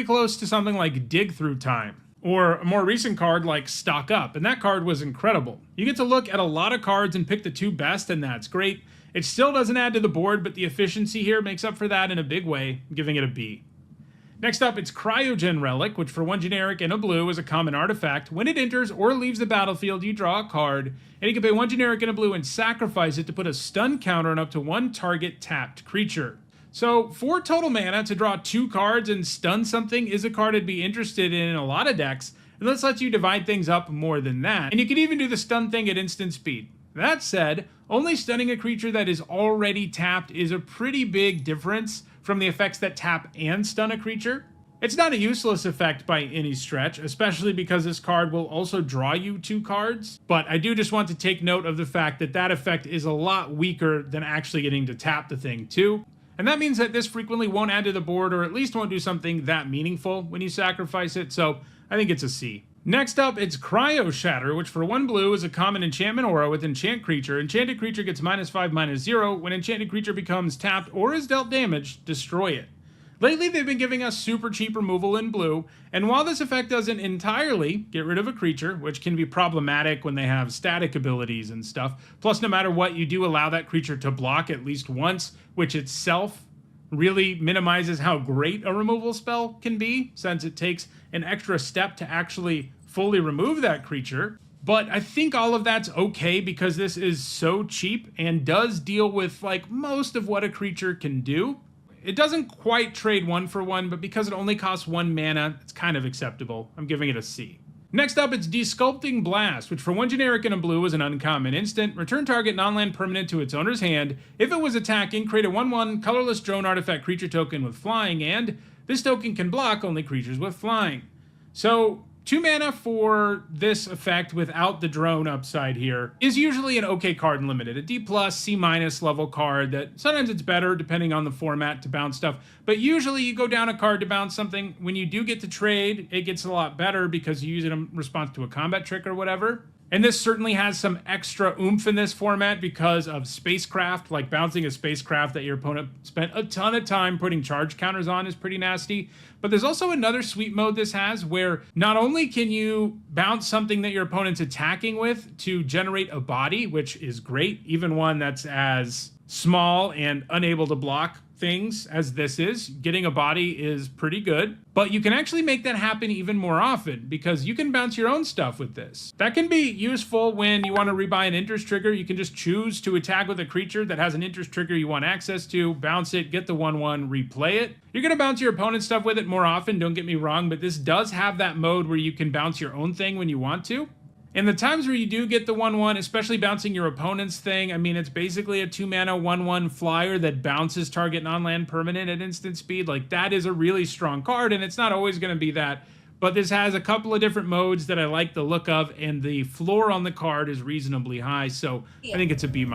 close to something like Dig Through Time, or a more recent card like Stock Up, and that card was incredible. You get to look at a lot of cards and pick the 2 best, and that's great. It still doesn't add to the board, but the efficiency here makes up for that in a big way, giving it a B. Next up, it's Cryogen Relic, which for 1 generic and a blue is a common artifact. When it enters or leaves the battlefield, you draw a card, and you can pay 1 generic and a blue and sacrifice it to put a stun counter on up to 1 target tapped creature. So 4 total mana to draw 2 cards and stun something is a card I'd be interested in a lot of decks, and this lets you divide things up more than that. And you can even do the stun thing at instant speed. That said, only stunning a creature that is already tapped is a pretty big difference from the effects that tap and stun a creature. It's not a useless effect by any stretch, especially because this card will also draw you 2 cards, but I do just want to take note of the fact that that effect is a lot weaker than actually getting to tap the thing too. And that means that this frequently won't add to the board, or at least won't do something that meaningful when you sacrifice it, so I think it's a C. Next up, it's Cryo Shatter, which for 1 blue is a common enchantment aura with enchant creature. Enchanted creature gets -5/-0. When enchanted creature becomes tapped or is dealt damage, destroy it. Lately, they've been giving us super cheap removal in blue, and while this effect doesn't entirely get rid of a creature, which can be problematic when they have static abilities and stuff, plus no matter what, you do allow that creature to block at least once, which itself really minimizes how great a removal spell can be, since it takes an extra step to actually fully remove that creature. But I think all of that's okay because this is so cheap and does deal with like most of what a creature can do. It doesn't quite trade 1 for 1, but because it only costs 1 mana, it's kind of acceptable. I'm giving it a C. Next up, it's Desculpting Blast, which for 1 generic and a blue is an uncommon instant. Return target non-land permanent to its owner's hand. If it was attacking, create a 1/1 colorless drone artifact creature token with flying, and this token can block only creatures with flying. So 2 mana for this effect without the drone upside here is usually an okay card in Limited. A D+, C- level card that sometimes it's better depending on the format to bounce stuff, but usually you go down a card to bounce something. When you do get to trade, it gets a lot better because you use it in response to a combat trick or whatever. And this certainly has some extra oomph in this format because of spacecraft, like bouncing a spacecraft that your opponent spent a ton of time putting charge counters on is pretty nasty. But there's also another sweet mode this has where not only can you bounce something that your opponent's attacking with to generate a body, which is great, even one that's as small and unable to block things as this is. Getting a body is pretty good, but you can actually make that happen even more often because you can bounce your own stuff with this. That can be useful when you want to rebuy an interest trigger. You can just choose to attack with a creature that has an interest trigger you want access to, bounce it, get the 1/1, replay it. You're going to bounce your opponent's stuff with it more often, don't get me wrong, but this does have that mode where you can bounce your own thing when you want to. And the times where you do get the 1/1, especially bouncing your opponent's thing, I mean, it's basically a 2 mana 1/1 flyer that bounces target non-land permanent at instant speed. Like, that is a really strong card, and it's not always going to be that. But this has a couple of different modes that I like the look of, and the floor on the card is reasonably high, so I think it's a B-.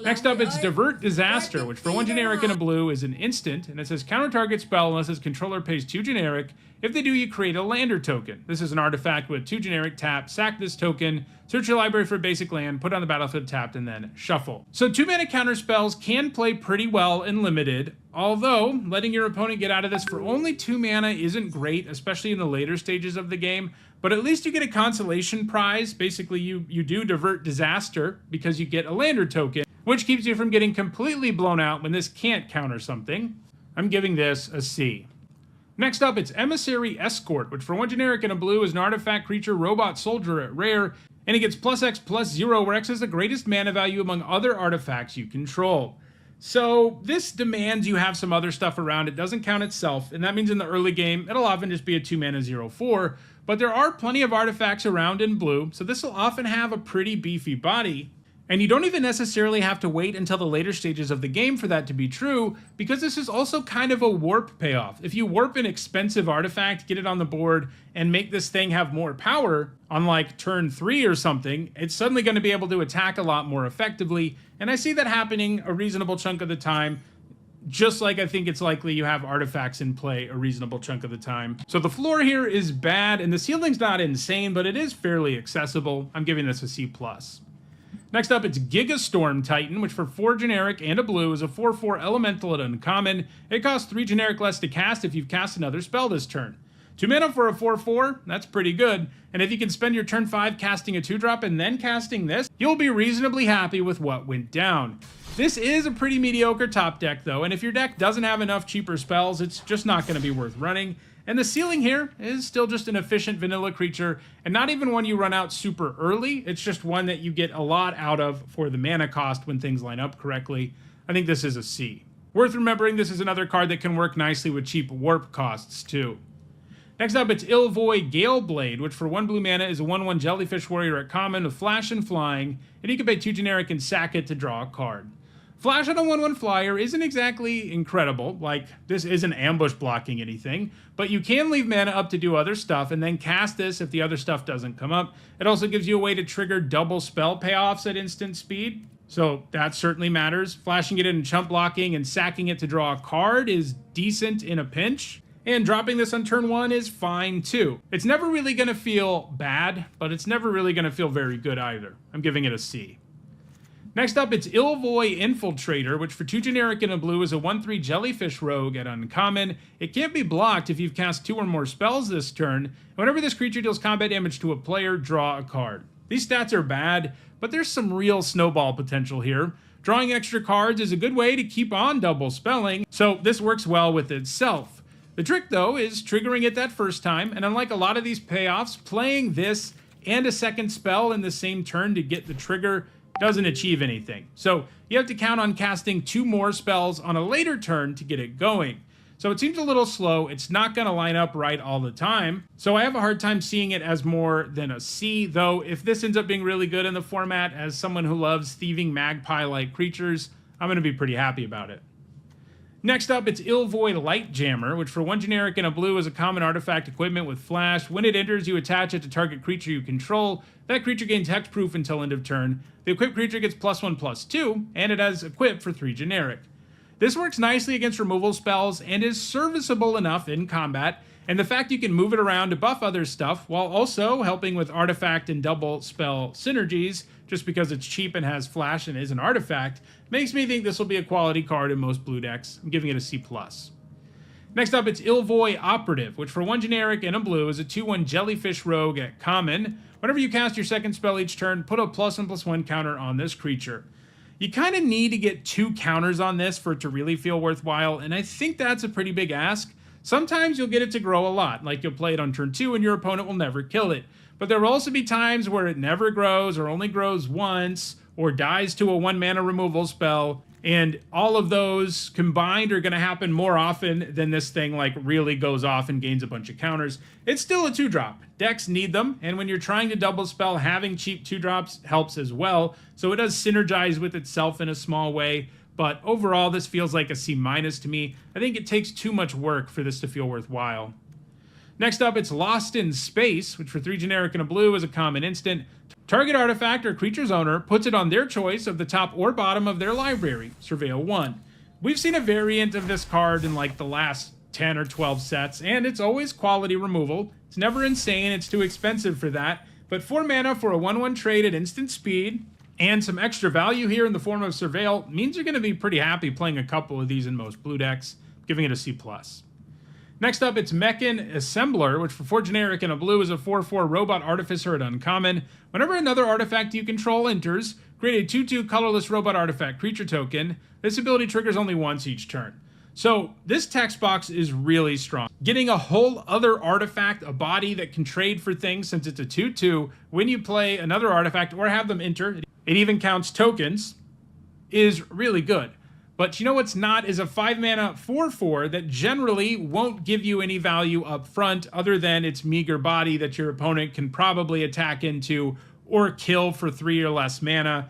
Next up, it's Divert Disaster, which for 1 generic and a blue is an instant, and it says counter target spell unless its controller pays 2 generic. If they do, you create a lander token. This is an artifact with 2 generic tap, sack this token, search your library for a basic land, put it on the battlefield tapped, and then shuffle. So 2 mana counter spells can play pretty well in Limited, although letting your opponent get out of this for only 2 mana isn't great, especially in the later stages of the game. But at least you get a consolation prize. Basically, you do Divert Disaster because you get a lander token, which keeps you from getting completely blown out when this can't counter something. I'm giving this a C. Next up, it's Emissary Escort, which for 1 generic and a blue is an artifact creature robot soldier at rare, and it gets +X/+0, where X is the greatest mana value among other artifacts you control. So this demands you have some other stuff around. It doesn't count itself, and that means in the early game, it'll often just be a 2 mana 0/4, but there are plenty of artifacts around in blue, so this will often have a pretty beefy body. And you don't even necessarily have to wait until the later stages of the game for that to be true, because this is also kind of a warp payoff. If you warp an expensive artifact, get it on the board, and make this thing have more power, on like turn 3 or something, it's suddenly going to be able to attack a lot more effectively, and I see that happening a reasonable chunk of the time, just like I think it's likely you have artifacts in play a reasonable chunk of the time. So the floor here is bad, and the ceiling's not insane, but it is fairly accessible. I'm giving this a C+. Next up, it's Giga Storm Titan, which for 4 generic and a blue is a 4/4 elemental at uncommon. It costs 3 generic less to cast if you've cast another spell this turn. 2 mana for a 4/4, that's pretty good, and if you can spend your turn 5 casting a 2-drop and then casting this, you'll be reasonably happy with what went down. This is a pretty mediocre top deck though, and if your deck doesn't have enough cheaper spells, it's just not going to be worth running. And the ceiling here is still just an efficient vanilla creature, and not even one you run out super early, it's just one that you get a lot out of for the mana cost when things line up correctly. I think this is a C. Worth remembering, this is another card that can work nicely with cheap warp costs too. Next up, it's Ilvoy Galeblade, which for 1 blue mana is a 1/1 Jellyfish Warrior at common with flash and flying, and you can pay 2 generic and sack it to draw a card. Flash on a 1/1 flyer isn't exactly incredible, like this isn't ambush blocking anything, but you can leave mana up to do other stuff and then cast this if the other stuff doesn't come up. It also gives you a way to trigger double spell payoffs at instant speed, so that certainly matters. Flashing it in chump blocking and sacking it to draw a card is decent in a pinch, and dropping this on turn 1 is fine too. It's never really going to feel bad, but it's never really going to feel very good either. I'm giving it a C. Next up, it's Ilvoy Infiltrator, which for 2 generic and a blue is a 1/3 Jellyfish Rogue at uncommon. It can't be blocked if you've cast 2 or more spells this turn, and whenever this creature deals combat damage to a player, draw a card. These stats are bad, but there's some real snowball potential here. Drawing extra cards is a good way to keep on double spelling, so this works well with itself. The trick, though, is triggering it that first time, and unlike a lot of these payoffs, playing this and a second spell in the same turn to get the trigger doesn't achieve anything. So you have to count on casting 2 more spells on a later turn to get it going. So it seems a little slow. It's not going to line up right all the time. So I have a hard time seeing it as more than a C, though if this ends up being really good in the format, as someone who loves thieving magpie-like creatures, I'm going to be pretty happy about it. Next up, it's Ilvoy Lightjammer, which for 1 generic and a blue is a common artifact equipment with flash. When it enters, you attach it to target creature you control. That creature gains hexproof until end of turn. The equipped creature gets +1/+2, and it has equip for 3 generic. This works nicely against removal spells and is serviceable enough in combat, and the fact you can move it around to buff other stuff while also helping with artifact and double spell synergies, just because it's cheap and has flash and is an artifact, makes me think this will be a quality card in most blue decks. I'm giving it a C+. Next up, it's Ilvoy Operative, which for 1 generic and a blue is a 2/1 Jellyfish Rogue at common. Whenever you cast your second spell each turn, put a +1/+1 counter on this creature. You kind of need to get 2 counters on this for it to really feel worthwhile, and I think that's a pretty big ask. Sometimes you'll get it to grow a lot, like you'll play it on turn 2 and your opponent will never kill it. But there will also be times where it never grows or only grows once or dies to a 1 mana removal spell, and all of those combined are going to happen more often than this thing like really goes off and gains a bunch of counters. It's still a 2-drop. Decks need them, and when you're trying to double spell, having cheap 2-drops helps as well, so it does synergize with itself in a small way. But overall, this feels like a C- to me. I think it takes too much work for this to feel worthwhile. Next up, it's Lost in Space, which for 3 generic and a blue is a common instant. Target artifact or creature's owner puts it on their choice of the top or bottom of their library, Surveil 1. We've seen a variant of this card in like the last 10 or 12 sets, and it's always quality removal. It's never insane, it's too expensive for that, but 4 mana for a 1/1 trade at instant speed, and some extra value here in the form of Surveil means you're going to be pretty happy playing a couple of these in most blue decks, giving it a C+. Next up, it's Mechan Assembler, which for 4 generic and a blue is a 4/4 Robot Artificer at uncommon. Whenever another artifact you control enters, create a 2/2 colorless Robot Artifact creature token. This ability triggers only once each turn. So this text box is really strong. Getting a whole other artifact, a body that can trade for things since it's a 2/2, when you play another artifact or have them enter, it even counts tokens, is really good. But you know what's not is a 5 mana 4/4 that generally won't give you any value up front other than its meager body that your opponent can probably attack into or kill for 3 or less mana.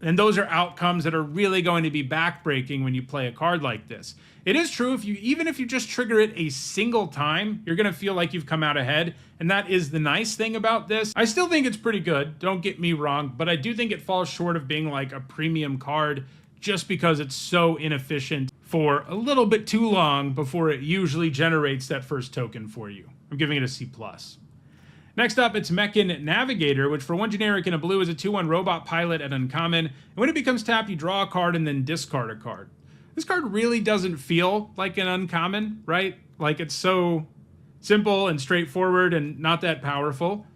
And those are outcomes that are really going to be backbreaking when you play a card like this. It is true, even if you just trigger it a single time, you're going to feel like you've come out ahead, and that is the nice thing about this. I still think it's pretty good, don't get me wrong, but I do think it falls short of being like a premium card just because it's so inefficient for a little bit too long before it usually generates that first token for you. I'm giving it a C+. Next up, it's Mechan Navigator, which for 1 generic and a blue is a 2/1 robot pilot at uncommon. And when it becomes tapped, you draw a card and then discard a card. This card really doesn't feel like an uncommon, right? Like it's so simple and straightforward and not that powerful.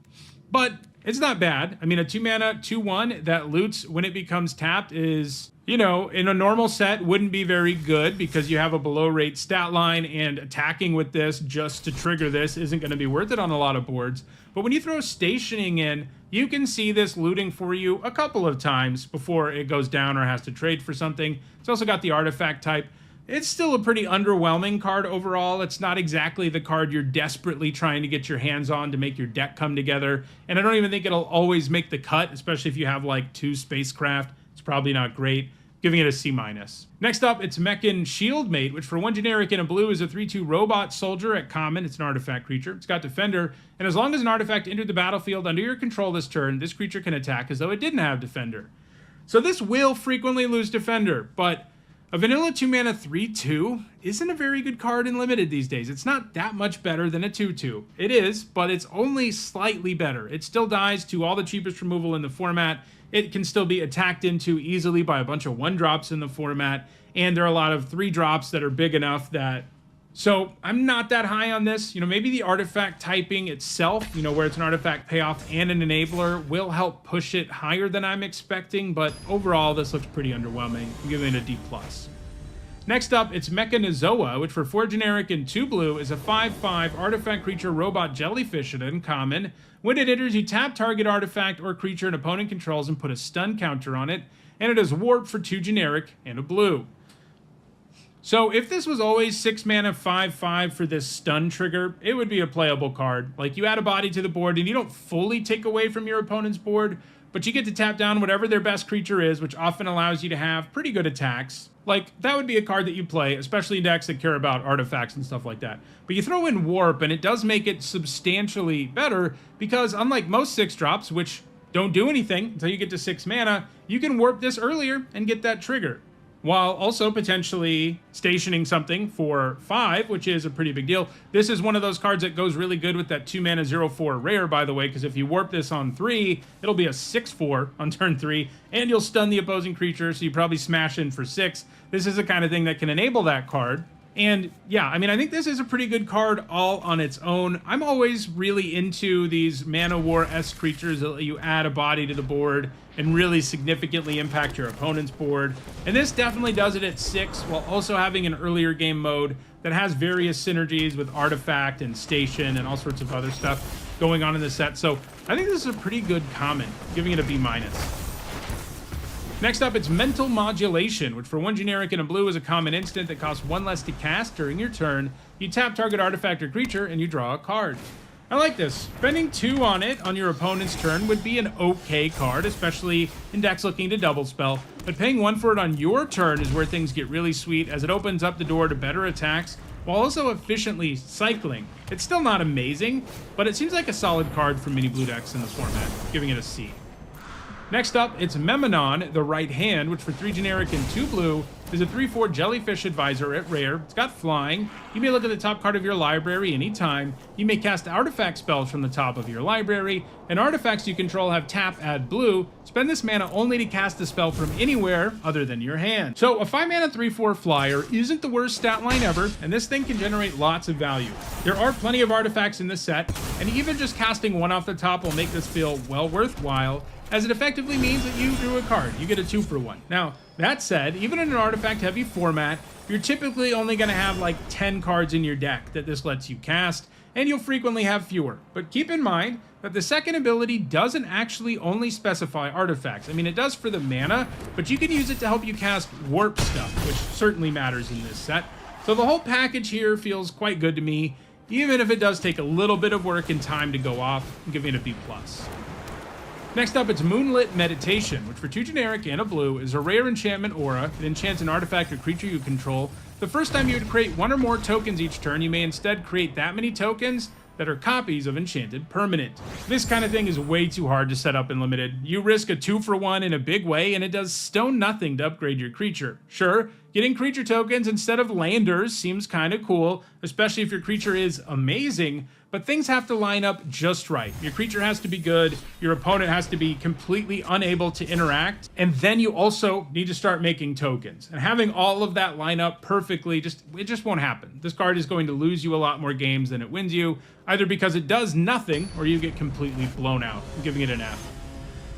But it's not bad. I mean, a 2 mana, 2/1 that loots when it becomes tapped is, you know, in a normal set wouldn't be very good because you have a below rate stat line, and attacking with this just to trigger this isn't going to be worth it on a lot of boards. But when you throw stationing in, you can see this looting for you a couple of times before it goes down or has to trade for something. It's also got the artifact type. It's still a pretty underwhelming card overall. It's not exactly the card you're desperately trying to get your hands on to make your deck come together. And I don't even think it'll always make the cut, especially if you have like 2 spacecraft. It's probably not great. Giving it a C-. Next up, it's Mechan Shieldmate, which for 1 generic and a blue is a 3/2 robot soldier at common. It's an artifact creature. It's got Defender, and as long as an artifact entered the battlefield under your control this turn, this creature can attack as though it didn't have Defender. So this will frequently lose Defender, but a vanilla 2 mana 3/2 isn't a very good card in Limited these days. It's not that much better than a 2/2. It is, but it's only slightly better. It still dies to all the cheapest removal in the format. It can still be attacked into easily by a bunch of 1-drops in the format, and there are a lot of 3-drops that are big enough that... So I'm not that high on this. You know, maybe the artifact typing itself, you know, where it's an artifact payoff and an enabler, will help push it higher than I'm expecting, but overall this looks pretty underwhelming. I'm giving it a D+. Next up, it's Mechanizoa, which for 4 generic and 2 blue is a 5/5 artifact creature robot jellyfish at uncommon. When it enters, you tap target artifact or creature an opponent controls and put a stun counter on it, and it is warp for 2 generic and a blue. So if this was always 6 mana 5/5 for this stun trigger, it would be a playable card. Like, you add a body to the board and you don't fully take away from your opponent's board, but you get to tap down whatever their best creature is, which often allows you to have pretty good attacks. Like, that would be a card that you play, especially in decks that care about artifacts and stuff like that. But you throw in Warp, and it does make it substantially better, because unlike most 6-drops, which don't do anything until you get to 6 mana, you can Warp this earlier and get that trigger, while also potentially stationing something for 5, which is a pretty big deal. This is one of those cards that goes really good with that 2 mana 0/4 rare, by the way, because if you warp this on 3, it'll be a 6/4 on turn 3, and you'll stun the opposing creature, so you probably smash in for 6. This is the kind of thing that can enable that card. And yeah, I mean, I think this is a pretty good card all on its own. I'm always really into these Mana War-esque creatures that let you add a body to the board and really significantly impact your opponent's board. And this definitely does it at 6, while also having an earlier game mode that has various synergies with Artifact and Station and all sorts of other stuff going on in the set. So I think this is a pretty good common, giving it a B-. Next up, it's Mental Modulation, which for 1 generic and a blue is a common instant that costs 1 less to cast during your turn. You tap target artifact or creature, and you draw a card. I like this. Spending 2 on it on your opponent's turn would be an okay card, especially in decks looking to double spell. But paying 1 for it on your turn is where things get really sweet, as it opens up the door to better attacks, while also efficiently cycling. It's still not amazing, but it seems like a solid card for mini blue decks in this format, giving it a C. Next up, it's Memenon, the Right Hand, which for 3 generic and 2 blue is a 3/4 jellyfish advisor at rare. It's got flying. You may look at the top card of your library anytime. You may cast artifact spells from the top of your library, and artifacts you control have tap, add blue. Spend this mana only to cast the spell from anywhere other than your hand. So a 5 mana 3/4 flyer isn't the worst stat line ever, and this thing can generate lots of value. There are plenty of artifacts in this set, and even just casting 1 off the top will make this feel well worthwhile, as it effectively means that you drew a card. You get a 2 for 1. Now, that said, even in an artifact-heavy format, you're typically only going to have like 10 cards in your deck that this lets you cast, and you'll frequently have fewer. But keep in mind that the second ability doesn't actually only specify artifacts. I mean, it does for the mana, but you can use it to help you cast warp stuff, which certainly matters in this set. So the whole package here feels quite good to me, even if it does take a little bit of work and time to go off. I'm giving it a B+. Next up, it's Moonlit Meditation, which for 2 generic and a blue is a rare enchantment aura. It enchants an artifact or creature you control. The first time you would create 1 or more tokens each turn, you may instead create that many tokens that are copies of enchanted permanent. This kind of thing is way too hard to set up in Limited. You risk a 2 for 1 in a big way, and it does stone nothing to upgrade your creature. Sure, Getting creature tokens instead of landers seems kind of cool, especially if your creature is amazing, but things have to line up just right. Your creature has to be good, your opponent has to be completely unable to interact, and then you also need to start making tokens. And having all of that line up perfectly, it just won't happen. This card is going to lose you a lot more games than it wins you, either because it does nothing or you get completely blown out. I'm giving it an F.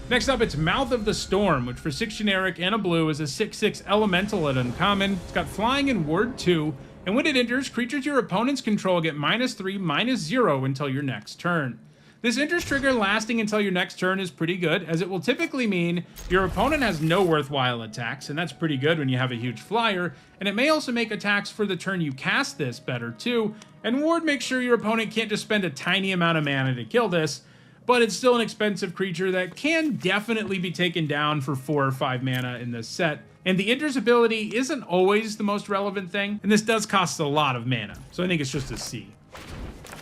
Next up, it's Mouth of the Storm, which for 6 generic and a blue is a 6/6 elemental at uncommon. It's got flying and ward 2, and when it enters, creatures your opponents control get -3/-0 until your next turn. This enters trigger lasting until your next turn is pretty good, as it will typically mean your opponent has no worthwhile attacks, and that's pretty good when you have a huge flyer, and it may also make attacks for the turn you cast this better too, and ward makes sure your opponent can't just spend a tiny amount of mana to kill this, but it's still an expensive creature that can definitely be taken down for 4 or 5 mana in this set. And the enters ability isn't always the most relevant thing, and this does cost a lot of mana, so I think it's just a C.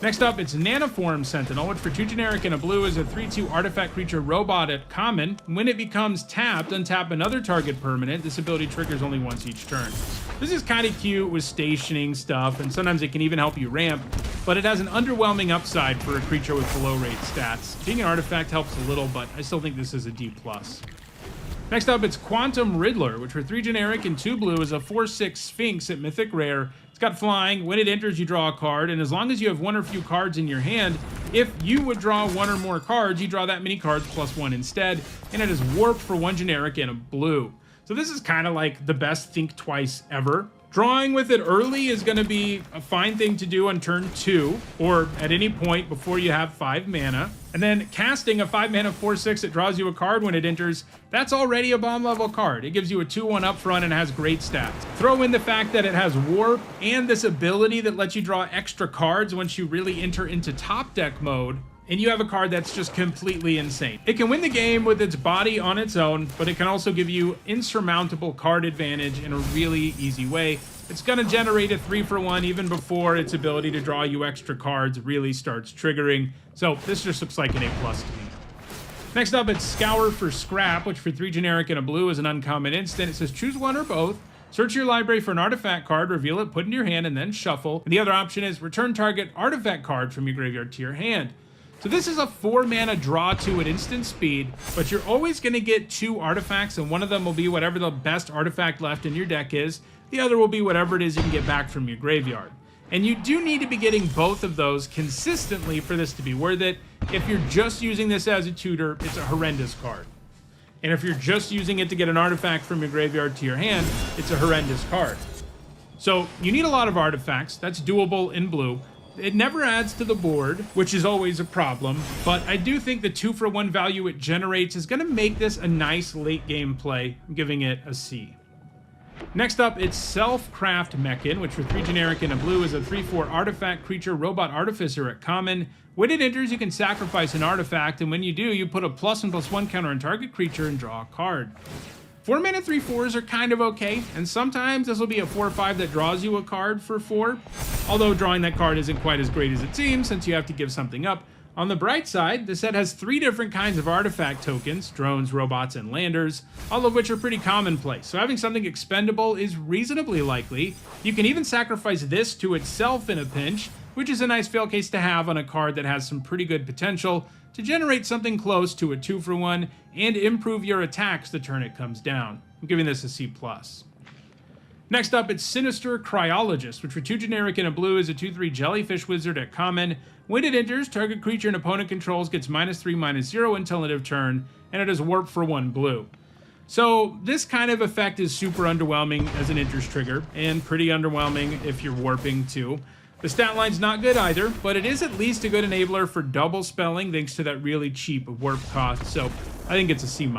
Next up, it's Nanoform Sentinel, which for 2 generic and a blue is a 3/2 artifact creature robot at common. When it becomes tapped, untap another target permanent. This ability triggers only once each turn. This is kind of cute with stationing stuff, and sometimes it can even help you ramp, but it has an underwhelming upside for a creature with below rate stats. Being an artifact helps a little, but I still think this is a D+. Next up, it's Quantum Riddler, which for 3 generic and 2 blue is a 4/6 Sphinx at Mythic Rare. It's got flying. When it enters, you draw a card, and as long as you have 1 or few cards in your hand, if you would draw 1 or more cards, you draw that many cards +1 instead, and it is warped for 1 generic and a blue. So this is kind of like the best Think Twice ever. Drawing with it early is going to be a fine thing to do on turn 2, or at any point before you have 5 mana. And then casting a 5 mana 4/6 that draws you a card when it enters, that's already a bomb level card. It gives you a 2/1 up front and has great stats. Throw in the fact that it has warp and this ability that lets you draw extra cards once you really enter into top deck mode, and you have a card that's just completely insane. It can win the game with its body on its own, but it can also give you insurmountable card advantage in a really easy way. It's going to generate a 3-for-1 even before its ability to draw you extra cards really starts triggering, so this just looks like an A+ to me. Next up, it's Scour for Scrap, which for 3 generic and a blue is an uncommon instant. It says choose one or both. Search your library for an artifact card, reveal it, put it in your hand, and then shuffle. And the other option is return target artifact card from your graveyard to your hand. So this is a 4 mana draw 2 at instant speed, but you're always going to get 2 artifacts, and one of them will be whatever the best artifact left in your deck is. The other will be whatever it is you can get back from your graveyard. And you do need to be getting both of those consistently for this to be worth it. If you're just using this as a tutor, it's a horrendous card. And if you're just using it to get an artifact from your graveyard to your hand, it's a horrendous card. So you need a lot of artifacts. That's doable in blue. It never adds to the board, which is always a problem, but I do think the 2-for-1 value it generates is going to make this a nice late game play. I'm giving it a C. Next up, it's Self-Craft Mechan, which for 3 generic and a blue is a 3/4 artifact creature robot artificer at common. When it enters, you can sacrifice an artifact, and when you do, you put a +1/+1 counter on target creature and draw a card. 4 mana 3/4s are kind of okay, and sometimes this will be a 4/5 that draws you a card for 4, although drawing that card isn't quite as great as it seems since you have to give something up. On the bright side, the set has 3 different kinds of artifact tokens, drones, robots, and landers, all of which are pretty commonplace, so having something expendable is reasonably likely. You can even sacrifice this to itself in a pinch, which is a nice fail case to have on a card that has some pretty good potential to generate something close to a 2-for-1 and improve your attacks the turn it comes down. I'm giving this a C+. Next up, it's Sinister Cryologist, which for 2 generic and a blue is a 2/3 jellyfish wizard at common. When it enters, target creature an opponent controls gets -3/-0 until end of turn, and it is warped for 1 blue. So this kind of effect is super underwhelming as an enters trigger, and pretty underwhelming if you're warping too. The stat line's not good either, but it is at least a good enabler for double spelling thanks to that really cheap warp cost, so I think it's a C-.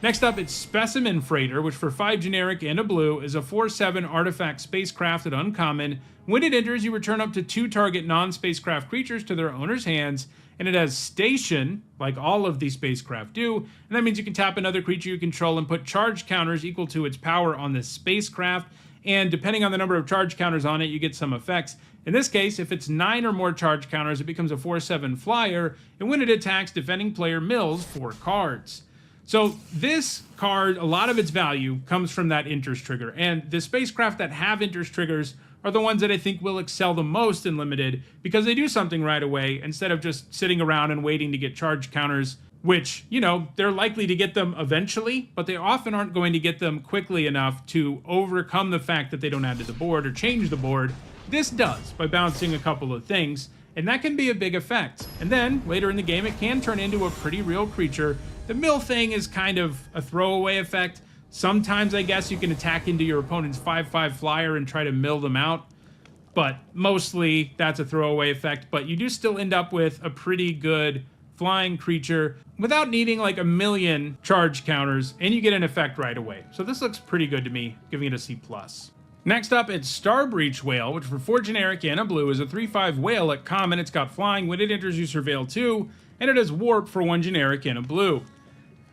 Next up, it's Specimen Freighter, which for 5 generic and a blue is a 4/7 artifact spacecraft at uncommon. When it enters, you return up to 2 target non-spacecraft creatures to their owner's hands, and it has station, like all of these spacecraft do, and that means you can tap another creature you control and put charge counters equal to its power on this spacecraft, and depending on the number of charge counters on it, you get some effects. In this case, if it's 9 or more charge counters, it becomes a 4/7 flyer, and when it attacks, defending player mills 4 cards. So this card, a lot of its value comes from that interest trigger, and the spacecraft that have interest triggers are the ones that I think will excel the most in Limited because they do something right away instead of just sitting around and waiting to get charge counters, which, you know, they're likely to get them eventually, but they often aren't going to get them quickly enough to overcome the fact that they don't add to the board or change the board. This does by bouncing a couple of things, and that can be a big effect. And then later in the game, it can turn into a pretty real creature. The mill thing is kind of a throwaway effect. Sometimes I guess you can attack into your opponent's 5/5 flyer and try to mill them out, but mostly that's a throwaway effect. But you do still end up with a pretty good flying creature without needing like a million charge counters, and you get an effect right away. So this looks pretty good to me, giving it a C+. Next up, it's Starbreach Whale, which for 4 generic and a blue is a 3/5 whale at common. It's got flying. When it enters, you surveil 2, and it has warp for 1 generic and a blue.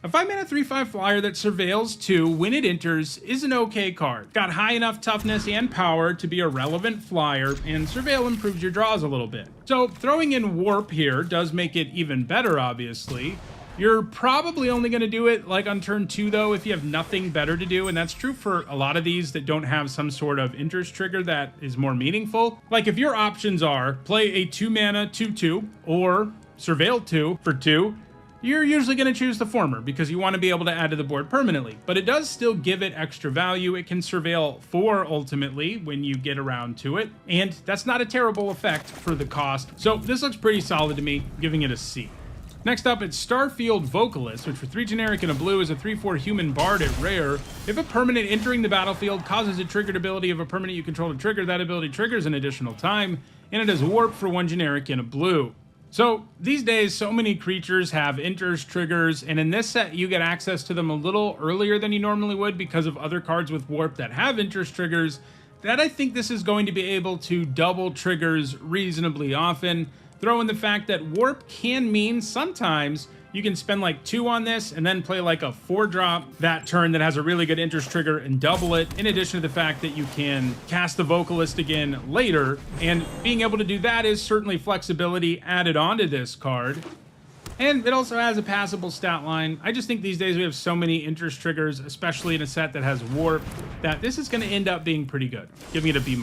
A 5-mana 3/5 flyer that surveils 2 when it enters is an okay card. Got high enough toughness and power to be a relevant flyer, and surveil improves your draws a little bit. So throwing in warp here does make it even better, obviously. You're probably only going to do it like on turn 2 though if you have nothing better to do, and that's true for a lot of these that don't have some sort of interest trigger that is more meaningful. Like if your options are play a 2-mana 2/2 or surveil 2 for 2, you're usually going to choose the former because you want to be able to add to the board permanently. But it does still give it extra value. It can surveil 4 ultimately when you get around to it, and that's not a terrible effect for the cost. So this looks pretty solid to me, giving it a C. Next up, it's Starfield Vocalist, which for 3 generic and a blue is a 3/4 human bard at rare. If a permanent entering the battlefield causes a triggered ability of a permanent you control to trigger, that ability triggers an additional time, and it has warp for 1 generic and a blue. So these days, so many creatures have interest triggers, and in this set, you get access to them a little earlier than you normally would because of other cards with warp that have interest triggers, that I think this is going to be able to double triggers reasonably often. Throw in the fact that warp can mean sometimes you can spend like 2 on this and then play like a 4-drop that turn that has a really good interest trigger and double it, in addition to the fact that you can cast the Vocalist again later, and being able to do that is certainly flexibility added onto this card. And it also has a passable stat line. I just think these days we have so many interest triggers, especially in a set that has warp, that this is going to end up being pretty good, giving it a B-.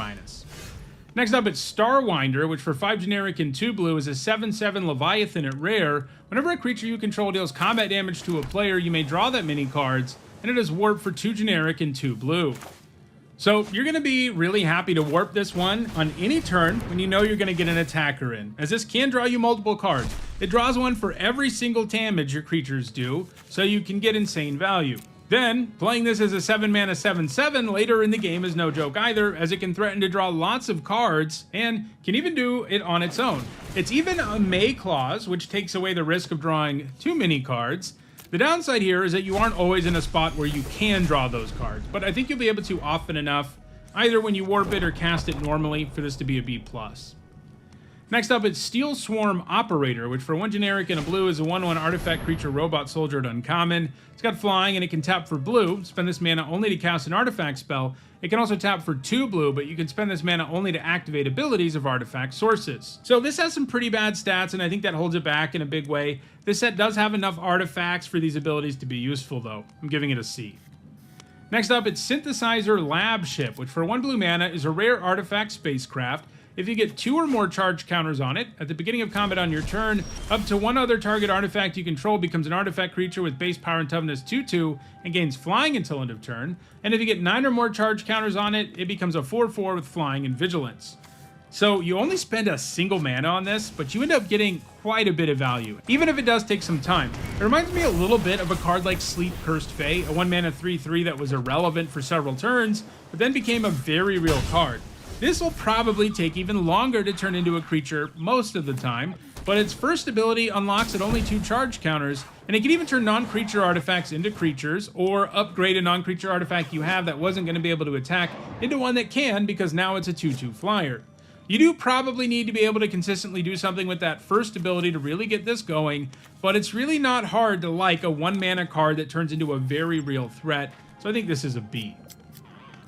Next up, it's Starwinder, which for 5 generic and 2 blue is a 7/7 Leviathan at rare. Whenever a creature you control deals combat damage to a player, you may draw that many cards, and it has warp for 2 generic and 2 blue. So you're going to be really happy to warp this one on any turn when you know you're going to get an attacker in, as this can draw you multiple cards. It draws one for every single damage your creatures do, so you can get insane value. Then, playing this as a 7-mana 7/7 later in the game is no joke either, as it can threaten to draw lots of cards, and can even do it on its own. It's even a May clause, which takes away the risk of drawing too many cards. The downside here is that you aren't always in a spot where you can draw those cards, but I think you'll be able to often enough, either when you warp it or cast it normally, for this to be a B+. Next up, it's Steel Swarm Operator, which for 1 generic and a blue is a 1/1 artifact creature robot soldier at uncommon. It's got flying and it can tap for blue. Spend this mana only to cast an artifact spell. It can also tap for 2 blue, but you can spend this mana only to activate abilities of artifact sources. So this has some pretty bad stats, and I think that holds it back in a big way. This set does have enough artifacts for these abilities to be useful, though. I'm giving it a C. Next up, it's Synthesizer Lab Ship, which for 1 blue mana is a rare artifact spacecraft. If you get 2 or more charge counters on it, at the beginning of combat on your turn, up to 1 other target artifact you control becomes an artifact creature with base power and toughness 2/2 and gains flying until end of turn. And if you get 9 or more charge counters on it, it becomes a 4/4 with flying and vigilance. So you only spend a single mana on this, but you end up getting quite a bit of value, even if it does take some time. It reminds me a little bit of a card like Sleep Cursed Fae, a 1 mana 3/3 that was irrelevant for several turns, but then became a very real card. This will probably take even longer to turn into a creature most of the time, but its first ability unlocks at only 2 charge counters, and it can even turn non-creature artifacts into creatures, or upgrade a non-creature artifact you have that wasn't going to be able to attack into one that can, because now it's a 2/2 flyer. You do probably need to be able to consistently do something with that first ability to really get this going, but it's really not hard to like a 1 mana card that turns into a very real threat, so I think this is a B.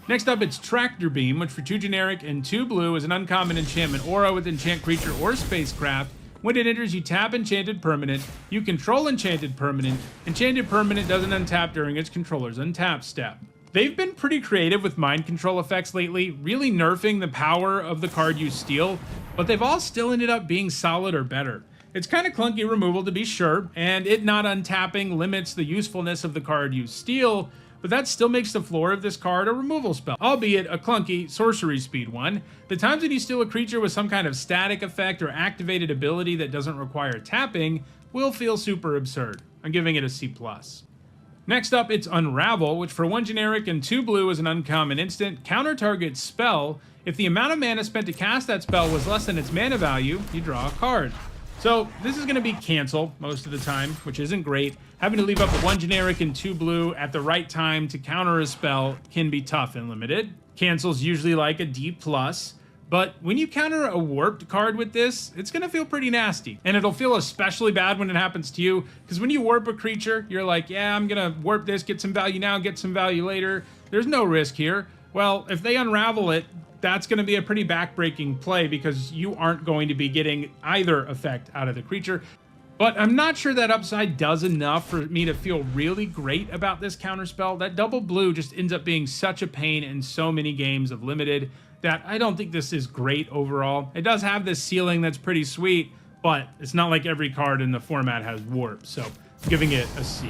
Next up, it's Tractor Beam, which for 2 generic and 2 blue is an uncommon enchantment aura with enchant creature or spacecraft. When it enters, you tap Enchanted Permanent, you control Enchanted Permanent. Enchanted Permanent doesn't untap during its controller's untap step. They've been pretty creative with mind control effects lately, really nerfing the power of the card you steal, but they've all still ended up being solid or better. It's kind of clunky removal to be sure, and it not untapping limits the usefulness of the card you steal, but that still makes the floor of this card a removal spell, albeit a clunky sorcery speed one. The times that you steal a creature with some kind of static effect or activated ability that doesn't require tapping will feel super absurd. I'm giving it a C+. Next up, it's Unravel, which for 1 generic and 2 blue is an uncommon instant. Counter target spell. If the amount of mana spent to cast that spell was less than its mana value, you draw a card. So this is going to be cancel most of the time, which isn't great. Having to leave up 1 generic and 2 blue at the right time to counter a spell can be tough in limited. Cancel's usually like a D+, but when you counter a warped card with this, it's going to feel pretty nasty. And it'll feel especially bad when it happens to you, because when you warp a creature, you're like, yeah, I'm going to warp this, get some value now, get some value later. There's no risk here. Well, if they unravel it, that's going to be a pretty backbreaking play because you aren't going to be getting either effect out of the creature. But I'm not sure that upside does enough for me to feel really great about this counterspell. That double blue just ends up being such a pain in so many games of limited that I don't think this is great overall. It does have this ceiling that's pretty sweet, but it's not like every card in the format has warp, so I'm giving it a C.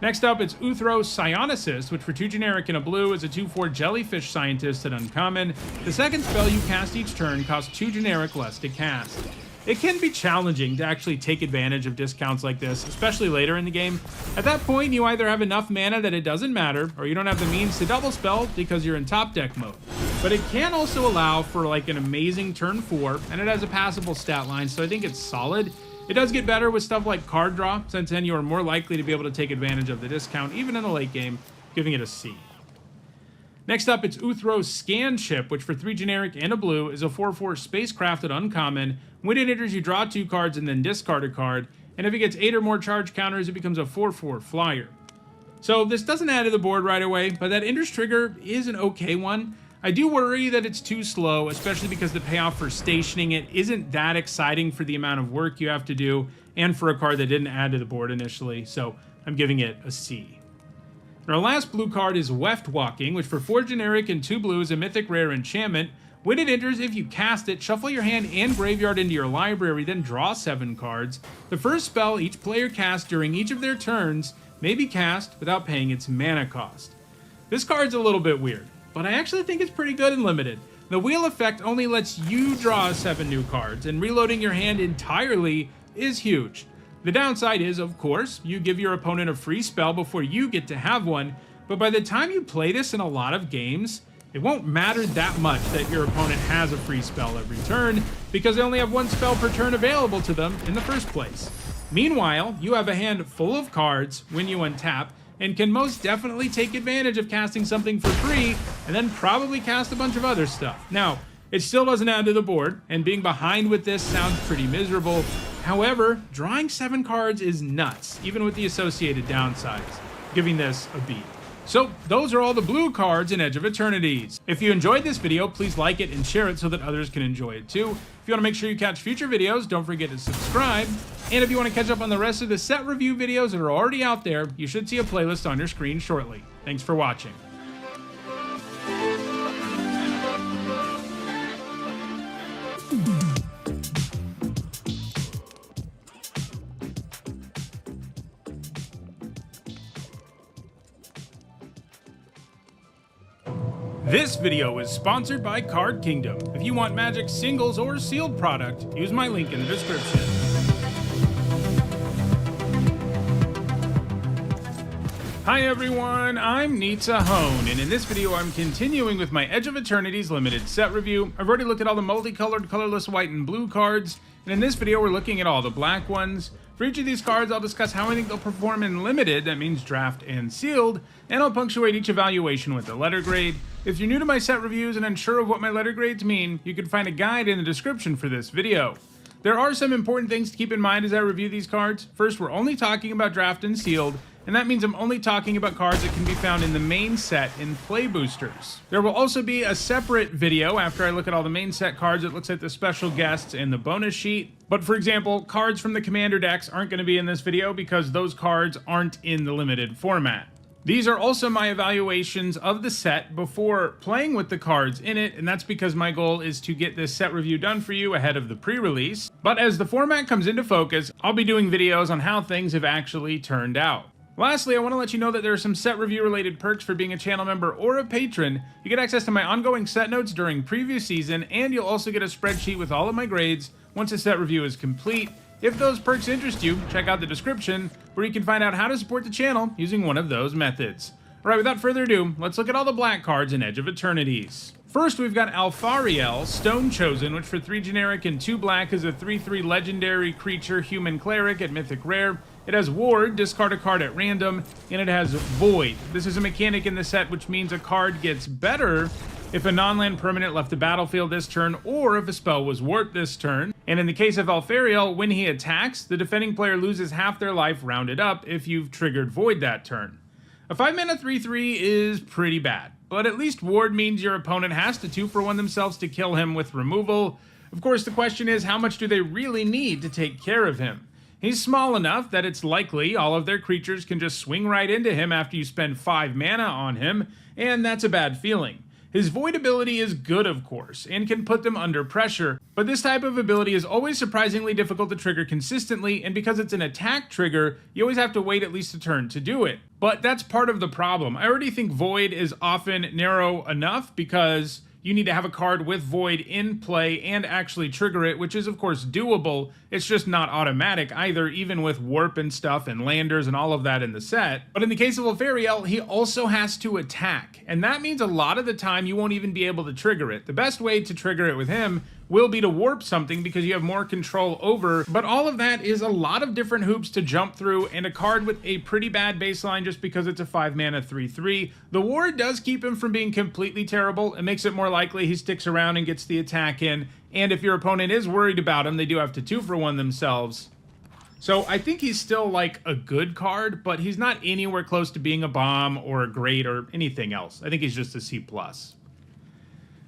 Next up, it's Uthros Psionicist, which for 2 generic and a blue is a 2/4 jellyfish scientist at uncommon. The second spell you cast each turn costs 2 generic less to cast. It can be challenging to actually take advantage of discounts like this, especially later in the game. At that point, you either have enough mana that it doesn't matter, or you don't have the means to double spell because you're in top deck mode. But it can also allow for like an amazing turn 4, and it has a passable stat line, so I think it's solid. It does get better with stuff like card draw, since then you are more likely to be able to take advantage of the discount, even in the late game, giving it a C. Next up, it's Uthros Scanship, which for 3 generic and a blue is a 4/4 spacecraft at uncommon. When it enters, you draw 2 cards and then discard a card, and if it gets 8 or more charge counters, it becomes a 4/4 flyer. So this doesn't add to the board right away, but that enters trigger is an okay one. I do worry that it's too slow, especially because the payoff for stationing it isn't that exciting for the amount of work you have to do, and for a card that didn't add to the board initially, so I'm giving it a C. And our last blue card is Weft Walking, which for 4 generic and 2 blue is a mythic rare enchantment. When it enters, if you cast it, shuffle your hand and graveyard into your library, then draw 7 cards. The first spell each player casts during each of their turns may be cast without paying its mana cost. This card's a little bit weird, but I actually think it's pretty good in limited. The wheel effect only lets you draw 7 new cards, and reloading your hand entirely is huge. The downside is, of course, you give your opponent a free spell before you get to have one, but by the time you play this in a lot of games, it won't matter that much that your opponent has a free spell every turn, because they only have 1 spell per turn available to them in the first place. Meanwhile, you have a hand full of cards when you untap, and can most definitely take advantage of casting something for free, and then probably cast a bunch of other stuff. Now, it still doesn't add to the board, and being behind with this sounds pretty miserable. However, drawing 7 cards is nuts, even with the associated downsides, giving this a B. So, those are all the blue cards in Edge of Eternities. If you enjoyed this video, please like it and share it so that others can enjoy it too. If you want to make sure you catch future videos, don't forget to subscribe. And if you want to catch up on the rest of the set review videos that are already out there, you should see a playlist on your screen shortly. Thanks for watching. This video is sponsored by Card Kingdom. If you want Magic singles or sealed product, use my link in the description. Hi everyone, I'm Nitsa Hone, and in this video I'm continuing with my Edge of Eternities limited set review. I've already looked at all the multicolored, colorless white and blue cards, and in this video we're looking at all the black ones. For each of these cards, I'll discuss how I think they'll perform in limited, that means draft and sealed, and I'll punctuate each evaluation with a letter grade. If you're new to my set reviews and unsure of what my letter grades mean, you can find a guide in the description for this video. There are some important things to keep in mind as I review these cards. First, we're only talking about draft and sealed, and that means I'm only talking about cards that can be found in the main set in play boosters. There will also be a separate video after I look at all the main set cards. It looks like the special guests and the bonus sheet. But for example, cards from the Commander decks aren't going to be in this video because those cards aren't in the limited format. These are also my evaluations of the set before playing with the cards in it, and that's because my goal is to get this set review done for you ahead of the pre-release. But as the format comes into focus, I'll be doing videos on how things have actually turned out. Lastly, I want to let you know that there are some set review related perks for being a channel member or a patron. You get access to my ongoing set notes during preview season, and you'll also get a spreadsheet with all of my grades once a set review is complete. If those perks interest you, check out the description where you can find out how to support the channel using one of those methods. Alright, without further ado, let's look at all the black cards in Edge of Eternities. First, we've got Alfariel, Stone Chosen, which for 3 generic and 2 black is a 3/3 legendary creature human cleric at Mythic Rare. It has Ward, discard a card at random, and it has Void. This is a mechanic in the set which means a card gets better if a non-land permanent left the battlefield this turn, or if a spell was warped this turn. And in the case of Alfariel, when he attacks, the defending player loses half their life rounded up if you've triggered Void that turn. A 5-mana 3/3 is pretty bad, but at least Ward means your opponent has to 2-for-1 themselves to kill him with removal. Of course, the question is, how much do they really need to take care of him? He's small enough that it's likely all of their creatures can just swing right into him after you spend 5 mana on him, and that's a bad feeling. His Void ability is good, of course, and can put them under pressure, but this type of ability is always surprisingly difficult to trigger consistently, and because it's an attack trigger, you always have to wait at least a turn to do it. But that's part of the problem. I already think Void is often narrow enough because you need to have a card with Void in play and actually trigger it, which is of course doable. It's just not automatic either, even with Warp and stuff and Landers and all of that in the set. But in the case of Alfariel, he also has to attack, and that means a lot of the time you won't even be able to trigger it. The best way to trigger it with him will be to warp something because you have more control over, but all of that is a lot of different hoops to jump through, and a card with a pretty bad baseline just because it's a 5-mana 3/3. The Ward does keep him from being completely terrible. It makes it more likely he sticks around and gets the attack in, and if your opponent is worried about him, they do have to 2-for-1 themselves. So I think he's still like a good card, but he's not anywhere close to being a bomb or a great or anything else. I think he's just a C+.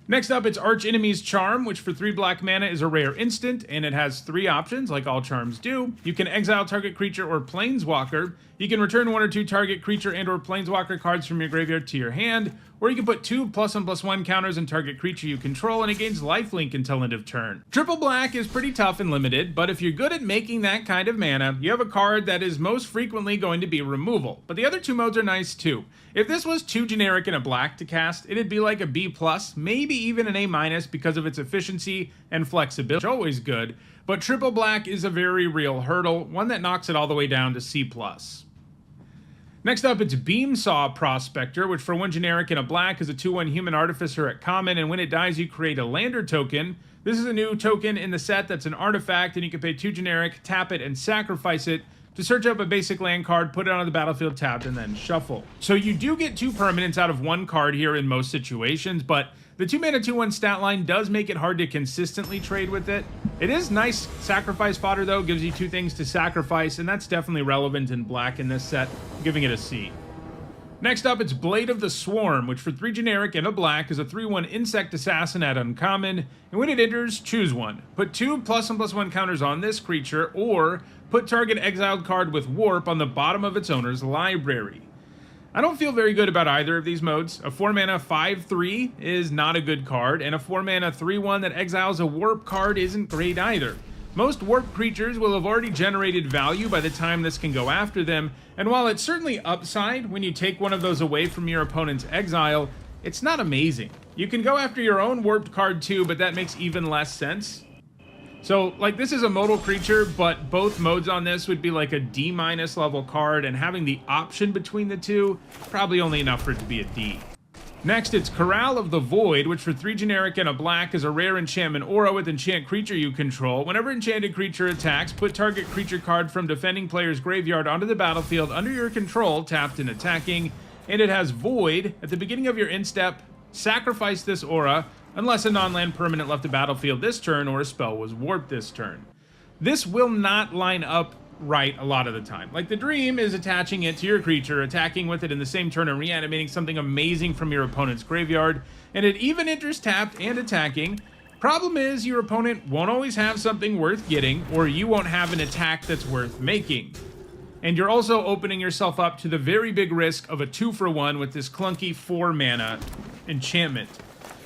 Next up, it's Archenemy's Charm, which for 3 black mana is a rare instant, and it has 3 options, like all charms do. You can exile target creature or planeswalker. You can return 1 or 2 target creature and or planeswalker cards from your graveyard to your hand, or you can put 2 +1/+1 counters on target creature you control, and it gains lifelink until end of turn. Triple black is pretty tough and limited, but if you're good at making that kind of mana, you have a card that is most frequently going to be removal. But the other 2 modes are nice too. If this was 2 generic and a black to cast, it'd be like a B+, maybe even an A- because of its efficiency and flexibility, which is always good, but triple black is a very real hurdle, one that knocks it all the way down to C+. Next up, it's Beamsaw Prospector, which for 1 generic and a black is a 2/1 human artificer at common, and when it dies you create a lander token. This is a new token in the set that's an artifact, and you can pay 2 generic, tap it, and sacrifice it to search up a basic land card, put it on the battlefield tapped, and then shuffle. So you do get 2 permanents out of 1 card here in most situations, but the 2-mana 2/1 stat line does make it hard to consistently trade with it. It is nice sacrifice fodder though, gives you 2 things to sacrifice, and that's definitely relevant in black in this set, giving it a C. Next up, it's Blade of the Swarm, which for 3 generic and a black is a 3/1 insect assassin at uncommon, and when it enters, choose 1. Put 2 +1/+1 counters on this creature, or put target exiled card with Warp on the bottom of its owner's library. I don't feel very good about either of these modes. A 4-mana 5/3 is not a good card, and a 4-mana 3/1 that exiles a Warp card isn't great either. Most Warp creatures will have already generated value by the time this can go after them, and while it's certainly upside when you take one of those away from your opponent's exile, it's not amazing. You can go after your own Warped card too, but that makes even less sense. So, like, this is a modal creature, but both modes on this would be like a D- level card, and having the option between the two, probably only enough for it to be a D. Next, it's Corral of the Void, which for 3 generic and a black is a rare enchantment aura with enchant creature you control. Whenever enchanted creature attacks, put target creature card from defending player's graveyard onto the battlefield under your control, tapped and attacking, and it has Void. At the beginning of your end step, sacrifice this aura, unless a non-land permanent left the battlefield this turn or a spell was warped this turn. This will not line up right a lot of the time. Like the dream is attaching it to your creature, attacking with it in the same turn and reanimating something amazing from your opponent's graveyard, and it even enters tapped and attacking. Problem is, your opponent won't always have something worth getting, or you won't have an attack that's worth making. And you're also opening yourself up to the very big risk of a 2-for-1 with this clunky 4-mana enchantment.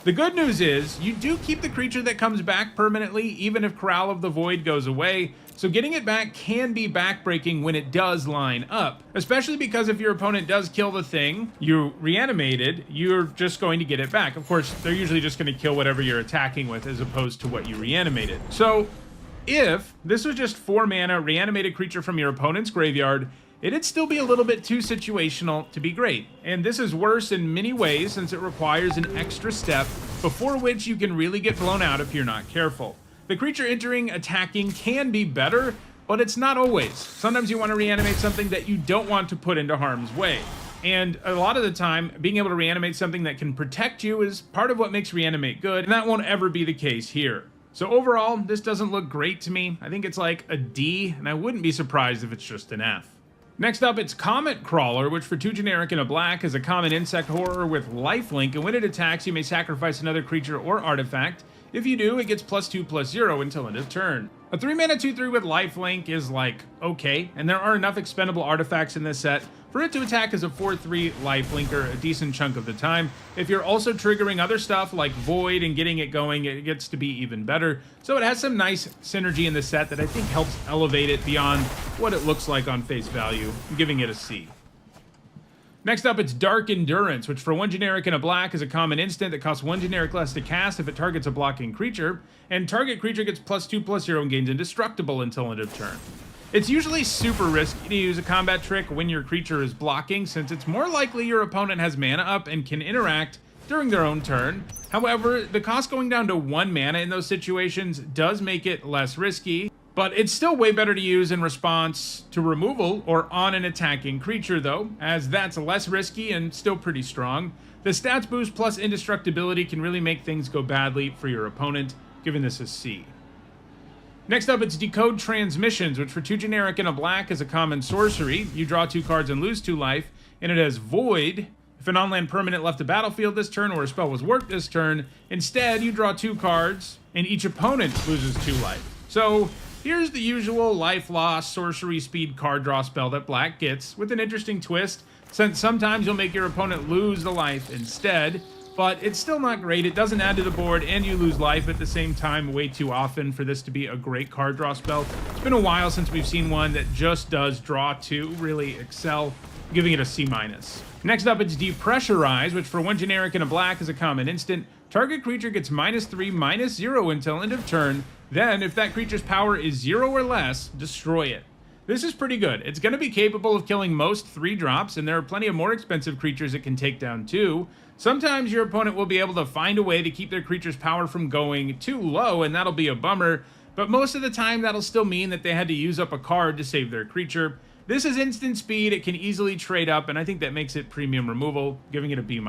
The good news is, you do keep the creature that comes back permanently, even if Corral of the Void goes away, so getting it back can be backbreaking when it does line up. Especially because if your opponent does kill the thing you reanimated, you're just going to get it back. Of course, they're usually just going to kill whatever you're attacking with as opposed to what you reanimated. So, if this was just 4 mana reanimated creature from your opponent's graveyard, it'd still be a little bit too situational to be great. And this is worse in many ways since it requires an extra step before which you can really get blown out if you're not careful. The creature entering attacking can be better, but it's not always. Sometimes you want to reanimate something that you don't want to put into harm's way. And a lot of the time, being able to reanimate something that can protect you is part of what makes reanimate good, and that won't ever be the case here. So overall, this doesn't look great to me. I think it's like a D, and I wouldn't be surprised if it's just an F. Next up, it's Comet Crawler, which for 2 generic and a black is a common insect horror with lifelink, and when it attacks, you may sacrifice another creature or artifact. If you do, it gets +2/+0 until end of turn. A 3-mana 2/3 with lifelink is like, okay, and there are enough expendable artifacts in this set for it to attack as a 4/3 lifelinker a decent chunk of the time. If you're also triggering other stuff like Void and getting it going, it gets to be even better. So it has some nice synergy in the set that I think helps elevate it beyond what it looks like on face value. I'm giving it a C. Next up, it's Dark Endurance, which for 1 generic and a black is a common instant that costs 1 generic less to cast if it targets a blocking creature, and target creature gets +2/+0 and gains indestructible until end of turn. It's usually super risky to use a combat trick when your creature is blocking, since it's more likely your opponent has mana up and can interact during their own turn. However, the cost going down to 1 mana in those situations does make it less risky, but it's still way better to use in response to removal or on an attacking creature though, as that's less risky and still pretty strong. The stats boost plus indestructibility can really make things go badly for your opponent, giving this a C. Next up, it's Decode Transmissions, which for 2 generic and a black is a common sorcery. You draw 2 cards and lose 2 life, and it has Void. If an on-land permanent left the battlefield this turn or a spell was worked this turn, instead you draw 2 cards and each opponent loses 2 life. So here's the usual life loss sorcery speed card draw spell that black gets, with an interesting twist, since sometimes you'll make your opponent lose the life instead, but it's still not great. It doesn't add to the board, and you lose life at the same time way too often for this to be a great card draw spell. It's been a while since we've seen one that just does draw 2 really excel, giving it a C-. Next up, it's Depressurize, which for 1 generic and a black is a common instant. Target creature gets -3/-0 until end of turn. Then, if that creature's power is 0 or less, destroy it. This is pretty good. It's going to be capable of killing most 3-drops, and there are plenty of more expensive creatures it can take down too. Sometimes your opponent will be able to find a way to keep their creature's power from going too low, and that'll be a bummer, but most of the time that'll still mean that they had to use up a card to save their creature. This is instant speed, it can easily trade up, and I think that makes it premium removal, giving it a B-.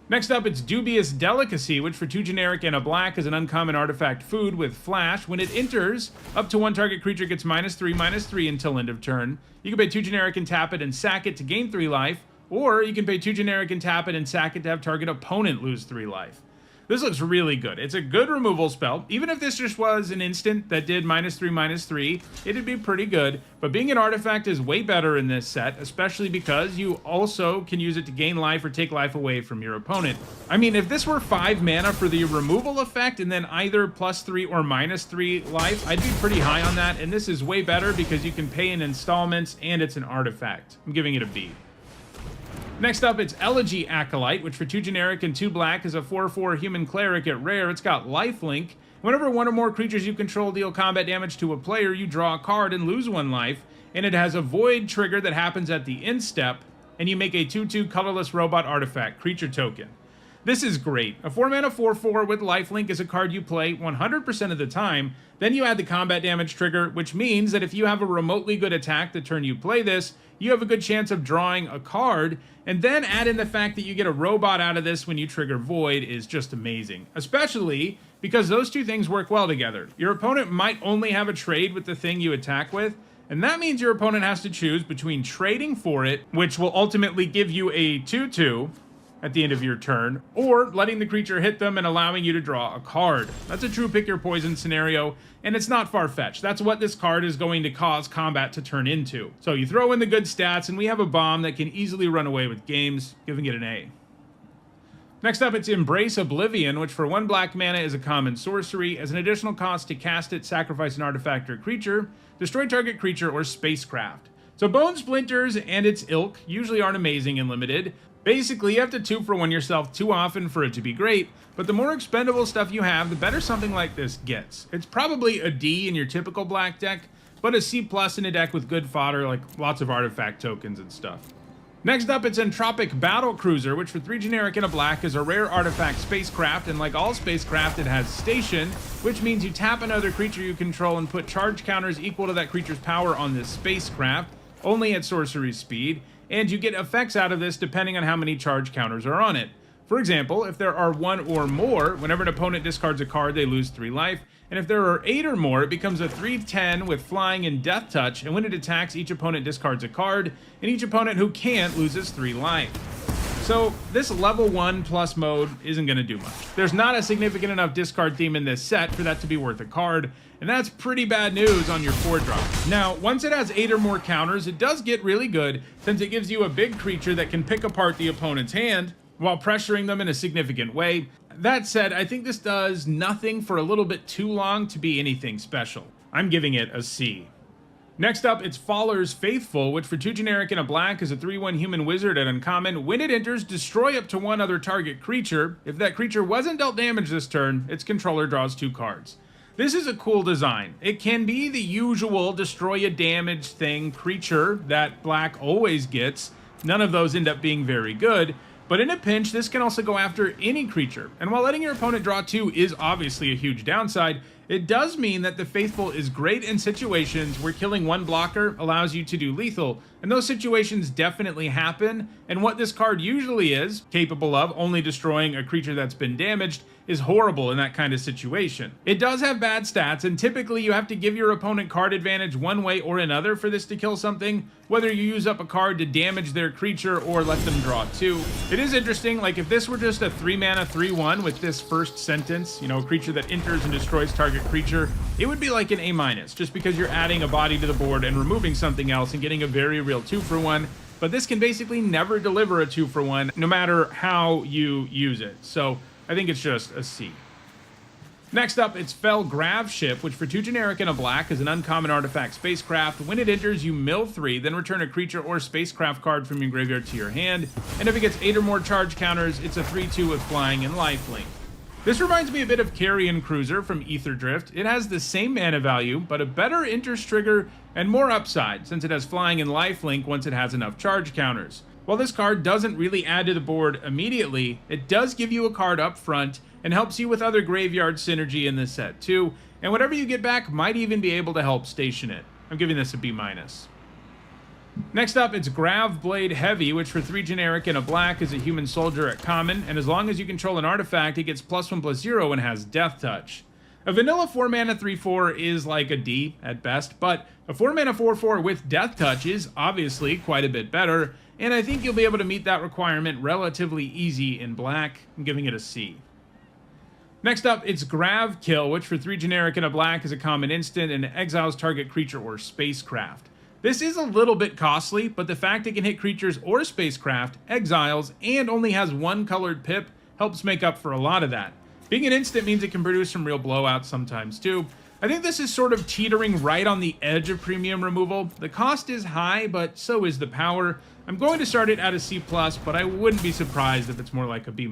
Next up, it's Dubious Delicacy, which for 2 generic and a black is an uncommon artifact food with flash. When it enters, up to 1 target creature gets -3/-3 until end of turn. You can pay 2 generic and tap it and sack it to gain 3 life, or you can pay 2 generic and tap it and sack it to have target opponent lose 3 life. This looks really good. It's a good removal spell. Even if this just was an instant that did -3/-3, it'd be pretty good. But being an artifact is way better in this set, especially because you also can use it to gain life or take life away from your opponent. I mean, if this were 5 mana for the removal effect and then either +3 or -3 life, I'd be pretty high on that. And this is way better because you can pay in installments and it's an artifact. I'm giving it a B. Next up, it's Elegy Acolyte, which for 2 generic and 2 black is a 4/4 human cleric at rare. It's got lifelink. Whenever 1 or more creatures you control deal combat damage to a player, you draw a card and lose 1 life. And it has a Void trigger that happens at the end step, and you make a 2/2 colorless robot artifact creature token. This is great. A 4-mana 4/4 with lifelink is a card you play 100% of the time. Then you add the combat damage trigger, which means that if you have a remotely good attack the turn you play this, you have a good chance of drawing a card, and then add in the fact that you get a robot out of this when you trigger Void is just amazing. Especially because those two things work well together. Your opponent might only have a trade with the thing you attack with, And that means your opponent has to choose between trading for it, which will ultimately give you a 2/2 at the end of your turn, or letting the creature hit them and allowing you to draw a card. That's a true pick your poison scenario, and it's not far-fetched. That's what this card is going to cause combat to turn into. So you throw in the good stats, and we have a bomb that can easily run away with games, giving it an A. Next up, it's Embrace Oblivion, which for 1 black mana is a common sorcery. As an additional cost to cast it, sacrifice an artifact or creature, destroy target creature or spacecraft. So Bone Splinters and its ilk usually aren't amazing in limited. Basically, you have to 2-for-1 yourself too often for it to be great, but the more expendable stuff you have, the better something like this gets. It's probably a D in your typical black deck, but a C+ in a deck with good fodder, like lots of artifact tokens and stuff. Next up, it's Entropic Battle Cruiser, which for 3 generic and a black is a rare artifact spacecraft, and like all spacecraft, it has Station, which means you tap another creature you control and put charge counters equal to that creature's power on this spacecraft, only at sorcery speed, and you get effects out of this depending on how many charge counters are on it. For example, if there are 1 or more, whenever an opponent discards a card, they lose 3 life, and if there are 8 or more, it becomes a 3/10 with flying and death touch, and when it attacks, each opponent discards a card, and each opponent who can't loses 3 life. So this level 1 plus mode isn't going to do much. There's not a significant enough discard theme in this set for that to be worth a card, and that's pretty bad news on your 4-drop. Now, once it has 8 or more counters, it does get really good, since it gives you a big creature that can pick apart the opponent's hand, while pressuring them in a significant way. That said, I think this does nothing for a little bit too long to be anything special. I'm giving it a C. Next up, it's Faller's Faithful, which for 2 generic and a black is a 3/1 human wizard at uncommon. When it enters, destroy up to 1 other target creature. If that creature wasn't dealt damage this turn, its controller draws 2 cards. This is a cool design. It can be the usual destroy a damaged thing creature that black always gets. None of those end up being very good. But in a pinch, this can also go after any creature. And while letting your opponent draw 2 is obviously a huge downside, it does mean that the Faithful is great in situations where killing 1 blocker allows you to do lethal, and those situations definitely happen, and what this card usually is, capable of only destroying a creature that's been damaged, is horrible in that kind of situation. It does have bad stats, and typically you have to give your opponent card advantage one way or another for this to kill something, whether you use up a card to damage their creature or let them draw 2. It is interesting, like if this were just a 3-mana 3/1 with this first sentence, you know, a creature that enters and destroys target creature, it would be like an A-, just because you're adding a body to the board and removing something else and getting a very real 2-for-1. But this can basically never deliver a 2-for-1, no matter how you use it. So I think it's just a C. Next up, it's Fell Graveship, which for 2 generic and a black is an uncommon artifact spacecraft. When it enters, you mill 3, then return a creature or spacecraft card from your graveyard to your hand. And if it gets 8 or more charge counters, it's a 3/2 with flying and lifelink. This reminds me a bit of Carrion Cruiser from Ether Drift. It has the same mana value, but a better enters trigger and more upside, since it has flying and lifelink once it has enough charge counters. While this card doesn't really add to the board immediately, it does give you a card up front and helps you with other graveyard synergy in this set too, and whatever you get back might even be able to help station it. I'm giving this a B-. Next up, it's Graveblade Heavy, which for 3 generic and a black is a human soldier at common, and as long as you control an artifact, it gets +1/+0 and has Death Touch. A vanilla 4-mana 3/4 is like a D at best, but a 4-mana 4/4 with Death Touch is obviously quite a bit better, and I think you'll be able to meet that requirement relatively easy in black. I'm giving it a C. Next up, it's Grav Kill, which for 3 generic and a black is a common instant and exiles target creature or spacecraft. This is a little bit costly, but the fact it can hit creatures or spacecraft, exiles, and only has 1 colored pip helps make up for a lot of that. Being an instant means it can produce some real blowouts sometimes too. I think this is sort of teetering right on the edge of premium removal. The cost is high, but so is the power. I'm going to start it at a C+, but I wouldn't be surprised if it's more like a B-.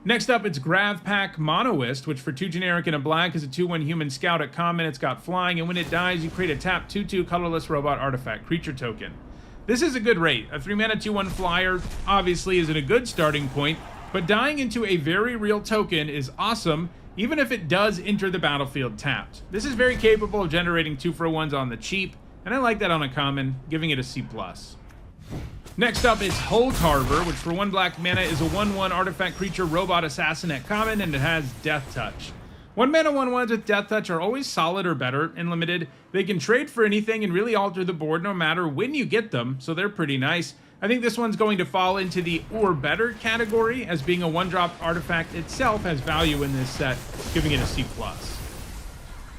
Next up, it's Gravpack Monoist, which for 2 generic and a black is a 2/1 human scout at common. It's got flying, and when it dies, you create a tap 2/2 colorless robot artifact creature token. This is a good rate. A 3-mana 2/1 flyer obviously isn't a good starting point, but dying into a very real token is awesome, even if it does enter the battlefield tapped. This is very capable of generating 2-for-1s on the cheap, and I like that on a common, giving it a C+. Next up is Hull Carver, which for 1 black mana is a 1/1 artifact creature robot assassin at common, and it has Death Touch. 1 mana 1/1s with Death Touch are always solid or better in Limited. They can trade for anything and really alter the board no matter when you get them, so they're pretty nice. I think this one's going to fall into the or better category, as being a 1-drop artifact itself has value in this set, giving it a C+.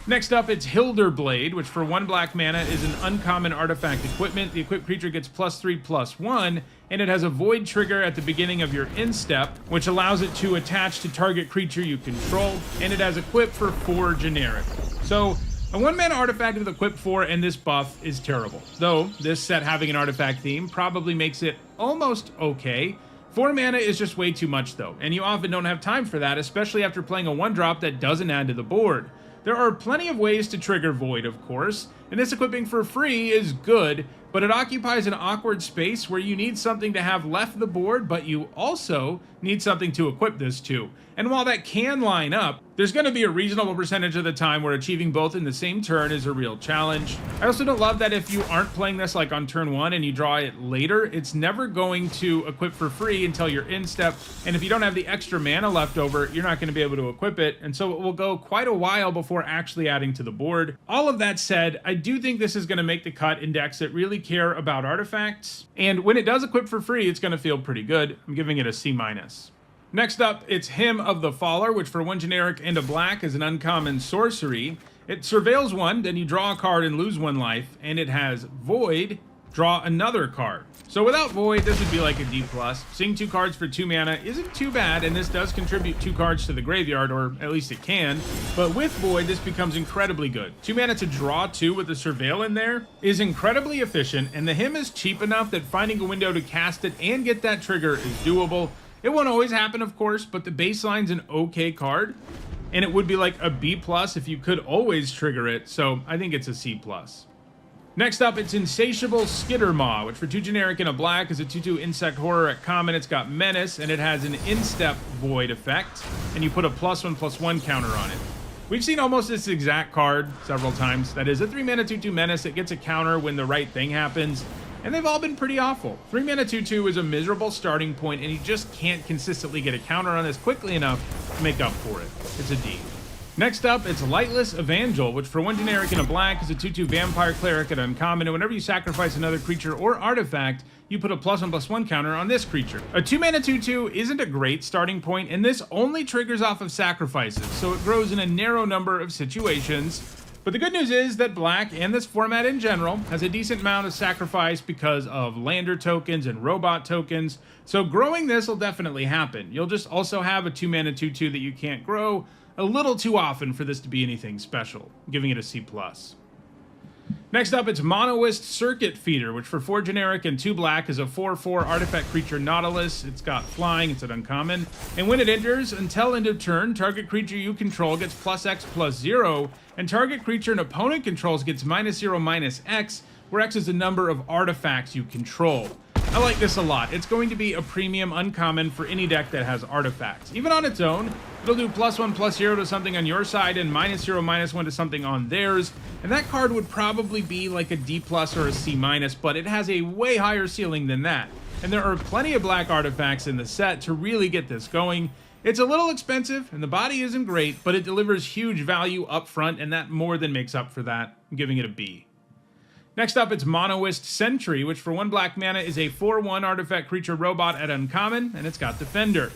Next up, it's Hilderblade, which for 1 black mana is an uncommon artifact equipment. The equipped creature gets +3/+1, and it has a void trigger at the beginning of your instep, which allows it to attach to target creature you control, and it has equip for 4 generic. So, a 1 mana artifact with equip 4 and this buff is terrible. Though, this set having an artifact theme probably makes it almost okay. 4 mana is just way too much though, and you often don't have time for that, especially after playing a 1-drop that doesn't add to the board. There are plenty of ways to trigger Void, of course, and this equipping for free is good, but it occupies an awkward space where you need something to have left the board, but you also need something to equip this to. And while that can line up, there's going to be a reasonable percentage of the time where achieving both in the same turn is a real challenge. I also don't love that if you aren't playing this like on turn 1 and you draw it later, it's never going to equip for free until you're in step, and if you don't have the extra mana left over, you're not going to be able to equip it, and so it will go quite a while before actually adding to the board. All of that said, I do think this is going to make the cut in decks that really care about artifacts, and when it does equip for free, it's going to feel pretty good. I'm giving it a C-. Next up, it's Hymn of the Faller, which for 1 generic and a black is an uncommon sorcery. It surveils 1, then you draw a card and lose 1 life, and it has Void, draw another card. So without Void, this would be like a D+. Seeing 2 cards for 2 mana isn't too bad, and this does contribute 2 cards to the graveyard, or at least it can. But with Void, this becomes incredibly good. 2 mana to draw 2 with the Surveil in there is incredibly efficient, and the Hymn is cheap enough that finding a window to cast it and get that trigger is doable. It won't always happen, of course, but the baseline's an okay card, and it would be like a B+ if you could always trigger it, so I think it's a C+. Next up, it's Insatiable Skittermaw, which for 2 generic and a black is a 2/2 insect horror at common. It's got Menace, and it has an instep Void effect, and you put a +1/+1 counter on it. We've seen almost this exact card several times. That is a 3 mana 2/2 Menace. It gets a counter when the right thing happens, and they've all been pretty awful. 3 mana 2/2 is a miserable starting point, and you just can't consistently get a counter on this quickly enough to make up for it. It's a D. Next up, it's Lightless Evangel, which for 1 generic and a black is a 2/2 Vampire Cleric at uncommon, and whenever you sacrifice another creature or artifact, you put a +1/+1 counter on this creature. A 2 mana 2/2 isn't a great starting point, and this only triggers off of sacrifices, so it grows in a narrow number of situations. But the good news is that black, and this format in general, has a decent amount of sacrifice because of lander tokens and robot tokens, so growing this will definitely happen. You'll just also have a 2 mana 2/2 that you can't grow a little too often for this to be anything special, giving it a C+. Next up, it's Monoist Circuit Feeder, which for 4 generic and 2 black is a 4/4 artifact creature Nautilus. It's got flying, it's an uncommon, and when it enters, until end of turn, target creature you control gets +X/+0, and target creature an opponent controls gets -0/-X, where X is the number of artifacts you control. I like this a lot. It's going to be a premium uncommon for any deck that has artifacts. Even on its own, it'll do +1/+0 to something on your side and -0/-1 to something on theirs. And that card would probably be like a D+ or a C-, but it has a way higher ceiling than that. And there are plenty of black artifacts in the set to really get this going. It's a little expensive, and the body isn't great, but it delivers huge value up front, and that more than makes up for that. I'm giving it a B. Next up, it's Monoist Sentry, which for 1 black mana is a 4/1 artifact creature robot at uncommon, and it's got Defender.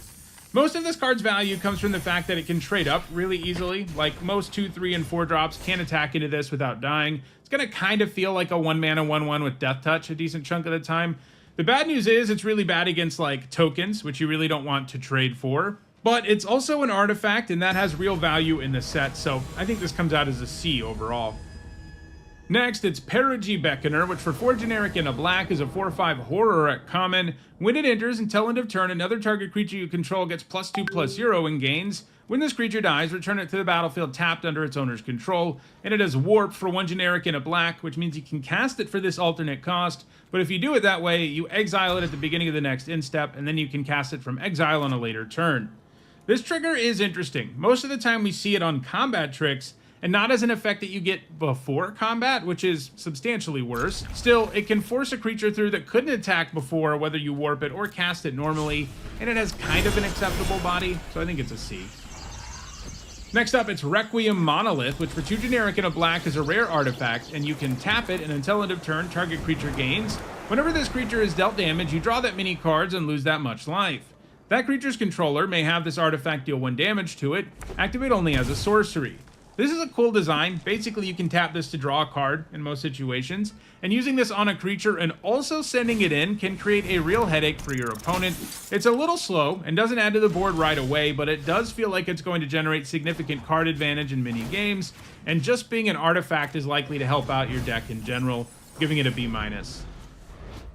Most of this card's value comes from the fact that it can trade up really easily. Like most 2, 3, and 4 drops can't attack into this without dying. It's going to kind of feel like a 1 mana 1/1 with Death Touch a decent chunk of the time. The bad news is it's really bad against like tokens, which you really don't want to trade for. But it's also an artifact, and that has real value in the set, so I think this comes out as a C overall. Next, it's Perigi Beckoner, which for 4 generic and a black is a 4/5 horror at common. When it enters, until end of turn, another target creature you control gets +2/+0 and gains. When this creature dies, return it to the battlefield tapped under its owner's control, and it has Warp for 1 generic and a black, which means you can cast it for this alternate cost, but if you do it that way, you exile it at the beginning of the next instep, and then you can cast it from exile on a later turn. This trigger is interesting. Most of the time we see it on combat tricks, and not as an effect that you get before combat, which is substantially worse. Still, it can force a creature through that couldn't attack before, whether you warp it or cast it normally, and it has kind of an acceptable body, so I think it's a C. Next up, it's Requiem Monolith, which for 2 generic and a black is a rare artifact, and you can tap it, and until end of turn, target creature gains. Whenever this creature is dealt damage, you draw that many cards and lose that much life. That creature's controller may have this artifact deal 1 damage to it, activate only as a sorcery. This is a cool design. Basically, you can tap this to draw a card in most situations, and using this on a creature and also sending it in can create a real headache for your opponent. It's a little slow and doesn't add to the board right away, but it does feel like it's going to generate significant card advantage in many games, and just being an artifact is likely to help out your deck in general, giving it a B-.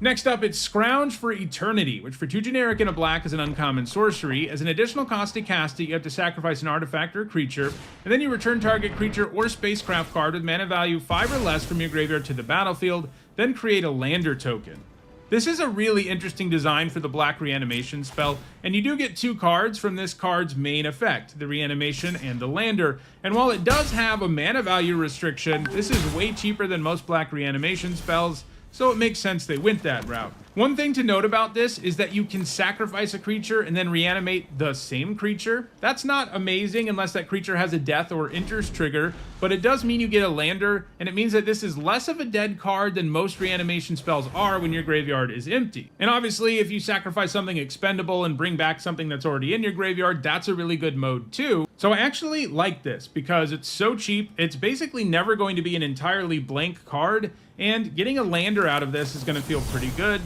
Next up, it's Scrounge for Eternity, which for 2 generic and a black is an uncommon sorcery. As an additional cost to cast it, you have to sacrifice an artifact or a creature, and then you return target creature or spacecraft card with mana value 5 or less from your graveyard to the battlefield, then create a lander token. This is a really interesting design for the black reanimation spell, and you do get 2 cards from this card's main effect, the reanimation and the lander. And while it does have a mana value restriction, this is way cheaper than most black reanimation spells, so it makes sense they went that route. One thing to note about this is that you can sacrifice a creature and then reanimate the same creature. That's not amazing unless that creature has a death or enters trigger, but it does mean you get a lander, and it means that this is less of a dead card than most reanimation spells are when your graveyard is empty. And obviously, if you sacrifice something expendable and bring back something that's already in your graveyard, that's a really good mode too. So I actually like this because it's so cheap. It's basically never going to be an entirely blank card, and getting a lander out of this is going to feel pretty good.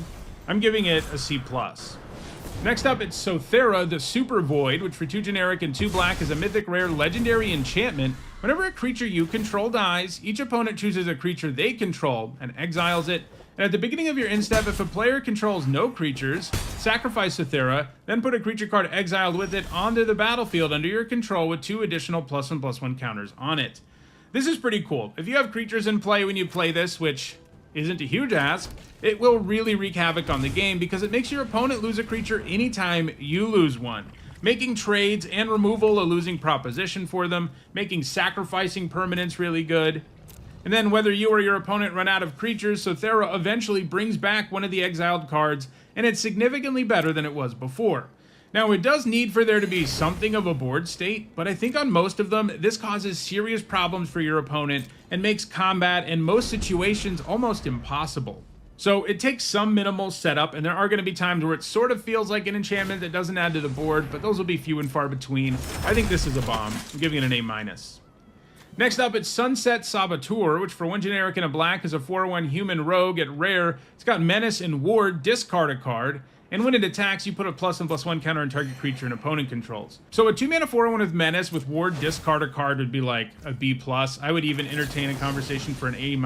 I'm giving it a C+. Next up, it's Sothera, the Super Void, which for 2 generic and 2 black is a mythic rare legendary enchantment. Whenever a creature you control dies, each opponent chooses a creature they control and exiles it. And at the beginning of your end step, if a player controls no creatures, sacrifice Sothera, then put a creature card exiled with it onto the battlefield under your control with 2 additional +1/+1 counters on it. This is pretty cool. If you have creatures in play when you play this, which isn't a huge ask, it will really wreak havoc on the game because it makes your opponent lose a creature anytime you lose one, making trades and removal a losing proposition for them, making sacrificing permanents really good. And then whether you or your opponent run out of creatures, Sothera eventually brings back one of the exiled cards, and it's significantly better than it was before. Now, it does need for there to be something of a board state, but I think on most of them, this causes serious problems for your opponent and makes combat in most situations almost impossible. So it takes some minimal setup, and there are going to be times where it sort of feels like an enchantment that doesn't add to the board, but those will be few and far between. I think this is a bomb. I'm giving it an A-. Next up, it's Sunset Saboteur, which for 1 generic and a black is a 4/1 human rogue at rare. It's got Menace and Ward, discard a card, and when it attacks, you put a +1/+1 counter on target creature an opponent controls. So a 2-mana 4/1 with Menace with Ward, discard a card would be like a B+. I would even entertain a conversation for an A-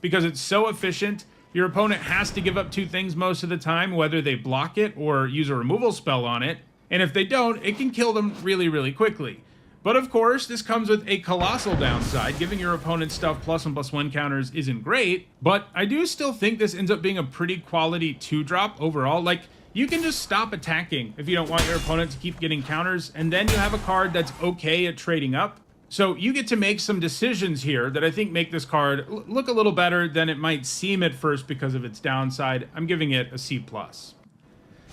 because it's so efficient. Your opponent has to give up 2 things most of the time, whether they block it or use a removal spell on it. And if they don't, it can kill them really, really quickly. But of course, this comes with a colossal downside. Giving your opponent stuff +1/+1 counters isn't great, but I do still think this ends up being a pretty quality 2-drop overall. Like, you can just stop attacking if you don't want your opponent to keep getting counters, and then you have a card that's okay at trading up. So you get to make some decisions here that I think make this card look a little better than it might seem at first because of its downside. I'm giving it a C+.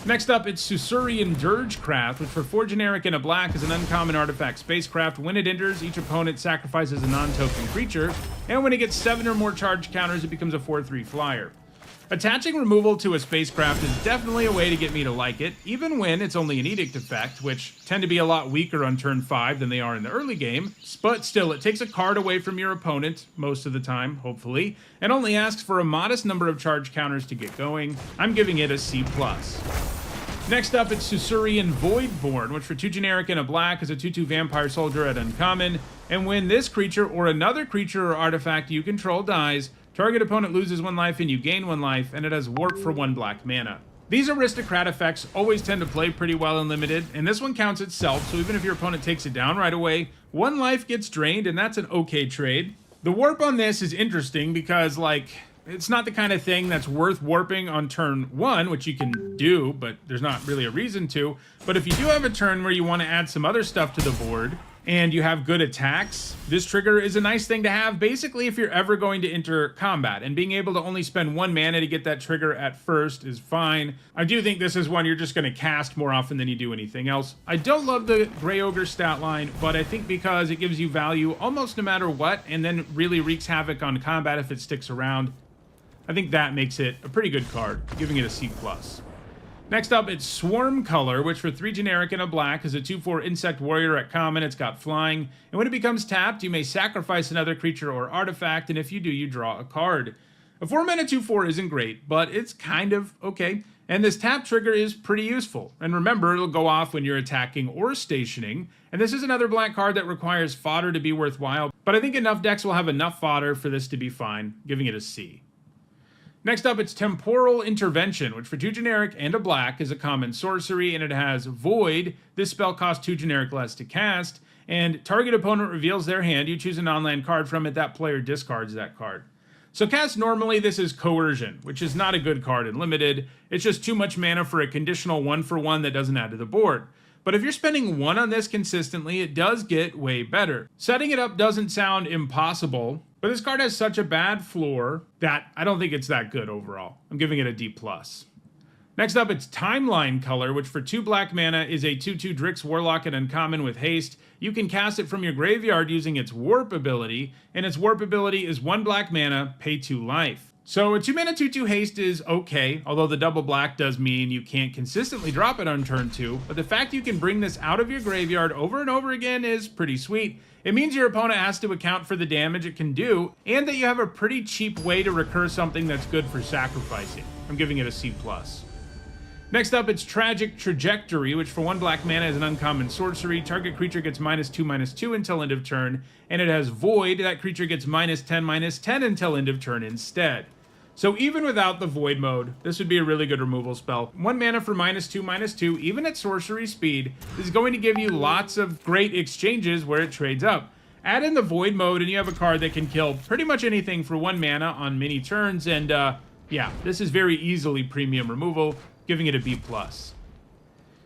Next up, it's Susurian Dirgecraft, which for 4 generic and a black is an uncommon artifact spacecraft. When it enters, each opponent sacrifices a non-token creature, and when it gets 7 or more charge counters, it becomes a 4/3 flyer. Attaching removal to a spacecraft is definitely a way to get me to like it, even when it's only an edict effect, which tend to be a lot weaker on turn 5 than they are in the early game. But still, it takes a card away from your opponent, most of the time, hopefully, and only asks for a modest number of charge counters to get going. I'm giving it a C+. Next up, it's Susurian Voidborn, which for 2 generic and a black is a 2/2 vampire soldier at uncommon, and when this creature or another creature or artifact you control dies, target opponent loses 1 life and you gain 1 life, and it has warp for 1 black mana. These aristocrat effects always tend to play pretty well in limited, and this one counts itself, so even if your opponent takes it down right away, 1 life gets drained, and that's an okay trade. The warp on this is interesting because, like, it's not the kind of thing that's worth warping on turn 1, which you can do, but there's not really a reason to. But if you do have a turn where you want to add some other stuff to the board, and you have good attacks, this trigger is a nice thing to have basically if you're ever going to enter combat, and being able to only spend 1 mana to get that trigger at first is fine. I do think this is one you're just going to cast more often than you do anything else. I don't love the Grey Ogre stat line, but I think because it gives you value almost no matter what, and then really wreaks havoc on combat if it sticks around, I think that makes it a pretty good card, giving it a C+. Next up, it's Swarm Color, which for 3 generic and a black is a 2/4 insect warrior at common. It's got flying, and when it becomes tapped, you may sacrifice another creature or artifact, and if you do, you draw a card. A 4 mana 2/4 isn't great, but it's kind of okay, and this tap trigger is pretty useful. And remember, it'll go off when you're attacking or stationing, and this is another black card that requires fodder to be worthwhile, but I think enough decks will have enough fodder for this to be fine, giving it a C. Next up, it's Temporal Intervention, which for 2 generic and a black is a common sorcery, and it has Void. This spell costs 2 generic less to cast, and target opponent reveals their hand. You choose a non-land card from it, that player discards that card. So cast normally, this is Coercion, which is not a good card in Limited. It's just too much mana for a conditional 1/1 that doesn't add to the board. But if you're spending 1 on this consistently, it does get way better. Setting it up doesn't sound impossible, but this card has such a bad floor that I don't think it's that good overall. I'm giving it a D+. Next up, it's Timeline Color, which for 2 black mana is a 2/2 Drix Warlock and uncommon with haste. You can cast it from your graveyard using its Warp ability, and its Warp ability is 1 black mana, pay 2 life. So a 2 mana 2/2 haste is okay, although the double black does mean you can't consistently drop it on turn 2, but the fact you can bring this out of your graveyard over and over again is pretty sweet. It means your opponent has to account for the damage it can do, and that you have a pretty cheap way to recur something that's good for sacrificing. I'm giving it a C+. Next up, it's Tragic Trajectory, which for 1 black mana is an uncommon sorcery. Target creature gets -2/-2 until end of turn, and it has Void. That creature gets -10/-10 until end of turn instead. So even without the Void mode, this would be a really good removal spell. 1 mana for -2/-2, even at sorcery speed, is going to give you lots of great exchanges where it trades up. Add in the Void mode and you have a card that can kill pretty much anything for 1 mana on many turns, and yeah, this is very easily premium removal, giving it a B+.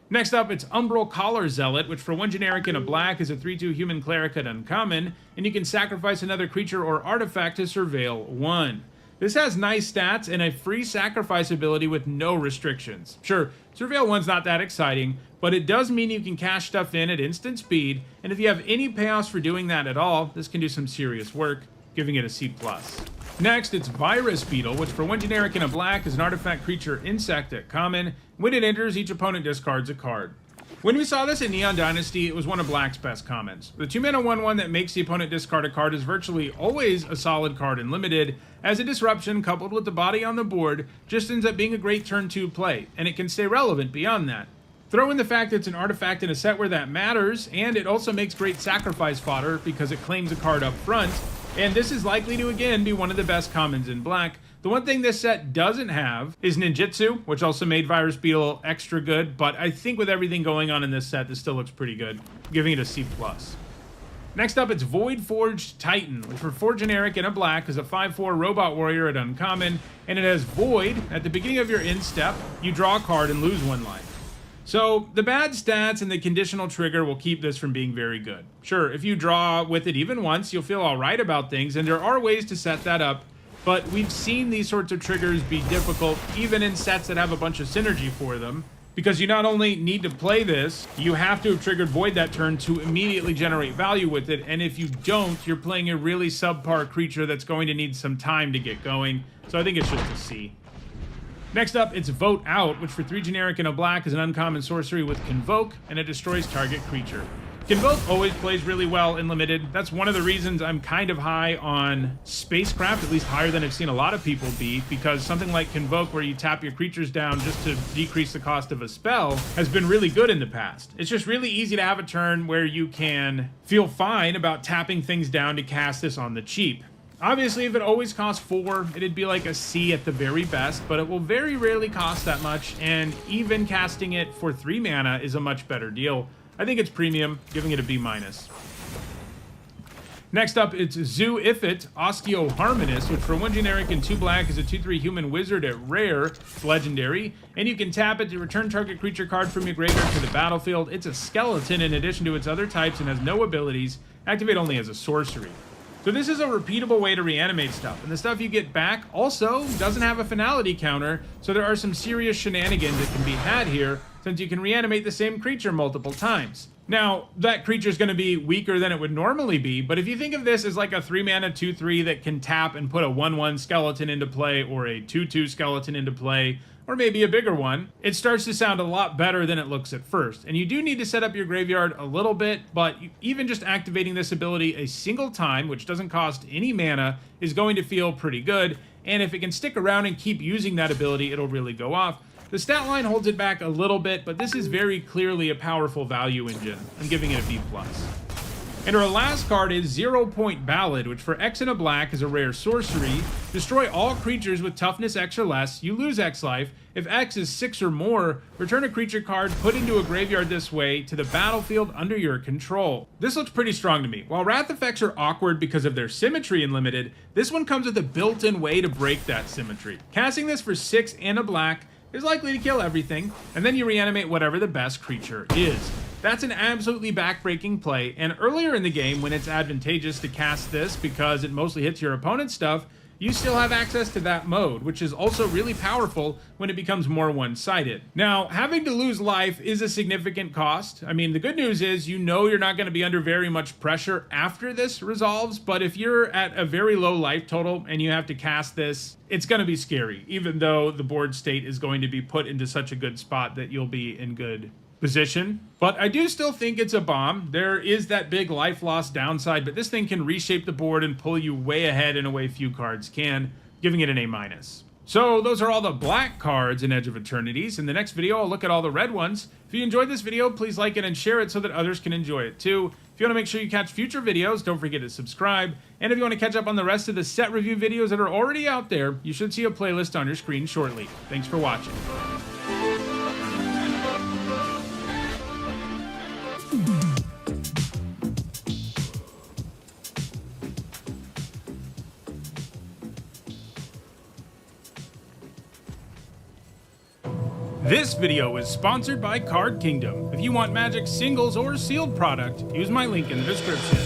Next up, it's Umbral Collar Zealot, which for 1 generic and a black is a 3/2 human cleric at uncommon, and you can sacrifice another creature or artifact to surveil 1. This has nice stats and a free sacrifice ability with no restrictions. Sure, Surveil 1's not that exciting, but it does mean you can cash stuff in at instant speed, and if you have any payoffs for doing that at all, this can do some serious work, giving it a C+. Next, it's Virus Beetle, which for 1 generic and a black is an artifact creature insect at common. When it enters, each opponent discards a card. When we saw this in Neon Dynasty, it was one of Black's best commons. The 2 mana 1/1 that makes the opponent discard a card is virtually always a solid card in Limited, as a disruption coupled with the body on the board just ends up being a great turn 2 play, and it can stay relevant beyond that. Throw in the fact that it's an artifact in a set where that matters, and it also makes great sacrifice fodder because it claims a card up front, and this is likely to again be one of the best commons in Black. The one thing this set doesn't have is Ninjutsu, which also made Virus Beetle extra good, but I think with everything going on in this set, this still looks pretty good, giving it a C+. Next up, it's Void Forged Titan, which for 4 generic and a black is a 5/4 robot warrior at uncommon, and it has Void. At the beginning of your end step, you draw a card and lose 1 life. So the bad stats and the conditional trigger will keep this from being very good. Sure, if you draw with it even once, you'll feel all right about things, and there are ways to set that up, but we've seen these sorts of triggers be difficult, even in sets that have a bunch of synergy for them, because you not only need to play this, you have to have triggered Void that turn to immediately generate value with it, and if you don't, you're playing a really subpar creature that's going to need some time to get going, so I think it's just a C. Next up, it's Vote Out, which for 3 generic and a black is an uncommon sorcery with Convoke, and it destroys target creature. Convoke always plays really well in Limited. That's one of the reasons I'm kind of high on Spacecraft, at least higher than I've seen a lot of people be, because something like Convoke, where you tap your creatures down just to decrease the cost of a spell, has been really good in the past. It's just really easy to have a turn where you can feel fine about tapping things down to cast this on the cheap. Obviously, if it always costs 4, it'd be like a C at the very best, but it will very rarely cost that much, and even casting it for 3 mana is a much better deal. I think it's premium, giving it a B-. Next up, it's Zoo Ifit, Osteoharmonist, which for 1 generic and 2 black is a 2/3 human wizard at rare. It's legendary, and you can tap it to return target creature card from your graveyard to the battlefield. It's a skeleton in addition to its other types and has no abilities. Activate only as a sorcery. So this is a repeatable way to reanimate stuff, and the stuff you get back also doesn't have a finality counter, so there are some serious shenanigans that can be had here, since you can reanimate the same creature multiple times. Now, that creature is going to be weaker than it would normally be, but if you think of this as like a 3-mana 2/3 that can tap and put a 1/1 skeleton into play, or a 2/2 skeleton into play, or maybe a bigger one, it starts to sound a lot better than it looks at first. And you do need to set up your graveyard a little bit, but even just activating this ability a single time, which doesn't cost any mana, is going to feel pretty good. And if it can stick around and keep using that ability, it'll really go off. The stat line holds it back a little bit, but this is very clearly a powerful value engine. I'm giving it a B+. And our last card is 0 Point Ballad, which for X and a black is a rare sorcery. Destroy all creatures with toughness X or less. You lose X life. If X is 6 or more, return a creature card put into a graveyard this way to the battlefield under your control. This looks pretty strong to me. While Wrath effects are awkward because of their symmetry in Limited, this one comes with a built-in way to break that symmetry. Casting this for 6 and a black is likely to kill everything, and then you reanimate whatever the best creature is. That's an absolutely back-breaking play, and earlier in the game, when it's advantageous to cast this because it mostly hits your opponent's stuff, you still have access to that mode, which is also really powerful when it becomes more one-sided. Now, having to lose life is a significant cost. I mean, the good news is you know you're not going to be under very much pressure after this resolves, but if you're at a very low life total and you have to cast this, it's going to be scary, even though the board state is going to be put into such a good spot that you'll be in good position. But I do still think it's a bomb. There is that big life loss downside, but this thing can reshape the board and pull you way ahead in a way few cards can, giving it an A-. So those are all the black cards in Edge of Eternities. In the next video, I'll look at all the red ones. If you enjoyed this video, please like it and share it so that others can enjoy it too. If you want to make sure you catch future videos, don't forget to subscribe. And if you want to catch up on the rest of the set review videos that are already out there, you should see a playlist on your screen shortly. Thanks for watching. This video is sponsored by Card Kingdom. If you want Magic singles or sealed product, use my link in the description.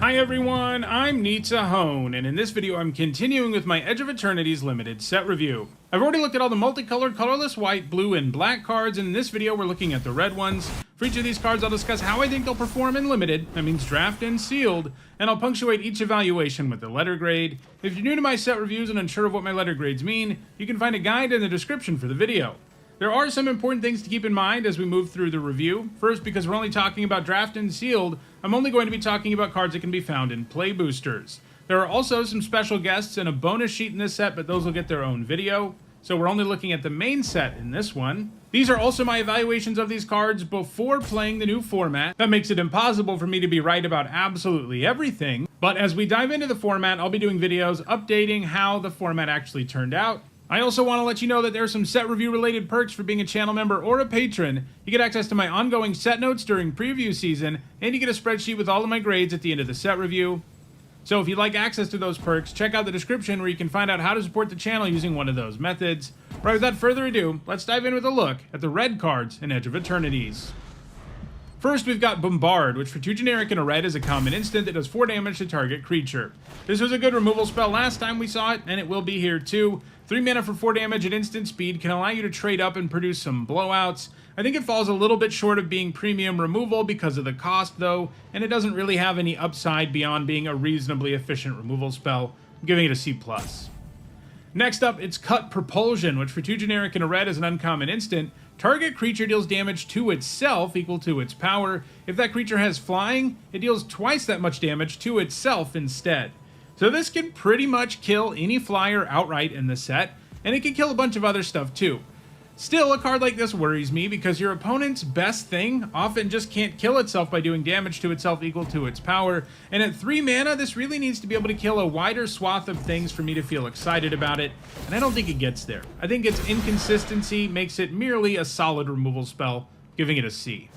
Hi everyone, I'm Hone, and in this video I'm continuing with my Edge of Eternities limited set review. I've already looked at all the multicolored, colorless white, blue, and black cards, and in this video we're looking at the red ones. For each of these cards I'll discuss how I think they'll perform in limited, that means draft and sealed, and I'll punctuate each evaluation with the letter grade. If you're new to my set reviews and unsure of what my letter grades mean, you can find a guide in the description for the video. There are some important things to keep in mind as we move through the review. First, because we're only talking about draft and sealed, I'm only going to be talking about cards that can be found in play boosters. There are also some special guests and a bonus sheet in this set, but those will get their own video. So we're only looking at the main set in this one. These are also my evaluations of these cards before playing the new format. That makes it impossible for me to be right about absolutely everything. But as we dive into the format, I'll be doing videos updating how the format actually turned out. I also want to let you know that there are some set review related perks for being a channel member or a patron. You get access to my ongoing set notes during preview season, and you get a spreadsheet with all of my grades at the end of the set review. So if you'd like access to those perks, check out the description where you can find out how to support the channel using one of those methods. Right, without further ado, let's dive in with a look at the red cards in Edge of Eternities. First, we've got Bombard, which for 2 generic and a red is a common instant that does 4 damage to target creature. This was a good removal spell last time we saw it, and it will be here too. 3 mana for 4 damage at instant speed can allow you to trade up and produce some blowouts. I think it falls a little bit short of being premium removal because of the cost though, and it doesn't really have any upside beyond being a reasonably efficient removal spell. I'm giving it a C+. Next up, it's Cut Propulsion, which for 2 generic and a red is an uncommon instant. Target creature deals damage to itself equal to its power. If that creature has flying, it deals twice that much damage to itself instead. So this can pretty much kill any flyer outright in the set, and it can kill a bunch of other stuff too. Still, a card like this worries me because your opponent's best thing often just can't kill itself by doing damage to itself equal to its power, and at 3 mana this really needs to be able to kill a wider swath of things for me to feel excited about it, and I don't think it gets there. I think its inconsistency makes it merely a solid removal spell giving it a C.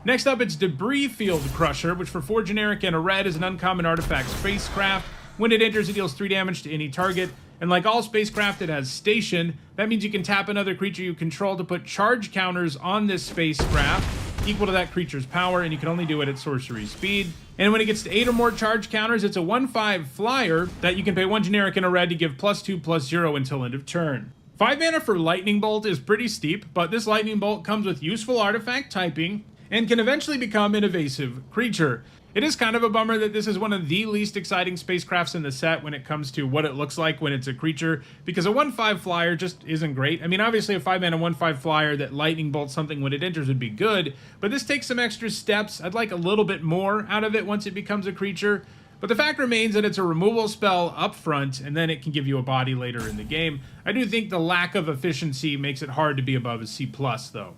Next up, it's Debris Field Crusher, which for 4 generic and a red is an uncommon artifact spacecraft. When it enters, it deals 3 damage to any target. And like all spacecraft, it has station. That means you can tap another creature you control to put charge counters on this spacecraft, equal to that creature's power, and you can only do it at sorcery speed. And when it gets to 8 or more charge counters, it's a 1/5 flyer that you can pay 1 generic and a red to give +2/+0 until end of turn. 5 mana for Lightning Bolt is pretty steep, but this Lightning Bolt comes with useful artifact typing and can eventually become an evasive creature. It is kind of a bummer that this is one of the least exciting spacecrafts in the set when it comes to what it looks like when it's a creature, because a 1/5 flyer just isn't great. I mean, obviously a 5 mana 1/5 flyer that lightning bolts something when it enters would be good, but this takes some extra steps. I'd like a little bit more out of it once it becomes a creature. But the fact remains that it's a removal spell up front, and then it can give you a body later in the game. I do think the lack of efficiency makes it hard to be above a C+, though.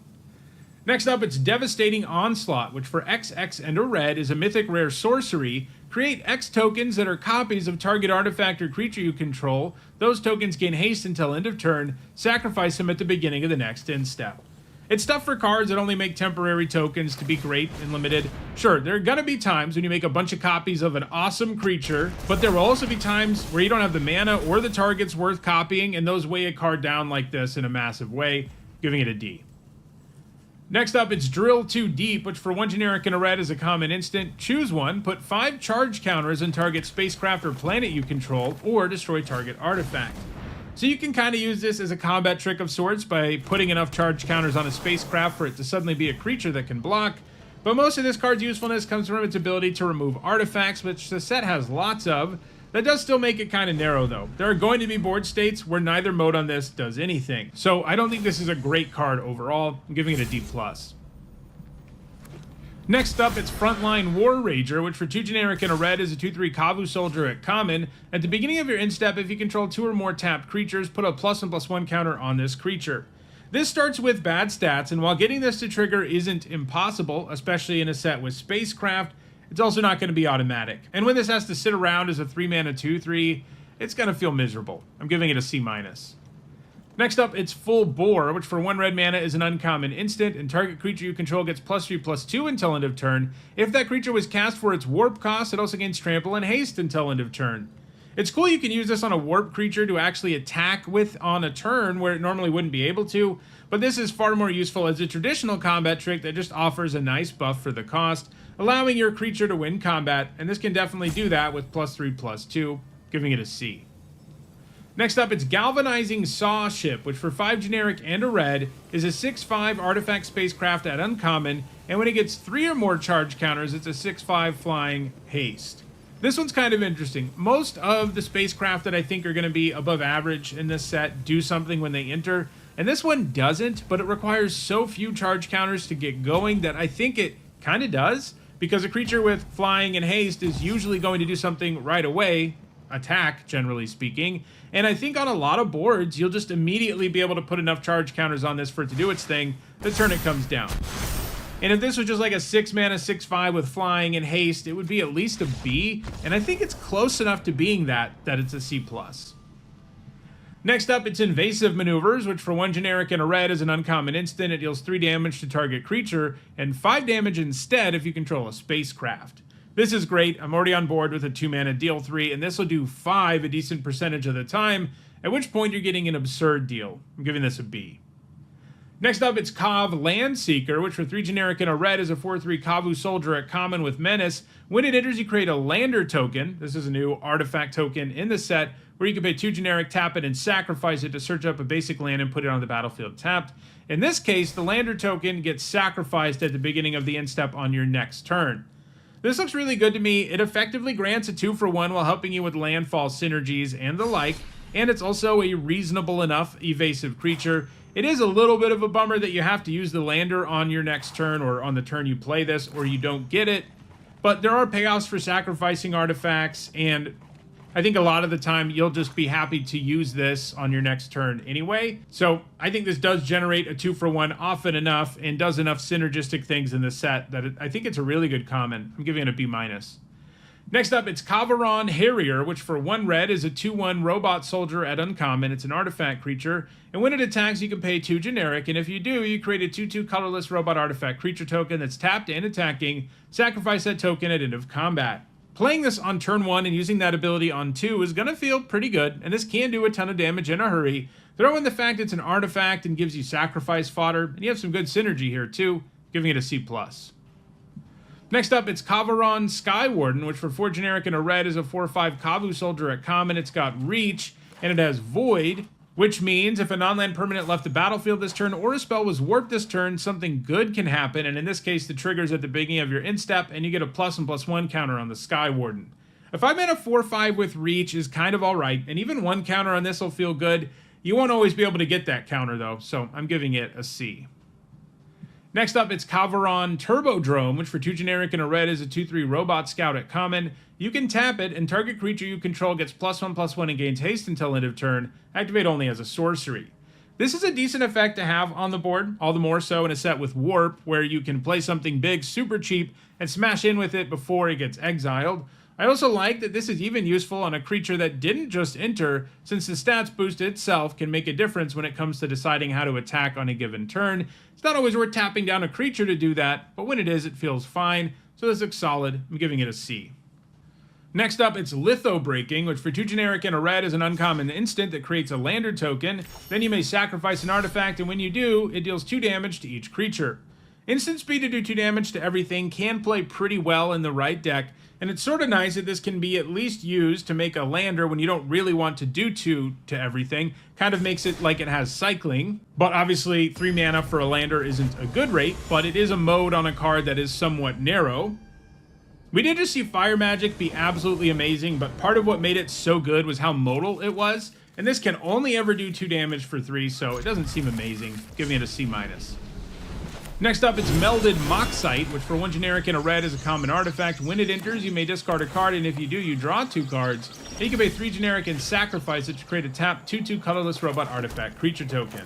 Next up, it's Devastating Onslaught, which for XX and a red is a mythic rare sorcery. Create X tokens that are copies of target artifact or creature you control. Those tokens gain haste until end of turn. Sacrifice them at the beginning of the next end step. It's tough for cards that only make temporary tokens to be great and limited. Sure, there are gonna be times when you make a bunch of copies of an awesome creature, but there will also be times where you don't have the mana or the targets worth copying, and those weigh a card down like this in a massive way, giving it a D. Next up, it's Drill Too Deep, which for 1 generic and a red is a common instant. Choose one, put 5 charge counters on target spacecraft or planet you control, or destroy target artifact. So you can kind of use this as a combat trick of sorts by putting enough charge counters on a spacecraft for it to suddenly be a creature that can block. But most of this card's usefulness comes from its ability to remove artifacts, which the set has lots of. That does still make it kind of narrow, though. There are going to be board states where neither mode on this does anything. So I don't think this is a great card overall. I'm giving it a D+. Next up, it's Frontline War Rager, which for 2 generic and a red is a 2/3 Kavu Soldier at common. At the beginning of your end step, if you control 2 or more tapped creatures, put a +1/+1 counter on this creature. This starts with bad stats, and while getting this to trigger isn't impossible, especially in a set with spacecraft, it's also not going to be automatic. And when this has to sit around as a 3 mana 2/3, it's going to feel miserable. I'm giving it a C-. Next up, it's Full Bore, which for 1 red mana is an uncommon instant, and target creature you control gets +3/+2 until end of turn. If that creature was cast for its warp cost, it also gains trample and haste until end of turn. It's cool you can use this on a warp creature to actually attack with on a turn where it normally wouldn't be able to, but this is far more useful as a traditional combat trick that just offers a nice buff for the cost, allowing your creature to win combat, and this can definitely do that with +3/+2, giving it a C. Next up, it's Galvanizing Saw Ship, which for 5 generic and a red is a 6/5 artifact spacecraft at uncommon, and when it gets 3 or more charge counters, it's a 6/5 flying haste. This one's kind of interesting. Most of the spacecraft that I think are going to be above average in this set do something when they enter, and this one doesn't, but it requires so few charge counters to get going that I think it kind of does, because a creature with flying and haste is usually going to do something right away, attack, generally speaking, and I think on a lot of boards, you'll just immediately be able to put enough charge counters on this for it to do its thing the turn it comes down. And if this was just like a 6 mana 6/5 with flying and haste, it would be at least a B, and I think it's close enough to being that it's a C+. Next up, it's Invasive Maneuvers, which for 1 generic and a red is an uncommon instant. It deals 3 damage to target creature, and 5 damage instead if you control a spacecraft. This is great. I'm already on board with a 2 mana deal 3, and this will do 5 a decent percentage of the time, at which point you're getting an absurd deal. I'm giving this a B. Next up, it's Kav Landseeker, which for 3 generic and a red is a 4/3 Kavu Soldier at common with Menace. When it enters, you create a Lander token. This is a new artifact token in the set, where you can pay 2 generic, tap it, and sacrifice it to search up a basic land and put it on the battlefield tapped. In this case, the Lander token gets sacrificed at the beginning of the end step on your next turn. This looks really good to me. It effectively grants a 2-for-1 while helping you with landfall synergies and the like, and it's also a reasonable enough evasive creature. It is a little bit of a bummer that you have to use the Lander on your next turn or on the turn you play this, or you don't get it, but there are payoffs for sacrificing artifacts, and I think a lot of the time you'll just be happy to use this on your next turn anyway. So I think this does generate a 2-for-1 often enough and does enough synergistic things in the set that I think it's a really good common. I'm giving it a B-. Next up, it's Kavaron Harrier, which for 1 red is a 2/1 robot soldier at uncommon. It's an artifact creature, and when it attacks, you can pay 2 generic, and if you do, you create a 2/2 colorless robot artifact creature token that's tapped and attacking. Sacrifice that token at end of combat. Playing this on turn 1 and using that ability on 2 is going to feel pretty good, and this can do a ton of damage in a hurry. Throw in the fact it's an artifact and gives you sacrifice fodder, and you have some good synergy here too, giving it a C+. Next up, it's Kavaron Sky Warden, which for 4 generic and a red is a 4/5 Kavu soldier at common. It's got reach, and it has void, which means if a non-land permanent left the battlefield this turn or a spell was warped this turn, something good can happen, and in this case, the trigger's at the beginning of your end step, and you get a +1 +1 counter on the Sky Warden. A 5-mana 4/5 with reach is kind of alright, and even 1 counter on this will feel good. You won't always be able to get that counter though, so I'm giving it a C. Next up, it's Kavaron Turbodrome, which for 2 generic and a red is a 2/3 robot scout at common. You can tap it, and target creature you control gets +1 +1 and gains haste until end of turn. Activate only as a sorcery. This is a decent effect to have on the board, all the more so in a set with Warp, where you can play something big super cheap and smash in with it before it gets exiled. I also like that this is even useful on a creature that didn't just enter, since the stats boost itself can make a difference when it comes to deciding how to attack on a given turn. It's not always worth tapping down a creature to do that, but when it is, it feels fine, so this looks solid. I'm giving it a C. Next up, it's Litho Breaking, which for 2 generic and a red is an uncommon instant that creates a lander token. Then you may sacrifice an artifact, and when you do, it deals 2 damage to each creature. Instant speed to do 2 damage to everything can play pretty well in the right deck, and it's sort of nice that this can be at least used to make a lander when you don't really want to do 2 to everything. Kind of makes it like it has cycling, but obviously 3 mana for a lander isn't a good rate, but it is a mode on a card that is somewhat narrow. We did just see Fire Magic be absolutely amazing, but part of what made it so good was how modal it was, and this can only ever do 2 damage for 3, so it doesn't seem amazing, giving it a C-. Next up, it's Melded Moxite, which for 1 generic and a red is a common artifact. When it enters, you may discard a card, and if you do, you draw 2 cards. Then you can pay 3 generic and sacrifice it to create a tap 2/2 colorless robot artifact creature token.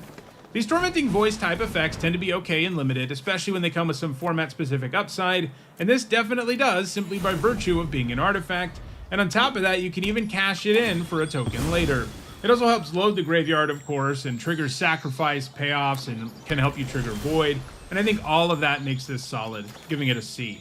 These Tormenting Voice type effects tend to be okay in limited, especially when they come with some format-specific upside, and this definitely does simply by virtue of being an artifact, and on top of that, you can even cash it in for a token later. It also helps load the graveyard, of course, and triggers sacrifice payoffs, and can help you trigger void, and I think all of that makes this solid, giving it a C.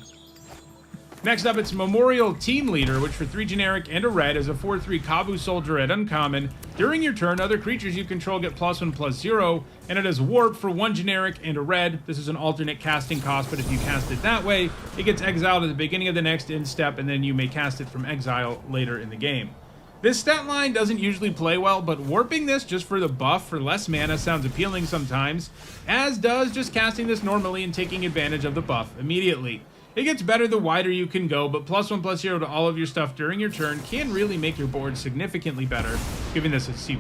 Next up, it's Memorial Team Leader, which for 3 generic and a red is a 4/3 Kavu soldier at uncommon. During your turn, other creatures you control get +1 +0, and it has Warp for 1 generic and a red. This is an alternate casting cost, but if you cast it that way, it gets exiled at the beginning of the next end step, and then you may cast it from exile later in the game. This stat line doesn't usually play well, but warping this just for the buff for less mana sounds appealing sometimes, as does just casting this normally and taking advantage of the buff immediately. It gets better the wider you can go, but +1 +0 to all of your stuff during your turn can really make your board significantly better, giving this a C+.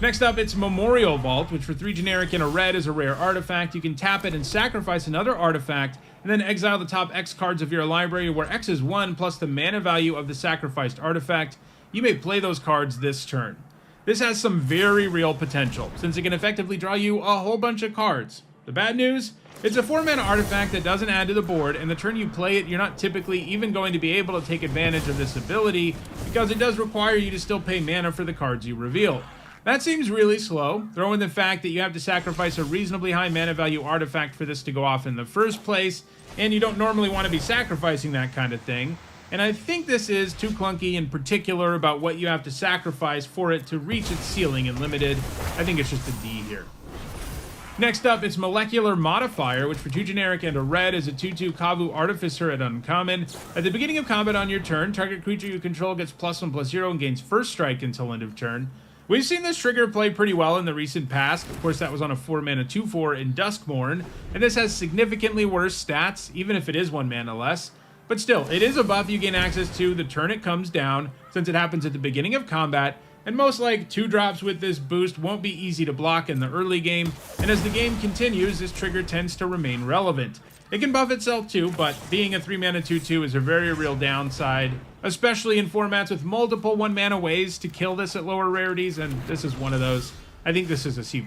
Next up, it's Memorial Vault, which for 3 generic and a red is a rare artifact. You can tap it and sacrifice another artifact, and then exile the top X cards of your library, where X is 1 plus the mana value of the sacrificed artifact. You may play those cards this turn. This has some very real potential, since it can effectively draw you a whole bunch of cards. The bad news? It's a 4-mana artifact that doesn't add to the board, and the turn you play it, you're not typically even going to be able to take advantage of this ability, because it does require you to still pay mana for the cards you reveal. That seems really slow. Throw in the fact that you have to sacrifice a reasonably high mana value artifact for this to go off in the first place, and you don't normally want to be sacrificing that kind of thing. And I think this is too clunky, in particular about what you have to sacrifice for it to reach its ceiling in limited. I think it's just a D here. Next up, it's Molecular Modifier, which for 2 generic and a red is a 2/2 Kavu Artificer at uncommon. At the beginning of combat on your turn, target creature you control gets +1 +0 and gains first strike until end of turn. We've seen this trigger play pretty well in the recent past. Of course, that was on a 4-mana 2/4 in Duskmourn, and this has significantly worse stats, even if it is 1 mana less. But still, it is a buff you gain access to the turn it comes down, since it happens at the beginning of combat, and most like 2 drops with this boost won't be easy to block in the early game, and as the game continues, this trigger tends to remain relevant. It can buff itself too, but being a 3-mana 2/2 is a very real downside, especially in formats with multiple 1-mana ways to kill this at lower rarities, and this is one of those. I think this is a C+.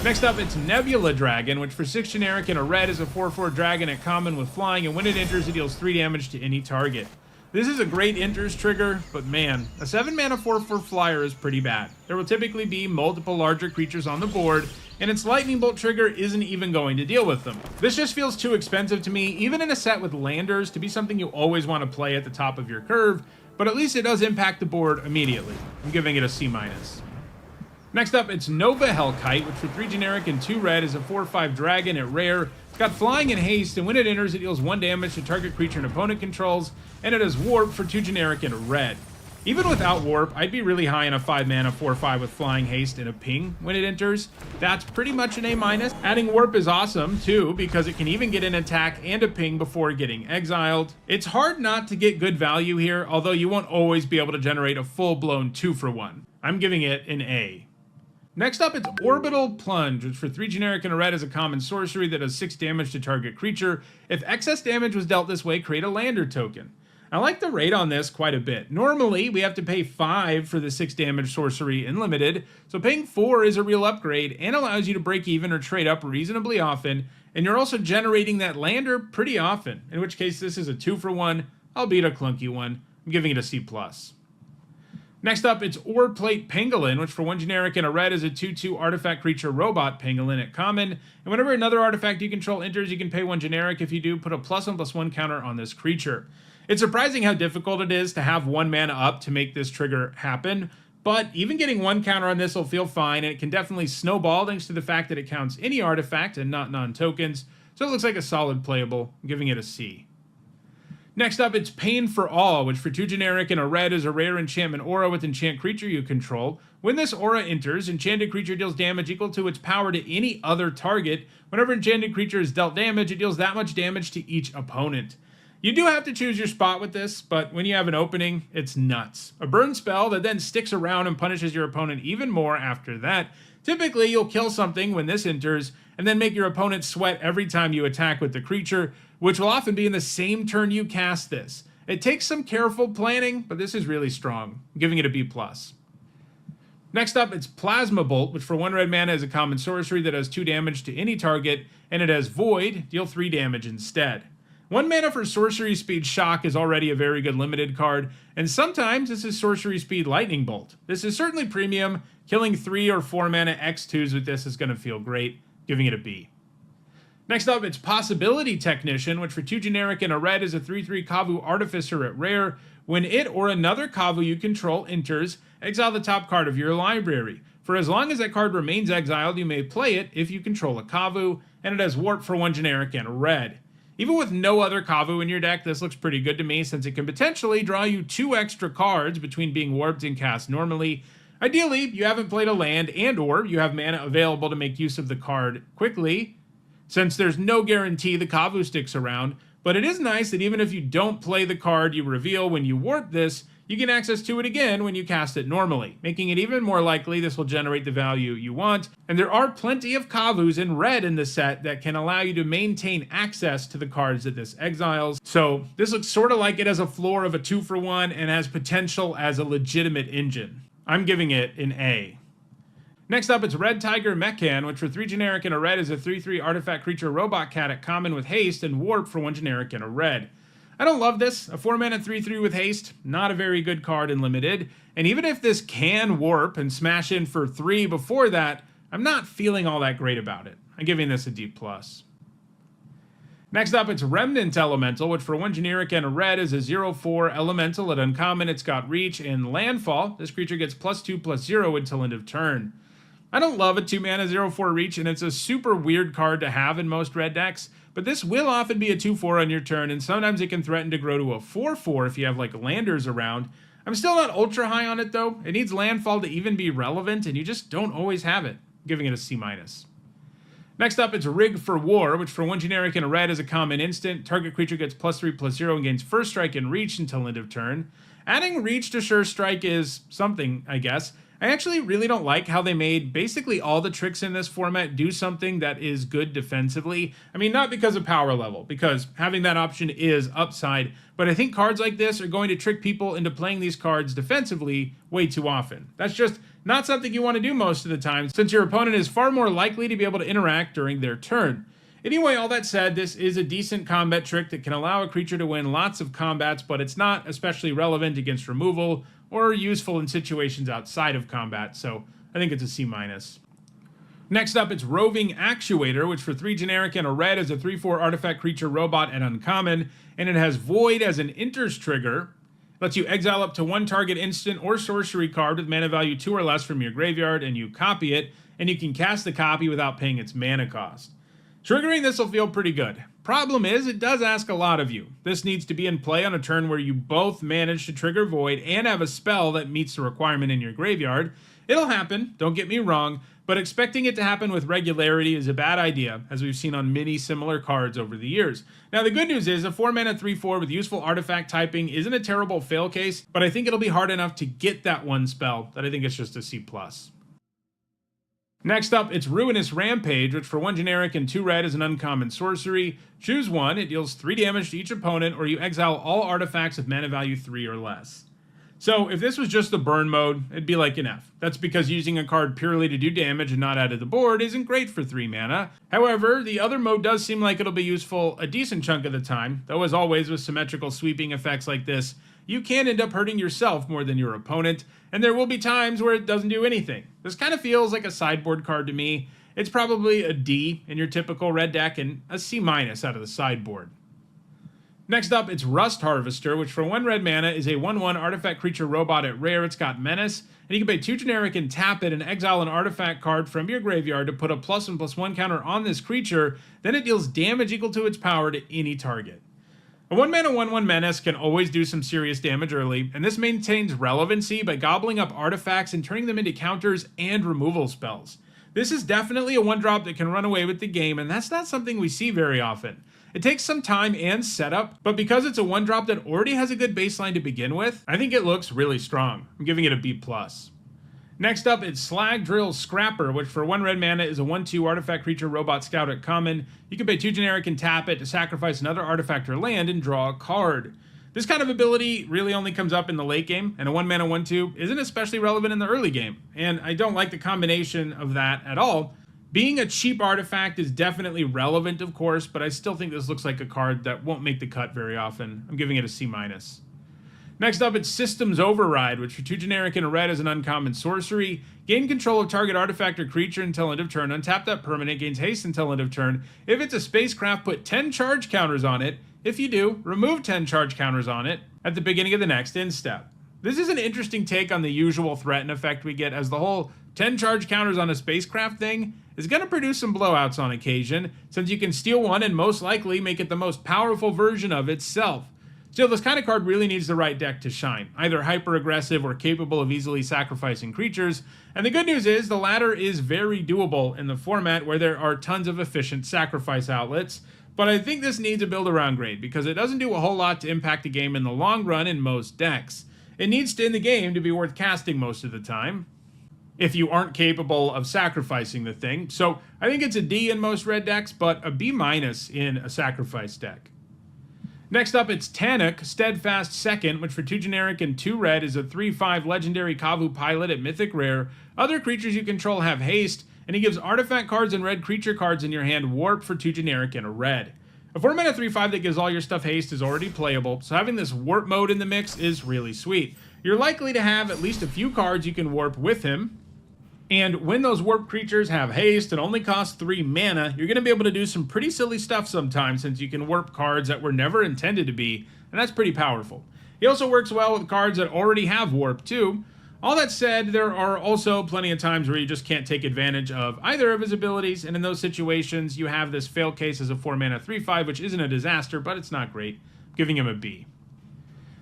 Next up, it's Nebula Dragon, which for 6 generic and a red is a 4/4 dragon at common with flying, and when it enters, it deals 3 damage to any target. This is a great enters trigger, but man, a 7 mana 4/4 flyer is pretty bad. There will typically be multiple larger creatures on the board, and its lightning bolt trigger isn't even going to deal with them. This just feels too expensive to me, even in a set with landers, to be something you always want to play at the top of your curve, but at least it does impact the board immediately. I'm giving it a C-. Next up, it's Nova Hellkite, which for 3 generic and 2 red is a 4/5 dragon at rare. It's got flying and haste, and when it enters, it deals 1 damage to target creature an opponent controls, and it has warp for 2 generic and a red. Even without warp, I'd be really high on a 5 mana 4/5 with flying haste and a ping when it enters. That's pretty much an A-. Adding warp is awesome too, because it can even get an attack and a ping before getting exiled. It's hard not to get good value here, although you won't always be able to generate a full-blown 2-for-1. I'm giving it an A. Next up, it's Orbital Plunge, which for 3 generic and a red is a common sorcery that does 6 damage to target creature. If excess damage was dealt this way, create a lander token. I like the rate on this quite a bit. Normally, we have to pay 5 for the 6 damage sorcery in limited, so paying 4 is a real upgrade and allows you to break even or trade up reasonably often, and you're also generating that lander pretty often, in which case this is a 2-for-1, albeit a clunky one. I'm giving it a C+. Next up, it's Oreplate Pangolin, which for 1 generic and a red is a 2/2 artifact creature robot pangolin at common. And whenever another artifact you control enters, you can pay 1 generic. If you do, put a +1/+1 counter on this creature. It's surprising how difficult it is to have 1 mana up to make this trigger happen, but even getting 1 counter on this will feel fine, and it can definitely snowball thanks to the fact that it counts any artifact and not non-tokens, so it looks like a solid playable. I'm giving it a C. Next up, it's Pain for All, which for 2 generic and a red is a rare enchantment aura with enchant creature you control. When this aura enters, enchanted creature deals damage equal to its power to any other target. Whenever enchanted creature is dealt damage, it deals that much damage to each opponent. You do have to choose your spot with this, but when you have an opening, it's nuts. A burn spell that then sticks around and punishes your opponent even more after that. Typically, you'll kill something when this enters, and then make your opponent sweat every time you attack with the creature, which will often be in the same turn you cast this. It takes some careful planning, but this is really strong. I'm giving it a B+. Next up, it's Plasma Bolt, which for 1 red mana is a common sorcery that does 2 damage to any target, and it has Void, deal 3 damage instead. 1 mana for Sorcery Speed Shock is already a very good limited card, and sometimes this is Sorcery Speed Lightning Bolt. This is certainly premium. Killing 3 or 4 mana X2s with this is going to feel great, giving it a B. Next up, it's Possibility Technician, which for 2 generic and a red is a 3/3 Kavu Artificer at rare. When it or another Kavu you control enters, exile the top card of your library. For as long as that card remains exiled, you may play it if you control a Kavu, and it has Warp for 1 generic and a red. Even with no other Kavu in your deck, this looks pretty good to me, since it can potentially draw you 2 extra cards between being warped and cast normally. Ideally, you haven't played a land and/or you have mana available to make use of the card quickly, since there's no guarantee the Kavu sticks around, but it is nice that even if you don't play the card you reveal when you warp this, you get access to it again when you cast it normally, making it even more likely this will generate the value you want. And there are plenty of Kavus in red in the set that can allow you to maintain access to the cards that this exiles. So this looks sort of like it has a floor of a 2-for-1 and has potential as a legitimate engine. I'm giving it an A. Next up, it's Red Tiger Mechan, which for 3 generic and a red is a 3/3 artifact creature robot cat at common with haste and warp for 1 generic and a red. I don't love this. A 4 mana 3/3 with haste, not a very good card in limited. And even if this can warp and smash in for 3 before that, I'm not feeling all that great about it. I'm giving this a D+. Next up, it's Remnant Elemental, which for 1 generic and a red is a 0/4 elemental at uncommon. It's got reach and landfall. This creature gets +2/+0 until end of turn. I don't love a 2 mana 0/4 reach, and it's a super weird card to have in most red decks, but this will often be a 2/4 on your turn, and sometimes it can threaten to grow to a 4/4 if you have like landers around. I'm still not ultra high on it though. It needs landfall to even be relevant, and you just don't always have it. I'm giving it a C-. Next up, it's Rig for War, which for 1 generic and a red is a common instant. Target creature gets +3/+0 and gains first strike and reach until end of turn. Adding reach to sure strike is something, I guess. I actually really don't like how they made basically all the tricks in this format do something that is good defensively. I mean, not because of power level, because having that option is upside, but I think cards like this are going to trick people into playing these cards defensively way too often. That's just Not something you want to do most of the time, since your opponent is far more likely to be able to interact during their turn. Anyway, all that said, this is a decent combat trick that can allow a creature to win lots of combats, but it's not especially relevant against removal or useful in situations outside of combat, so I think it's a C-. Next up, it's Roving Actuator, which for 3 generic and a red is a 3/4 artifact creature robot and uncommon, and it has Void as an enters trigger. Lets you exile up to 1 target instant or sorcery card with mana value 2 or less from your graveyard, and you copy it, and you can cast the copy without paying its mana cost. Triggering this will feel pretty good. Problem is, it does ask a lot of you. This needs to be in play on a turn where you both manage to trigger Void and have a spell that meets the requirement in your graveyard. It'll happen, don't get me wrong, but expecting it to happen with regularity is a bad idea, as we've seen on many similar cards over the years. Now, the good news is a 4-mana 3/4 with useful artifact typing isn't a terrible fail case, but I think it'll be hard enough to get that one spell that I think it's just a C+. Next up, it's Ruinous Rampage, which for 1 generic and 2 red is an uncommon sorcery. Choose 1, it deals 3 damage to each opponent, or you exile all artifacts of mana value 3 or less. So if this was just the burn mode, it'd be like an F. That's because using a card purely to do damage and not add to the board isn't great for 3 mana. However, the other mode does seem like it'll be useful a decent chunk of the time, though as always with symmetrical sweeping effects like this, you can end up hurting yourself more than your opponent, and there will be times where it doesn't do anything. This kind of feels like a sideboard card to me. It's probably a D in your typical red deck and a C- out of the sideboard. Next up, it's Rust Harvester, which for 1 red mana is a 1/1 artifact creature robot at rare. It's got Menace, and you can pay 2 generic and tap it and exile an artifact card from your graveyard to put a +1/+1 counter on this creature. Then it deals damage equal to its power to any target. A 1-mana 1/1 Menace can always do some serious damage early, and this maintains relevancy by gobbling up artifacts and turning them into counters and removal spells. This is definitely a 1-drop that can run away with the game, and that's not something we see very often. It takes some time and setup, but because it's a 1-drop that already has a good baseline to begin with, I think it looks really strong. I'm giving it a B+. Next up, it's Slag Drill Scrapper, which for 1 red mana is a 1/2 artifact creature robot scout at common. You can pay 2 generic and tap it to sacrifice another artifact or land and draw a card. This kind of ability really only comes up in the late game, and a 1-mana 1/2 isn't especially relevant in the early game, and I don't like the combination of that at all. Being a cheap artifact is definitely relevant, of course, but I still think this looks like a card that won't make the cut very often. I'm giving it a C-. Next up, it's Systems Override, which for 2 generic and a red is an uncommon sorcery. Gain control of target artifact or creature until end of turn. Untap that permanent, gains haste until end of turn. If it's a spacecraft, put 10 charge counters on it. If you do, remove 10 charge counters on it at the beginning of the next end step. This is an interesting take on the usual threaten effect we get, as the whole 10 charge counters on a spacecraft thing is going to produce some blowouts on occasion, since you can steal one and most likely make it the most powerful version of itself. Still, this kind of card really needs the right deck to shine, either hyper-aggressive or capable of easily sacrificing creatures, and the good news is the latter is very doable in the format where there are tons of efficient sacrifice outlets, but I think this needs a build-around grade because it doesn't do a whole lot to impact the game in the long run in most decks. It needs to end the game to be worth casting most of the time, if you aren't capable of sacrificing the thing. So I think it's a D in most red decks, but a B- in a sacrifice deck. Next up, it's Tannock, Steadfast Second, which for 2 generic and 2 red is a 3/5 legendary Kavu pilot at Mythic Rare. Other creatures you control have haste, and he gives artifact cards and red creature cards in your hand warp for 2 generic and a red. A 4-mana 3/5 that gives all your stuff haste is already playable, so having this warp mode in the mix is really sweet. You're likely to have at least a few cards you can warp with him, and when those warp creatures have haste and only cost 3 mana, you're going to be able to do some pretty silly stuff sometimes, since you can warp cards that were never intended to be, and that's pretty powerful. He also works well with cards that already have warp too. All that said, there are also plenty of times where you just can't take advantage of either of his abilities, and in those situations, you have this fail case as a 4-mana 3/5, which isn't a disaster, but it's not great. I'm giving him a B.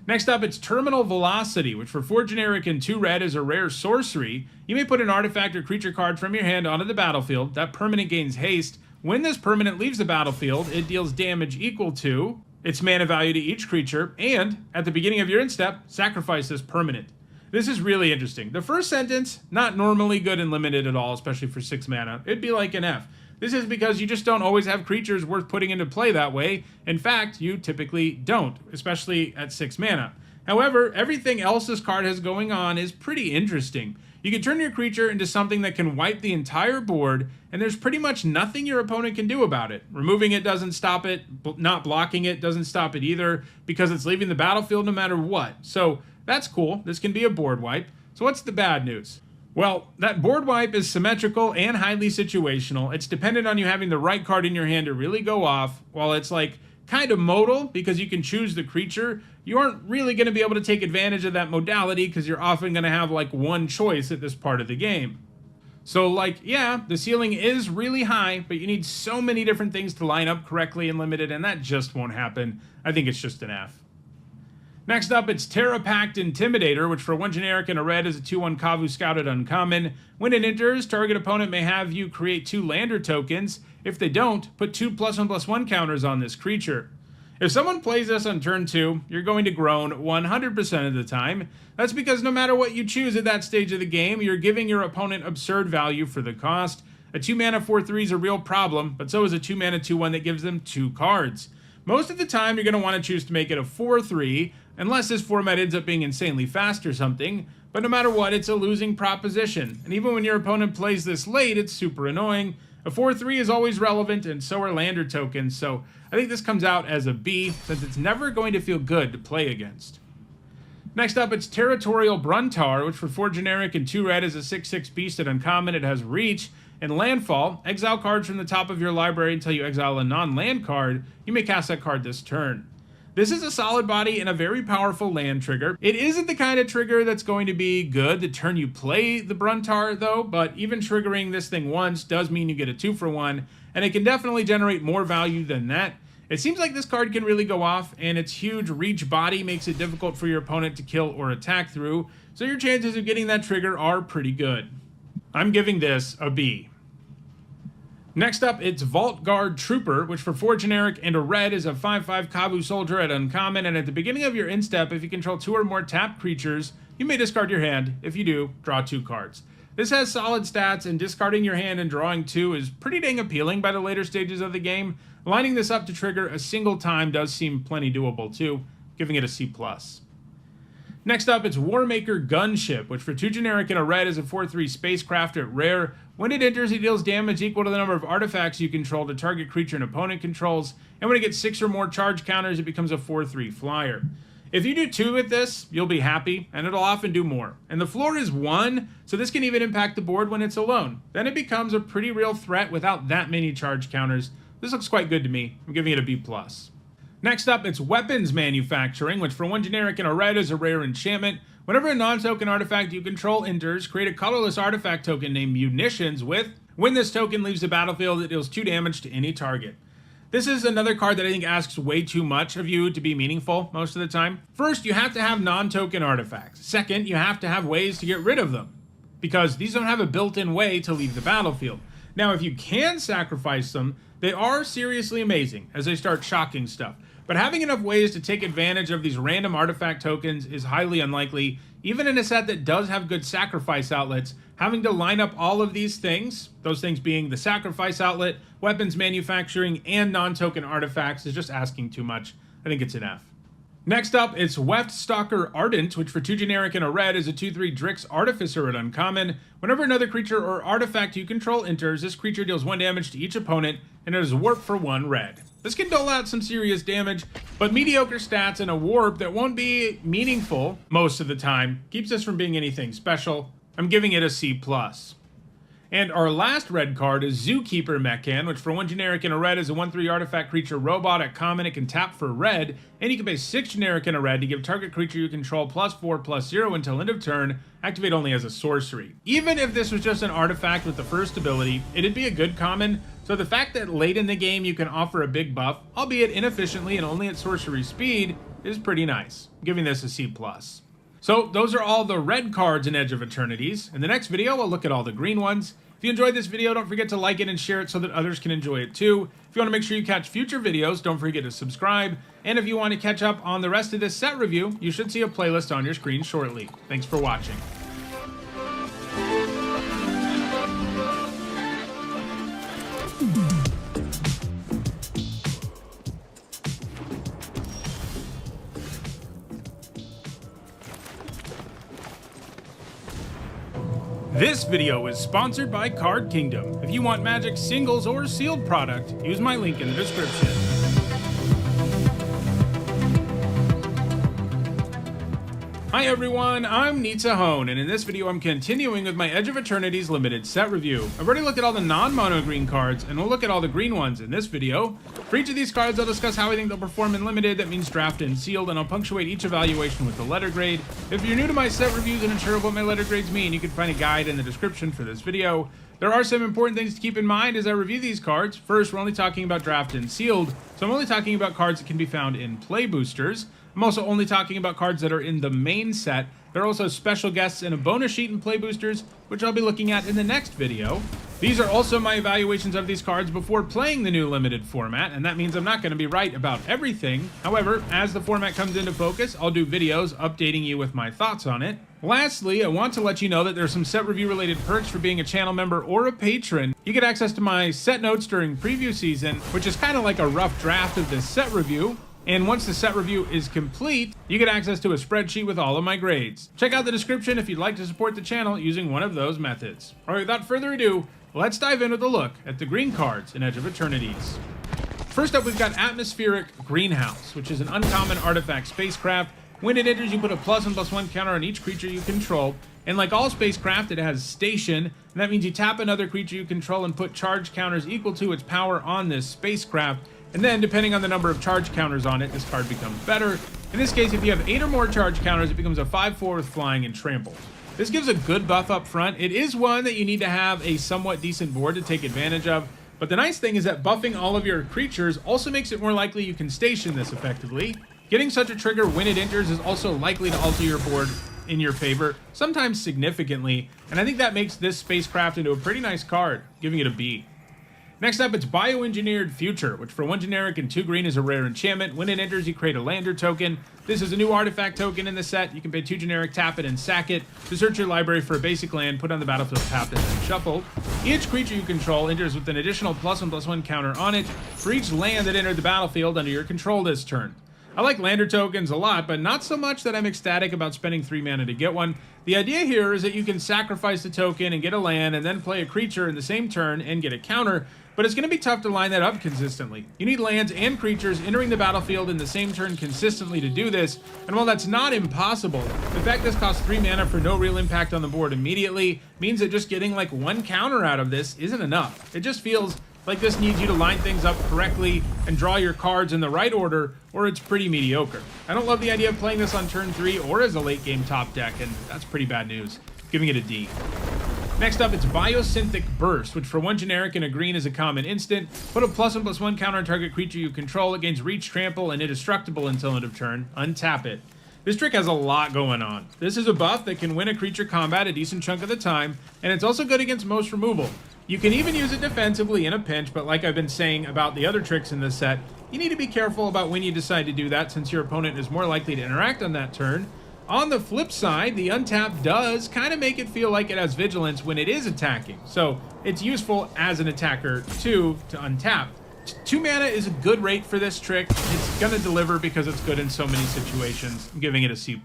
Next up, it's Terminal Velocity, which for 4 generic and 2 red is a rare sorcery. You may put an artifact or creature card from your hand onto the battlefield. That permanent gains haste. When this permanent leaves the battlefield, it deals damage equal to its mana value to each creature, and at the beginning of your end step, sacrifice this permanent. This is really interesting. The first sentence, not normally good and limited at all, especially for 6 mana. It'd be like an F. This is because you just don't always have creatures worth putting into play that way. In fact, you typically don't, especially at 6 mana. However, everything else this card has going on is pretty interesting. You can turn your creature into something that can wipe the entire board, and there's pretty much nothing your opponent can do about it. Removing it doesn't stop it, not blocking it doesn't stop it either, because it's leaving the battlefield no matter what. So that's cool. This can be a board wipe. So what's the bad news? Well, that board wipe is symmetrical and highly situational. It's dependent on you having the right card in your hand to really go off, while it's like kind of modal because you can choose the creature. You aren't really going to be able to take advantage of that modality because you're often going to have like one choice at this part of the game. So like, yeah, the ceiling is really high, but you need so many different things to line up correctly in Limited, and that just won't happen. I think it's just an F. Next up, it's Terra Pact Intimidator, which for 1 generic and a red is a 2/1 Kavu Scouted uncommon. When it enters, target opponent may have you create 2 lander tokens. If they don't, put 2 +1/+1 counters on this creature. If someone plays this on turn 2, you're going to groan 100% of the time. That's because no matter what you choose at that stage of the game, you're giving your opponent absurd value for the cost. A 2-mana 4/3 is a real problem, but so is a 2-mana 2/1 that gives them 2 cards. Most of the time, you're going to want to choose to make it a 4/3, unless this format ends up being insanely fast or something, but no matter what, it's a losing proposition. And even when your opponent plays this late, it's super annoying. A 4/3 is always relevant, and so are lander tokens, so I think this comes out as a B, since it's never going to feel good to play against. Next up, it's Territorial Bruntar, which for 4 generic and 2 red is a 6/6 beast at uncommon. It has reach and landfall. Exile cards from the top of your library until you exile a non-land card. You may cast that card this turn. This is a solid body and a very powerful land trigger. It isn't the kind of trigger that's going to be good the turn you play the Bruntar, though, but even triggering this thing once does mean you get a 2-for-1, and it can definitely generate more value than that. It seems like this card can really go off, and its huge reach body makes it difficult for your opponent to kill or attack through, so your chances of getting that trigger are pretty good. I'm giving this a B. Next up, it's Vault Guard Trooper, which for 4 generic and a red is a 5/5 Kavu Soldier at uncommon, and at the beginning of your instep, if you control 2 or more tapped creatures, you may discard your hand. If you do, draw 2 cards. This has solid stats, and discarding your hand and drawing 2 is pretty dang appealing by the later stages of the game. Lining this up to trigger a single time does seem plenty doable too, giving it a C+. Next up, it's Warmaker Gunship, which for 2 generic and a red is a 4/3 spacecraft at rare. When it enters, it deals damage equal to the number of artifacts you control to target creature an opponent controls, and when it gets 6 or more charge counters, it becomes a 4/3 flyer. If you do 2 with this, you'll be happy, and it'll often do more. And the floor is 1, so this can even impact the board when it's alone. Then it becomes a pretty real threat without that many charge counters. This looks quite good to me. I'm giving it a B+. Next up, it's Weapons Manufacturing, which for 1 generic and a red is a rare enchantment. Whenever a non-token artifact you control enters, create a colorless artifact token named Munitions with, when this token leaves the battlefield, it deals 2 damage to any target. This is another card that I think asks way too much of you to be meaningful most of the time. First, you have to have non-token artifacts. Second, you have to have ways to get rid of them, because these don't have a built-in way to leave the battlefield. Now, if you can sacrifice them, they are seriously amazing as they start shocking stuff. But having enough ways to take advantage of these random artifact tokens is highly unlikely. Even in a set that does have good sacrifice outlets, having to line up all of these things, those things being the sacrifice outlet, weapons manufacturing, and non-token artifacts, is just asking too much. I think it's an F. Next up, it's Weft Stalker Ardent, which for 2 generic and a red is a 2/3 Drix Artificer at uncommon. Whenever another creature or artifact you control enters, this creature deals 1 damage to each opponent, and it is warped for 1 red. This can dole out some serious damage, but mediocre stats and a warp that won't be meaningful most of the time keeps us from being anything special. I'm giving it a C+. And our last red card is Zookeeper Mechan, which for 1 generic and a red is a 1/3 artifact creature robot at common. It can tap for red, and you can pay 6 generic and a red to give target creature you control +4/+0 until end of turn, activate only as a sorcery. Even if this was just an artifact with the first ability, it'd be a good common, so the fact that late in the game you can offer a big buff, albeit inefficiently and only at sorcery speed, is pretty nice. I'm giving this a C+. So those are all the red cards in Edge of Eternities. In the next video, we'll look at all the green ones. If you enjoyed this video, don't forget to like it and share it so that others can enjoy it too. If you want to make sure you catch future videos, don't forget to subscribe. And if you want to catch up on the rest of this set review, you should see a playlist on your screen shortly. Thanks for watching. This video is sponsored by Card Kingdom. If you want Magic singles or sealed product, use my link in the description. Hi everyone, I'm Hone, and in this video I'm continuing with my Edge of Eternities limited set review. I've already looked at all the non-mono green cards, and we'll look at all the green ones in this video. For each of these cards, I'll discuss how I think they'll perform in limited, that means draft and sealed, and I'll punctuate each evaluation with the letter grade. If you're new to my set reviews and unsure of what my letter grades mean, you can find a guide in the description for this video. There are some important things to keep in mind as I review these cards. First, we're only talking about draft and sealed, so I'm only talking about cards that can be found in play boosters. I'm also only talking about cards that are in the main set. There are also special guests and a bonus sheet in play boosters, which I'll be looking at in the next video. These are also my evaluations of these cards before playing the new limited format, and that means I'm not going to be right about everything. However, as the format comes into focus, I'll do videos updating you with my thoughts on it. Lastly, I want to let you know that there's some set review related perks for being a channel member or a patron. You get access to my set notes during preview season, which is kind of like a rough draft of this set review. And once the set review is complete, you get access to a spreadsheet with all of my grades. Check out the description if you'd like to support the channel using one of those methods. Alright, without further ado, let's dive in with a look at the green cards in Edge of Eternities. First up, we've got Atmospheric Greenhouse, which is an uncommon artifact spacecraft. When it enters, you put a +1/+1 counter on each creature you control. And like all spacecraft, it has station, and that means you tap another creature you control and put charge counters equal to its power on this spacecraft. And then, depending on the number of charge counters on it, this card becomes better. In this case, if you have 8 or more charge counters, it becomes a 5/4 with flying and trample. This gives a good buff up front. It is one that you need to have a somewhat decent board to take advantage of. But the nice thing is that buffing all of your creatures also makes it more likely you can station this effectively. Getting such a trigger when it enters is also likely to alter your board in your favor, sometimes significantly. And I think that makes this spacecraft into a pretty nice card, giving it a B. Next up, it's Bioengineered Future, which for 1 generic and 2 green is a rare enchantment. When it enters, you create a lander token. This is a new artifact token in the set. You can pay 2 generic, tap it, and sack it to search your library for a basic land, put on the battlefield, tapped, and then shuffled. Each creature you control enters with an additional +1/+1 counter on it for each land that entered the battlefield under your control this turn. I like lander tokens a lot, but not so much that I'm ecstatic about spending 3 mana to get one. The idea here is that you can sacrifice the token and get a land, and then play a creature in the same turn and get a counter, but it's going to be tough to line that up consistently. You need lands and creatures entering the battlefield in the same turn consistently to do this, and while that's not impossible, the fact this costs 3 mana for no real impact on the board immediately means that just getting like 1 counter out of this isn't enough. It just feels like this needs you to line things up correctly and draw your cards in the right order, or it's pretty mediocre. I don't love the idea of playing this on turn 3 or as a late game top deck, and that's pretty bad news. Giving it a D. Next up, it's Biosynthetic Burst, which for 1 generic and a green is a common instant. Put a +1/+1 counter on target creature you control. It gains reach, trample, and indestructible until end of turn. Untap it. This trick has a lot going on. This is a buff that can win a creature combat a decent chunk of the time, and it's also good against most removal. You can even use it defensively in a pinch, but like I've been saying about the other tricks in this set, you need to be careful about when you decide to do that, since your opponent is more likely to interact on that turn. On the flip side, the untap does kind of make it feel like it has vigilance when it is attacking, so it's useful as an attacker too to untap. 2 mana is a good rate for this trick. It's gonna deliver because it's good in so many situations. I'm giving it a C+.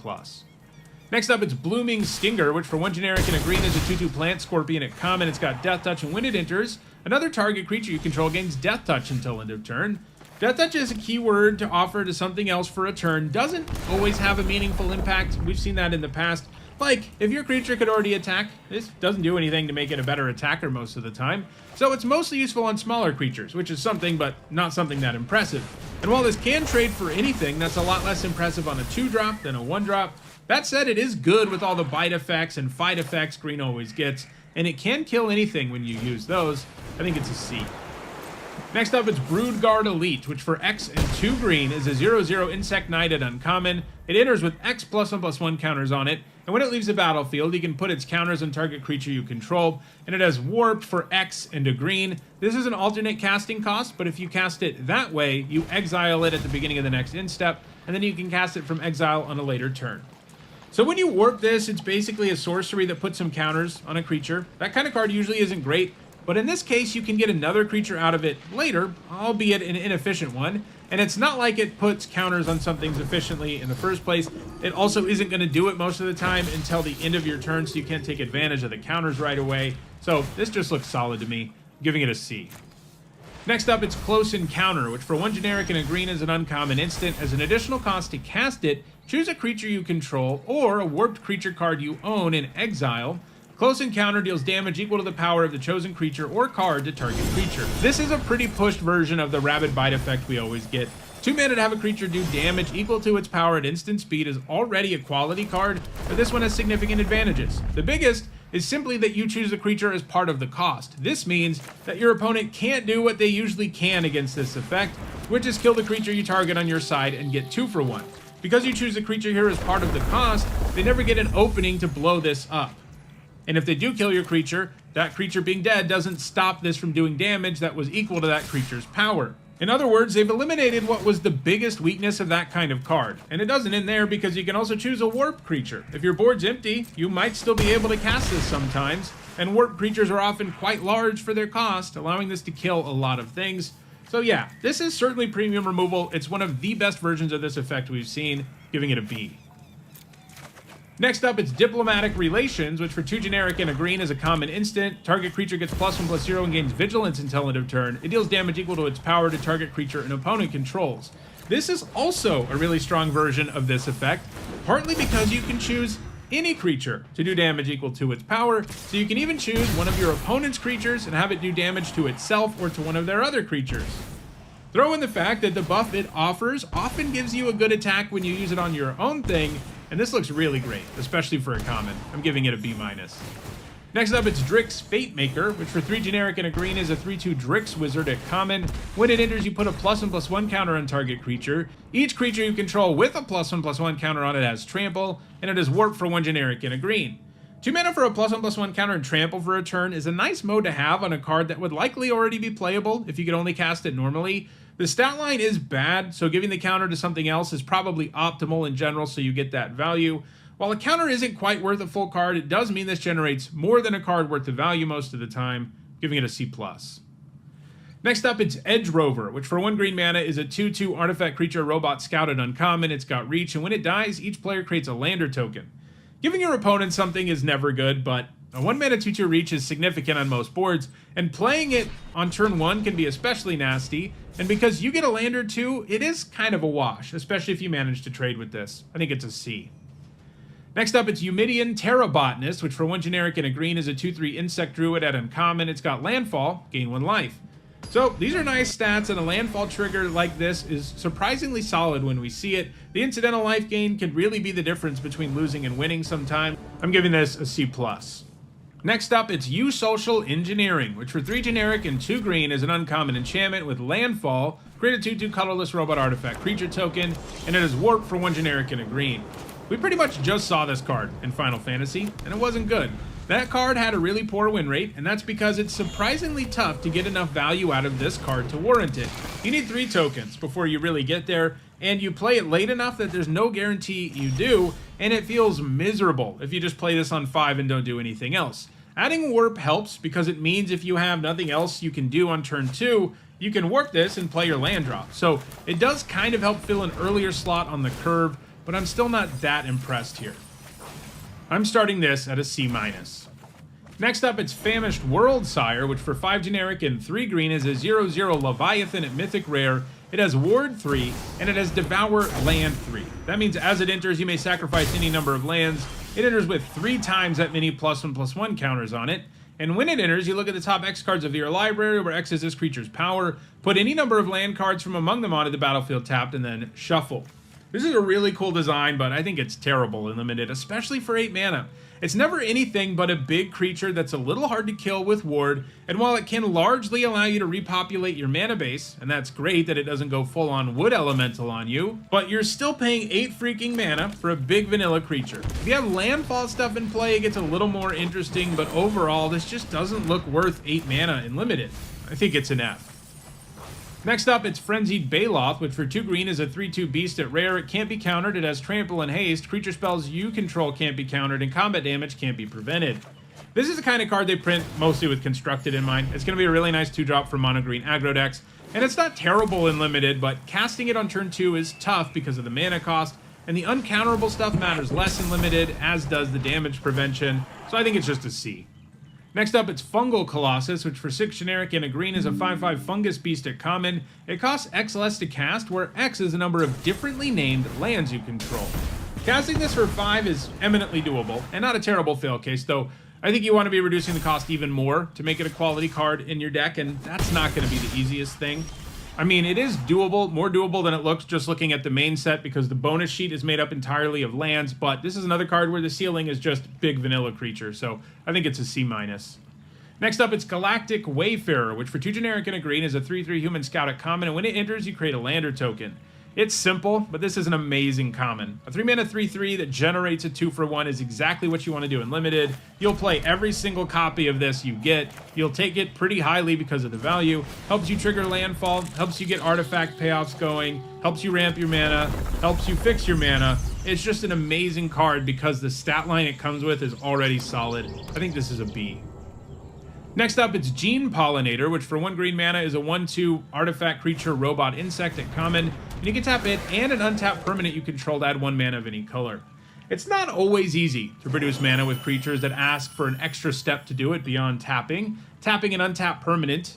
Next up, it's Blooming Stinger, which for 1 generic and a green is a 2/2 plant scorpion at common. It's got Death Touch, and when it enters, another target creature you control gains Death Touch until end of turn. Death Touch is a keyword to offer to something else for a turn. Doesn't always have a meaningful impact. We've seen that in the past. Like, if your creature could already attack, this doesn't do anything to make it a better attacker most of the time. So it's mostly useful on smaller creatures, which is something, but not something that impressive. And while this can trade for anything, that's a lot less impressive on a 2-drop than a 1-drop. That said, it is good with all the bite effects and fight effects green always gets, and it can kill anything when you use those. I think it's a C. Next up, it's Broodguard Elite, which for X and 2 green is a 0/0 Insect Knight at uncommon. It enters with X +1/+1 counters on it, and when it leaves the battlefield, you can put its counters on target creature you control, and it has Warp for X and a green. This is an alternate casting cost, but if you cast it that way, you exile it at the beginning of the next instep, and then you can cast it from exile on a later turn. So when you warp this, it's basically a sorcery that puts some counters on a creature. That kind of card usually isn't great, but in this case, you can get another creature out of it later, albeit an inefficient one, And it's not like it puts counters on some things efficiently in the first place. It also isn't going to do it most of the time until the end of your turn, so you can't take advantage of the counters right away. So this just looks solid to me. I'm giving it a C. Next up, it's Close Encounter, which for 1 generic and a green is an uncommon instant. As an additional cost to cast it, choose a creature you control or a warped creature card you own in exile. Close Encounter deals damage equal to the power of the chosen creature or card to target creature. This is a pretty pushed version of the Rabid Bite effect we always get. 2 mana to have a creature do damage equal to its power at instant speed is already a quality card, but this one has significant advantages. The biggest is simply that you choose the creature as part of the cost. This means that your opponent can't do what they usually can against this effect, which is kill the creature you target on your side and get 2 for 1. Because you choose the creature here as part of the cost, they never get an opening to blow this up. And if they do kill your creature, that creature being dead doesn't stop this from doing damage that was equal to that creature's power. In other words, they've eliminated what was the biggest weakness of that kind of card. And it doesn't end there, because you can also choose a warp creature. If your board's empty, you might still be able to cast this sometimes, and warp creatures are often quite large for their cost, allowing this to kill a lot of things. So yeah, this is certainly premium removal. It's one of the best versions of this effect we've seen, giving it a B. Next up, it's Diplomatic Relations, which for 2 generic and a green is a common instant. Target creature gets +1/+0 and gains Vigilance until end of turn. It deals damage equal to its power to target creature an opponent controls. This is also a really strong version of this effect, partly because you can choose any creature to do damage equal to its power, so you can even choose one of your opponent's creatures and have it do damage to itself or to one of their other creatures. Throw in the fact that the buff it offers often gives you a good attack when you use it on your own thing, and this looks really great, especially for a common. I'm giving it a B-. Next up, it's Drix Fatemaker, which for 3 generic and a green is a 3/2 Drix Wizard at common. When it enters, you put a +1/+1 counter on target creature. Each creature you control with a +1/+1 counter on it has Trample, and it is Warp for 1 generic and a green. 2 mana for a +1/+1 counter and Trample for a turn is a nice mode to have on a card that would likely already be playable if you could only cast it normally. The stat line is bad, so giving the counter to something else is probably optimal in general, so you get that value. While a counter isn't quite worth a full card, it does mean this generates more than a card worth of value most of the time, giving it a C+. Next up, it's Edge Rover, which for 1 green mana is a 2/2 artifact creature robot scouted uncommon. It's got reach, and when it dies, each player creates a lander token. Giving your opponent something is never good, but a 1 mana 2/2 reach is significant on most boards, and playing it on turn 1 can be especially nasty, and because you get a lander too, it is kind of a wash, especially if you manage to trade with this. I think it's a C. Next up, it's Eumidian Terrabotanist, which for 1 generic and a green is a 2/3 insect druid at uncommon. It's got landfall, gain 1 life. So these are nice stats, and a landfall trigger like this is surprisingly solid when we see it. The incidental life gain could really be the difference between losing and winning sometimes. I'm giving this a C+. Next up, it's Social Engineering, which for 3 generic and 2 green is an uncommon enchantment with landfall. Create a 2/2 colorless robot artifact creature token, and it is warp for 1 generic and a green. We pretty much just saw this card in Final Fantasy, and it wasn't good. That card had a really poor win rate, and that's because it's surprisingly tough to get enough value out of this card to warrant it. You need 3 tokens before you really get there, and you play it late enough that there's no guarantee you do, and it feels miserable if you just play this on 5 and don't do anything else. Adding warp helps because it means if you have nothing else you can do on turn 2, you can warp this and play your land drop. So it does kind of help fill an earlier slot on the curve, but I'm still not that impressed here. I'm starting this at a C-. Next up, it's Famished Worldsire, which for 5 generic and 3 green is a 0/0 Leviathan at Mythic Rare. It has Ward 3, and it has Devour Land 3. That means as it enters, you may sacrifice any number of lands. It enters with 3 times that many +1/+1 counters on it. And when it enters, you look at the top X cards of your library, where X is this creature's power, put any number of land cards from among them onto the battlefield tapped, and then shuffle. This is a really cool design, but I think it's terrible in limited, especially for 8 mana. It's never anything but a big creature that's a little hard to kill with Ward, and while it can largely allow you to repopulate your mana base, and that's great that it doesn't go full-on Wood Elemental on you, but you're still paying 8 freaking mana for a big vanilla creature. If you have landfall stuff in play, it gets a little more interesting, but overall, this just doesn't look worth 8 mana in limited. I think it's an F. Next up, it's Frenzied Baloth, which for 2 green is a 3/2 beast at rare. It can't be countered, it has trample and haste. Creature spells you control can't be countered, and combat damage can't be prevented. This is the kind of card they print mostly with Constructed in mind. It's going to be a really nice 2-drop for mono green aggro decks, and it's not terrible in Limited, but casting it on turn 2 is tough because of the mana cost, and the uncounterable stuff matters less in Limited, as does the damage prevention, so I think it's just a C. Next up, it's Fungal Colossus, which for 6 generic and a green is a 5/5 fungus beast at common. It costs X less to cast, where X is the number of differently named lands you control. Casting this for 5 is eminently doable, and not a terrible fail case, though I think you want to be reducing the cost even more to make it a quality card in your deck, and that's not going to be the easiest thing. I mean, it is doable, more doable than it looks just looking at the main set, because the bonus sheet is made up entirely of lands, but this is another card where the ceiling is just big vanilla creature, so I think it's a C-. Next up, it's Galactic Wayfarer, which for 2 generic and a green is a 3/3 human scout at common, and when it enters, you create a lander token. It's simple, but this is an amazing common. A 3-mana 3/3 that generates a 2-for-1 is exactly what you want to do in Limited. You'll play every single copy of this you get. You'll take it pretty highly because of the value. Helps you trigger landfall, helps you get artifact payoffs going, helps you ramp your mana, helps you fix your mana. It's just an amazing card because the stat line it comes with is already solid. I think this is a B. Next up, it's Gene Pollinator, which for 1 green mana is a 1/2 artifact creature robot insect at common, and you can tap it and an untapped permanent you control to add 1 mana of any color. It's not always easy to produce mana with creatures that ask for an extra step to do it beyond tapping. Tapping an untapped permanent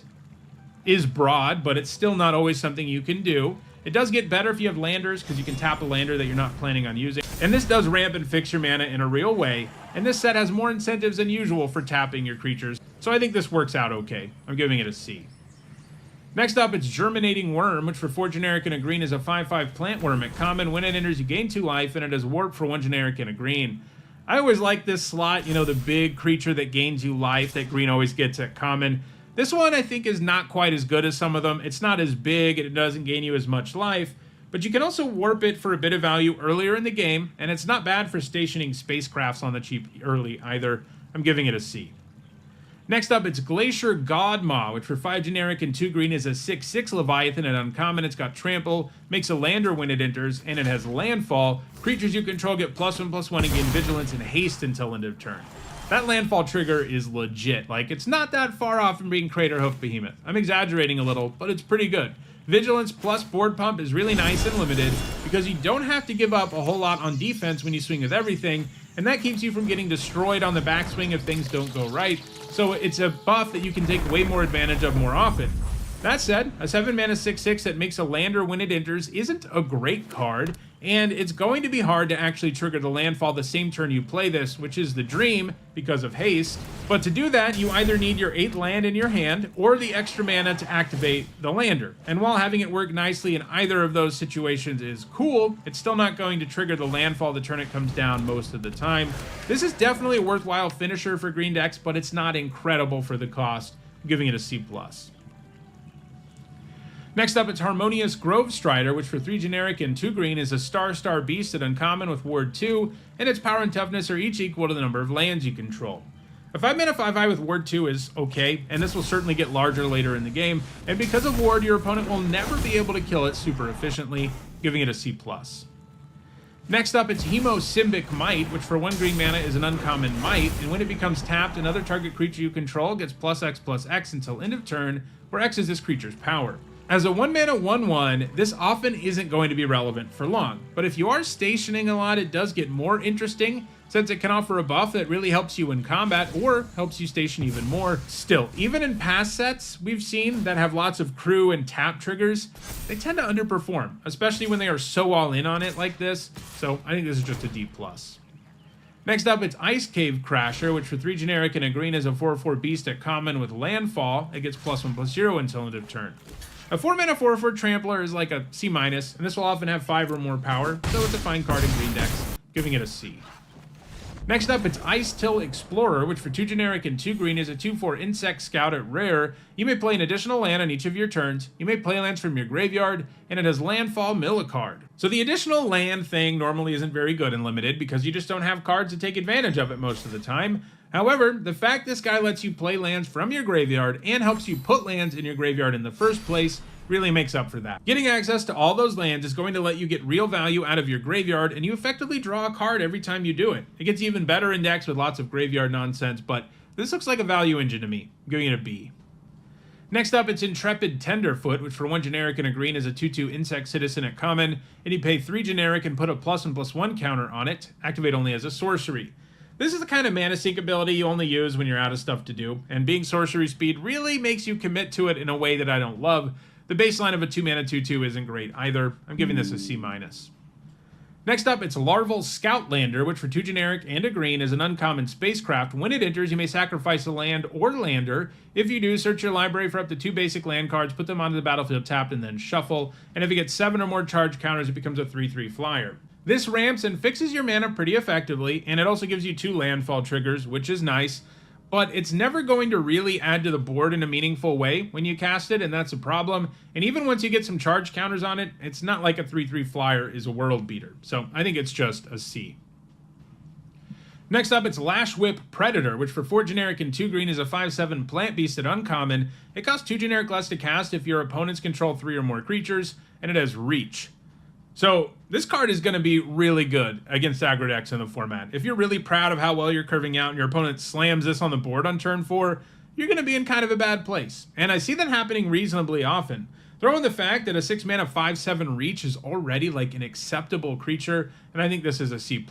is broad, but it's still not always something you can do. It does get better if you have landers, because you can tap a lander that you're not planning on using. And this does ramp and fix your mana in a real way, and this set has more incentives than usual for tapping your creatures, so I think this works out okay. I'm giving it a C. Next up, it's Germinating Worm, which for 4 generic and a green is a 5/5 plant worm at common. When it enters, you gain 2 life, and it has warp for 1 generic and a green. I always like this slot, you know, the big creature that gains you life that green always gets at common. This one I think is not quite as good as some of them. It's not as big, and it doesn't gain you as much life, but you can also warp it for a bit of value earlier in the game, and it's not bad for stationing spacecrafts on the cheap early either. I'm giving it a C. Next up, it's Glacier Godmaw, which for 5 generic and 2 green is a 6/6 Leviathan at uncommon. It's got trample, makes a lander when it enters, and it has landfall. Creatures you control get +1/+1 and gain vigilance and haste until end of turn. That landfall trigger is legit. Like, it's not that far off from being Crater Hoof Behemoth. I'm exaggerating a little, but it's pretty good. Vigilance plus board pump is really nice and Limited because you don't have to give up a whole lot on defense when you swing with everything, and that keeps you from getting destroyed on the backswing if things don't go right. So it's a buff that you can take way more advantage of more often. That said, a 7-mana 6/6 that makes a lander when it enters isn't a great card, and it's going to be hard to actually trigger the landfall the same turn you play this, which is the dream because of haste. But to do that, you either need your 8th land in your hand or the extra mana to activate the lander. And while having it work nicely in either of those situations is cool, it's still not going to trigger the landfall the turn it comes down most of the time. This is definitely a worthwhile finisher for green decks, but it's not incredible for the cost. I'm giving it a C+. Next up, it's Harmonious Grove Strider, which for 3 generic and 2 green is a star beast at uncommon with ward 2, and its power and toughness are each equal to the number of lands you control. A 5-mana 5/5 with ward 2 is okay, and this will certainly get larger later in the game, and because of ward, your opponent will never be able to kill it super efficiently, giving it a C+. Next up, it's Hemosymbic Might, which for 1 green mana is an uncommon might, and when it becomes tapped, another target creature you control gets +X/+X until end of turn, where X is this creature's power. As a 1-mana 1/1, this often isn't going to be relevant for long, but if you are stationing a lot, it does get more interesting, since it can offer a buff that really helps you in combat or helps you station even more. Still, even in past sets we've seen that have lots of crew and tap triggers, they tend to underperform, especially when they are so all in on it like this, so I think this is just a D+. Next up, it's Ice Cave Crasher, which for 3 generic and a green is a 4/4 beast at common with landfall. It gets +1/+0 until end of turn. A 4-mana 4/4 trampler is like a C-, and this will often have 5 or more power, so it's a fine card in green decks, giving it a C. Next up, it's Ice Till Explorer, which for 2 generic and 2 green is a 2/4 insect scout at rare. You may play an additional land on each of your turns. You may play lands from your graveyard, and it has landfall mill a card. So the additional land thing normally isn't very good in Limited because you just don't have cards to take advantage of it most of the time. However, the fact this guy lets you play lands from your graveyard and helps you put lands in your graveyard in the first place really makes up for that. Getting access to all those lands is going to let you get real value out of your graveyard, and you effectively draw a card every time you do it. It gets even better in decks with lots of graveyard nonsense, but This looks like a value engine to me. I'm giving it a B. Next up, it's Intrepid Tenderfoot, which for 1 generic and a green is a 2/2 insect citizen at common, and you pay 3 generic and put a +1/+1 counter on it, activate only as a sorcery. This is the kind of mana sink ability you only use when you're out of stuff to do, and being sorcery speed really makes you commit to it in a way that I don't love. The baseline of a 2-mana 2/2 isn't great either. I'm giving this a C-. Next up, it's Larval Scoutlander, which for 2 generic and a green is an uncommon spacecraft. When it enters, you may sacrifice a land or lander. If you do, search your library for up to 2 basic land cards, put them onto the battlefield tapped, and then shuffle. And if you get 7 or more charge counters, it becomes a 3/3 flyer. This ramps and fixes your mana pretty effectively, and it also gives you 2 landfall triggers, which is nice. But it's never going to really add to the board in a meaningful way when you cast it, and that's a problem. And even once you get some charge counters on it, it's not like a 3/3 flyer is a world beater. So I think it's just a C. Next up, it's Lash Whip Predator, which for 4 generic and 2 green is a 5/7 plant beast at uncommon. It costs 2 generic less to cast if your opponents control 3 or more creatures, and it has reach. So this card is going to be really good against aggro decks in the format. If you're really proud of how well you're curving out and your opponent slams this on the board on turn 4, you're going to be in kind of a bad place. And I see that happening reasonably often. Throw in the fact that a 6 mana 5/7 reach is already like an acceptable creature, and I think this is a C+.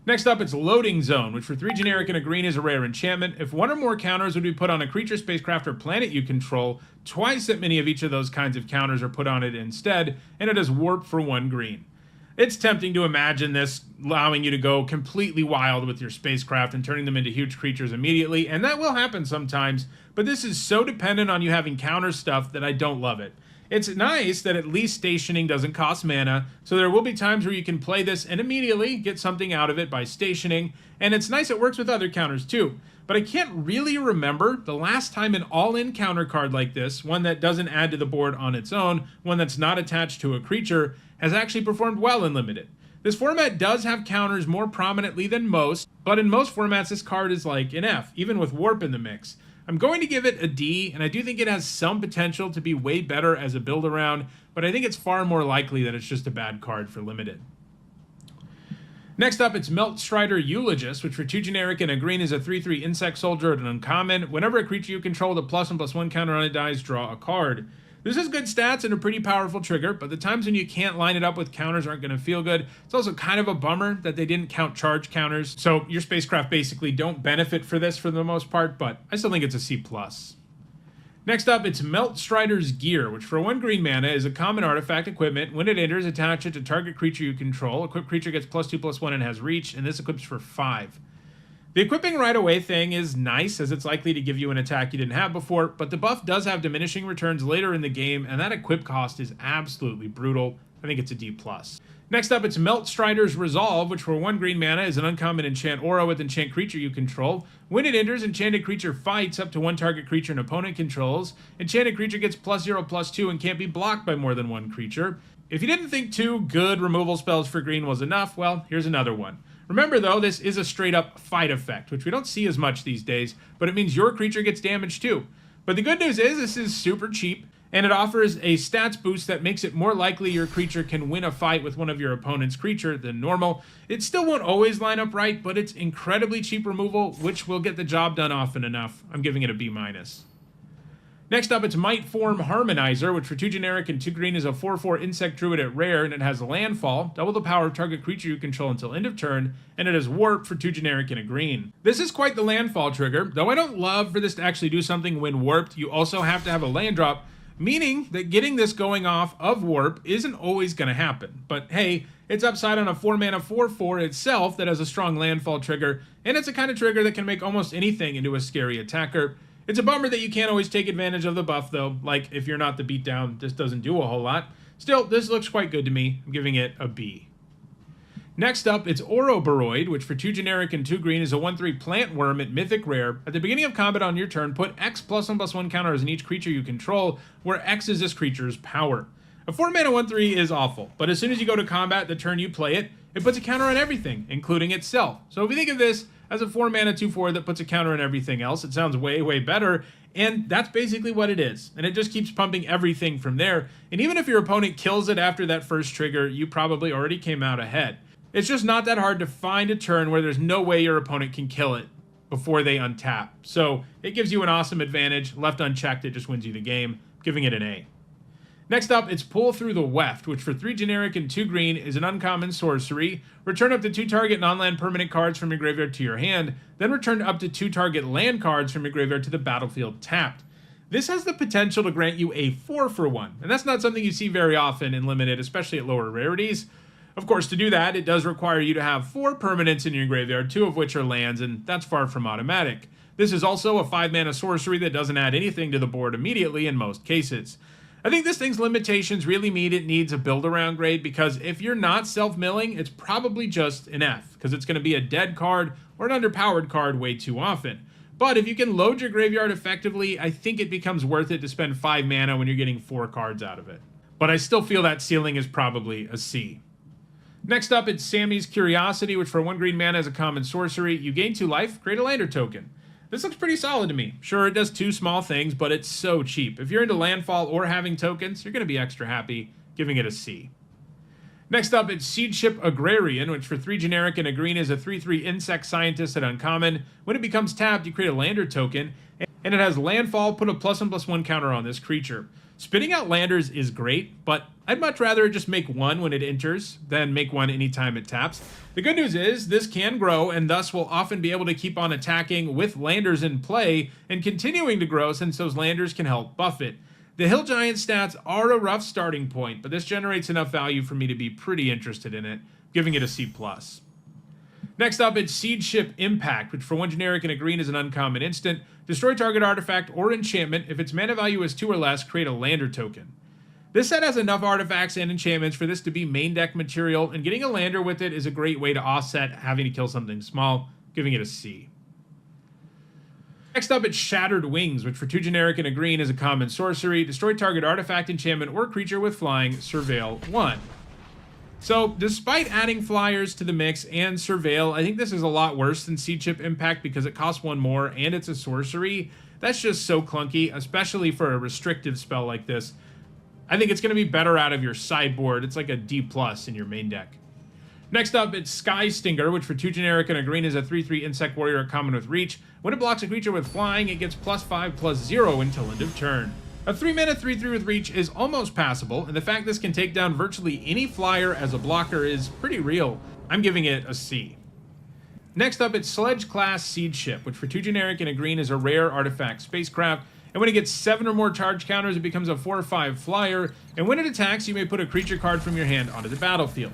Next up, it's Loading Zone, which for 3 generic and a green is a rare enchantment. If 1 or more counters would be put on a creature, spacecraft, or planet you control, twice that many of each of those kinds of counters are put on it instead, and it has warp for 1 green. It's tempting to imagine this allowing you to go completely wild with your spacecraft and turning them into huge creatures immediately, and that will happen sometimes, but this is so dependent on you having counter stuff that I don't love it. It's nice that at least stationing doesn't cost mana, so there will be times where you can play this and immediately get something out of it by stationing, and it's nice it works with other counters too. But I can't really remember the last time an all-in counter card like this, one that doesn't add to the board on its own, one that's not attached to a creature, has actually performed well in Limited. This format does have counters more prominently than most, but in most formats this card is like an F, even with Warp in the mix. I'm going to give it a D, and I do think it has some potential to be way better as a build-around, but I think it's far more likely that it's just a bad card for Limited. Next up, it's Meltstrider Eulogist, which for 2 generic and a green is a 3/3 insect soldier at an uncommon. Whenever a creature you control with a +1/+1 counter on it dies, draw a card. This has good stats and a pretty powerful trigger, but the times when you can't line it up with counters aren't going to feel good. It's also kind of a bummer that they didn't count charge counters, so your spacecraft basically don't benefit for this for the most part, but I still think it's a C+. Next up, it's Meltstrider's Gear, which for 1 green mana is a common artifact equipment. When it enters, attach it to target creature you control. Equipped creature gets +2/+1 and has reach, and this equips for 5. The equipping right away thing is nice, as it's likely to give you an attack you didn't have before, but the buff does have diminishing returns later in the game, and that equip cost is absolutely brutal. I think it's a D+. Next up, it's Meltstrider's Resolve, which for 1 green mana is an uncommon enchant aura with enchant creature you control. When it enters, enchanted creature fights up to 1 target creature an opponent controls. Enchanted creature gets +0/+2 and can't be blocked by more than 1 creature. If you didn't think 2 good removal spells for green was enough, well, here's another one. Remember though, this is a straight up fight effect, which we don't see as much these days, but it means your creature gets damaged too. But the good news is this is super cheap, and it offers a stats boost that makes it more likely your creature can win a fight with one of your opponent's creature than normal. It still won't always line up right, but it's incredibly cheap removal, which will get the job done often enough. I'm giving it a B-. Next up, it's Might Form Harmonizer, which for 2 generic and 2 green is a 4/4 insect druid at rare, and it has landfall, double the power of target creature you control until end of turn, and it has warp for 2 generic and a green. This is quite the landfall trigger, though I don't love for this to actually do something when warped. You also have to have a land drop, meaning that getting this going off of warp isn't always going to happen. But hey, it's upside on a 4 mana 4/4 itself that has a strong landfall trigger, and it's a kind of trigger that can make almost anything into a scary attacker. It's a bummer that you can't always take advantage of the buff though, like if you're not the beatdown, this doesn't do a whole lot. Still, this looks quite good to me. I'm giving it a B. Next up, it's Ouroboros, which for 2 generic and 2 green is a 1/3 plant worm at Mythic rare. At the beginning of combat on your turn, put X +1/+1 counters on each creature you control, where X is this creature's power. A 4 mana 1/3 is awful, but as soon as you go to combat the turn you play it, it puts a counter on everything, including itself. So if you think of this as a 4 mana 2/4 that puts a counter on everything else, it sounds way, way better, and that's basically what it is. And it just keeps pumping everything from there, and even if your opponent kills it after that first trigger, you probably already came out ahead. It's just not that hard to find a turn where there's no way your opponent can kill it before they untap. So it gives you an awesome advantage. Left unchecked, it just wins you the game, giving it an A. Next up, it's Pull Through the Weft, which for 3 generic and 2 green is an uncommon sorcery. Return up to 2 target non-land permanent cards from your graveyard to your hand, then return up to 2 target land cards from your graveyard to the battlefield tapped. This has the potential to grant you a 4-for-1, and that's not something you see very often in Limited, especially at lower rarities. Of course, to do that, it does require you to have 4 permanents in your graveyard, 2 of which are lands, and that's far from automatic. This is also a 5-mana sorcery that doesn't add anything to the board immediately in most cases. I think this thing's limitations really mean it needs a build-around grade, because if you're not self-milling, it's probably just an F, because it's going to be a dead card or an underpowered card way too often. But if you can load your graveyard effectively, I think it becomes worth it to spend 5 mana when you're getting 4 cards out of it. But I still feel that ceiling is probably a C. Next up, it's Sammy's Curiosity, which for 1 green mana is a common sorcery. You gain 2 life, create a lander token. This looks pretty solid to me. Sure, it does 2 small things, but it's so cheap. If you're into landfall or having tokens, you're going to be extra happy, giving it a C. Next up, it's Seedship Agrarian, which for 3 generic and a green is a 3/3 insect scientist at uncommon. When it becomes tapped, you create a lander token, and it has landfall, put a +1/+1 counter on this creature. Spitting out landers is great, but I'd much rather just make 1 when it enters than make 1 anytime it taps. The good news is this can grow, and thus will often be able to keep on attacking with landers in play and continuing to grow since those landers can help buff it. The Hill Giant stats are a rough starting point, but this generates enough value for me to be pretty interested in it, giving it a C+. Next up, it's Seedship Impact, which for 1 generic and a green is an uncommon instant. Destroy target artifact or enchantment. If its mana value is 2 or less, create a lander token. This set has enough artifacts and enchantments for this to be main deck material, and getting a lander with it is a great way to offset having to kill something small, giving it a C. Next up, it's Shattered Wings, which for 2 generic and a green is a common sorcery. Destroy target artifact, enchantment, or creature with flying, surveil 1. So, despite adding flyers to the mix and surveil, I think this is a lot worse than Seedship Impact because it costs 1 more and it's a sorcery. That's just so clunky, especially for a restrictive spell like this. I think it's going to be better out of your sideboard. It's like a D+ in your main deck. Next up, it's Sky Stinger, which for 2 generic and a green is a 3/3 insect warrior at common with reach. When it blocks a creature with flying, it gets +5/+0 until end of turn. A 3-mana 3/3 with reach is almost passable, and the fact this can take down virtually any flyer as a blocker is pretty real. I'm giving it a C. Next up, it's Sledge Class Seedship, which for 2 generic and a green is a rare artifact spacecraft, and when it gets 7 or more charge counters, it becomes a 4/5 flyer, and when it attacks, you may put a creature card from your hand onto the battlefield.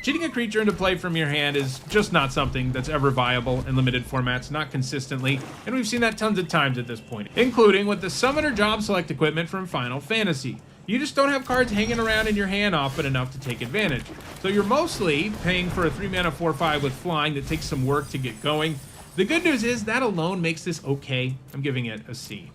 Cheating a creature into play from your hand is just not something that's ever viable in limited formats, not consistently, and we've seen that tons of times at this point, including with the Summoner Job Select equipment from Final Fantasy. You just don't have cards hanging around in your hand often enough to take advantage. So you're mostly paying for a 3-mana 4/5 with flying that takes some work to get going. The good news is that alone makes this okay. I'm giving it a C.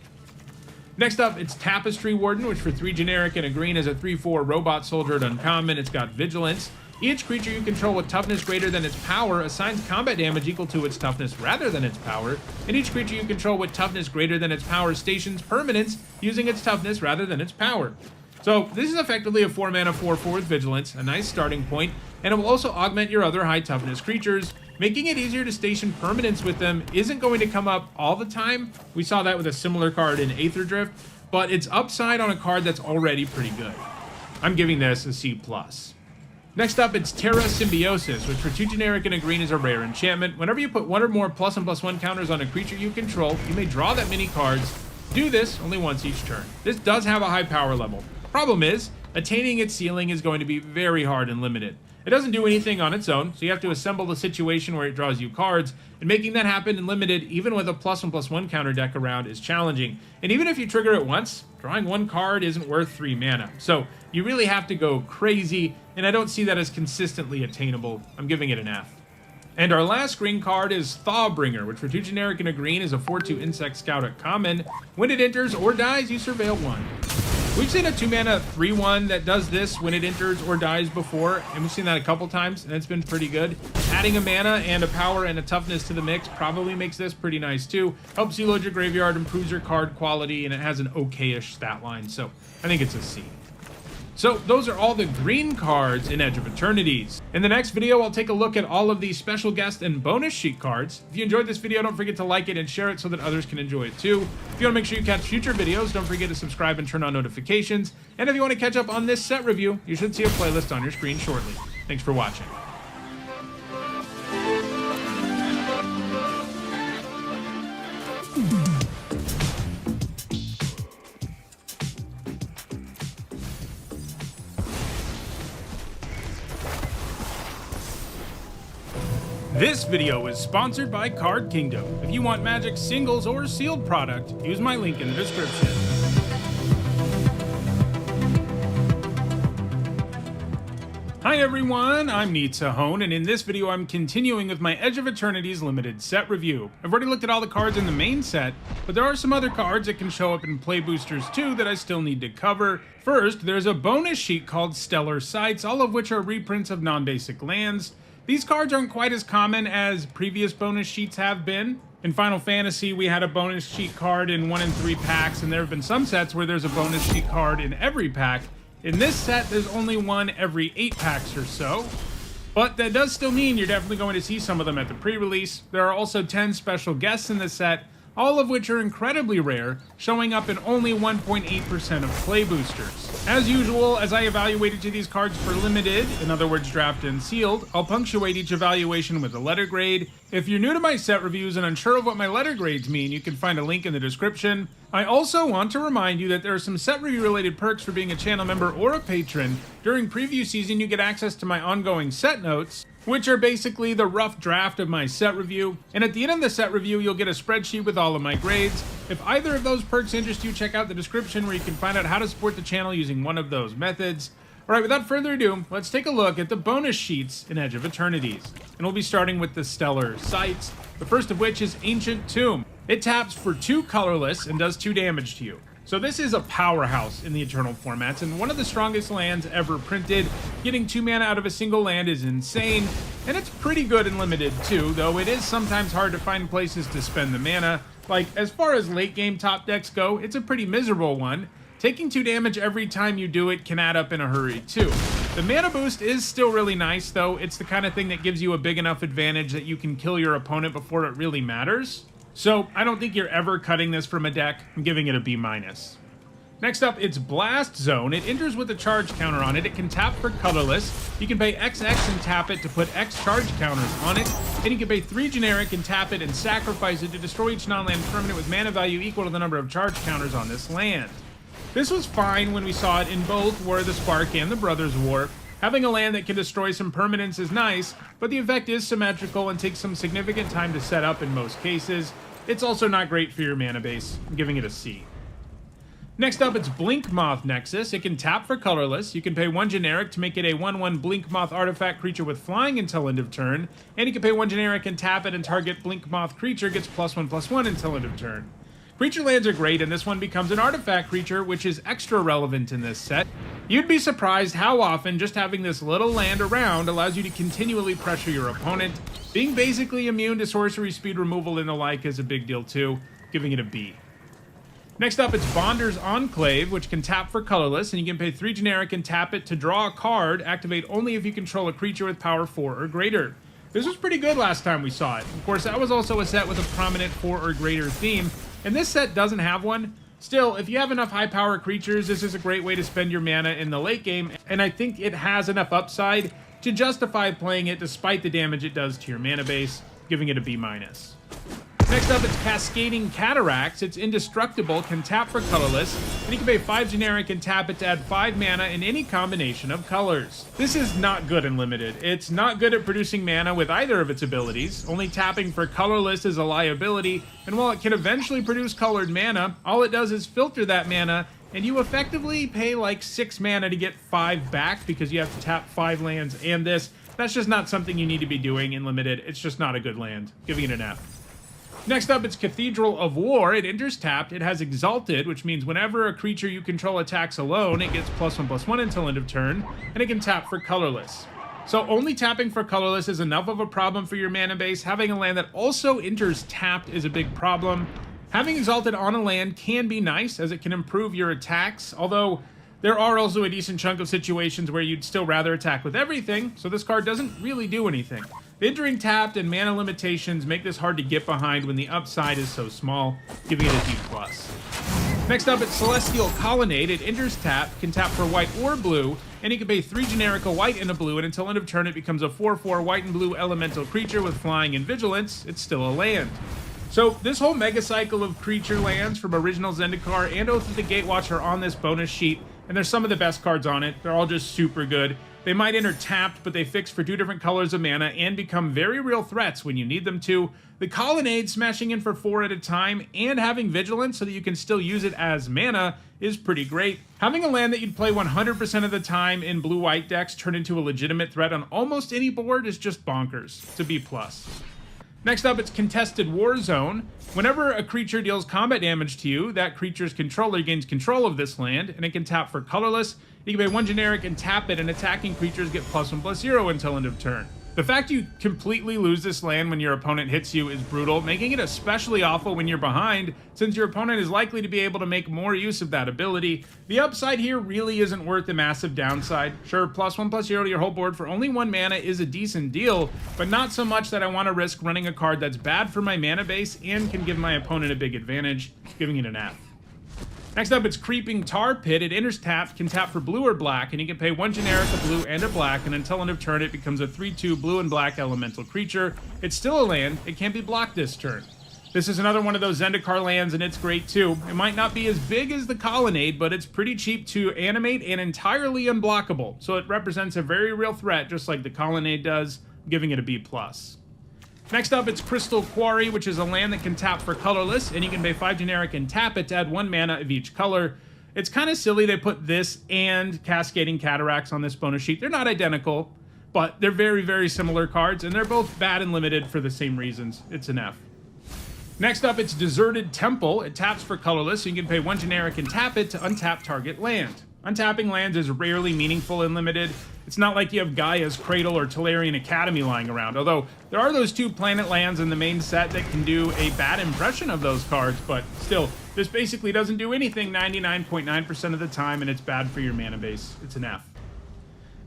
Next up, it's Tapestry Warden, which for 3 generic and a green is a 3/4 robot soldier at uncommon. It's got vigilance. Each creature you control with toughness greater than its power assigns combat damage equal to its toughness rather than its power, and each creature you control with toughness greater than its power stations permanents using its toughness rather than its power. So this is effectively a 4-mana 4/4 with vigilance, a nice starting point, and it will also augment your other high toughness creatures. Making it easier to station permanents with them isn't going to come up all the time. We saw that with a similar card in Aether Drift, but it's upside on a card that's already pretty good. I'm giving this a C+. Next up, it's Terra Symbiosis, which for 2 generic and a green is a rare enchantment. Whenever you put 1 or more +1/+1 counters on a creature you control, you may draw that many cards. Do this only once each turn. This does have a high power level. Problem is, attaining its ceiling is going to be very hard and limited. It doesn't do anything on its own, so you have to assemble the situation where it draws you cards, and making that happen in limited, even with a +1/+1 counter deck around, is challenging. And even if you trigger it once, drawing 1 card isn't worth 3 mana. So you really have to go crazy, and I don't see that as consistently attainable. I'm giving it an F. And our last green card is Thawbringer, which for 2 generic and a green is a 4/2 insect scout at common. When it enters or dies, you surveil 1. We've seen a 2-mana 3/1 that does this when it enters or dies before, and we've seen that a couple times, and it's been pretty good. Adding a mana and a power and a toughness to the mix probably makes this pretty nice too. Helps you load your graveyard, improves your card quality, and it has an okay-ish stat line, so I think it's a C. So those are all the green cards in Edge of Eternities. In the next video, I'll take a look at all of these special guest and bonus sheet cards. If you enjoyed this video, don't forget to like it and share it so that others can enjoy it too. If you want to make sure you catch future videos, don't forget to subscribe and turn on notifications. And if you want to catch up on this set review, you should see a playlist on your screen shortly. Thanks for watching. This video is sponsored by Card Kingdom. If you want Magic singles or sealed product, use my link in the description. Hi everyone, I'm Mythic, and in this video I'm continuing with my Edge of Eternities limited set review. I've already looked at all the cards in the main set, but there are some other cards that can show up in play boosters too that I still need to cover. First, there's a bonus sheet called Stellar Sights, all of which are reprints of non-basic lands. These cards aren't quite as common as previous bonus sheets have been. In Final Fantasy, we had a bonus sheet card in 1 and 3 packs, and there have been some sets where there's a bonus sheet card in every pack. In this set, there's only one every 8 packs or so. But that does still mean you're definitely going to see some of them at the pre-release. There are also 10 special guests in this set, all of which are incredibly rare, showing up in only 1.8% of play boosters. As usual, as I evaluate each of these cards for limited, in other words draft and sealed, I'll punctuate each evaluation with a letter grade. If you're new to my set reviews and unsure of what my letter grades mean, you can find a link in the description. I also want to remind you that there are some set review related perks for being a channel member or a patron. During preview season, you get access to my ongoing set notes, which are basically the rough draft of my set review. And at the end of the set review, you'll get a spreadsheet with all of my grades. If either of those perks interest you, check out the description where you can find out how to support the channel using one of those methods. Alright, without further ado, let's take a look at the bonus sheets in Edge of Eternities. And we'll be starting with the Stellar Sights, the first of which is Ancient Tomb. It taps for 2 colorless and does 2 damage to you. So this is a powerhouse in the Eternal formats, and one of the strongest lands ever printed. Getting 2 mana out of a single land is insane, and it's pretty good in limited too, though it is sometimes hard to find places to spend the mana. Like, as far as late game top decks go, it's a pretty miserable one. Taking 2 damage every time you do it can add up in a hurry too. The mana boost is still really nice though. It's the kind of thing that gives you a big enough advantage that you can kill your opponent before it really matters. So I don't think you're ever cutting this from a deck. I'm giving it a B-. Next up, it's Blast Zone. It enters with a charge counter on it. It can tap for colorless. You can pay XX and tap it to put X charge counters on it. And you can pay 3 generic and tap it and sacrifice it to destroy each non-land permanent with mana value equal to the number of charge counters on this land. This was fine when we saw it in both War of the Spark and the Brothers' War. Having a land that can destroy some permanents is nice, but the effect is symmetrical and takes some significant time to set up in most cases. It's also not great for your mana base. I'm giving it a C. Next up, it's Blink Moth Nexus. It can tap for colorless. You can pay 1 generic to make it a 1/1 Blink Moth artifact creature with flying until end of turn, and you can pay 1 generic and tap it, and target Blink Moth creature gets +1/+1 until end of turn. Creature lands are great, and this one becomes an artifact creature, which is extra relevant in this set. You'd be surprised how often just having this little land around allows you to continually pressure your opponent. Being basically immune to sorcery speed removal and the like is a big deal too, giving it a B. Next up, it's Bonder's Enclave, which can tap for colorless, and you can pay 3 generic and tap it to draw a card, activate only if you control a creature with power 4 or greater. This was pretty good last time we saw it. Of course, that was also a set with a prominent 4 or greater theme, and this set doesn't have one. Still, if you have enough high power creatures, this is a great way to spend your mana in the late game, and I think it has enough upside to justify playing it despite the damage it does to your mana base, giving it a B-. Next up, it's Cascading Cataracts. It's indestructible, can tap for colorless, and you can pay 5 generic and tap it to add 5 mana in any combination of colors. This is not good in limited. It's not good at producing mana with either of its abilities. Only tapping for colorless is a liability, and while it can eventually produce colored mana, all it does is filter that mana, and you effectively pay like 6 mana to get 5 back because you have to tap 5 lands and this. That's just not something you need to be doing in limited. It's just not a good land. Giving it an F. Next up, it's Cathedral of War. It enters tapped. It has Exalted, which means whenever a creature you control attacks alone, it gets +1/+1 until end of turn, and it can tap for colorless. So only tapping for colorless is enough of a problem for your mana base. Having a land that also enters tapped is a big problem. Having Exalted on a land can be nice, as it can improve your attacks, although There are also a decent chunk of situations where you'd still rather attack with everything, so this card doesn't really do anything. The entering tapped and mana limitations make this hard to get behind when the upside is so small, giving it a D+. Next up, it's Celestial Colonnade. It enters tapped, can tap for white or blue, and you can pay 3 generic, a white and a blue, and until end of turn it becomes a 4/4 white and blue elemental creature with flying and vigilance. It's still a land. So this whole mega cycle of creature lands from original Zendikar and Oath of the Gatewatch are on this bonus sheet, and there's some of the best cards on it. They're all just super good. They might enter tapped, but they fix for 2 different colors of mana and become very real threats when you need them to. The Colonnade smashing in for 4 at a time and having Vigilance so that you can still use it as mana is pretty great. Having a land that you'd play 100% of the time in blue-white decks turn into a legitimate threat on almost any board is just bonkers. It's a B+. Next up, it's Contested War Zone. Whenever a creature deals combat damage to you, that creature's controller gains control of this land, and it can tap for colorless. You can pay 1 generic and tap it, and attacking creatures get +1/+0 until end of turn. The fact you completely lose this land when your opponent hits you is brutal, making it especially awful when you're behind, since your opponent is likely to be able to make more use of that ability. The upside here really isn't worth the massive downside. Sure, +1/+0 to your whole board for only 1 mana is a decent deal, but not so much that I want to risk running a card that's bad for my mana base and can give my opponent a big advantage, giving it an F. Next up, it's Creeping Tar Pit. It enters tapped, can tap for blue or black, and you can pay 1 generic, a blue, and a black, and until end of turn it becomes a 3/2 blue and black elemental creature. It's still a land, it can't be blocked this turn. This is another one of those Zendikar lands, and it's great too. It might not be as big as the Colonnade, but it's pretty cheap to animate and entirely unblockable, so it represents a very real threat, just like the Colonnade does, giving it a B+. Next up, it's Crystal Quarry, which is a land that can tap for colorless, and you can pay 5 generic and tap it to add 1 mana of each color. It's kind of silly they put this and Cascading Cataracts on this bonus sheet. They're not identical, but they're very, very similar cards, and they're both bad and limited for the same reasons. It's an F. Next up, it's Deserted Temple. It taps for colorless, so you can pay 1 generic and tap it to untap target land. Untapping lands is rarely meaningful and limited. It's not like you have Gaia's Cradle or Tolarian Academy lying around, although there are those 2 planet lands in the main set that can do a bad impression of those cards, but still, this basically doesn't do anything 99.9% of the time, and it's bad for your mana base. It's an F.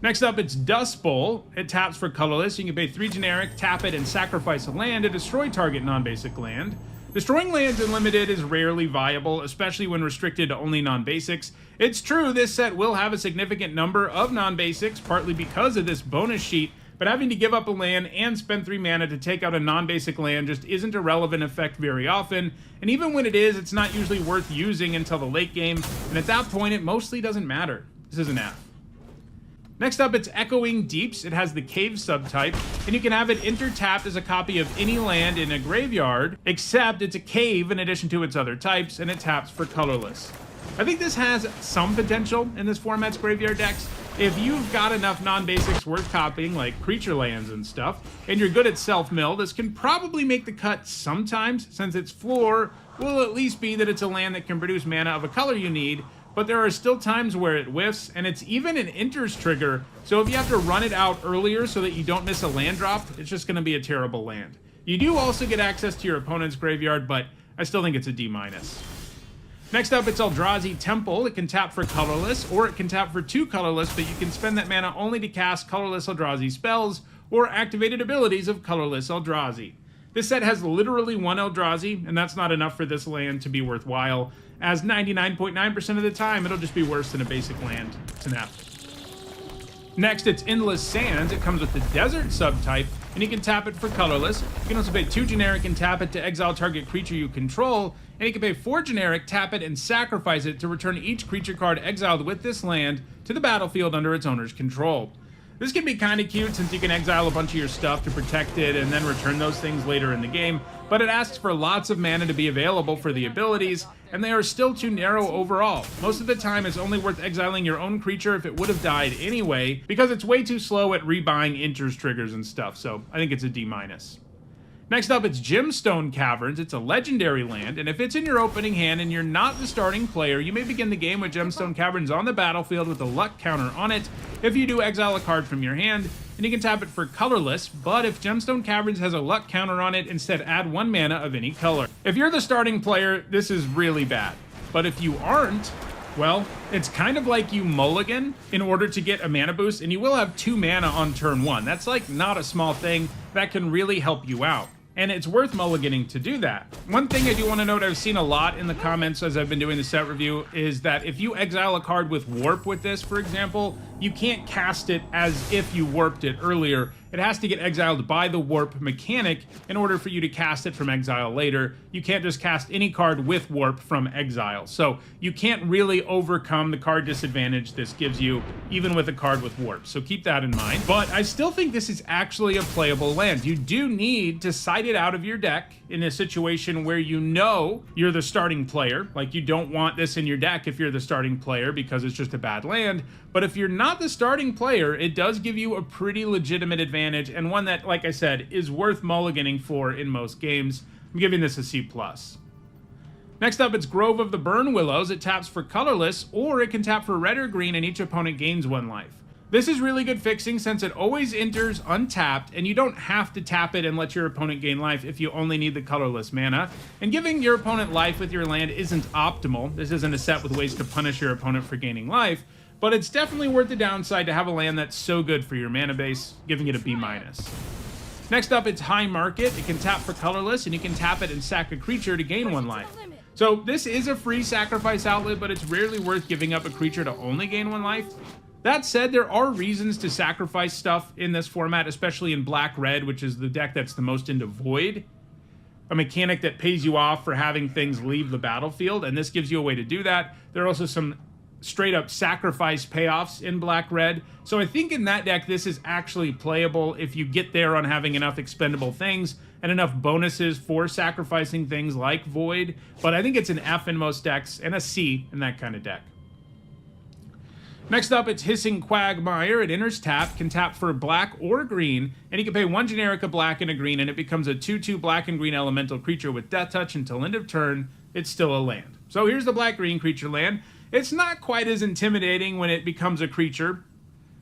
Next up, it's Dust Bowl. It taps for colorless. You can pay 3 generic, tap it, and sacrifice a land to destroy target non-basic land. Destroying lands in Limited is rarely viable, especially when restricted to only non-basics. It's true, this set will have a significant number of non-basics, partly because of this bonus sheet, but having to give up a land and spend 3 mana to take out a non-basic land just isn't a relevant effect very often, and even when it is, it's not usually worth using until the late game, and at that point, it mostly doesn't matter. This is an F. Next up, it's Echoing Deeps. It has the Cave subtype, and you can have it enter tapped as a copy of any land in a graveyard, except it's a cave in addition to its other types, and it taps for colorless. I think this has some potential in this format's graveyard decks. If you've got enough non-basics worth copying, like creature lands and stuff, and you're good at self-mill, this can probably make the cut sometimes, since its floor will at least be that it's a land that can produce mana of a color you need, but there are still times where it whiffs, and it's even an enters trigger, so if you have to run it out earlier so that you don't miss a land drop, it's just going to be a terrible land. You do also get access to your opponent's graveyard, but I still think it's a D-. Next up, it's Eldrazi Temple. It can tap for colorless, or it can tap for 2 colorless, but you can spend that mana only to cast colorless Eldrazi spells or activated abilities of colorless Eldrazi. This set has literally 1 Eldrazi, and that's not enough for this land to be worthwhile, as 99.9% of the time it'll just be worse than a basic land. It's an F. Next, it's Endless Sands. It comes with the Desert subtype, and you can tap it for colorless. You can also pay 2 generic and tap it to exile target creature you control, and you can pay 4 generic, tap it, and sacrifice it to return each creature card exiled with this land to the battlefield under its owner's control. This can be kind of cute since you can exile a bunch of your stuff to protect it and then return those things later in the game, but it asks for lots of mana to be available for the abilities, and they are still too narrow overall. Most of the time it's only worth exiling your own creature if it would have died anyway, because it's way too slow at rebuying enters triggers and stuff, so I think it's a D-. Next up, it's Gemstone Caverns. It's a legendary land, and if it's in your opening hand and you're not the starting player, you may begin the game with Gemstone Caverns on the battlefield with a luck counter on it. If you do, exile a card from your hand, and you can tap it for colorless, but if Gemstone Caverns has a luck counter on it, instead add 1 mana of any color. If you're the starting player, this is really bad, but if you aren't, Well, it's kind of like you mulligan in order to get a mana boost, and you will have 2 mana on turn 1. That's like not a small thing. That can really help you out. And it's worth mulliganing to do that. One thing I do want to note, I've seen a lot in the comments as I've been doing the set review, is that if you exile a card with Warp with this, for example, you can't cast it as if you warped it earlier. It has to get exiled by the Warp mechanic in order for you to cast it from exile later. You can't just cast any card with Warp from exile. So you can't really overcome the card disadvantage this gives you, even with a card with Warp. So keep that in mind. But I still think this is actually a playable land. You do need to side it out of your deck in a situation where you know you're the starting player. Like, you don't want this in your deck if you're the starting player because it's just a bad land. But if you're not the starting player, it does give you a pretty legitimate advantage, and one that, like I said, is worth mulliganing for in most games. I'm giving this a C+. Next up, it's Grove of the Burn Willows. It taps for colorless, or it can tap for red or green, and each opponent gains 1 life. This is really good fixing since it always enters untapped, and you don't have to tap it and let your opponent gain life if you only need the colorless mana. And giving your opponent life with your land isn't optimal. This isn't a set with ways to punish your opponent for gaining life, but it's definitely worth the downside to have a land that's so good for your mana base, giving it a B-. Next up, it's High Market. It can tap for colorless, and you can tap it and sack a creature to gain 1 life. So this is a free sacrifice outlet, but it's rarely worth giving up a creature to only gain 1 life. That said, there are reasons to sacrifice stuff in this format, especially in Black-Red, which is the deck that's the most into Void, a mechanic that pays you off for having things leave the battlefield, and this gives you a way to do that. There are also some straight-up sacrifice payoffs in Black-Red, so I think in that deck this is actually playable if you get there on having enough expendable things and enough bonuses for sacrificing things like Void, but I think it's an F in most decks and a C in that kind of deck. Next up, it's Hissing Quagmire. It enters tap, can tap for black or green, and you can pay 1 generic, a black, and a green, and it becomes a 2/2 black and green elemental creature with Death Touch until end of turn. It's still a land. So here's the black-green creature land. It's not quite as intimidating when it becomes a creature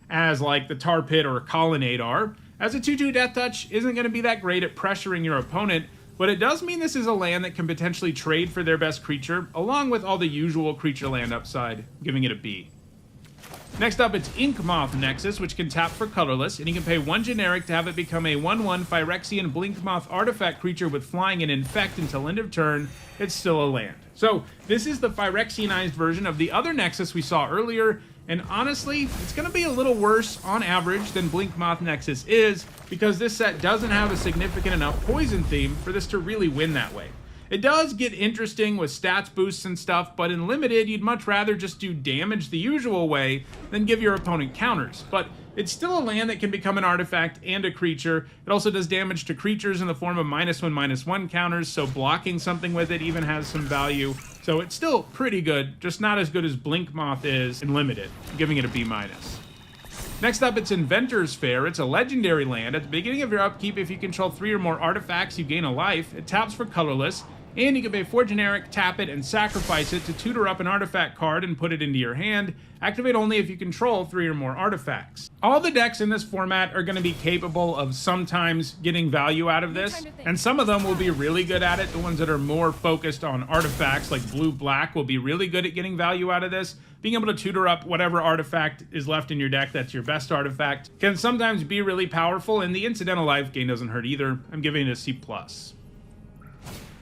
as like the Tar Pit or Colonnade are, as a 2/2 Death Touch isn't going to be that great at pressuring your opponent, but it does mean this is a land that can potentially trade for their best creature, along with all the usual creature land upside, giving it a B. Next up, it's Inkmoth Nexus, which can tap for colorless, and you can pay 1 generic to have it become a 1/1 Phyrexian Blinkmoth artifact creature with flying and infect until end of turn. It's still a land. So this is the Phyrexianized version of the other Nexus we saw earlier, and honestly, it's going to be a little worse on average than Blinkmoth Nexus is, because this set doesn't have a significant enough poison theme for this to really win that way. It does get interesting with stats boosts and stuff, but in limited, you'd much rather just do damage the usual way than give your opponent counters. But it's still a land that can become an artifact and a creature. It also does damage to creatures in the form of -1/-1 counters, so blocking something with it even has some value. So it's still pretty good, just not as good as Blinkmoth is in limited, giving it a B-. Next up, it's Inventor's Fair. It's a legendary land. At the beginning of your upkeep, if you control 3 or more artifacts, you gain a life. It taps for colorless, and you can pay 4 generic, tap it, and sacrifice it to tutor up an artifact card and put it into your hand. Activate only if you control 3 or more artifacts. All the decks in this format are going to be capable of sometimes getting value out of this, and some of them will be really good at it. The ones that are more focused on artifacts, like blue-black, will be really good at getting value out of this. Being able to tutor up whatever artifact is left in your deck that's your best artifact can sometimes be really powerful, and the incidental life gain doesn't hurt either. I'm giving it a C+.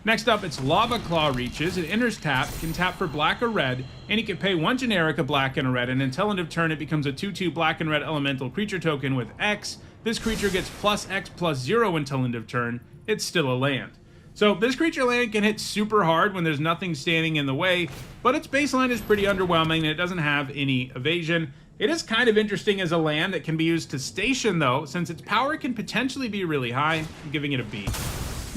Next up, it's Lava Claw Reaches. It enters tap, can tap for black or red, and you can pay 1 generic, a black, and a red, and until end of turn it becomes a 2/2 black and red elemental creature token with X. This creature gets +X+0 until end of turn. It's still a land. So this creature land can hit super hard when there's nothing standing in the way, but its baseline is pretty underwhelming and it doesn't have any evasion. It is kind of interesting as a land that can be used to station though, since its power can potentially be really high. I'm giving it a B.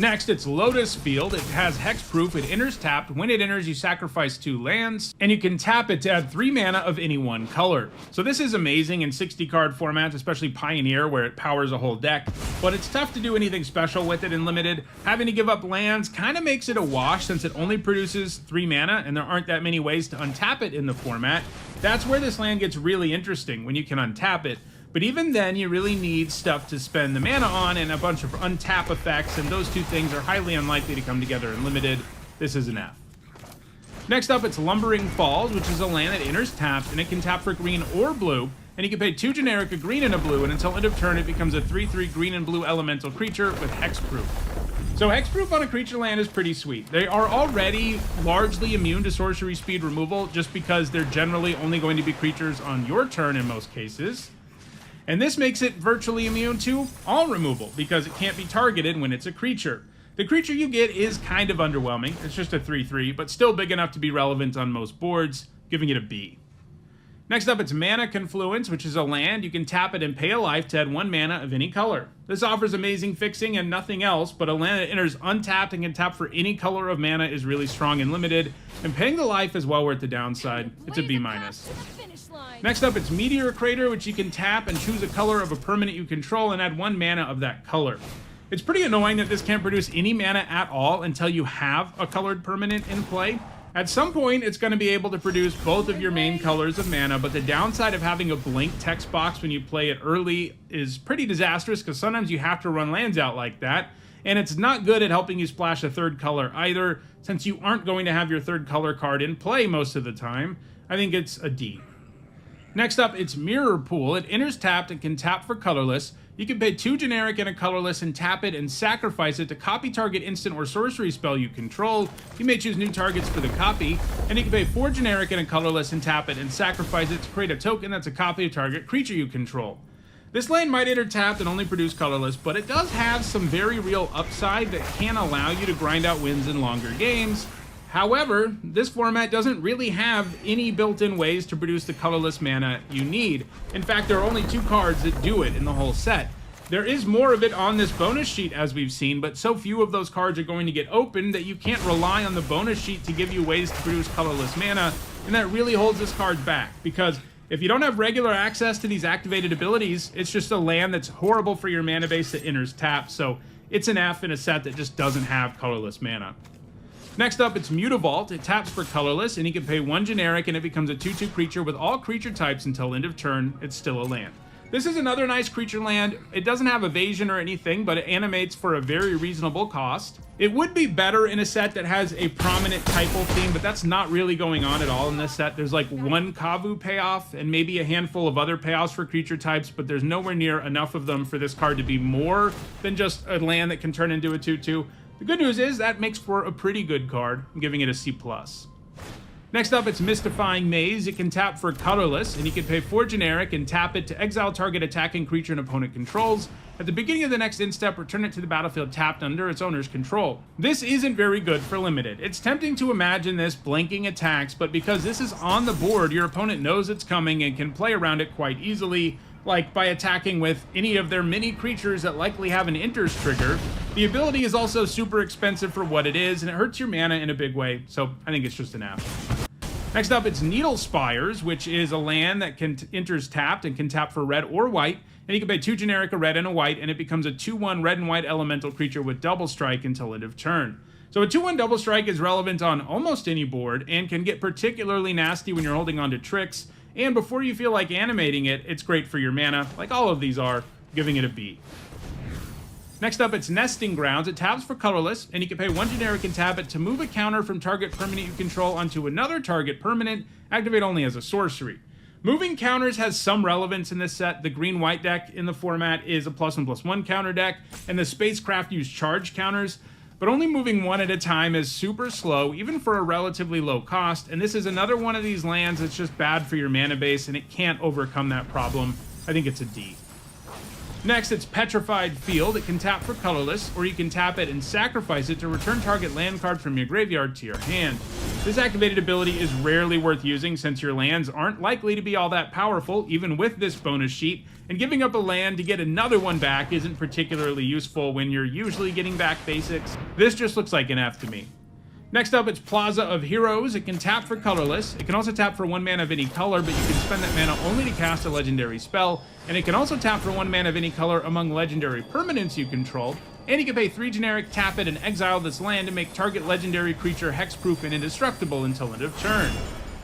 Next, it's Lotus Field. It has hexproof. It enters tapped. When it enters, you sacrifice 2 lands, and you can tap it to add 3 mana of any one color. So this is amazing in 60-card formats, especially Pioneer, where it powers a whole deck, but it's tough to do anything special with it in limited. Having to give up lands kind of makes it a wash, since it only produces 3 mana, and there aren't that many ways to untap it in the format. That's where this land gets really interesting, when you can untap it. But even then, you really need stuff to spend the mana on and a bunch of untap effects, and those two things are highly unlikely to come together in limited. This is an F. Next up, it's Lumbering Falls, which is a land that enters tapped, and it can tap for green or blue, and you can pay 2 generic, a green and a blue, and until end of turn, it becomes a 3/3 green and blue elemental creature with hexproof. So hexproof on a creature land is pretty sweet. They are already largely immune to sorcery speed removal, just because they're generally only going to be creatures on your turn in most cases. And this makes it virtually immune to all removal, because it can't be targeted when it's a creature. The creature you get is kind of underwhelming. It's just a 3/3, but still big enough to be relevant on most boards, giving it a B. Next up, it's Mana Confluence, which is a land. You can tap it and pay a life to add 1 mana of any color. This offers amazing fixing and nothing else, but a land that enters untapped and can tap for any color of mana is really strong and limited, and paying the life is well worth the downside. It's a B-. Next up, it's Meteor Crater, which you can tap and choose a color of a permanent you control and add 1 mana of that color. It's pretty annoying that this can't produce any mana at all until you have a colored permanent in play. At some point, it's going to be able to produce both of your main colors of mana, but the downside of having a blank text box when you play it early is pretty disastrous, because sometimes you have to run lands out like that, and it's not good at helping you splash a third color either, since you aren't going to have your third color card in play most of the time. I think it's a D. Next up, it's Mirror Pool. It enters tapped and can tap for colorless. You can pay 2 generic and a colorless and tap it and sacrifice it to copy target instant or sorcery spell you control. You may choose new targets for the copy, and you can pay 4 generic and a colorless and tap it and sacrifice it to create a token that's a copy of target creature you control. This land might enter tapped and only produce colorless, but it does have some very real upside that can allow you to grind out wins in longer games. However, this format doesn't really have any built-in ways to produce the colorless mana you need. In fact, there are only 2 cards that do it in the whole set. There is more of it on this bonus sheet, as we've seen, but so few of those cards are going to get opened that you can't rely on the bonus sheet to give you ways to produce colorless mana, and that really holds this card back, because if you don't have regular access to these activated abilities, it's just a land that's horrible for your mana base that enters tapped, so it's an F in a set that just doesn't have colorless mana. Next up, it's Mutavault. It taps for colorless, and you can pay 1 generic, and it becomes a 2/2 creature with all creature types until end of turn. It's still a land. This is another nice creature land. It doesn't have evasion or anything, but it animates for a very reasonable cost. It would be better in a set that has a prominent typal theme, but that's not really going on at all in this set. There's like 1 Kavu payoff and maybe a handful of other payoffs for creature types, but there's nowhere near enough of them for this card to be more than just a land that can turn into a 2/2. The good news is that makes for a pretty good card. I'm giving it a C+. Next up, it's Mystifying Maze. It can tap for colorless, and you can pay 4 generic and tap it to exile target attacking creature an opponent controls. At the beginning of the next end step, return it to the battlefield tapped under its owner's control. This isn't very good for limited. It's tempting to imagine this blanking attacks, but because this is on the board, your opponent knows it's coming and can play around it quite easily, like by attacking with any of their mini creatures that likely have an enters trigger. The ability is also super expensive for what it is, and it hurts your mana in a big way, so I think it's just an F. Next up, it's Needle Spires, which is a land that enters tapped and can tap for red or white, and you can pay 2 generic, a red and a white, and it becomes a 2/1 red and white elemental creature with double strike until end of turn. So a 2/1 double strike is relevant on almost any board, and can get particularly nasty when you're holding on to tricks, and before you feel like animating it, it's great for your mana, like all of these are, giving it a B. Next up, it's Nesting Grounds. It taps for colorless, and you can pay 1 generic and tap it to move a counter from target permanent you control onto another target permanent, activate only as a sorcery. Moving counters has some relevance in this set. The green-white deck in the format is a +1/+1 counter deck, and the spacecraft use charge counters, but only moving 1 at a time is super slow, even for a relatively low cost, and this is another one of these lands that's just bad for your mana base, and it can't overcome that problem. I think it's a D. Next, it's Petrified Field. It can tap for colorless, or you can tap it and sacrifice it to return target land card from your graveyard to your hand. This activated ability is rarely worth using since your lands aren't likely to be all that powerful, even with this bonus sheet, and giving up a land to get another one back isn't particularly useful when you're usually getting back basics. This just looks like an F to me. Next up, it's Plaza of Heroes. It can tap for colorless. It can also tap for 1 mana of any color, but you can spend that mana only to cast a legendary spell. And it can also tap for 1 mana of any color among legendary permanents you control. And you can pay 3 generic, tap it, and exile this land to make target legendary creature hexproof and indestructible until end of turn.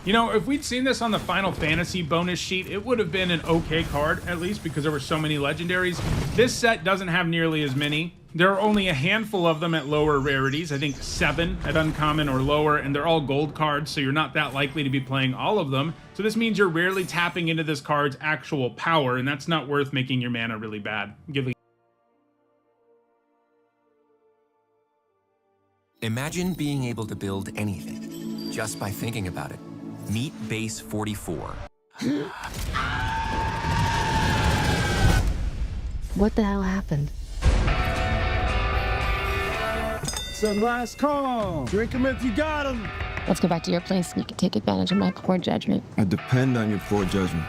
You know, if we'd seen this on the Final Fantasy bonus sheet, it would have been an okay card, at least because there were so many legendaries. This set doesn't have nearly as many. There are only a handful of them at lower rarities, I think 7 at uncommon or lower, and they're all gold cards, so you're not that likely to be playing all of them. So this means you're rarely tapping into this card's actual power, and that's not worth making your mana really bad. Imagine being able to build anything just by thinking about it. Meet Base 44. What the hell happened? It's a last call. Drink him if you got him. Let's go back to your place and you can take advantage of my poor judgment. I depend on your poor judgment.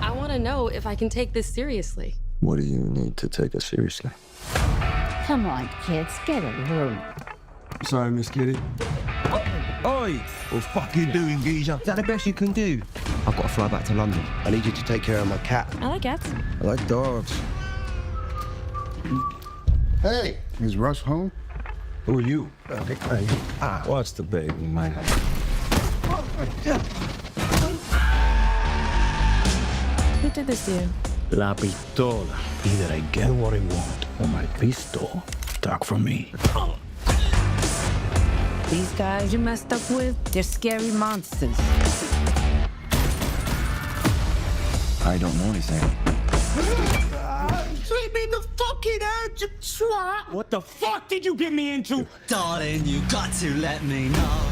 I want to know if I can take this seriously. What do you need to take us seriously? Come on, kids, get a room. Sorry, Miss Kitty. Oi! What the fuck you doing, geezer? Is that the best you can do? I've got to fly back to London. I need you to take care of my cat. I like cats. I like dogs. Hey, is Russ home? Who are you? What's the baby, man? Who did this to you? La pistola. Either I get what I want or my pistol talk from me. These guys you messed up with, they're scary monsters. I don't know anything. Sweep me in the fucking head, you twat! What the fuck did you get me into? Darling, you got to let me know.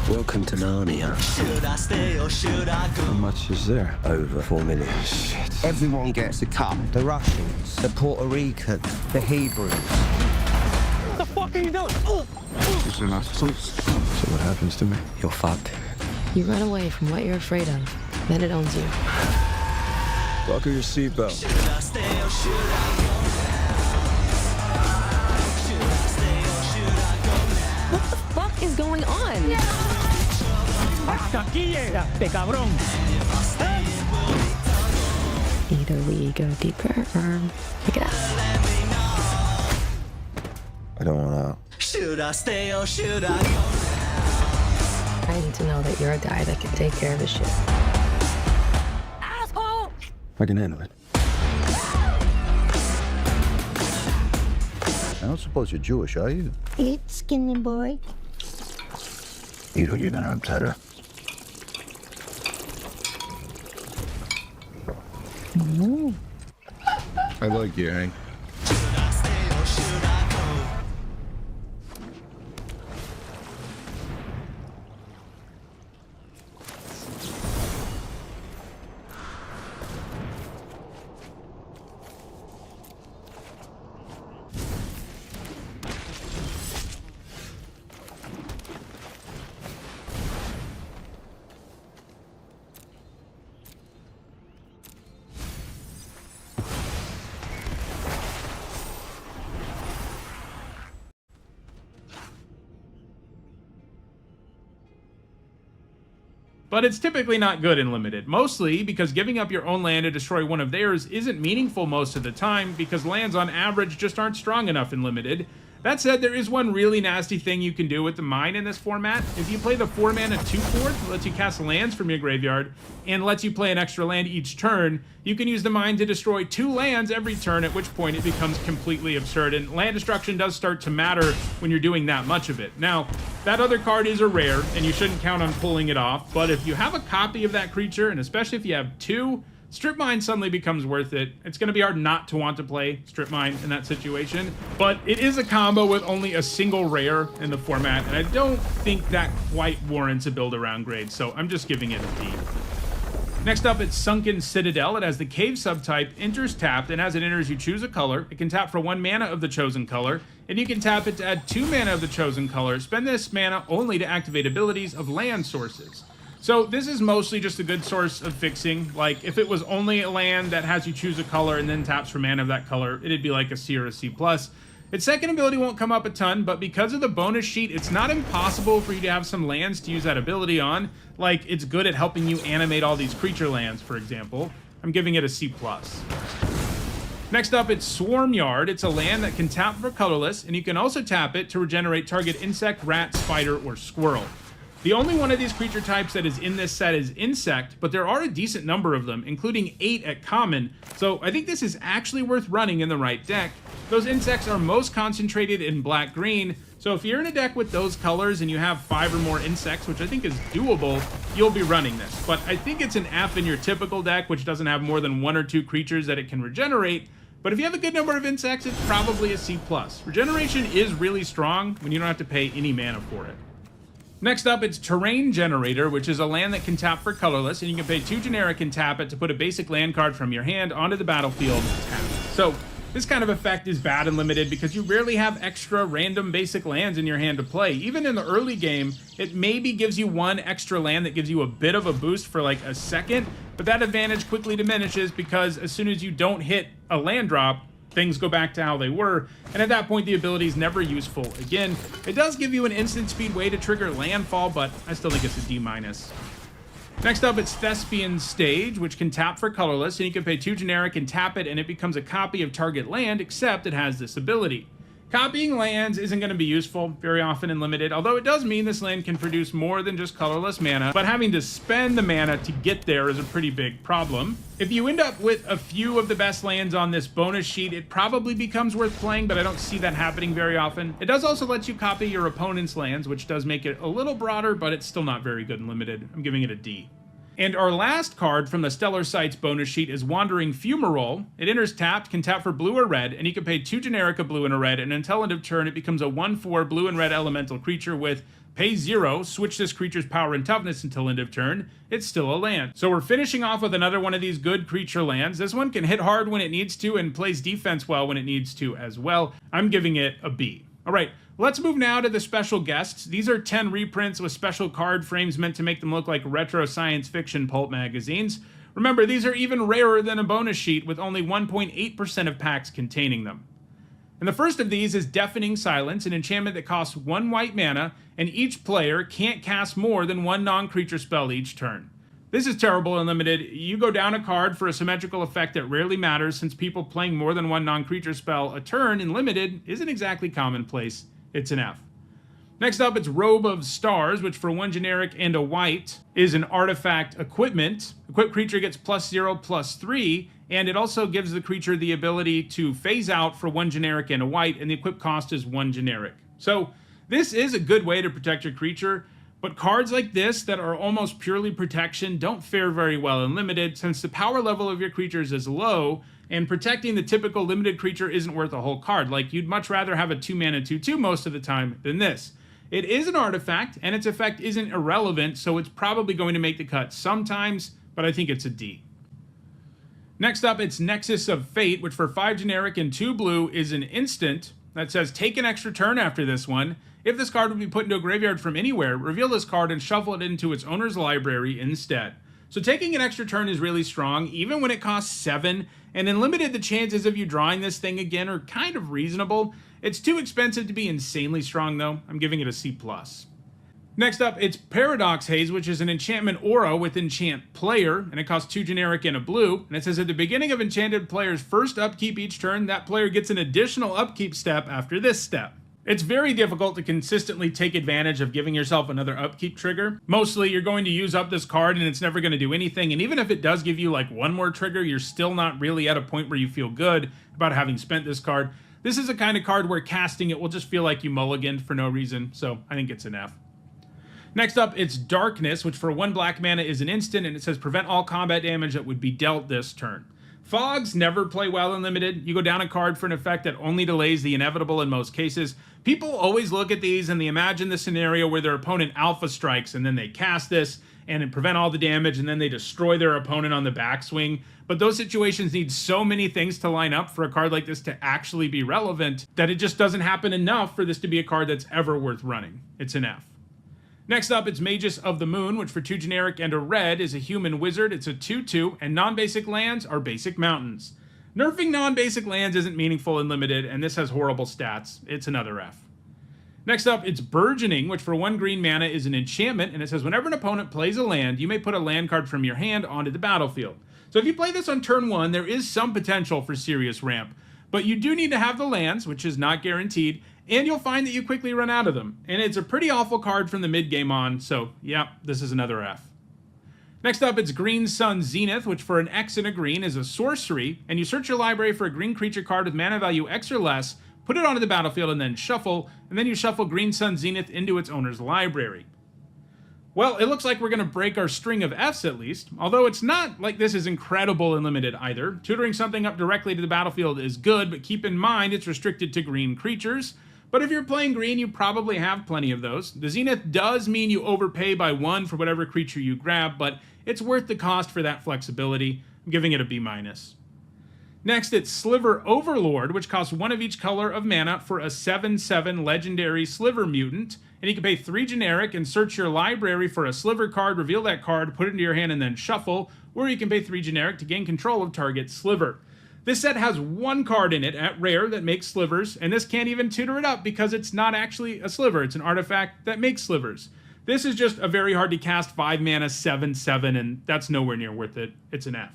Welcome to Narnia. Should I stay or should I How go? much is there? Over 4 million. Shit. Everyone gets a cut. The Russians, the Puerto Rican, the Hebrews. What the fuck are you doing? So what happens to me? You're fucked. You run away from what you're afraid of, then it owns you. Buckle your seatbelt. Should I stay or should I go now? Should I stay or should I go now? What the fuck is going on? Hasta aquí llegaste, cabrón. Either we go deeper or pick it up. I don't want out. Should I stay or should I go now? I need to know that you're a guy that can take care of his shit. Asshole! I can handle it. I don't suppose you're Jewish, are you? It's skinny boy. You know you're gonna upset her. I like you, Hank. Should I stay or should I go? But it's typically not good in Limited, mostly because giving up your own land to destroy one of theirs isn't meaningful most of the time, because lands on average just aren't strong enough in Limited. That said, there is one really nasty thing you can do with the mine in this format. If you play the 4-mana 2/4 that lets you cast lands from your graveyard and lets you play an extra land each turn, you can use the mine to destroy 2 lands every turn, at which point it becomes completely absurd, and land destruction does start to matter when you're doing that much of it. Now, that other card is a rare, and you shouldn't count on pulling it off, but if you have a copy of that creature, and especially if you have 2, Strip Mine suddenly becomes worth it. It's going to be hard not to want to play Strip Mine in that situation, but it is a combo with only a single rare in the format, and I don't think that quite warrants a build around grade, so I'm just giving it a D. Next up, it's Sunken Citadel. It has the Cave subtype, enters tapped, and as it enters, you choose a color. It can tap for 1 mana of the chosen color, and you can tap it to add 2 mana of the chosen color. Spend this mana only to activate abilities of land sources. So this is mostly just a good source of fixing. Like, if it was only a land that has you choose a color and then taps for mana of that color, it'd be like a C or a C+. Its second ability won't come up a ton, but because of the bonus sheet, it's not impossible for you to have some lands to use that ability on. Like, it's good at helping you animate all these creature lands, for example. I'm giving it a C+. Next up, it's Swarm Yard. It's a land that can tap for colorless, and you can also tap it to regenerate target insect, rat, spider, or squirrel. The only one of these creature types that is in this set is Insect, but there are a decent number of them, including 8 at common, so I think this is actually worth running in the right deck. Those insects are most concentrated in black-green, so if you're in a deck with those colors and you have 5 or more insects, which I think is doable, you'll be running this. But I think it's an F in your typical deck, which doesn't have more than 1 or 2 creatures that it can regenerate. But if you have a good number of insects, it's probably a C+. Regeneration is really strong when you don't have to pay any mana for it. Next up, it's Terrain Generator, which is a land that can tap for colorless, and you can pay 2 generic and tap it to put a basic land card from your hand onto the battlefield tapped. So this kind of effect is bad and limited because you rarely have extra random basic lands in your hand to play. Even in the early game, it maybe gives you 1 extra land that gives you a bit of a boost for like a second, but that advantage quickly diminishes because as soon as you don't hit a land drop, things go back to how they were, and at that point the ability is never useful again. It does give you an instant speed way to trigger landfall, but I still think it's a D-. Next up, it's Thespian Stage, which can tap for colorless, and you can pay 2 generic and tap it, and it becomes a copy of target land, except it has this ability. Copying lands isn't going to be useful very often in Limited, although it does mean this land can produce more than just colorless mana, but having to spend the mana to get there is a pretty big problem. If you end up with a few of the best lands on this bonus sheet, it probably becomes worth playing, but I don't see that happening very often. It does also let you copy your opponent's lands, which does make it a little broader, but it's still not very good in Limited. I'm giving it a D. And our last card from the Stellar Sights bonus sheet is Wandering Fumarole. It enters tapped, can tap for blue or red, and you can pay 2 generic, a blue and a red, and until end of turn it becomes a 1/4 blue and red elemental creature with pay 0, switch this creature's power and toughness until end of turn. It's still a land. So we're finishing off with another one of these good creature lands. This one can hit hard when it needs to and plays defense well when it needs to as well. I'm giving it a B. All right, let's move now to the special guests. These are 10 reprints with special card frames meant to make them look like retro science fiction pulp magazines. Remember, these are even rarer than a bonus sheet with only 1.8% of packs containing them. And the first of these is Deafening Silence, an enchantment that costs 1 white mana, and each player can't cast more than 1 non-creature spell each turn. This is terrible in Limited. You go down a card for a symmetrical effect that rarely matters since people playing more than 1 non-creature spell a turn in Limited isn't exactly commonplace. It's an F. Next up, it's Robe of Stars, which for 1 generic and a white is an artifact equipment. Equipped creature gets +0/+3, and it also gives the creature the ability to phase out for 1 generic and a white, and the equip cost is 1 generic. So this is a good way to protect your creature, but cards like this that are almost purely protection don't fare very well in Limited since the power level of your creatures is low, and protecting the typical Limited creature isn't worth a whole card. Like, you'd much rather have a 2-mana 2/2 most of the time than this. It is an artifact, and its effect isn't irrelevant, so it's probably going to make the cut sometimes, but I think it's a D. Next up, it's Nexus of Fate, which for 5 generic and 2 blue is an instant that says take an extra turn after this one. If this card would be put into a graveyard from anywhere, reveal this card and shuffle it into its owner's library instead. So taking an extra turn is really strong, even when it costs 7, and in Limited, the chances of you drawing this thing again are kind of reasonable. It's too expensive to be insanely strong, though. I'm giving it a C+. Next up, it's Paradox Haze, which is an enchantment aura with enchant player, and it costs 2 generic and a blue, and it says at the beginning of enchanted player's first upkeep each turn, that player gets an additional upkeep step after this step. It's very difficult to consistently take advantage of giving yourself another upkeep trigger. Mostly, you're going to use up this card and it's never going to do anything, and even if it does give you like 1 more trigger, you're still not really at a point where you feel good about having spent this card. This is a kind of card where casting it will just feel like you mulliganed for no reason, so I think it's an F. Next up, it's Darkness, which for 1 black mana is an instant, and it says prevent all combat damage that would be dealt this turn. Fogs never play well in Limited. You go down a card for an effect that only delays the inevitable in most cases. People always look at these and they imagine the scenario where their opponent alpha strikes and then they cast this and prevent all the damage and then they destroy their opponent on the backswing. But those situations need so many things to line up for a card like this to actually be relevant that it just doesn't happen enough for this to be a card that's ever worth running. It's an F. Next up, it's Magus of the Moon, which for 2 generic and a red is a human wizard. It's a 2/2, and non-basic lands are basic mountains. Nerfing non-basic lands isn't meaningful in Limited, and this has horrible stats. It's another F. Next up, it's Burgeoning, which for 1 green mana is an enchantment, and it says whenever an opponent plays a land, you may put a land card from your hand onto the battlefield. So if you play this on turn 1, there is some potential for serious ramp, but you do need to have the lands, which is not guaranteed, and you'll find that you quickly run out of them. And it's a pretty awful card from the mid-game on, so yeah, this is another F. Next up, it's Green Sun Zenith, which for an X and a green is a sorcery, and you search your library for a green creature card with mana value X or less, put it onto the battlefield, and then you shuffle Green Sun Zenith into its owner's library. Well, it looks like we're going to break our string of Fs at least, although it's not like this is incredible and limited either. Tutoring something up directly to the battlefield is good, but keep in mind it's restricted to green creatures. But if you're playing green, you probably have plenty of those. The Zenith does mean you overpay by 1 for whatever creature you grab, but it's worth the cost for that flexibility. I'm giving it a B-. Next, it's Sliver Overlord, which costs 1 of each color of mana for a 7/7 legendary Sliver mutant. And you can pay 3 generic and search your library for a Sliver card, reveal that card, put it into your hand, and then shuffle. Or you can pay 3 generic to gain control of target Sliver. This set has 1 card in it at rare that makes slivers, and this can't even tutor it up because it's not actually a sliver. It's an artifact that makes slivers. This is just a very hard to cast 5 mana 7/7, and that's nowhere near worth it. It's an F.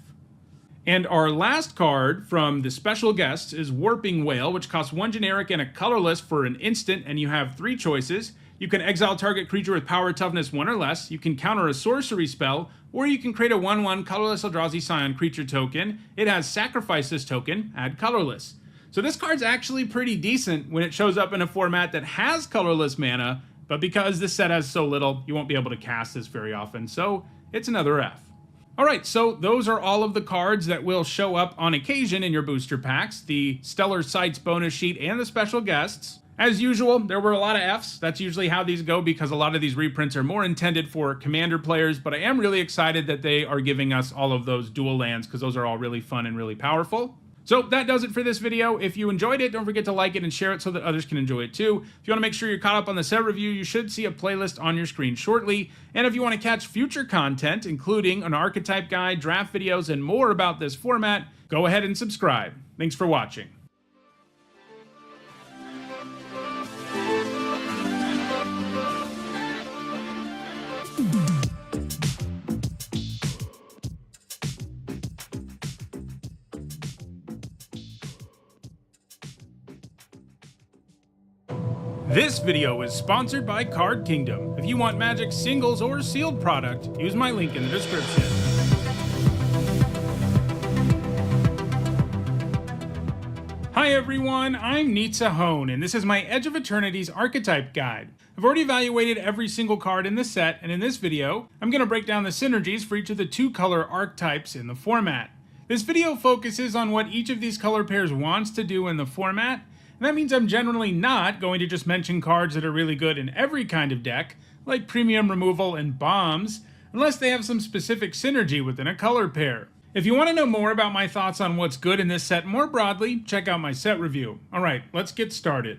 And our last card from the special guests is Warping Whale, which costs 1 generic and a colorless for an instant, and you have 3 choices. You can exile target creature with power toughness 1 or less, you can counter a sorcery spell, or you can create a 1/1 colorless Eldrazi Scion creature token. It has sacrifice this token, add colorless. So this card's actually pretty decent when it shows up in a format that has colorless mana, but because this set has so little, you won't be able to cast this very often, so it's another F. Alright, so those are all of the cards that will show up on occasion in your booster packs, the Stellar Sights bonus sheet and the special guests. As usual, there were a lot of Fs. That's usually how these go because a lot of these reprints are more intended for Commander players, but I am really excited that they are giving us all of those dual lands because those are all really fun and really powerful. So that does it for this video. If you enjoyed it, don't forget to like it and share it so that others can enjoy it too. If you want to make sure you're caught up on the set review, you should see a playlist on your screen shortly. And if you want to catch future content, including an archetype guide, draft videos, and more about this format, go ahead and subscribe. Thanks for watching. This video is sponsored by Card Kingdom. If you want Magic singles or sealed product, use my link in the description. Hi everyone, I'm Hone, and this is my Edge of Eternities archetype guide. I've already evaluated every single card in the set, and in this video, I'm going to break down the synergies for each of the 2 color archetypes in the format. This video focuses on what each of these color pairs wants to do in the format, and that means I'm generally not going to just mention cards that are really good in every kind of deck, like Premium Removal and Bombs, unless they have some specific synergy within a color pair. If you want to know more about my thoughts on what's good in this set more broadly, check out my set review. Alright, let's get started.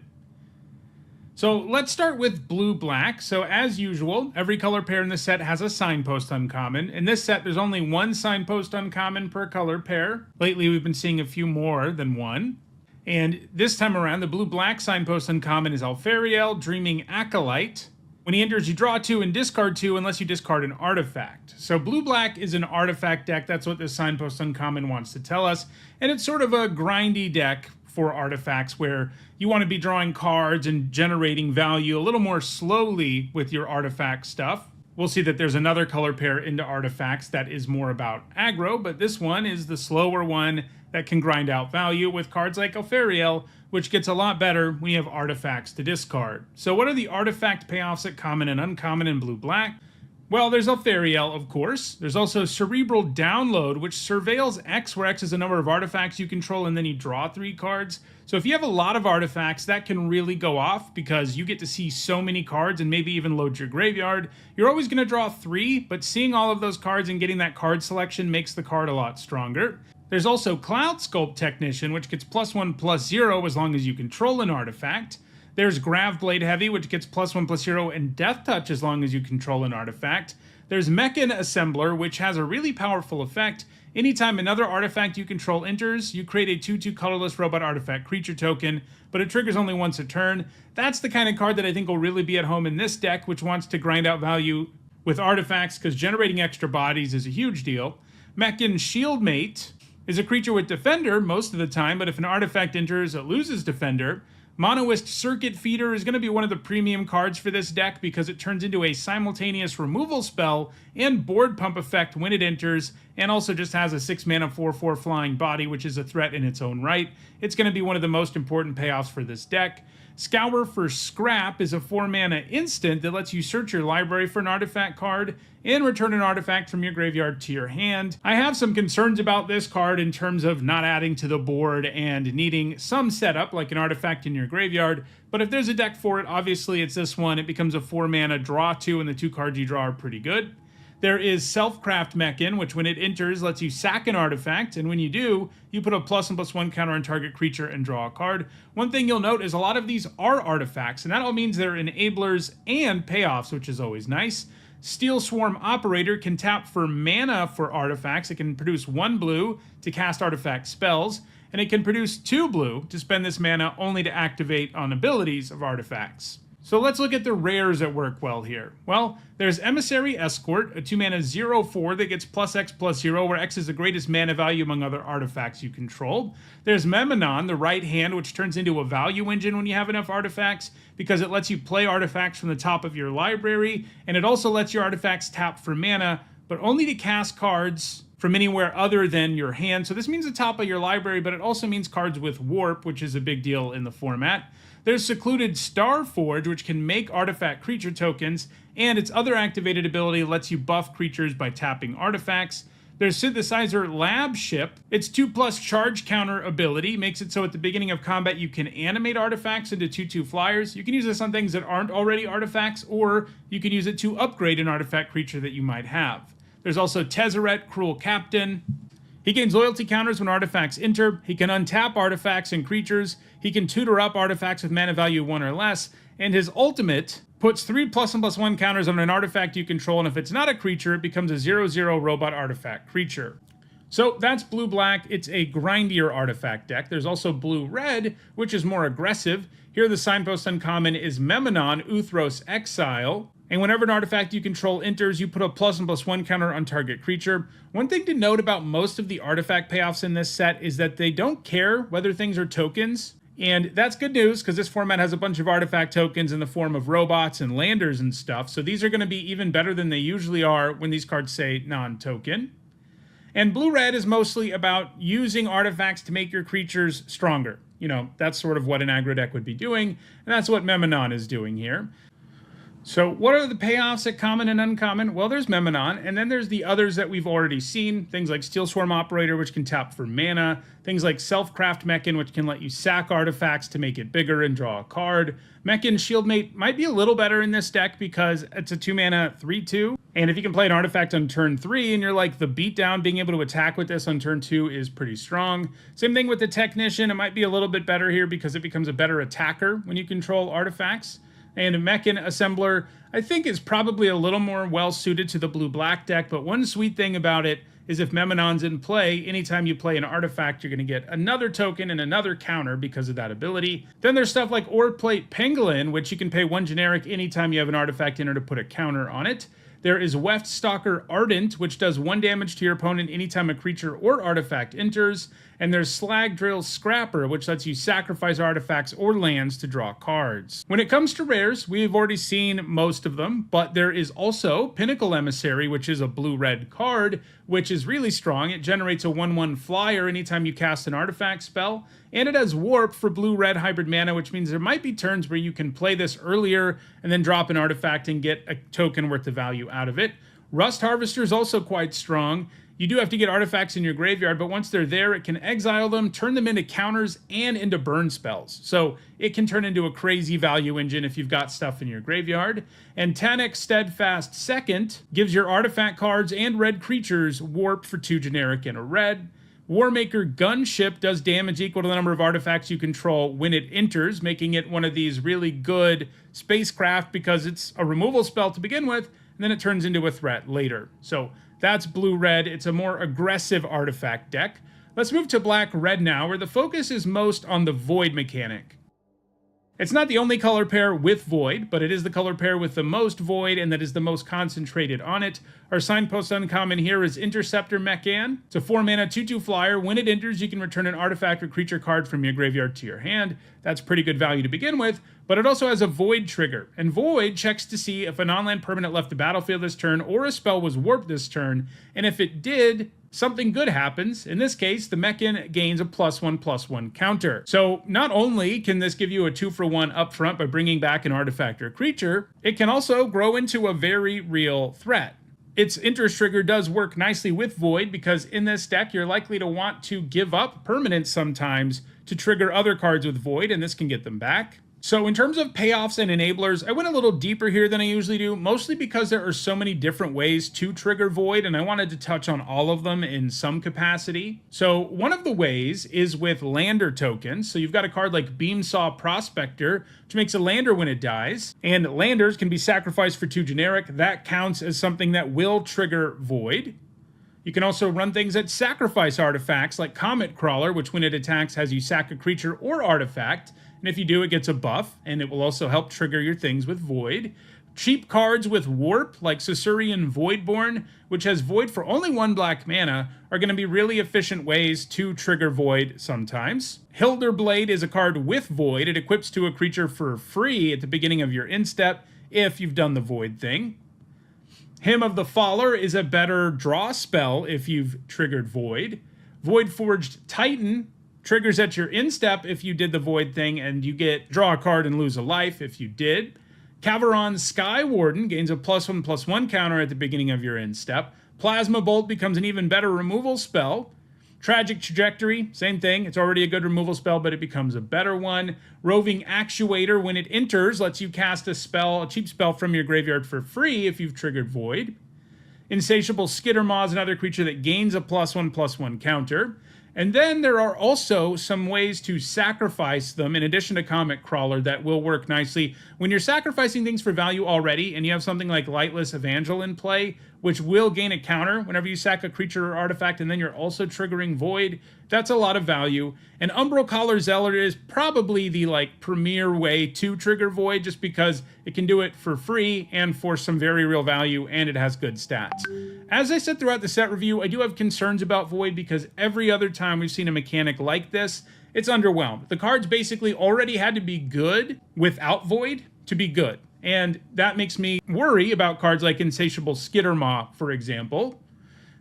So let's start with blue-black. So as usual, every color pair in this set has a signpost uncommon. In this set, there's only 1 signpost uncommon per color pair. Lately, we've been seeing a few more than 1. And this time around, the blue-black signpost uncommon is Alfariel, Dreaming Acolyte. When he enters, you draw 2 and discard 2 unless you discard an artifact. So blue-black is an artifact deck. That's what this signpost uncommon wants to tell us. And it's sort of a grindy deck for artifacts where you want to be drawing cards and generating value a little more slowly with your artifact stuff. We'll see that there's another color pair into artifacts that is more about aggro, but this one is the slower one that can grind out value with cards like Alfariel, which gets a lot better when you have artifacts to discard. So what are the artifact payoffs at common and uncommon in blue-black? Well, there's Alfariel, of course. There's also Cerebral Download, which surveils X, where X is the number of artifacts you control, and then you draw 3 cards. So if you have a lot of artifacts, that can really go off because you get to see so many cards and maybe even load your graveyard. You're always going to draw 3, but seeing all of those cards and getting that card selection makes the card a lot stronger. There's also Cloud Sculpt Technician, which gets +1/+0 as long as you control an artifact. There's Grav Blade Heavy, which gets +1/+0, and Death Touch as long as you control an artifact. There's Mechan Assembler, which has a really powerful effect. Anytime another artifact you control enters, you create a 2/2 colorless robot artifact creature token, but it triggers only once a turn. That's the kind of card that I think will really be at home in this deck, which wants to grind out value with artifacts, because generating extra bodies is a huge deal. Mechan Shieldmate is a creature with Defender most of the time, but if an artifact enters, it loses Defender. Monoist Circuit Feeder is going to be one of the premium cards for this deck because it turns into a simultaneous removal spell and board pump effect when it enters, and also just has a 6 mana 4/4 flying body, which is a threat in its own right. It's going to be one of the most important payoffs for this deck. Scour for Scrap is a 4 mana instant that lets you search your library for an artifact card and return an artifact from your graveyard to your hand. I have some concerns about this card in terms of not adding to the board and needing some setup like an artifact in your graveyard, but if there's a deck for it, obviously it's this one. It becomes a 4 mana draw 2, and the 2 cards you draw are pretty good. There is Selfcraft Mechan, which when it enters lets you sack an artifact, and when you do, you put a +1/+1 counter on target creature and draw a card. One thing you'll note is a lot of these are artifacts, and that all means they're enablers and payoffs, which is always nice. Steel Swarm Operator can tap for mana for artifacts. It can produce 1 blue to cast artifact spells, and it can produce 2 blue to spend this mana only to activate on abilities of artifacts. So let's look at the rares that work well here. Well, there's Emissary Escort, a 2 mana 0/4 that gets +X/+0, where X is the greatest mana value among other artifacts you control. There's Memanon, the right hand, which turns into a value engine when you have enough artifacts, because it lets you play artifacts from the top of your library, and it also lets your artifacts tap for mana, but only to cast cards from anywhere other than your hand. So this means the top of your library, but it also means cards with warp, which is a big deal in the format. There's Secluded Starforge, which can make artifact creature tokens, and its other activated ability lets you buff creatures by tapping artifacts. There's Synthesizer Lab Ship. Its 2+ charge counter ability makes it so at the beginning of combat you can animate artifacts into 2/2 flyers. You can use this on things that aren't already artifacts, or you can use it to upgrade an artifact creature that you might have. There's also Tezzeret, Cruel Captain. He gains loyalty counters when artifacts enter. He can untap artifacts and creatures. He can tutor up artifacts with mana value 1 or less. And his ultimate puts 3 +1/+1 counters on an artifact you control, and if it's not a creature, it becomes a 0/0 robot artifact creature. So that's blue-black. It's a grindier artifact deck. There's also blue-red, which is more aggressive. Here the signpost uncommon is Memanon, Uthros Exile. And whenever an artifact you control enters, you put a +1/+1 counter on target creature. One thing to note about most of the artifact payoffs in this set is that they don't care whether things are tokens. And that's good news, because this format has a bunch of artifact tokens in the form of robots and landers and stuff. So these are going to be even better than they usually are when these cards say non-token. And blue-red is mostly about using artifacts to make your creatures stronger. You know, that's sort of what an aggro deck would be doing, and that's what Memanon is doing here. So what are the payoffs at common and uncommon? Well, there's Memanon, and then there's the others that we've already seen. Things like Steel Swarm Operator, which can tap for mana. Things like Selfcraft Mechan, which can let you sack artifacts to make it bigger and draw a card. Mechan Shieldmate might be a little better in this deck because it's a 2 mana 3/2. And if you can play an artifact on turn 3 and you're like the beatdown, being able to attack with this on turn 2 is pretty strong. Same thing with the Technician. It might be a little bit better here because it becomes a better attacker when you control artifacts. And a Mechan Assembler, I think, is probably a little more well-suited to the blue-black deck, but one sweet thing about it is if Memanon's in play, anytime you play an artifact, you're going to get another token and another counter because of that ability. Then there's stuff like Oreplate Pangolin, which you can pay 1 generic anytime you have an artifact enter to put a counter on it. There is Weft Stalker Ardent, which does 1 damage to your opponent anytime a creature or artifact enters. And there's Slag Drill Scrapper, which lets you sacrifice artifacts or lands to draw cards. When it comes to rares, we've already seen most of them, but there is also Pinnacle Emissary, which is a blue-red card, which is really strong. It generates a 1/1 flyer anytime you cast an artifact spell, and it has Warp for blue-red hybrid mana, which means there might be turns where you can play this earlier and then drop an artifact and get a token worth of value out of it. Rust Harvester is also quite strong. You do have to get artifacts in your graveyard, but once they're there, it can exile them, turn them into counters, and into burn spells. So it can turn into a crazy value engine if you've got stuff in your graveyard. And Tanic Steadfast Second gives your artifact cards and red creatures warp for 2 generic and a red. Warmaker Gunship does damage equal to the number of artifacts you control when it enters, making it one of these really good spacecraft because it's a removal spell to begin with, and then it turns into a threat later. So that's blue-red. It's a more aggressive artifact deck. Let's move to black-red now, where the focus is most on the void mechanic. It's not the only color pair with Void, but it is the color pair with the most Void, and that is the most concentrated on it. Our signpost uncommon here is Interceptor Mechan. It's a 4-mana 2/2 flyer. When it enters, you can return an artifact or creature card from your graveyard to your hand. That's pretty good value to begin with, but it also has a Void trigger. And Void checks to see if a non-land permanent left the battlefield this turn or a spell was warped this turn, and if it did, something good happens. In this case, the Mechan gains a +1/+1 counter. So not only can this give you a 2-for-1 up front by bringing back an artifact or creature, it can also grow into a very real threat. Its interest trigger does work nicely with Void because in this deck, you're likely to want to give up permanents sometimes to trigger other cards with Void, and this can get them back. So in terms of payoffs and enablers, I went a little deeper here than I usually do, mostly because there are so many different ways to trigger Void, and I wanted to touch on all of them in some capacity. So one of the ways is with lander tokens. So you've got a card like Beamsaw Prospector, which makes a lander when it dies, and landers can be sacrificed for 2 generic. That counts as something that will trigger Void. You can also run things that sacrifice artifacts, like Comet Crawler, which when it attacks has you sack a creature or artifact, and if you do, it gets a buff, and it will also help trigger your things with Void. Cheap cards with Warp, like Saurian Voidborn, which has Void for only 1 black mana, are going to be really efficient ways to trigger Void sometimes. Hilderblade is a card with Void. It equips to a creature for free at the beginning of your instep if you've done the Void thing. Hymn of the Faller is a better draw spell if you've triggered Void. Voidforged Titan triggers at your instep if you did the Void thing, and you get draw a card and lose a life if you did. Caveron Sky Warden gains a +1/+1 counter at the beginning of your instep. Plasma Bolt becomes an even better removal spell. Tragic Trajectory, same thing. It's already a good removal spell, but it becomes a better one. Roving Actuator, when it enters, lets you cast a spell, a cheap spell from your graveyard for free if you've triggered Void. Insatiable Skittermaw is another creature that gains a +1/+1 counter. And then there are also some ways to sacrifice them in addition to Comet Crawler that will work nicely. When you're sacrificing things for value already and you have something like Lightless Evangel in play, which will gain a counter whenever you sack a creature or artifact, and then you're also triggering Void, that's a lot of value. And Umbral Collar Zealot is probably the premier way to trigger Void, just because it can do it for free and for some very real value, and it has good stats. As I said throughout the set review, I do have concerns about Void because every other time we've seen a mechanic like this, it's underwhelmed. The cards basically already had to be good without Void to be good. And that makes me worry about cards like Insatiable Skittermaw, for example.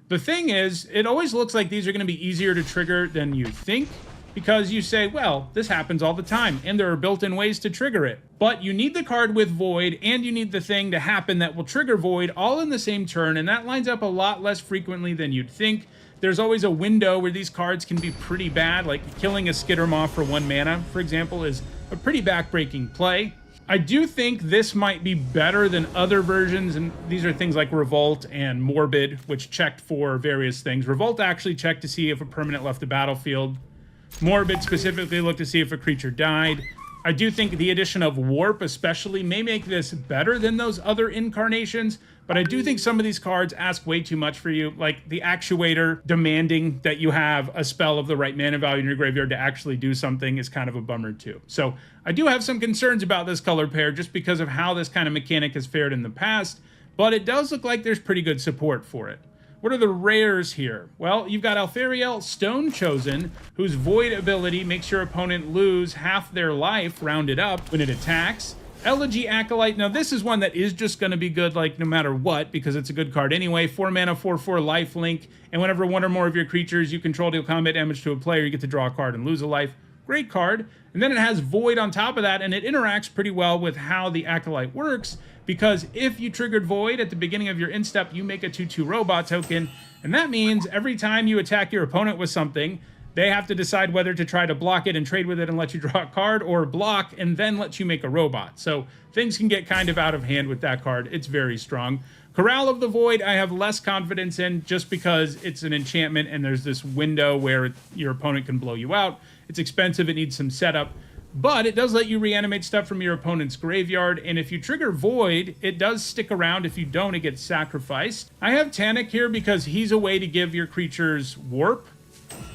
The thing is, it always looks like these are going to be easier to trigger than you think, because you say, well, this happens all the time, and there are built-in ways to trigger it. But you need the card with Void, and you need the thing to happen that will trigger Void all in the same turn, and that lines up a lot less frequently than you'd think. There's always a window where these cards can be pretty bad, like killing a Skittermaw for 1 mana, for example, is a pretty backbreaking play. I do think this might be better than other versions, and these are things like Revolt and Morbid, which checked for various things. Revolt actually checked to see if a permanent left the battlefield. Morbid specifically looked to see if a creature died. I do think the addition of Warp especially may make this better than those other incarnations, but I do think some of these cards ask way too much for you, like the Actuator demanding that you have a spell of the right mana value in your graveyard to actually do something is kind of a bummer too. So I do have some concerns about this color pair just because of how this kind of mechanic has fared in the past, but it does look like there's pretty good support for it. What are the rares here? Well, you've got Althariel Stone Chosen, whose Void ability makes your opponent lose half their life rounded up when it attacks. Elegy Acolyte, now this is one that is just going to be good no matter what, because it's a good card anyway. 4 mana, 4/4 lifelink, and whenever one or more of your creatures you control deal combat damage to a player, you get to draw a card and lose a life. Great card. And then it has Void on top of that, and it interacts pretty well with how the Acolyte works, because if you triggered Void at the beginning of your instep, you make a 2/2 robot token, and that means every time you attack your opponent with something, they have to decide whether to try to block it and trade with it and let you draw a card, or block and then let you make a robot. So things can get kind of out of hand with that card. It's very strong. Corral of the Void, I have less confidence in, just because it's an enchantment and there's this window where your opponent can blow you out. It's expensive, it needs some setup, but it does let you reanimate stuff from your opponent's graveyard, and if you trigger Void, it does stick around. If you don't, it gets sacrificed. I have Tanic here because he's a way to give your creatures Warp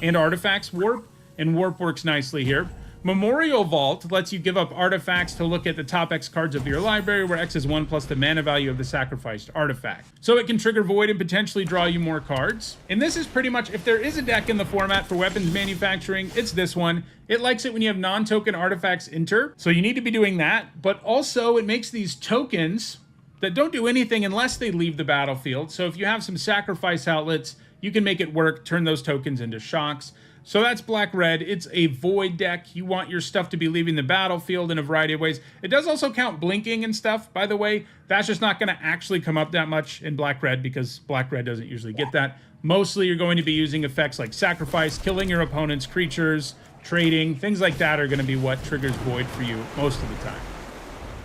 and artifacts Warp, and Warp works nicely here. Memorial Vault lets you give up artifacts to look at the top X cards of your library, where X is 1 plus the mana value of the sacrificed artifact. So it can trigger Void and potentially draw you more cards. And this is pretty much, if there is a deck in the format for weapons manufacturing, it's this one. It likes it when you have non-token artifacts enter, so you need to be doing that. But also, it makes these tokens that don't do anything unless they leave the battlefield. So if you have some sacrifice outlets, you can make it work, turn those tokens into shocks. So that's black-red. It's a void deck. You want your stuff to be leaving the battlefield in a variety of ways. It does also count blinking and stuff, by the way. That's just not going to actually come up that much in black-red because black-red doesn't usually get that. Mostly you're going to be using effects like sacrifice, killing your opponent's creatures, trading. Things like that are going to be what triggers void for you most of the time.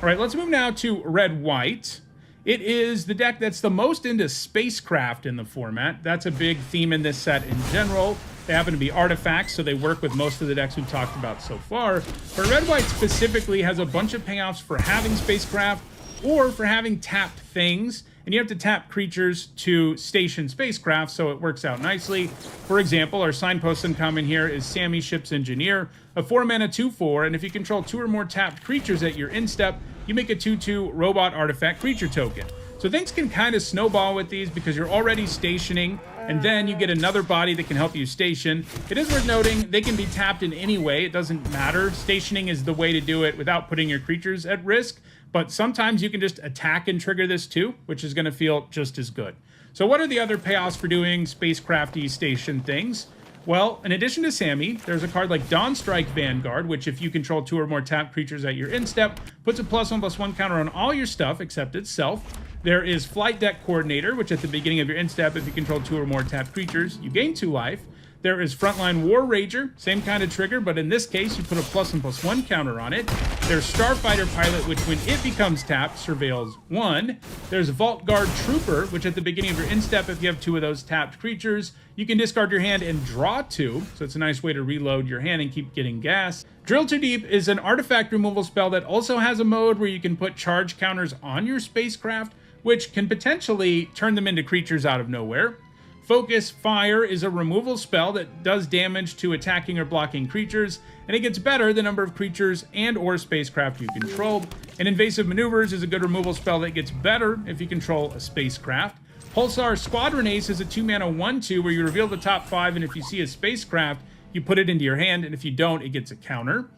All right, let's move now to red-white. It is the deck that's the most into spacecraft in the format. That's a big theme in this set in general. They happen to be artifacts, so they work with most of the decks we've talked about so far. But red-white specifically has a bunch of payoffs for having spacecraft or for having tapped things. And you have to tap creatures to station spacecraft, so it works out nicely. For example, our signpost uncommon here is Sammy Ship's Engineer, a 4-mana 2/4, and if you control 2 or more tapped creatures at your instep, you make a 2/2 robot artifact creature token. So things can kind of snowball with these because you're already stationing, and then you get another body that can help you station. It is worth noting they can be tapped in any way. It doesn't matter. Stationing is the way to do it without putting your creatures at risk. But sometimes you can just attack and trigger this too, which is going to feel just as good. So what are the other payoffs for doing spacecrafty station things? Well, in addition to Sammy, there's a card like Dawnstrike Vanguard, which if you control 2 or more tapped creatures at your instep, puts a +1/+1 counter on all your stuff except itself. There is Flight Deck Coordinator, which at the beginning of your instep, if you control 2 or more tapped creatures, you gain 2 life. There is Frontline War Rager, same kind of trigger, but in this case, you put a +1/+1 counter on it. There's Starfighter Pilot, which when it becomes tapped, surveils 1. There's Vault Guard Trooper, which at the beginning of your instep, if you have 2 of those tapped creatures, you can discard your hand and draw 2, so it's a nice way to reload your hand and keep getting gas. Drill Too Deep is an artifact removal spell that also has a mode where you can put charge counters on your spacecraft, which can potentially turn them into creatures out of nowhere. Focus Fire is a removal spell that does damage to attacking or blocking creatures, and it gets better the number of creatures and or spacecraft you control. And Invasive Maneuvers is a good removal spell that gets better if you control a spacecraft. Pulsar Squadron Ace is a 2-mana 1/2 where you reveal the top 5, and if you see a spacecraft, you put it into your hand, and if you don't, it gets a counter.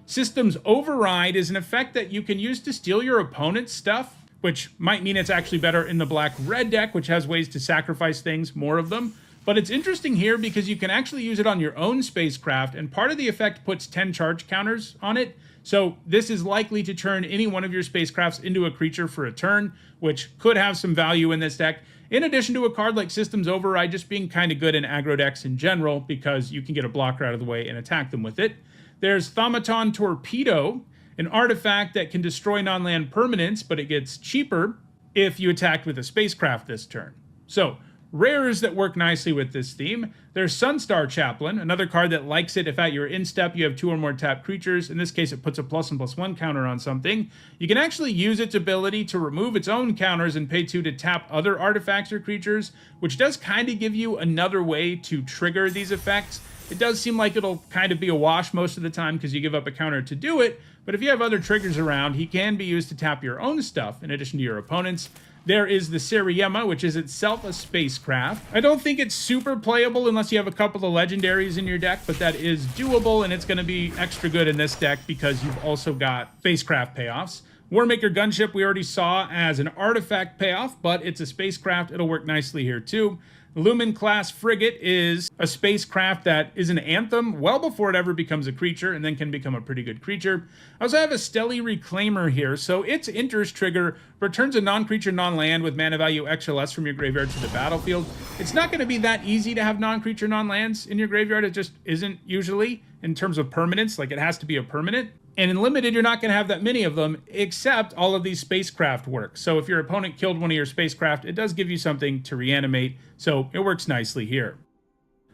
Systems Override is an effect that you can use to steal your opponent's stuff, which might mean it's actually better in the black-red deck, which has ways to sacrifice things, more of them. But it's interesting here because you can actually use it on your own spacecraft, and part of the effect puts 10 charge counters on it. So this is likely to turn any one of your spacecrafts into a creature for a turn, which could have some value in this deck. In addition to a card like Systems Override just being kind of good in aggro decks in general, because you can get a blocker out of the way and attack them with it. There's Thaumaton Torpedo, an artifact that can destroy non-land permanents, but it gets cheaper if you attacked with a spacecraft this turn. So, rares that work nicely with this theme. There's Sunstar Chaplain, another card that likes it if at your instep you have 2 or more tapped creatures. In this case, it puts a +1/+1 counter on something. You can actually use its ability to remove its own counters and pay 2 to tap other artifacts or creatures, which does kind of give you another way to trigger these effects. It does seem like it'll kind of be a wash most of the time because you give up a counter to do it, but if you have other triggers around, he can be used to tap your own stuff in addition to your opponent's. There is the Seriema, which is itself a spacecraft. I don't think it's super playable unless you have a couple of legendaries in your deck, but that is doable, and it's going to be extra good in this deck because you've also got spacecraft payoffs. Warmaker Gunship we already saw as an artifact payoff, but it's a spacecraft. It'll work nicely here too. Lumen Class Frigate is a spacecraft that is an anthem well before it ever becomes a creature and then can become a pretty good creature. I also have a Stelly Reclaimer here, so its enters trigger returns a non-creature non-land with mana value X or less from your graveyard to the battlefield. It's not going to be that easy to have non-creature non-lands in your graveyard. It just isn't usually in terms of permanence. Like, it has to be a permanent. And in Limited, you're not going to have that many of them, except all of these spacecraft work. So if your opponent killed one of your spacecraft, it does give you something to reanimate, so it works nicely here.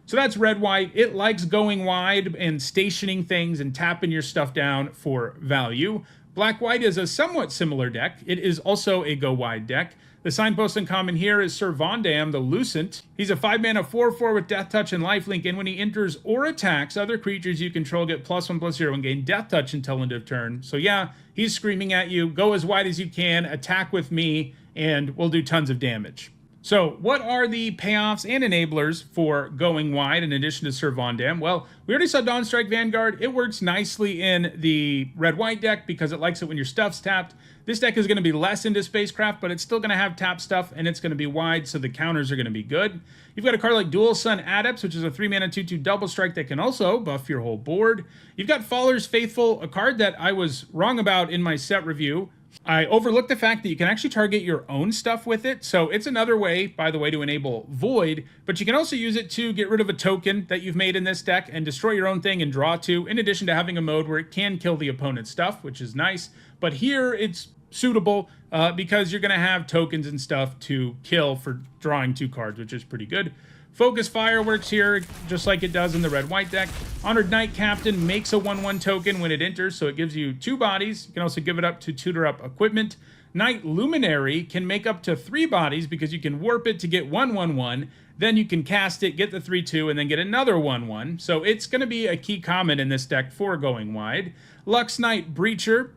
So that's red-white. It likes going wide and stationing things and tapping your stuff down for value. Black-white is a somewhat similar deck. It is also a go-wide deck. The signpost uncommon here is Sir Vondam, the Lucent. He's a 5-mana 4/4 with Death Touch and Lifelink, and when he enters or attacks, other creatures you control get +1/+0 and gain Death Touch until end of turn. So yeah, he's screaming at you, go as wide as you can, attack with me, and we'll do tons of damage. So what are the payoffs and enablers for going wide in addition to Sir Vondam? Well, we already saw Dawnstrike Vanguard. It works nicely in the red-white deck because it likes it when your stuff's tapped. This deck is going to be less into Spacecraft, but it's still going to have tap stuff, and it's going to be wide, so the counters are going to be good. You've got a card like Dual Sun Adepts, which is a 3-mana 2/2 double strike that can also buff your whole board. You've got Faller's Faithful, a card that I was wrong about in my set review. I overlooked the fact that you can actually target your own stuff with it, so it's another way, by the way, to enable Void, but you can also use it to get rid of a token that you've made in this deck and destroy your own thing and draw 2, in addition to having a mode where it can kill the opponent's stuff, which is nice. But here it's suitable because you're going to have tokens and stuff to kill for drawing 2 cards, which is pretty good. Focus Fire works here just like it does in the red-white deck. Honored Knight Captain makes a 1/1 token when it enters, so it gives you 2 bodies. You can also give it up to tutor up equipment. Knight Luminary can make up to 3 bodies because you can warp it to get 1/1/1. Then you can cast it, get the 3/2, and then get another 1/1. So it's going to be a key common in this deck for going wide. Lux Knight Breacher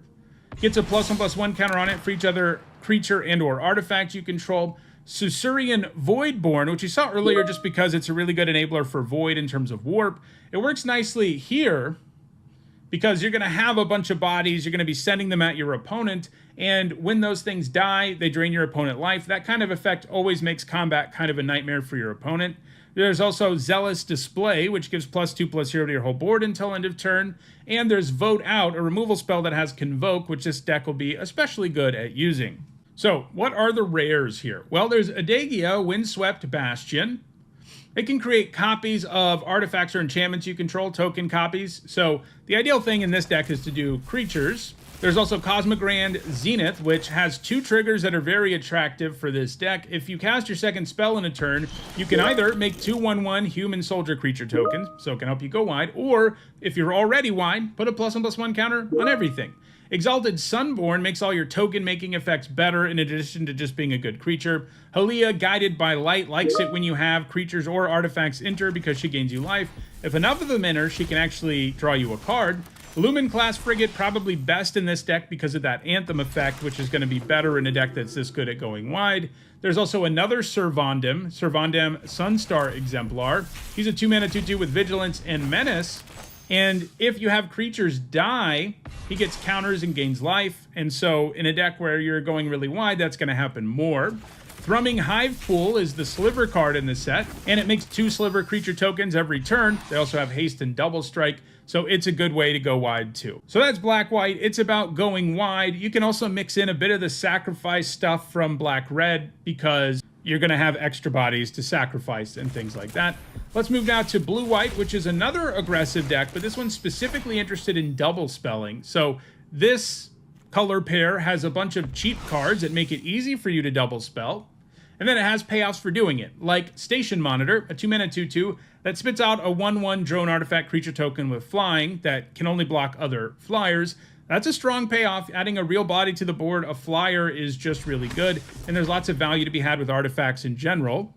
gets a +1/+1 counter on it for each other creature and or artifact you control. Susurian Voidborn, which you saw earlier just because it's a really good enabler for Void in terms of warp. It works nicely here because you're going to have a bunch of bodies, you're going to be sending them at your opponent, and when those things die, they drain your opponent life. That kind of effect always makes combat kind of a nightmare for your opponent. There's also Zealous Display, which gives +2/+0 to your whole board until end of turn. And there's Vote Out, a removal spell that has Convoke, which this deck will be especially good at using. So, what are the rares here? Well, there's Adagia, Windswept Bastion. It can create copies of artifacts or enchantments you control, token copies. So, the ideal thing in this deck is to do creatures. There's also Cosmogrand Zenith, which has 2 triggers that are very attractive for this deck. If you cast your second spell in a turn, you can either make 2 1/1 human soldier creature tokens, so it can help you go wide, or if you're already wide, put a +1/+1 counter on everything. Exalted Sunborn makes all your token-making effects better in addition to just being a good creature. Halia, Guided by Light, likes it when you have creatures or artifacts enter because she gains you life. If enough of them enter, she can actually draw you a card. Lumen-class Frigate, probably best in this deck because of that Anthem effect, which is going to be better in a deck that's this good at going wide. There's also another Sir Vondam Sunstar Exemplar. He's a 2-mana 2/2 with Vigilance and Menace. And if you have creatures die, he gets counters and gains life. And so in a deck where you're going really wide, that's going to happen more. Thrumming Hive Pool is the Sliver card in the set, and it makes 2 Sliver creature tokens every turn. They also have Haste and Double Strike, so it's a good way to go wide too. So that's Black-White. It's about going wide. You can also mix in a bit of the sacrifice stuff from Black-Red because you're going to have extra bodies to sacrifice and things like that. Let's move now to Blue-White, which is another aggressive deck, but this one's specifically interested in double spelling. So this color pair has a bunch of cheap cards that make it easy for you to double spell. And then it has payoffs for doing it, like Station Monitor, a 2-mana 2/2 that spits out a 1/1 drone artifact creature token with flying that can only block other flyers. That's a strong payoff. Adding a real body to the board, a flyer, is just really good, and there's lots of value to be had with artifacts in general.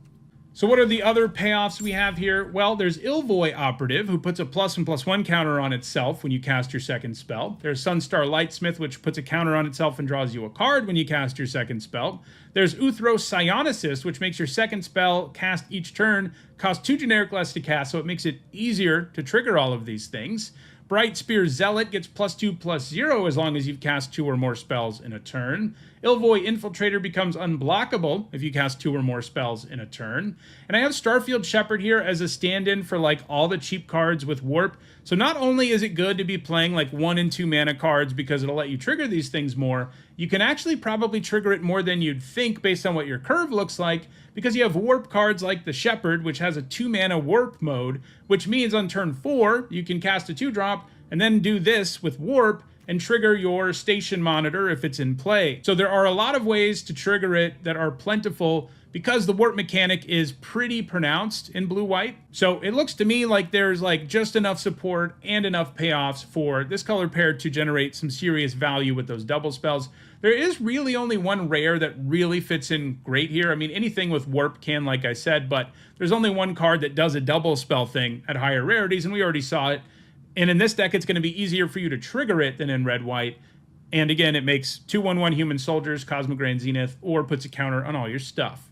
So what are the other payoffs we have here? Well, there's Ilvoy Operative, who puts a +1/+1 counter on itself when you cast your second spell. There's Sunstar Lightsmith, which puts a counter on itself and draws you a card when you cast your second spell. There's Uthros Psionicist, which makes your second spell cast each turn cost 2 generic less to cast, so it makes it easier to trigger all of these things. Bright Spear Zealot gets +2/+0 as long as you've cast 2 or more spells in a turn. Ilvoy Infiltrator becomes unblockable if you cast 2 or more spells in a turn. And I have Starfield Shepherd here as a stand-in for like all the cheap cards with Warp. So not only is it good to be playing like 1 and 2 mana cards because it'll let you trigger these things more, you can actually probably trigger it more than you'd think based on what your curve looks like, because you have Warp cards like the Shepherd, which has a 2-mana Warp mode, which means on turn 4, you can cast a 2-drop and then do this with Warp and trigger your Station Monitor if it's in play. So there are a lot of ways to trigger it that are plentiful because the warp mechanic is pretty pronounced in blue-white. So it looks to me like there's like just enough support and enough payoffs for this color pair to generate some serious value with those double spells. There is really only one rare that really fits in great here. I mean, anything with warp can, like I said, but there's only one card that does a double spell thing at higher rarities, and we already saw it. And in this deck, it's going to be easier for you to trigger it than in red-white. And again, it makes 2/1/1 human soldiers, Cosmic Grand Zenith, or puts a counter on all your stuff.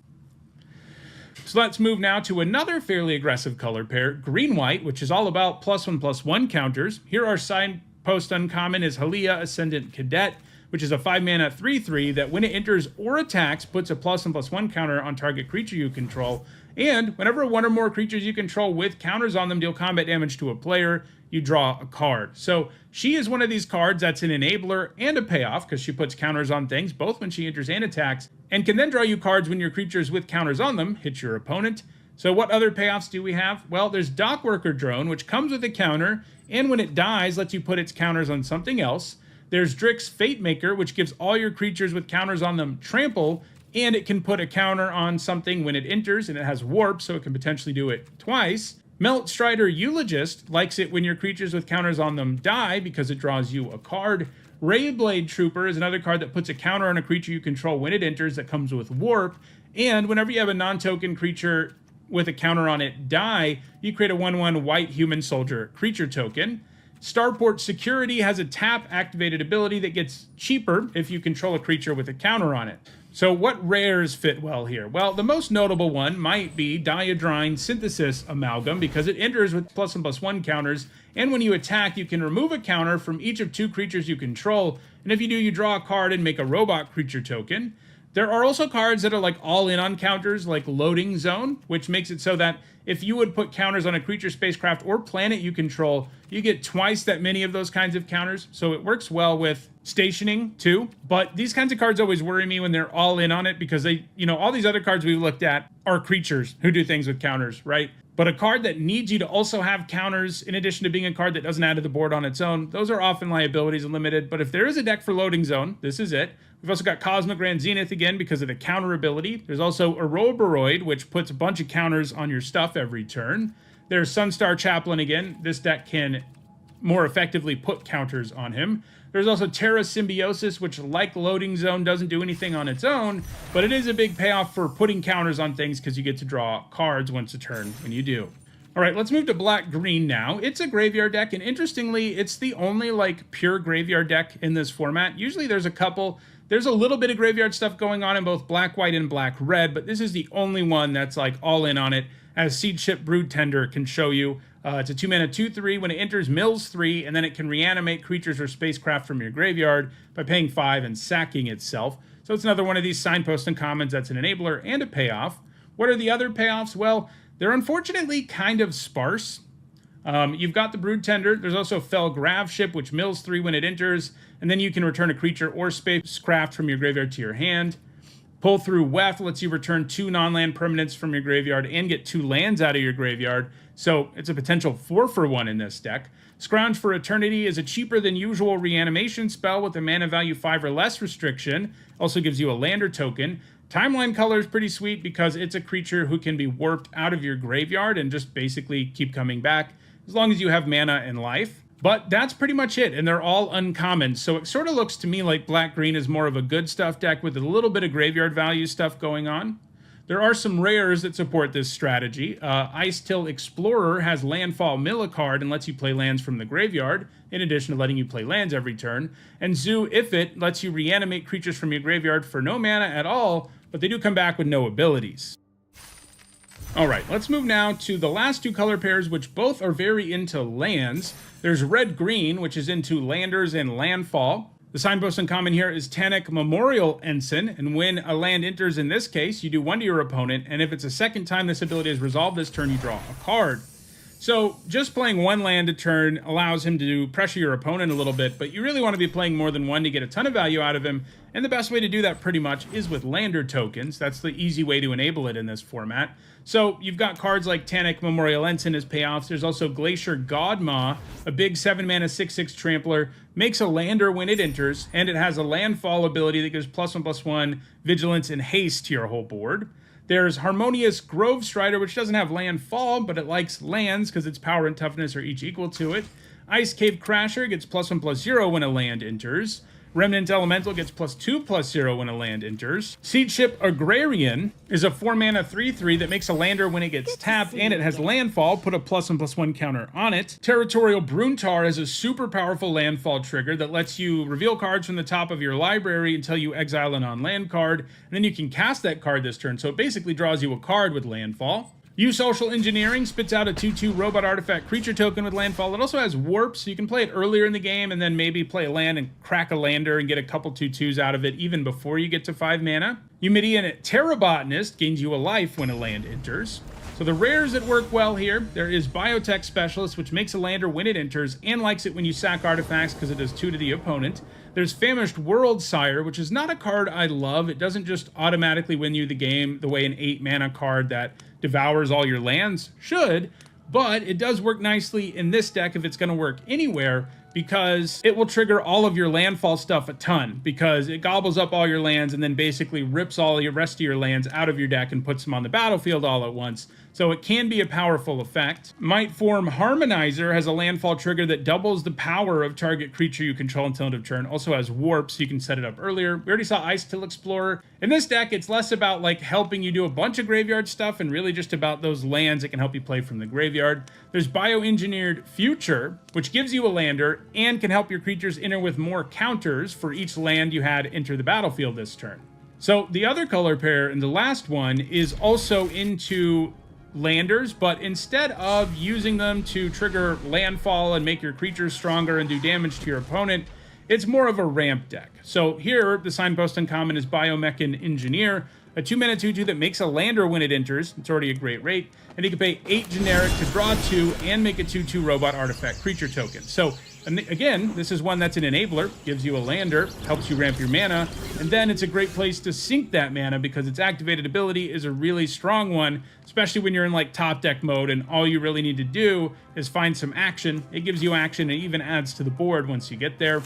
So let's move now to another fairly aggressive color pair, green-white, which is all about +1/+1 counters. Here our signpost uncommon is Halia Ascendant Cadet, which is a 5-mana 3/3 that when it enters or attacks, puts a +1/+1 counter on target creature you control. And whenever one or more creatures you control with counters on them deal combat damage to a player, you draw a card. So she is one of these cards that's an enabler and a payoff because she puts counters on things both when she enters and attacks, and can then draw you cards when your creatures with counters on them hit your opponent. So what other payoffs do we have? Well, there's Dockworker Drone, which comes with a counter, and when it dies, lets you put its counters on something else. There's Drix Fate Maker, which gives all your creatures with counters on them trample, and it can put a counter on something when it enters, and it has warp, so it can potentially do it twice. Melt Strider Eulogist likes it when your creatures with counters on them die because it draws you a card. Rayblade Trooper is another card that puts a counter on a creature you control when it enters that comes with warp. And whenever you have a non-token creature with a counter on it die, you create a 1/1 white human soldier creature token. Starport Security has a tap activated ability that gets cheaper if you control a creature with a counter on it. So what rares fit well here? Well, the most notable one might be Diadrine Synthesis Amalgam because it enters with +1/+1 counters, and when you attack, you can remove a counter from each of 2 creatures you control, and if you do, you draw a card and make a robot creature token. There are also cards that are like all in on counters, like Loading Zone, which makes it so that if you would put counters on a creature, spacecraft, or planet you control, you get twice that many of those kinds of counters. So it works well with stationing too. But these kinds of cards always worry me when they're all in on it because they, all these other cards we've looked at are creatures who do things with counters, right? But a card that needs you to also have counters, in addition to being a card that doesn't add to the board on its own, those are often liabilities and limited. But if there is a deck for Loading Zone, this is it. We've also got Cosmic Grand Zenith again because of the counter ability. There's also Ouroboros, which puts a bunch of counters on your stuff every turn. There's Sunstar Chaplain again. This deck can more effectively put counters on him. There's also Terra Symbiosis, which, like Loading Zone, doesn't do anything on its own, but it is a big payoff for putting counters on things because you get to draw cards once a turn when you do. All right, let's move to black-green now. It's a graveyard deck, and interestingly, it's the only, pure graveyard deck in this format. Usually there's a couple. There's a little bit of graveyard stuff going on in both black-white and black-red, but this is the only one that's, all in on it, as Seed Ship Brood Tender can show you. It's a 2-mana 2/3. When it enters, mills 3, and then it can reanimate creatures or spacecraft from your graveyard by paying 5 and sacking itself. So it's another one of these signpost uncommons that's an enabler and a payoff. What are the other payoffs? Well, they're unfortunately kind of sparse. You've got the Brood Tender. There's also Fell Graveship, which mills 3 when it enters, and then you can return a creature or spacecraft from your graveyard to your hand. Pull Through Weft lets you return 2 non-land permanents from your graveyard and get 2 lands out of your graveyard, so it's a potential 4-for-1 in this deck. Scrounge for Eternity is a cheaper than usual reanimation spell with a mana value 5 or less restriction. Also gives you a lander token. Timeline Color is pretty sweet because it's a creature who can be warped out of your graveyard and just basically keep coming back as long as you have mana and life. But that's pretty much it, and they're all uncommon, so it sort of looks to me like black-green is more of a good stuff deck with a little bit of graveyard value stuff going on. There are some rares that support this strategy. Icetill Explorer has Landfall Mill a card and lets you play lands from the graveyard, in addition to letting you play lands every turn. And Zoo Ifit lets you reanimate creatures from your graveyard for no mana at all, but they do come back with no abilities. All right, let's move now to the last 2 color pairs, which both are very into lands. There's red-green, which is into landers and landfall. The signpost uncommon here is Tannic Memorial Ensign, and when a land enters in this case, you do 1 to your opponent, and if it's a second time this ability is resolved this turn, you draw a card. So just playing 1 land a turn allows him to pressure your opponent a little bit, but you really want to be playing more than 1 to get a ton of value out of him, and the best way to do that pretty much is with lander tokens. That's the easy way to enable it in this format. So you've got cards like Tannic Memorial Ensign as payoffs. There's also Glacier Godmaw, a big 7-mana 6/6 trampler, makes a lander when it enters, and it has a landfall ability that gives +1/+1 vigilance and haste to your whole board. There's Harmonious Grove Strider, which doesn't have landfall, but it likes lands because its power and toughness are each equal to it. Ice Cave Crasher gets +1/+0 when a land enters. Remnant Elemental gets +2/+0 when a land enters. Seed Ship Agrarian is a 4-mana 3/3 that makes a lander when it gets tapped, and it has landfall. Put a +1/+1 counter on it. Territorial Bruntar is a super powerful landfall trigger that lets you reveal cards from the top of your library until you exile an on-land card, and then you can cast that card this turn, so it basically draws you a card with landfall. Use Social Engineering spits out a 2/2 robot artifact creature token with landfall. It also has warp, so you can play it earlier in the game and then maybe play a land and crack a lander and get a couple 2/2s out of it even before you get to 5 mana. Eumidian Terrabotanist gains you a life when a land enters. So the rares that work well here, there is Biotech Specialist, which makes a lander when it enters and likes it when you sack artifacts because it does 2 to the opponent. There's Famished World Sire, which is not a card I love. It doesn't just automatically win you the game the way an 8-mana card that devours all your lands should, but it does work nicely in this deck if it's going to work anywhere, because it will trigger all of your landfall stuff a ton, because it gobbles up all your lands and then basically rips all your rest of your lands out of your deck and puts them on the battlefield all at once. So it can be a powerful effect. Might Form Harmonizer has a landfall trigger that doubles the power of target creature you control until end of turn. Also has warp, so you can set it up earlier. We already saw Ice Till Explorer. In this deck, it's less about like helping you do a bunch of graveyard stuff and really just about those lands that can help you play from the graveyard. There's Bioengineered Future, which gives you a lander and can help your creatures enter with more counters for each land you had enter the battlefield this turn. So the other color pair, and the last one, is also into landers, but instead of using them to trigger landfall and make your creatures stronger and do damage to your opponent, it's more of a ramp deck. So here, the signpost uncommon is Biomechan Engineer, a 2-mana 2/2 that makes a lander when it enters. It's already a great rate. And you can pay 8 generic to draw 2 and make a 2/2 robot artifact creature token. So and again, this is one that's an enabler, gives you a lander, helps you ramp your mana, and then it's a great place to sink that mana because its activated ability is a really strong one, especially when you're in like top deck mode and all you really need to do is find some action. It gives you action and even adds to the board once you get there.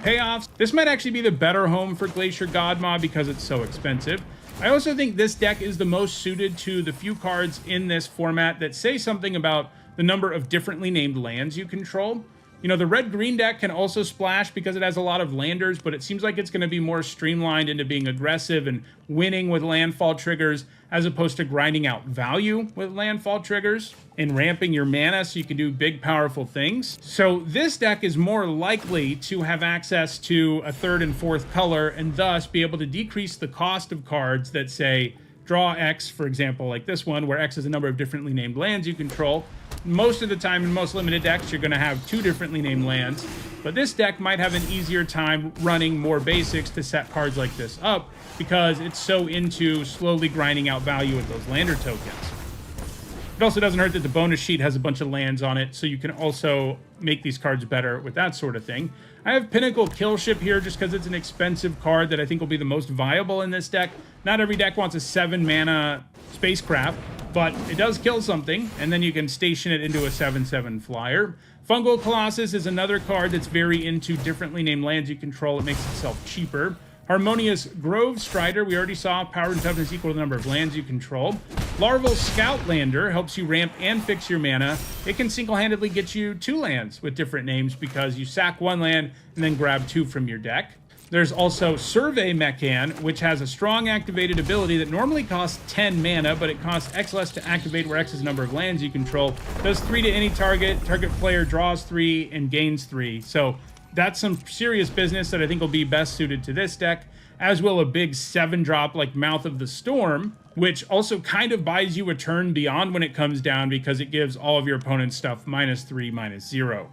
Payoffs. This might actually be the better home for Glacier Godmaw because it's so expensive. I also think this deck is the most suited to the few cards in this format that say something about the number of differently named lands you control. You know, the red-green deck can also splash because it has a lot of landers, but it seems like it's going to be more streamlined into being aggressive and winning with landfall triggers as opposed to grinding out value with landfall triggers and ramping your mana so you can do big, powerful things. So this deck is more likely to have access to a 3rd and 4th color and thus be able to decrease the cost of cards that say draw X, for example, like this one, where X is a number of differently named lands you control. Most of the time in most limited decks, you're going to have 2 differently named lands, but this deck might have an easier time running more basics to set cards like this up because it's so into slowly grinding out value with those lander tokens. It also doesn't hurt that the bonus sheet has a bunch of lands on it, so you can also make these cards better with that sort of thing. I have Pinnacle Killship here just because it's an expensive card that I think will be the most viable in this deck. Not every deck wants a 7-mana spacecraft, but it does kill something, and then you can station it into a 7/7 flyer. Fungal Colossus is another card that's very into differently named lands you control. It makes itself cheaper. Harmonious Grove Strider, we already saw power and toughness equal to the number of lands you control. Larval Scoutlander helps you ramp and fix your mana. It can single-handedly get you 2 lands with different names because you sack 1 land and then grab 2 from your deck. There's also Survey Mechan, which has a strong activated ability that normally costs 10 mana, but it costs X less to activate, where X is the number of lands you control. Does 3 to any target. Target player draws 3 and gains 3. So that's some serious business that I think will be best suited to this deck, as will a big 7-drop like Mouth of the Storm, which also kind of buys you a turn beyond when it comes down because it gives all of your opponent's stuff -3, -0.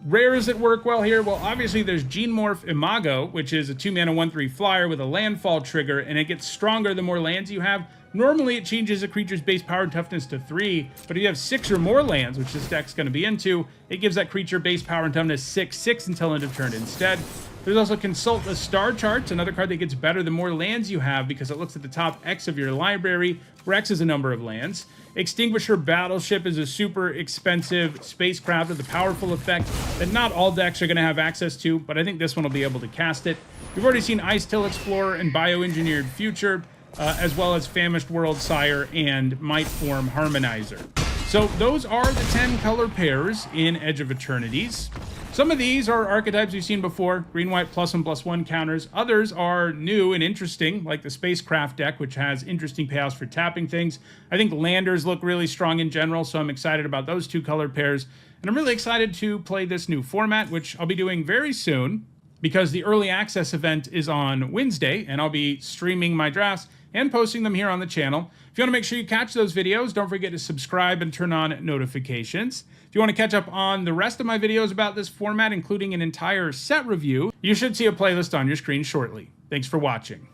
Rares that work well here, well, obviously there's Genemorph Imago, which is a 2-mana 1/3 flyer with a landfall trigger, and it gets stronger the more lands you have. Normally it changes a creature's base power and toughness to 3, but if you have 6 or more lands, which this deck's going to be into, it gives that creature base power and toughness 6/6 until end of turn instead. There's also Consult the Star Charts, another card that gets better the more lands you have because it looks at the top X of your library, where X is a number of lands. Extinguisher Battleship is a super expensive spacecraft with a powerful effect that not all decks are going to have access to, but I think this one will be able to cast it. We've already seen Ice Till Explorer and Bioengineered Future. as well as Famished World Sire and Might Form Harmonizer. So those are the 10 color pairs in Edge of Eternities. Some of these are archetypes we've seen before, green-white +1/+1 counters. Others are new and interesting, like the Spacecraft deck, which has interesting payouts for tapping things. I think landers look really strong in general, so I'm excited about those 2 color pairs. And I'm really excited to play this new format, which I'll be doing very soon, because the early access event is on Wednesday, and I'll be streaming my drafts and posting them here on the channel. If you want to make sure you catch those videos, don't forget to subscribe and turn on notifications. If you want to catch up on the rest of my videos about this format, including an entire set review, you should see a playlist on your screen shortly. Thanks for watching.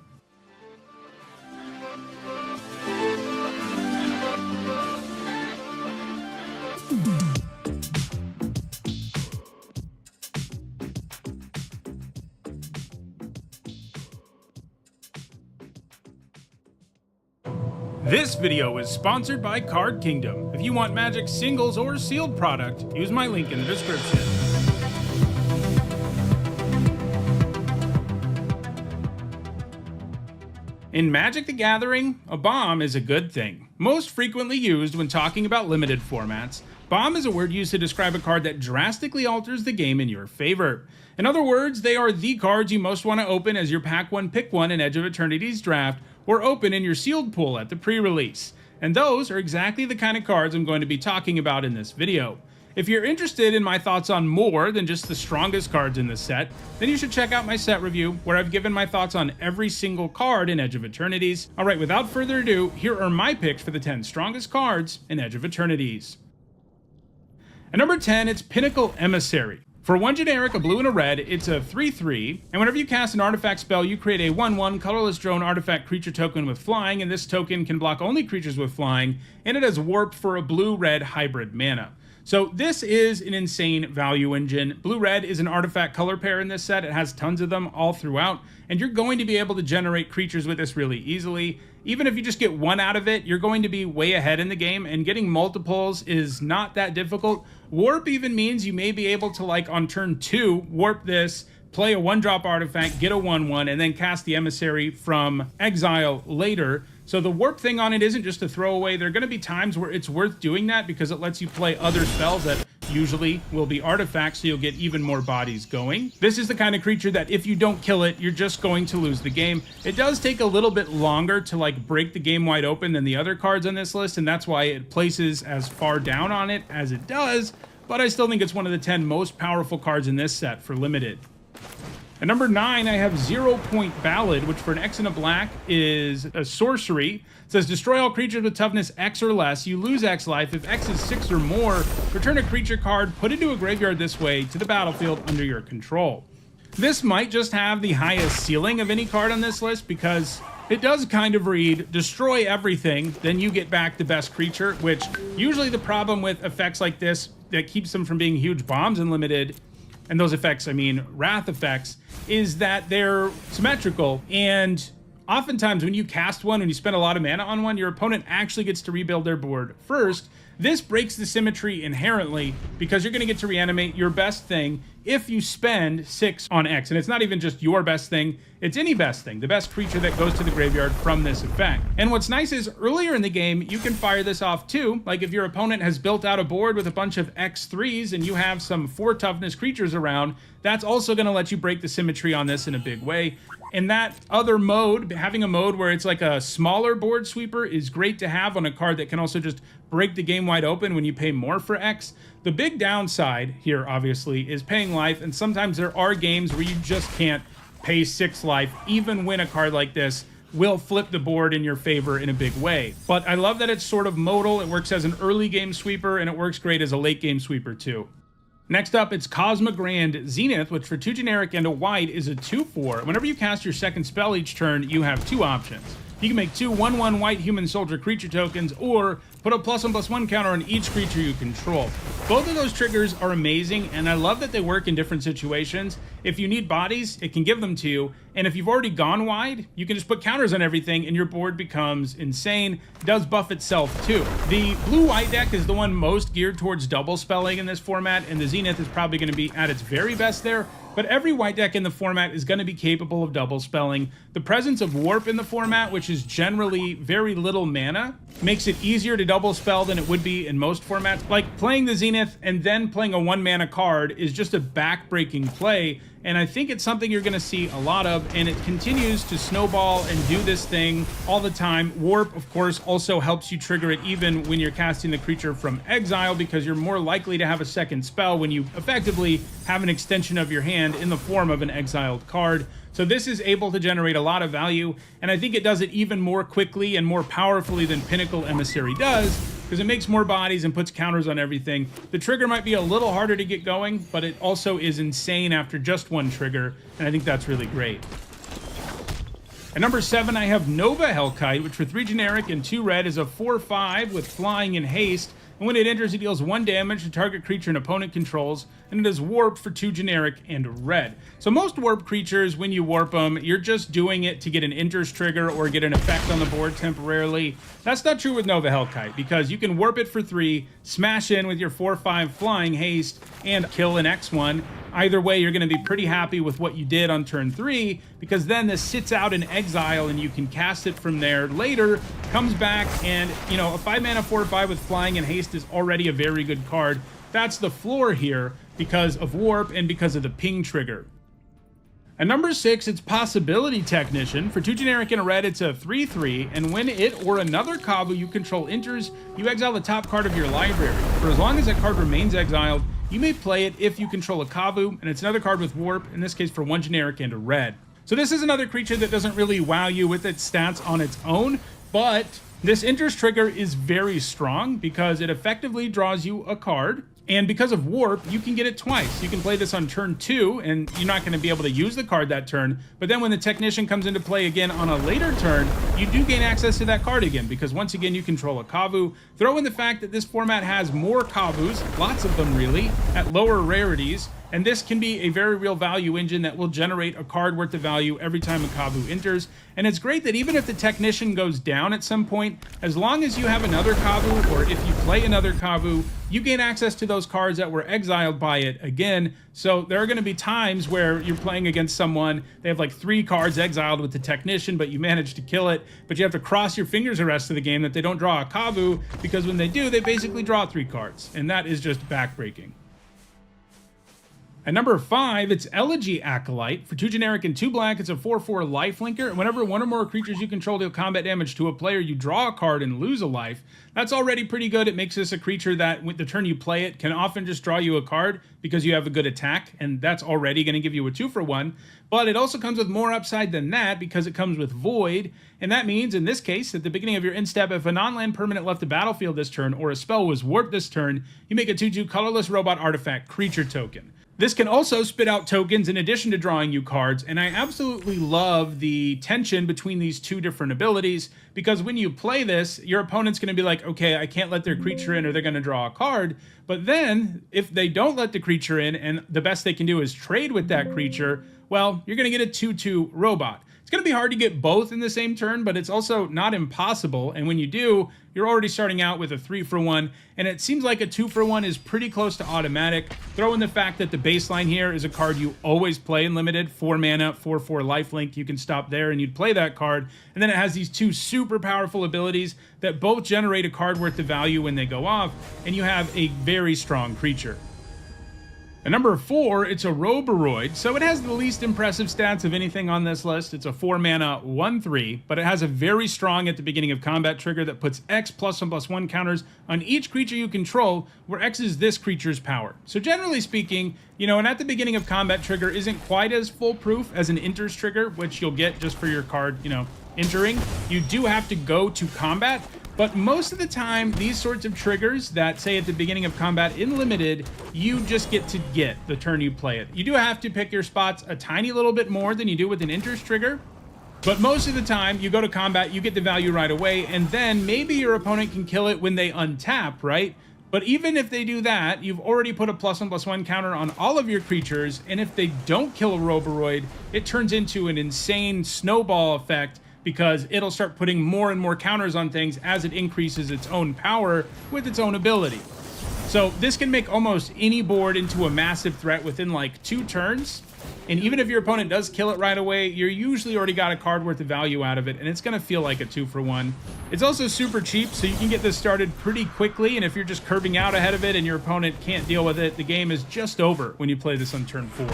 This video is sponsored by Card Kingdom. If you want Magic singles or sealed product, use my link in the description. In Magic the Gathering, a bomb is a good thing. Most frequently used when talking about limited formats, bomb is a word used to describe a card that drastically alters the game in your favor. In other words, they are the cards you most want to open as your Pack 1 Pick 1 in Edge of Eternities draft, or open in your sealed pool at the pre-release. And those are exactly the kind of cards I'm going to be talking about in this video. If you're interested in my thoughts on more than just the strongest cards in this set, then you should check out my set review, where I've given my thoughts on every single card in Edge of Eternities. Alright, without further ado, here are my picks for the 10 strongest cards in Edge of Eternities. At number 10, it's Pinnacle Emissary. For 1 generic, a blue and a red, it's a 3/3, and whenever you cast an artifact spell, you create a 1/1 colorless drone artifact creature token with flying, and this token can block only creatures with flying, and it has warp for a blue-red hybrid mana. So this is an insane value engine. Blue-red is an artifact color pair in this set. It has tons of them all throughout, and you're going to be able to generate creatures with this really easily. Even if you just get one out of it, you're going to be way ahead in the game, and getting multiples is not that difficult. Warp even means you may be able to, like on turn 2, warp this, play a 1-drop artifact, get a 1/1, and then cast the Emissary from exile later. So the warp thing on it isn't just a throwaway. There are going to be times where it's worth doing that because it lets you play other spells that usually will be artifacts, so you'll get even more bodies going. This is the kind of creature that if you don't kill it, you're just going to lose the game. It does take a little bit longer to like break the game wide open than the other cards on this list, and that's why it places as far down on it as it does, but I still think it's one of the 10 most powerful cards in this set for limited. At number 9, I have 0 Point Ballad, which for an X and a black is a sorcery. It says, destroy all creatures with toughness X or less. You lose X life. If X is 6 or more, return a creature card, put into a graveyard this way to the battlefield under your control. This might just have the highest ceiling of any card on this list because it does kind of read, destroy everything, then you get back the best creature, which usually the problem with effects like this that keeps them from being huge bombs in limited, and those effects, I mean wrath effects, is that they're symmetrical, and oftentimes when you cast one and you spend a lot of mana on one, your opponent actually gets to rebuild their board first. This breaks the symmetry inherently because you're going to get to reanimate your best thing if you spend 6 on X. And it's not even just your best thing, it's any best thing, the best creature that goes to the graveyard from this effect. And what's nice is earlier in the game, you can fire this off too. Like if your opponent has built out a board with a bunch of X3s and you have some 4 toughness creatures around, that's also going to let you break the symmetry on this in a big way. And that other mode, having a mode where it's like a smaller board sweeper, is great to have on a card that can also just break the game wide open when you pay more for X. The big downside here, obviously, is paying life, and sometimes there are games where you just can't pay 6 life, even when a card like this will flip the board in your favor in a big way. But I love that it's sort of modal. It works as an early game sweeper, and it works great as a late game sweeper too. Next up, it's Cosmogrand Zenith, which for 2 generic and a white is a 2/4. Whenever you cast your second spell each turn, you have 2 options. You can make 2 1/1 white human soldier creature tokens, or put a +1/+1 counter on each creature you control. Both of those triggers are amazing, and I love that they work in different situations. if you need bodies, it can give them to you. And if you've already gone wide, you can just put counters on everything and your board becomes insane. It does buff itself too. The blue-white deck is the one most geared towards double spelling in this format, and the Zenith is probably going to be at its very best there. But every white deck in the format is going to be capable of double spelling. The presence of Warp in the format, which is generally very little mana, makes it easier to double spell than it would be in most formats. Like playing the Zenith and then playing a 1 mana card is just a back-breaking play, and I think it's something you're going to see a lot of, and it continues to snowball and do this thing all the time. Warp, of course, also helps you trigger it even when you're casting the creature from exile, because you're more likely to have a second spell when you effectively have an extension of your hand in the form of an exiled card. So this is able to generate a lot of value, and I think it does it even more quickly and more powerfully than Pinnacle Emissary does, because it makes more bodies and puts counters on everything. The trigger might be a little harder to get going, but it also is insane after just one trigger, and I think that's really great. At number 7, I have Nova Hellkite, which for 3 generic and 2 red is a 4/5 with flying and haste. And when it enters, it deals 1 damage to target creature an opponent controls, and it is warp for 2 generic and red. So most warp creatures, when you warp them, you're just doing it to get an enters trigger or get an effect on the board temporarily. That's not true with Nova Hellkite, because you can warp it for 3, smash in with your 4/5 flying haste, and kill an X1. Either way, you're going to be pretty happy with what you did on turn 3, because then this sits out in exile and you can cast it from there later, comes back, and, you know, a 5 mana 4/5 with flying and haste is already a very good card. That's the floor here because of warp and because of the ping trigger. At number 6, it's Possibility Technician. For 2 generic and a red, it's a 3/3, and when it or another Kavu you control enters, you exile the top card of your library. For as long as that card remains exiled, you may play it if you control a Kavu, and it's another card with warp, in this case for 1 generic and a red. So this is another creature that doesn't really wow you with its stats on its own, but this enters trigger is very strong because it effectively draws you a card. And because of warp, you can get it twice. You can play this on turn 2, and you're not going to be able to use the card that turn. But then when the Technician comes into play again on a later turn, you do gain access to that card again, because once again, you control a Kavu. Throw in the fact that this format has more Kavus, lots of them really, at lower rarities. And this can be a very real value engine that will generate a card worth of value every time a Kavu enters. And it's great that even if the Technician goes down at some point, as long as you have another Kavu, or if you play another Kavu, you gain access to those cards that were exiled by it again. So there are going to be times where you're playing against someone, they have like 3 cards exiled with the Technician, but you manage to kill it, but you have to cross your fingers the rest of the game that they don't draw a Kavu, because when they do, they basically draw 3 cards. And that is just backbreaking. At number 5, it's Elegy Acolyte. For 2 generic and 2 black, it's a 4/4 lifelinker. And whenever one or more creatures you control deal combat damage to a player, you draw a card and lose a life. That's already pretty good. It makes this a creature that, with the turn you play it, can often just draw you a card because you have a good attack, and that's already going to give you a 2-for-1. But it also comes with more upside than that because it comes with Void, and that means, in this case, at the beginning of your end step, if a non-land permanent left the battlefield this turn, or a spell was warped this turn, you make a 2/2 colorless robot artifact creature token. This can also spit out tokens in addition to drawing you cards, and I absolutely love the tension between these 2 different abilities, because when you play this, your opponent's going to be like, okay, I can't let their creature in or they're going to draw a card, but then, if they don't let the creature in and the best they can do is trade with that creature, well, you're going to get a 2/2 robot. It's going to be hard to get both in the same turn, but it's also not impossible, and when you do, you're already starting out with a 3-for-1, and it seems like a 2-for-1 is pretty close to automatic. Throw in the fact that the baseline here is a card you always play in limited, 4 mana, 4/4 lifelink. You can stop there and you'd play that card, and then it has these 2 super powerful abilities that both generate a card worth of value when they go off, and you have a very strong creature. At number 4, it's a Roboroi. So it has the least impressive stats of anything on this list. It's a 4 mana 1/3, but it has a very strong at the beginning of combat trigger that puts X +1/+1 counters on each creature you control, where X is this creature's power. So generally speaking, you know, and at the beginning of combat trigger isn't quite as foolproof as an enters trigger, which you'll get just for your card, you know, entering. You do have to go to combat, but most of the time, these sorts of triggers that say at the beginning of combat in limited, you just get to get the turn you play it. You do have to pick your spots a tiny little bit more than you do with an enters trigger, but most of the time, you go to combat, you get the value right away, and then maybe your opponent can kill it when they untap, right? But even if they do that, you've already put a +1/+1 counter on all of your creatures, and if they don't kill a Roboroid, it turns into an insane snowball effect because it'll start putting more and more counters on things as it increases its own power with its own ability. So this can make almost any board into a massive threat within like 2 turns. And even if your opponent does kill it right away, you're usually already got a card worth of value out of it, and it's going to feel like a 2-for-1. It's also super cheap, so you can get this started pretty quickly, and if you're just curbing out ahead of it and your opponent can't deal with it, the game is just over when you play this on turn 4.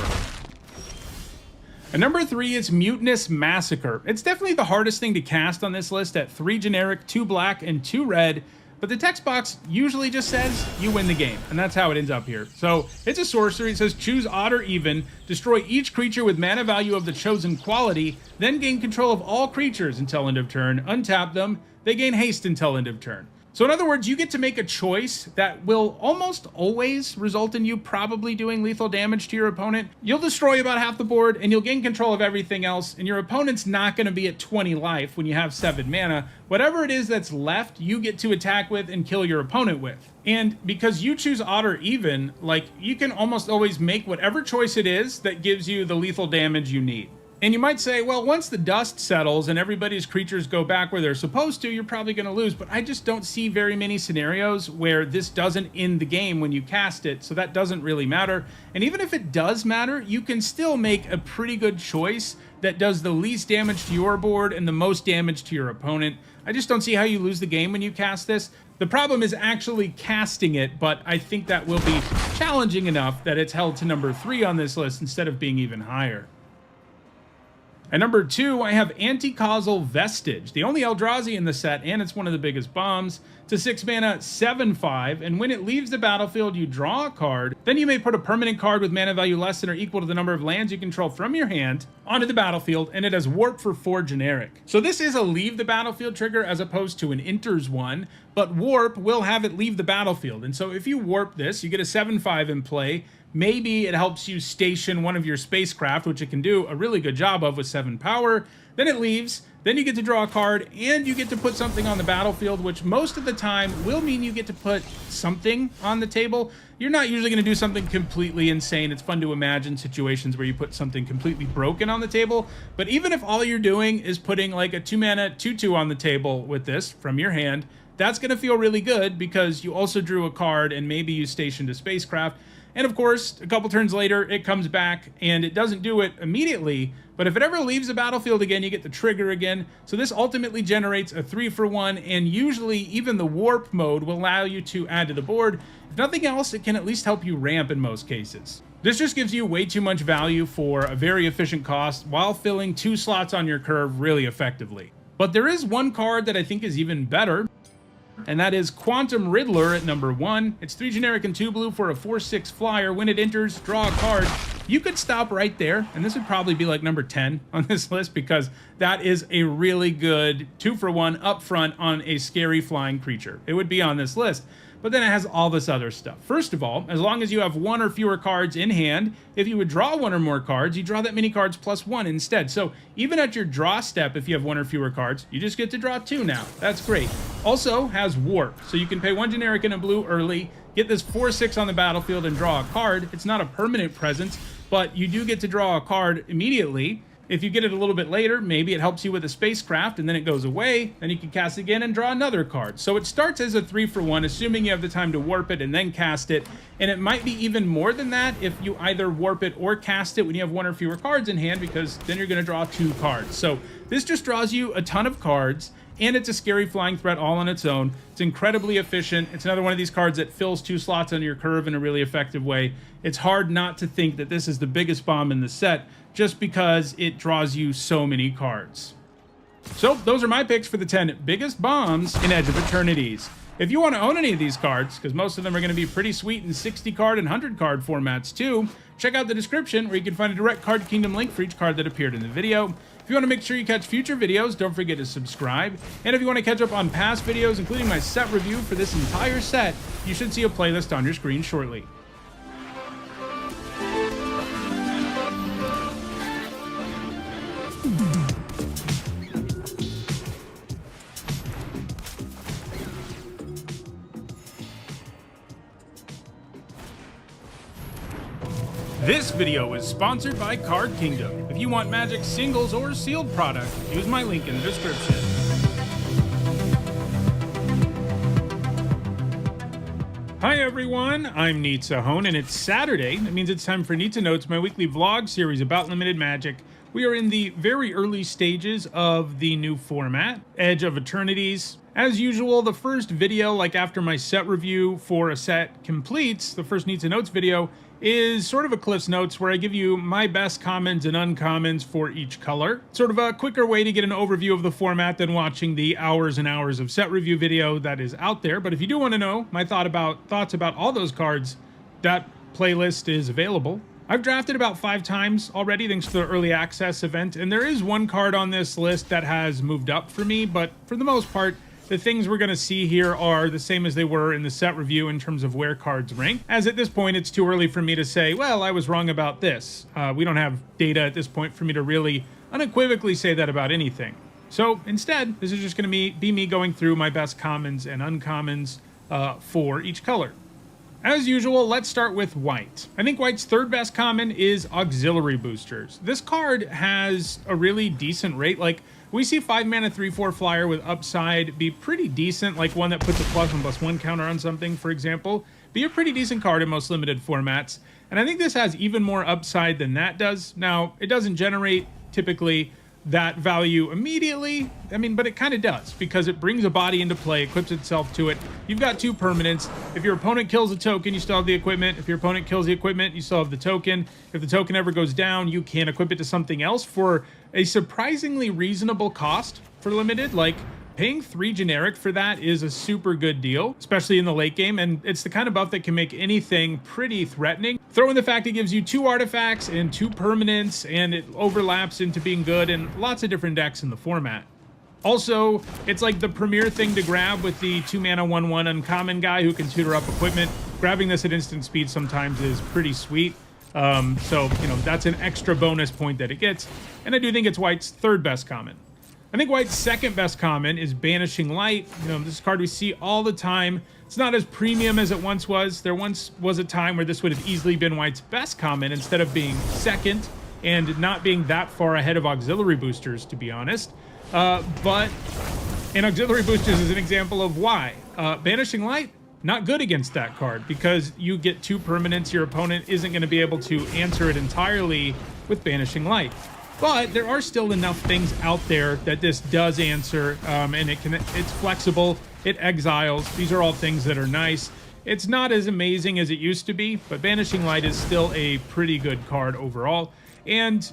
And number 3 is Mutinous Massacre. It's definitely the hardest thing to cast on this list at 3 generic, 2 black, and 2 red, but the text box usually just says you win the game, and that's how it ends up here. So it's a sorcery. It says choose odd or even, destroy each creature with mana value of the chosen quality, then gain control of all creatures until end of turn, untap them, they gain haste until end of turn. So in other words, you get to make a choice that will almost always result in you probably doing lethal damage to your opponent. You'll destroy about half the board and you'll gain control of everything else, and your opponent's not going to be at 20 life when you have 7 mana. Whatever it is that's left, you get to attack with and kill your opponent with. And because you choose odd or even, like, you can almost always make whatever choice it is that gives you the lethal damage you need. And you might say, well, once the dust settles and everybody's creatures go back where they're supposed to, you're probably going to lose. But I just don't see very many scenarios where this doesn't end the game when you cast it, so that doesn't really matter. And even if it does matter, you can still make a pretty good choice that does the least damage to your board and the most damage to your opponent. I just don't see how you lose the game when you cast this. The problem is actually casting it, but I think that will be challenging enough that it's held to number 3 on this list instead of being even higher. At number 2, I have Anti-Causal Vestige, the only Eldrazi in the set, and it's one of the biggest bombs. It's a 6 mana 7/5, and when it leaves the battlefield, you draw a card. Then you may put a permanent card with mana value less than or equal to the number of lands you control from your hand onto the battlefield, and it has Warp for 4 generic. So this is a leave the battlefield trigger as opposed to an enters one, but Warp will have it leave the battlefield. And so if you warp this, you get a 7/5 in play. Maybe it helps you station one of your spacecraft, which it can do a really good job of with 7 power. Then it leaves. Then you get to draw a card, and you get to put something on the battlefield, which most of the time will mean you get to put something on the table. You're not usually going to do something completely insane. It's fun to imagine situations where you put something completely broken on the table. But even if all you're doing is putting like a 2 mana 2/2 on the table with this from your hand, that's going to feel really good because you also drew a card and maybe you stationed a spacecraft. And of course, a couple turns later, it comes back, and it doesn't do it immediately, but if it ever leaves the battlefield again, you get the trigger again. So this ultimately generates a 3-for-1, and usually even the warp mode will allow you to add to the board. If nothing else, it can at least help you ramp in most cases. This just gives you way too much value for a very efficient cost while filling 2 slots on your curve really effectively. But there is one card that I think is even better, and that is Quantum Riddler at number 1. It's 3 generic and 2 blue for a 4/6 flyer. When it enters, draw a card. You could stop right there, and this would probably be like number 10 on this list because that is a really good 2-for-1 up front on a scary flying creature. It would be on this list. But then it has all this other stuff. First of all, as long as you have 1 or fewer cards in hand, if you would draw 1 or more cards, you draw that many cards plus 1 instead. So even at your draw step, if you have 1 or fewer cards, you just get to draw 2 now. That's great. Also has Warp, so you can pay 1 generic and a blue early, get this 4/6 on the battlefield and draw a card. It's not a permanent presence, but you do get to draw a card immediately. If you get it a little bit later, maybe it helps you with a spacecraft and then it goes away, then you can cast it again and draw another card. So it starts as a 3-for-1, assuming you have the time to warp it and then cast it, and it might be even more than that if you either warp it or cast it when you have 1 or fewer cards in hand, because then you're going to draw 2 cards. So this just draws you a ton of cards, and it's a scary flying threat all on its own. It's incredibly efficient. It's another one of these cards that fills 2 slots on your curve in a really effective way. It's hard not to think that this is the biggest bomb in the set just because it draws you so many cards. So those are my picks for the 10 biggest bombs in Edge of Eternities. If you want to own any of these cards, because most of them are going to be pretty sweet in 60 card and 100 card formats too, check out the description where you can find a direct Card Kingdom link for each card that appeared in the video. If you want to make sure you catch future videos, don't forget to subscribe. And if you want to catch up on past videos, including my set review for this entire set, you should see a playlist on your screen shortly. This video is sponsored by Card Kingdom. If you want Magic singles or sealed product, use my link in the description. Hi everyone, I'm Nitsahone, and it's Saturday. That means it's time for Nitsa Notes, my weekly vlog series about limited Magic. We are in the very early stages of the new format, Edge of Eternities. As usual, the first video, like after my set review for a set completes, the first Nitsa Notes video, is sort of a Cliff's Notes where I give you my best commons and uncommons for each color. Sort of a quicker way to get an overview of the format than watching the hours and hours of set review video that is out there. But if you do want to know my thoughts about all those cards, that playlist is available. I've drafted about 5 times already thanks to the early access event, and there is one card on this list that has moved up for me, but for the most part, the things we're going to see here are the same as they were in the set review in terms of where cards rank, as at this point it's too early for me to say, well, I was wrong about this. We don't have data at this point for me to really unequivocally say that about anything. So instead, this is just going to be me going through my best commons and uncommons for each color. As usual, let's start with white. I think white's third best common is auxiliary boosters. This card has a really decent rate. Like, we see 5 mana 3/4 flyer with upside be pretty decent, like one that puts a +1/+1 counter on something, for example. Be a pretty decent card in most limited formats. And I think this has even more upside than that does. Now, it doesn't generate typically that value immediately, but it kind of does, because it brings a body into play, equips itself to it. You've got 2 permanents. If your opponent kills a token, you still have the equipment. If your opponent kills the equipment, you still have the token. If the token ever goes down, you can equip it to something else for a surprisingly reasonable cost for limited. Like, paying 3 generic for that is a super good deal, especially in the late game, and it's the kind of buff that can make anything pretty threatening. Throw in the fact it gives you 2 artifacts and 2 permanents, and it overlaps into being good in lots of different decks in the format. Also, it's like the premier thing to grab with the 2 mana 1/1 uncommon guy who can tutor up equipment. Grabbing this at instant speed sometimes is pretty sweet. So, that's an extra bonus point that it gets, and I do think it's white's third best common. I think white's second best common is Banishing Light. This is a card we see all the time. It's not as premium as it once was. There once was a time where this would have easily been white's best common instead of being second, and not being that far ahead of auxiliary boosters, to be honest. And auxiliary boosters is an example of why. Banishing Light, not good against that card, because you get 2 permanents. Your opponent isn't going to be able to answer it entirely with Banishing Light. But there are still enough things out there that this does answer, and it's flexible, it exiles. These are all things that are nice. It's not as amazing as it used to be, but Banishing Light is still a pretty good card overall. And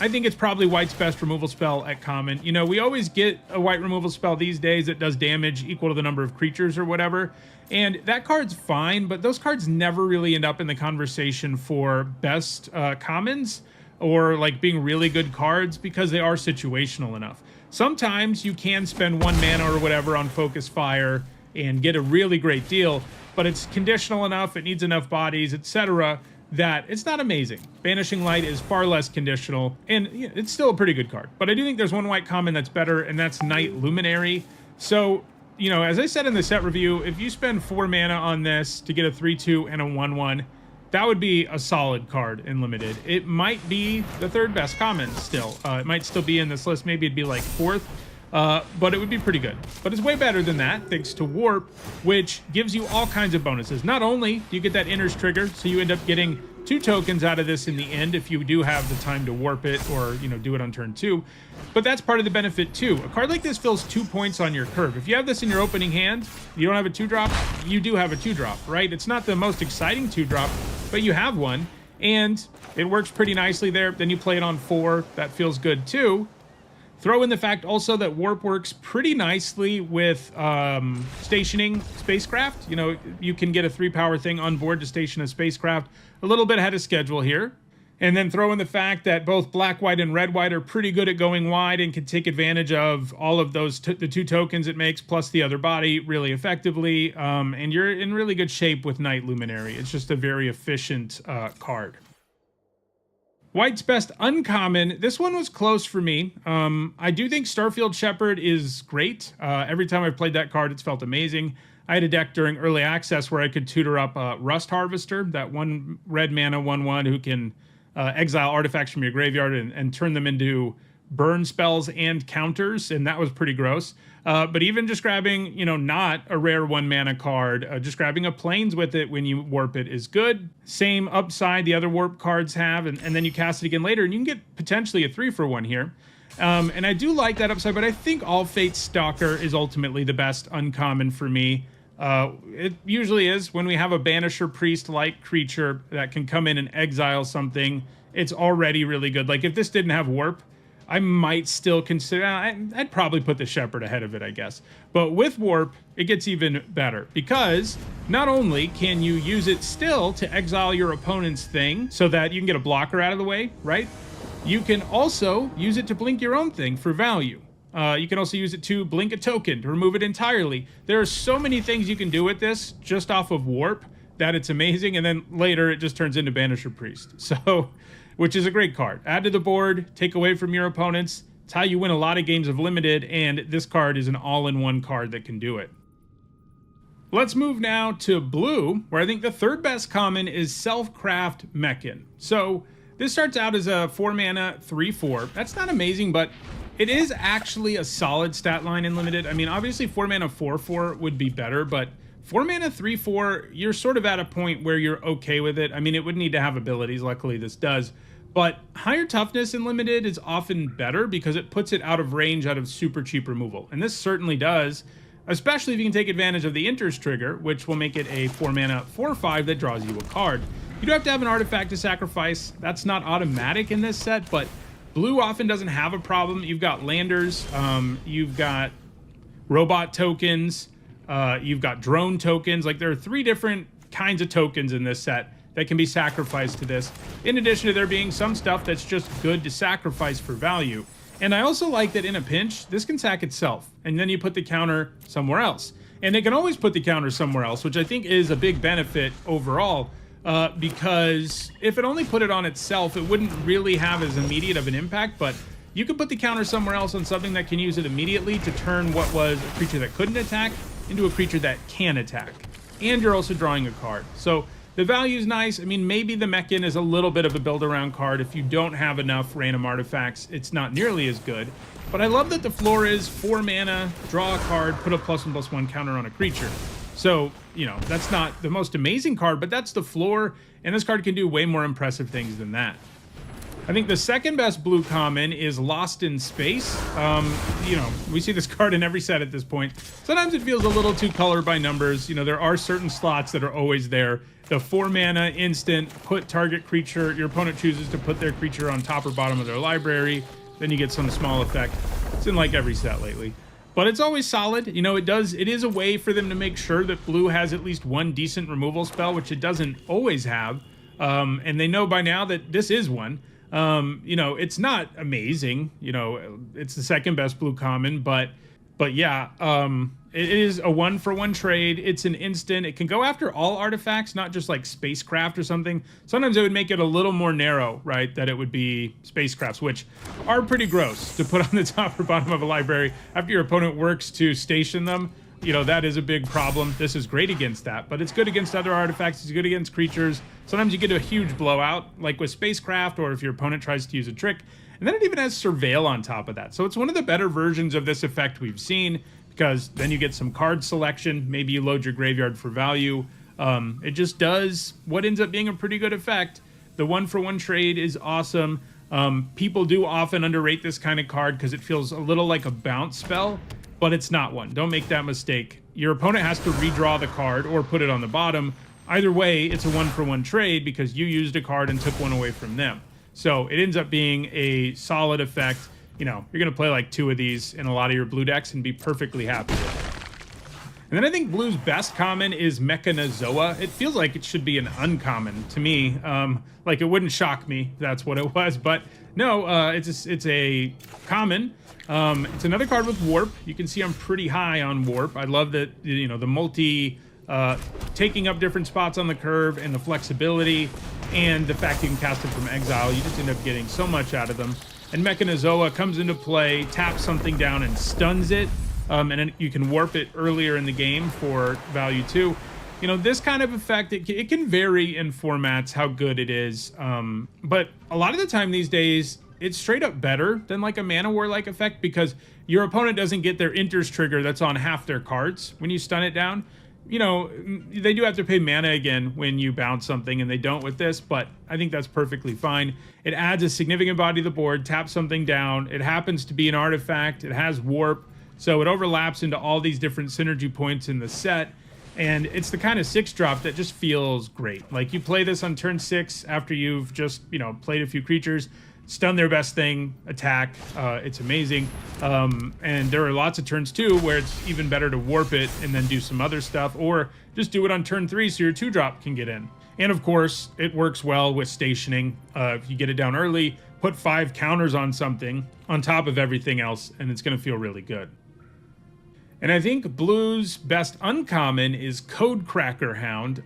I think it's probably white's best removal spell at common. We always get a white removal spell these days that does damage equal to the number of creatures or whatever. And that card's fine, but those cards never really end up in the conversation for best commons, or like being really good cards, because they are situational enough. Sometimes you can spend 1 mana or whatever on Focus Fire and get a really great deal, but it's conditional enough, it needs enough bodies, etc., that it's not amazing. Banishing Light is far less conditional, and it's still a pretty good card. But I do think there's one white common that's better, and that's Night Luminary. So, as I said in the set review, if you spend 4 mana on this to get a 3/2 and a 1/1, that would be a solid card in limited. It might be the third best common still. It might still be in this list. Maybe it'd be like 4th, but it would be pretty good. But it's way better than that, thanks to Warp, which gives you all kinds of bonuses. Not only do you get that Inner's trigger, so you end up getting 2 tokens out of this in the end if you do have the time to warp it, or do it on turn 2. But that's part of the benefit too. A card like this fills 2 points on your curve. If you have this in your opening hand, you don't have a 2-drop, you do have a 2-drop, right? It's not the most exciting 2-drop, but you have one, and it works pretty nicely there. Then you play it on 4, that feels good too. Throw in the fact also that Warp works pretty nicely with stationing spacecraft. You can get a 3-power thing on board to station a spacecraft a little bit ahead of schedule here. And then throw in the fact that both black, white, and red, white are pretty good at going wide and can take advantage of all of those, the 2 tokens it makes, plus the other body really effectively. And you're in really good shape with Night Luminary. It's just a very efficient card. White's best uncommon. This one was close for me. I do think Starfield Shepherd is great. Every time I've played that card, it's felt amazing. I had a deck during early access where I could tutor up Rust Harvester, that 1 red mana 1/1 who can exile artifacts from your graveyard and turn them into burn spells and counters, and that was pretty gross. But even just grabbing, not a rare 1-mana card, just grabbing a plains with it when you warp it is good. Same upside the other warp cards have, and then you cast it again later, and you can get potentially a 3-for-1 here. And I do like that upside, but I think All Fate's Stalker is ultimately the best uncommon for me. It usually is when we have a Banisher Priest-like creature that can come in and exile something. It's already really good. Like, if this didn't have warp, I might still consider... I'd probably put the Shepherd ahead of it, I guess. But with warp, it gets even better, because not only can you use it still to exile your opponent's thing so that you can get a blocker out of the way, right? You can also use it to blink your own thing for value. You can also use it to blink a token, to remove it entirely. There are so many things you can do with this just off of warp that it's amazing, and then later it just turns into Banisher Priest. So, which is a great card. Add to the board, take away from your opponents. It's how you win a lot of games of Limited, and this card is an all-in-one card that can do it. Let's move now to blue, where I think the third best common is Self-Craft Mechan. So, this starts out as a 4-mana 3/4. That's not amazing, but it is actually a solid stat line in Limited. I mean, obviously 4-mana 4/4 would be better, but 4-mana 3/4, you're sort of at a point where you're okay with it. I mean, it would need to have abilities. Luckily, this does. But higher toughness in Limited is often better because it puts it out of range out of super cheap removal. And this certainly does, especially if you can take advantage of the Inter's trigger, which will make it a 4-mana 4/5 that draws you a card. You do have to have an artifact to sacrifice. That's not automatic in this set, but blue often doesn't have a problem. You've got landers, you've got robot tokens, you've got drone tokens. Like, there are 3 different kinds of tokens in this set that can be sacrificed to this, in addition to there being some stuff that's just good to sacrifice for value. And I also like that in a pinch, this can sack itself, and then you put the counter somewhere else. And it can always put the counter somewhere else, which I think is a big benefit overall, because if it only put it on itself, it wouldn't really have as immediate of an impact, but you could put the counter somewhere else on something that can use it immediately to turn what was a creature that couldn't attack into a creature that can attack. And you're also drawing a card. So the value's nice. I mean, maybe the Mechan is a little bit of a build-around card. If you don't have enough random artifacts, it's not nearly as good. But I love that the floor is 4 mana, draw a card, put a +1/+1 counter on a creature. So, that's not the most amazing card, but that's the floor, and this card can do way more impressive things than that. I think the second best blue common is Lost in Space. We see this card in every set at this point. Sometimes it feels a little too color by numbers. There are certain slots that are always there. The 4-mana instant, put target creature, your opponent chooses to put their creature on top or bottom of their library, then you get some small effect. It's in like every set lately. But it's always solid. It is a way for them to make sure that blue has at least one decent removal spell, which it doesn't always have. And they know by now that this is one. It's not amazing. It's the second best blue common, but yeah, it is a 1-for-1 trade. It's an instant. It can go after all artifacts, not just like spacecraft or something. Sometimes it would make it a little more narrow, right? That it would be spacecrafts, which are pretty gross to put on the top or bottom of a library after your opponent works to station them. That is a big problem. This is great against that, but it's good against other artifacts. It's good against creatures. Sometimes you get a huge blowout, like with spacecraft, or if your opponent tries to use a trick. And then it even has Surveil on top of that. So it's one of the better versions of this effect we've seen, because then you get some card selection. Maybe you load your graveyard for value. It just does what ends up being a pretty good effect. The 1-for-1 trade is awesome. People do often underrate this kind of card because it feels a little like a bounce spell, but it's not one. Don't make that mistake. Your opponent has to redraw the card or put it on the bottom. Either way, it's a 1-for-1 trade because you used a card and took one away from them. So it ends up being a solid effect. You're going to play like 2 of these in a lot of your blue decks and be perfectly happy with it. And then I think blue's best common is Mechanizoa. It feels like it should be an uncommon to me. Like, it wouldn't shock me that's what it was, but no, it's a common. It's another card with warp. You can see I'm pretty high on warp. I love that, the multi taking up different spots on the curve and the flexibility and the fact you can cast it from exile. You just end up getting so much out of them. And Mechanizoa comes into play, taps something down and stuns it, and then you can warp it earlier in the game for value 2. You know, this kind of effect, it can vary in formats how good it is, but a lot of the time these days, it's straight up better than like a Mana War-like effect because your opponent doesn't get their Enters trigger that's on half their cards when you stun it down. You know, they do have to pay mana again when you bounce something, and they don't with this, but I think that's perfectly fine. It adds a significant body to the board, taps something down. It happens to be an artifact. It has warp, so it overlaps into all these different synergy points in the set, and it's the kind of 6-drop that just feels great. Like, you play this on turn 6 after you've just, you know, played a few creatures, stun their best thing, attack. It's amazing. And there are lots of turns too where it's even better to warp it and then do some other stuff, or just do it on turn 3 so your 2-drop can get in. And of course, it works well with stationing. If you get it down early, put 5 counters on something on top of everything else, and it's going to feel really good. And I think Blue's best uncommon is Code Cracker Hound.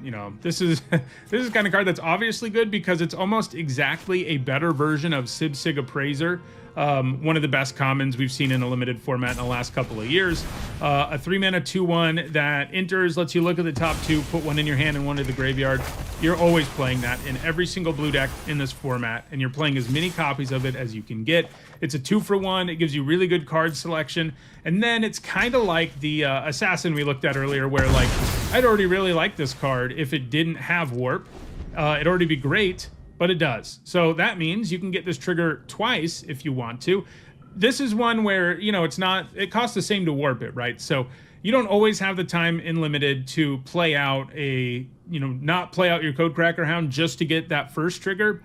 You know, this is this is kind of card that's obviously good because it's almost exactly a better version of Sib Sig Appraiser. One of the best commons we've seen in a limited format in the last couple of years. A 3-mana 2/1 that enters, lets you look at the top 2, put 1 in your hand and 1 to the graveyard. You're always playing that in every single blue deck in this format, and you're playing as many copies of it as you can get. It's a 2-for-1. It gives you really good card selection, and then it's kind of like the Assassin we looked at earlier, where like I'd already really like this card if it didn't have warp. It'd already be great, but it does. So that means you can get this trigger twice if you want to. This is one where, you know, it costs the same to warp it, right? So you don't always have the time in limited to play out not play out your Code Cracker Hound just to get that first trigger.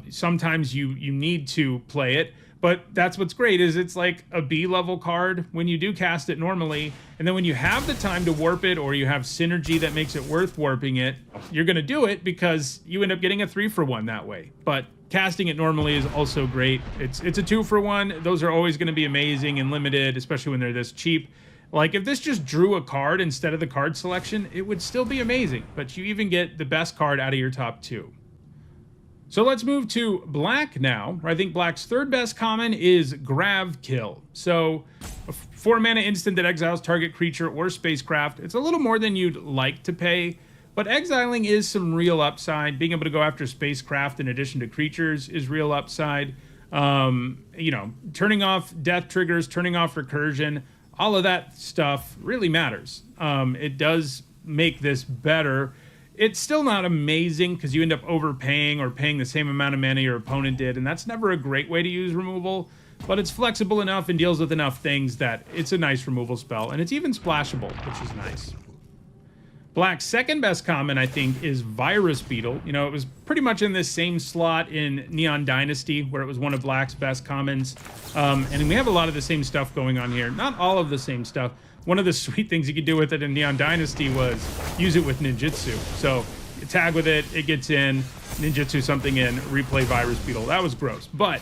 Sometimes you need to play it, but that's what's great is it's like a B level card when you do cast it normally, and then when you have the time to warp it or you have synergy that makes it worth warping it, you're going to do it because you end up getting a 3-for-1 that way. But casting it normally is also great. It's a 2-for-1. Those are always going to be amazing and limited, especially when they're this cheap. Like, if this just drew a card instead of the card selection, it would still be amazing, but you even get the best card out of your top 2. So let's move to black now. I think black's 3rd best common is Grav Kill. So a 4-mana instant that exiles target creature or spacecraft. It's a little more than you'd like to pay, but exiling is some real upside. Being able to go after spacecraft in addition to creatures is real upside. You know, turning off death triggers, turning off recursion, all of that stuff really matters. It does make this better. It's still not amazing because you end up overpaying or paying the same amount of mana your opponent did, and that's never a great way to use removal, but it's flexible enough and deals with enough things that it's a nice removal spell, and it's even splashable, which is nice. Black's 2nd best common, I think, is Virus Beetle. You know, it was pretty much in this same slot in Neon Dynasty, where it was one of Black's best commons, and we have a lot of the same stuff going on here. Not all of the same stuff. One of the sweet things you could do with it in Neon Dynasty was use it with ninjutsu. So you tag with it, it gets in, ninjutsu something in, replay Virus Beetle. That was gross. But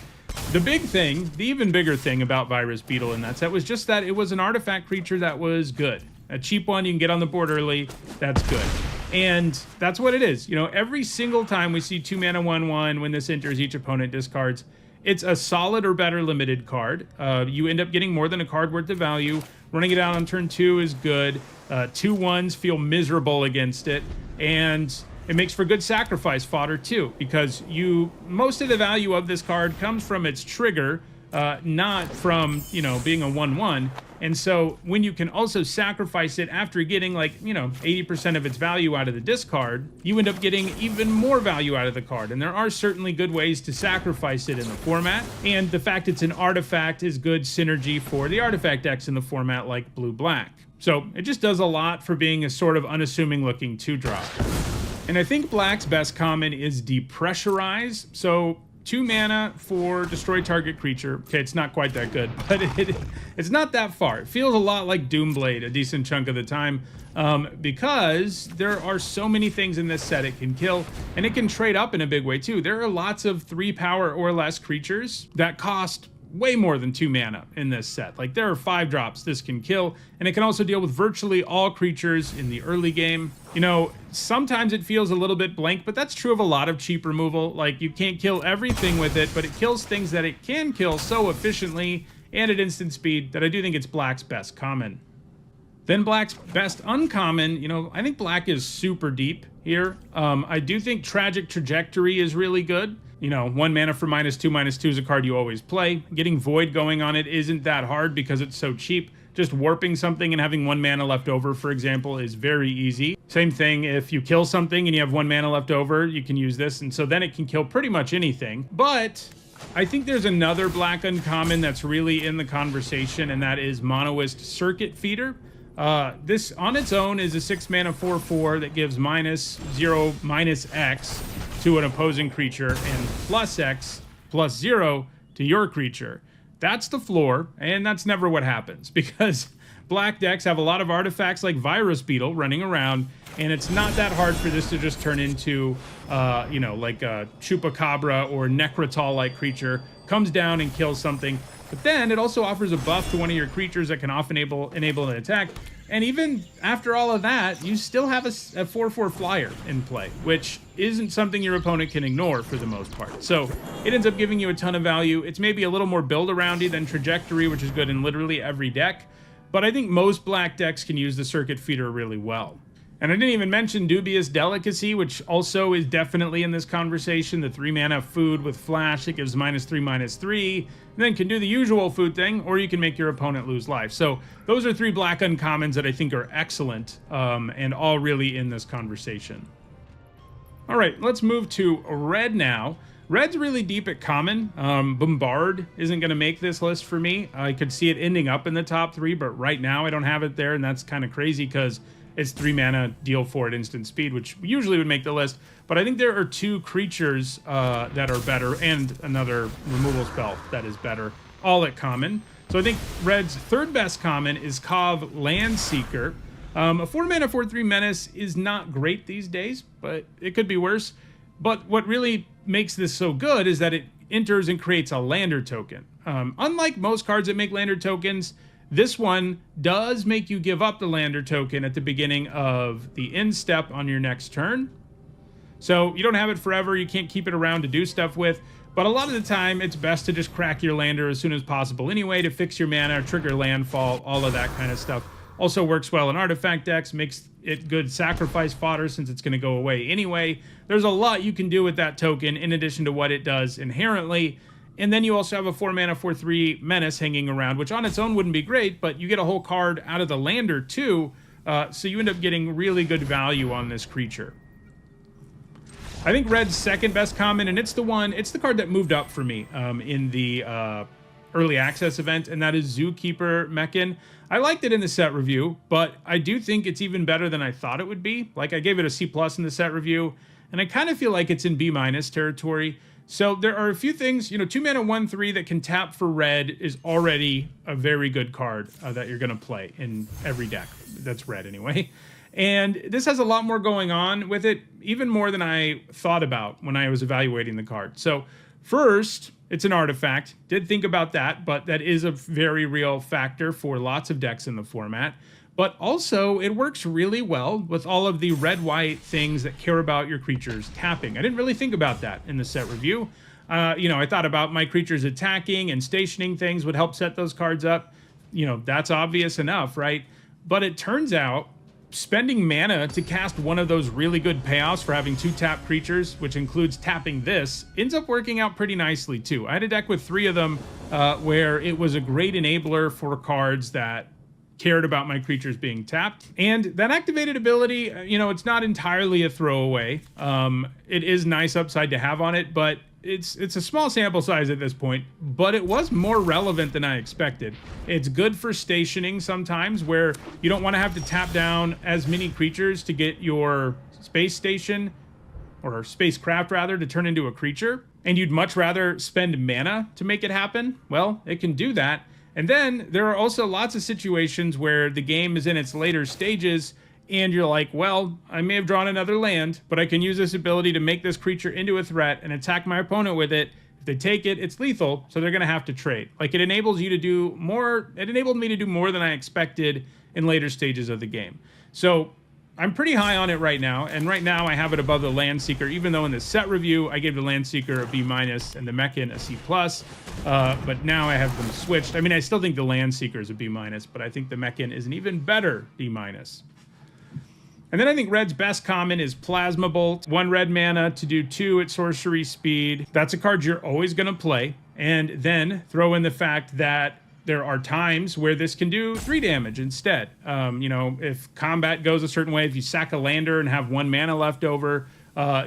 the big thing, the even bigger thing about Virus Beetle in that set was just that it was an artifact creature that was good. A cheap one you can get on the board early, that's good. And that's what it is. You know, every single time we see 2-mana 1/1, when this enters, each opponent discards. It's a solid or better limited card. You end up getting more than a card worth of value. Running it out on turn 2 is good. 2/1s feel miserable against it. And it makes for good sacrifice fodder too, because most of the value of this card comes from its trigger, not from, you know, being a 1/1. And so when you can also sacrifice it after getting, like, you know, 80% of its value out of the discard, you end up getting even more value out of the card. And there are certainly good ways to sacrifice it in the format. And the fact it's an artifact is good synergy for the artifact decks in the format like blue-black. So it just does a lot for being a sort of unassuming looking 2-drop. And I think black's best common is Depressurize. So 2 mana for destroy target creature. Okay, it's not quite that good, but it's not that far. It feels a lot like Doomblade a decent chunk of the time, because there are so many things in this set it can kill, and it can trade up in a big way too. There are lots of 3 power or less creatures that cost way more than 2 mana in this set. Like, there are 5 drops this can kill, and it can also deal with virtually all creatures in the early game. You know, sometimes it feels a little bit blank, but that's true of a lot of cheap removal. Like, you can't kill everything with it, but it kills things that it can kill so efficiently and at instant speed that I do think it's black's best common. Then black's best uncommon, you know, I think black is super deep here. I do think Tragic Trajectory is really good. You know, 1 mana for -2/2 is a card you always play. Getting Void going on it isn't that hard because it's so cheap. Just warping something and having 1 mana left over, for example, is very easy. Same thing, if you kill something and you have 1 mana left over, you can use this, and so then it can kill pretty much anything. But I think there's another black uncommon that's really in the conversation, and that is Monoist Circuit Feeder. This on its own is a 6 mana 4/4 that gives -0/-X to an opposing creature and +X +0 to your creature. That's the floor, and that's never what happens because black decks have a lot of artifacts like Virus Beetle running around, and it's not that hard for this to just turn into, you know, like a Chupacabra or Necrotal-like creature, comes down and kills something. But then it also offers a buff to one of your creatures that can often enable an attack. And even after all of that, you still have a 4/4 flyer in play, which isn't something your opponent can ignore for the most part. So it ends up giving you a ton of value. It's maybe a little more build-aroundy than Trajectory, which is good in literally every deck. But I think most black decks can use the Circuit Feeder really well. And I didn't even mention Dubious Delicacy, which also is definitely in this conversation. The 3 mana food with flash that gives -3/-3, and then can do the usual food thing, or you can make your opponent lose life. So those are 3 black uncommons that I think are excellent, and all really in this conversation. All right, let's move to red now. Red's really deep at common. Bombard isn't going to make this list for me. I could see it ending up in the top 3, but right now I don't have it there, and that's kind of crazy because it's 3 mana, deal 4 at instant speed, which usually would make the list. But I think there are 2 creatures that are better, and another removal spell that is better, all at common. So I think red's 3rd best common is Kov Landseeker. A 4 mana 4/3 menace is not great these days, but it could be worse. But what really makes this so good is that it enters and creates a lander token. Unlike most cards that make lander tokens, this one does make you give up the lander token at the beginning of the end step on your next turn. So you don't have it forever, you can't keep it around to do stuff with, but a lot of the time it's best to just crack your lander as soon as possible anyway to fix your mana, trigger landfall, all of that kind of stuff. Also works well in artifact decks, makes it good sacrifice fodder since it's going to go away anyway. There's a lot you can do with that token in addition to what it does inherently. And then you also have a 4 mana 4/3 menace hanging around, which on its own wouldn't be great, but you get a whole card out of the lander too, so you end up getting really good value on this creature. I think red's 2nd best common, and it's the card that moved up for me in the early access event, and that is Zookeeper Mechan. I liked it in the set review, but I do think it's even better than I thought it would be. Like, I gave it a C+ in the set review, and I kind of feel like it's in B- territory. So there are a few things, you know, 2 mana 1/3 that can tap for red is already a very good card that you're going to play in every deck that's red anyway. And this has a lot more going on with it, even more than I thought about when I was evaluating the card. So first, it's an artifact. Did think about that, but that is a very real factor for lots of decks in the format. But also, it works really well with all of the red-white things that care about your creatures tapping. I didn't really think about that in the set review. You know, I thought about my creatures attacking and stationing things would help set those cards up. You know, that's obvious enough, right? But it turns out spending mana to cast one of those really good payoffs for having 2 tap creatures, which includes tapping this, ends up working out pretty nicely too. I had a deck with 3 of them where it was a great enabler for cards that cared about my creatures being tapped. And that activated ability, you know, it's not entirely a throwaway. It is nice upside to have on it, but it's a small sample size at this point, but it was more relevant than I expected. It's good for stationing sometimes where you don't want to have to tap down as many creatures to get your space station, or spacecraft rather, to turn into a creature, and you'd much rather spend mana to make it happen. Well, it can do that. And then there are also lots of situations where the game is in its later stages and you're like, well, I may have drawn another land, but I can use this ability to make this creature into a threat and attack my opponent with it. If they take it, it's lethal, so they're going to have to trade. Like, it enables you to do more. It enabled me to do more than I expected in later stages of the game. So I'm pretty high on it right now, and right now I have it above the Landseeker, even though in the set review I gave the Landseeker a B- and the Meccan a C+, but now I have them switched. I mean, I still think the Landseeker is a B-, but I think the Meccan is an even better B-. And then I think red's best common is Plasma Bolt. 1 red mana to do 2 at sorcery speed. That's a card you're always going to play. And then throw in the fact that there are times where this can do 3 damage instead. You know, if combat goes a certain way, if you sack a lander and have 1 mana left over,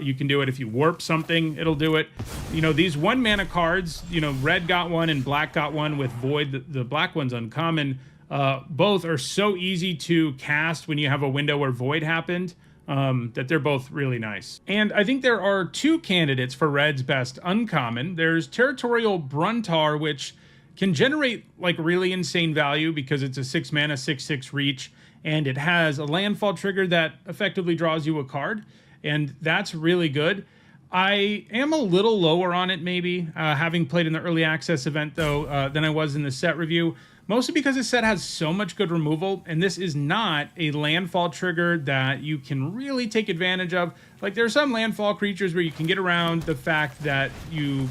you can do it. If you warp something, it'll do it. You know, these 1 mana cards, you know, red got 1 and black got 1 with Void. The black one's uncommon. Both are so easy to cast when you have a window where Void happened, that they're both really nice. And I think there are 2 candidates for red's best uncommon. There's Territorial Bruntar, which can generate like really insane value because it's a 6 mana, 6/6 reach, and it has a landfall trigger that effectively draws you a card, and that's really good. I am a little lower on it maybe, having played in the early access event though, than I was in the set review. Mostly because this set has so much good removal, and this is not a landfall trigger that you can really take advantage of. Like, there are some landfall creatures where you can get around the fact that you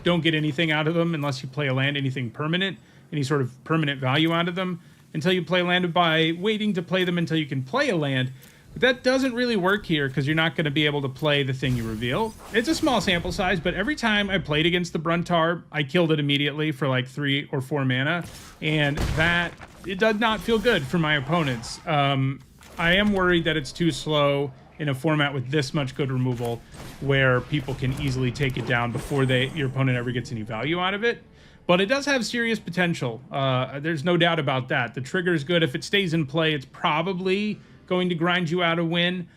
don't get anything out of them unless you play a land, anything permanent, any sort of permanent value out of them, until you play land by waiting to play them until you can play a land. But that doesn't really work here because you're not going to be able to play the thing you reveal. It's a small sample size, but every time I played against the Bruntar, I killed it immediately for like 3 or 4 mana, and it does not feel good for my opponents. I am worried that it's too slow in a format with this much good removal where people can easily take it down before your opponent ever gets any value out of it. But it does have serious potential. There's no doubt about that. The trigger is good. If it stays in play, it's probably going to grind you out a win,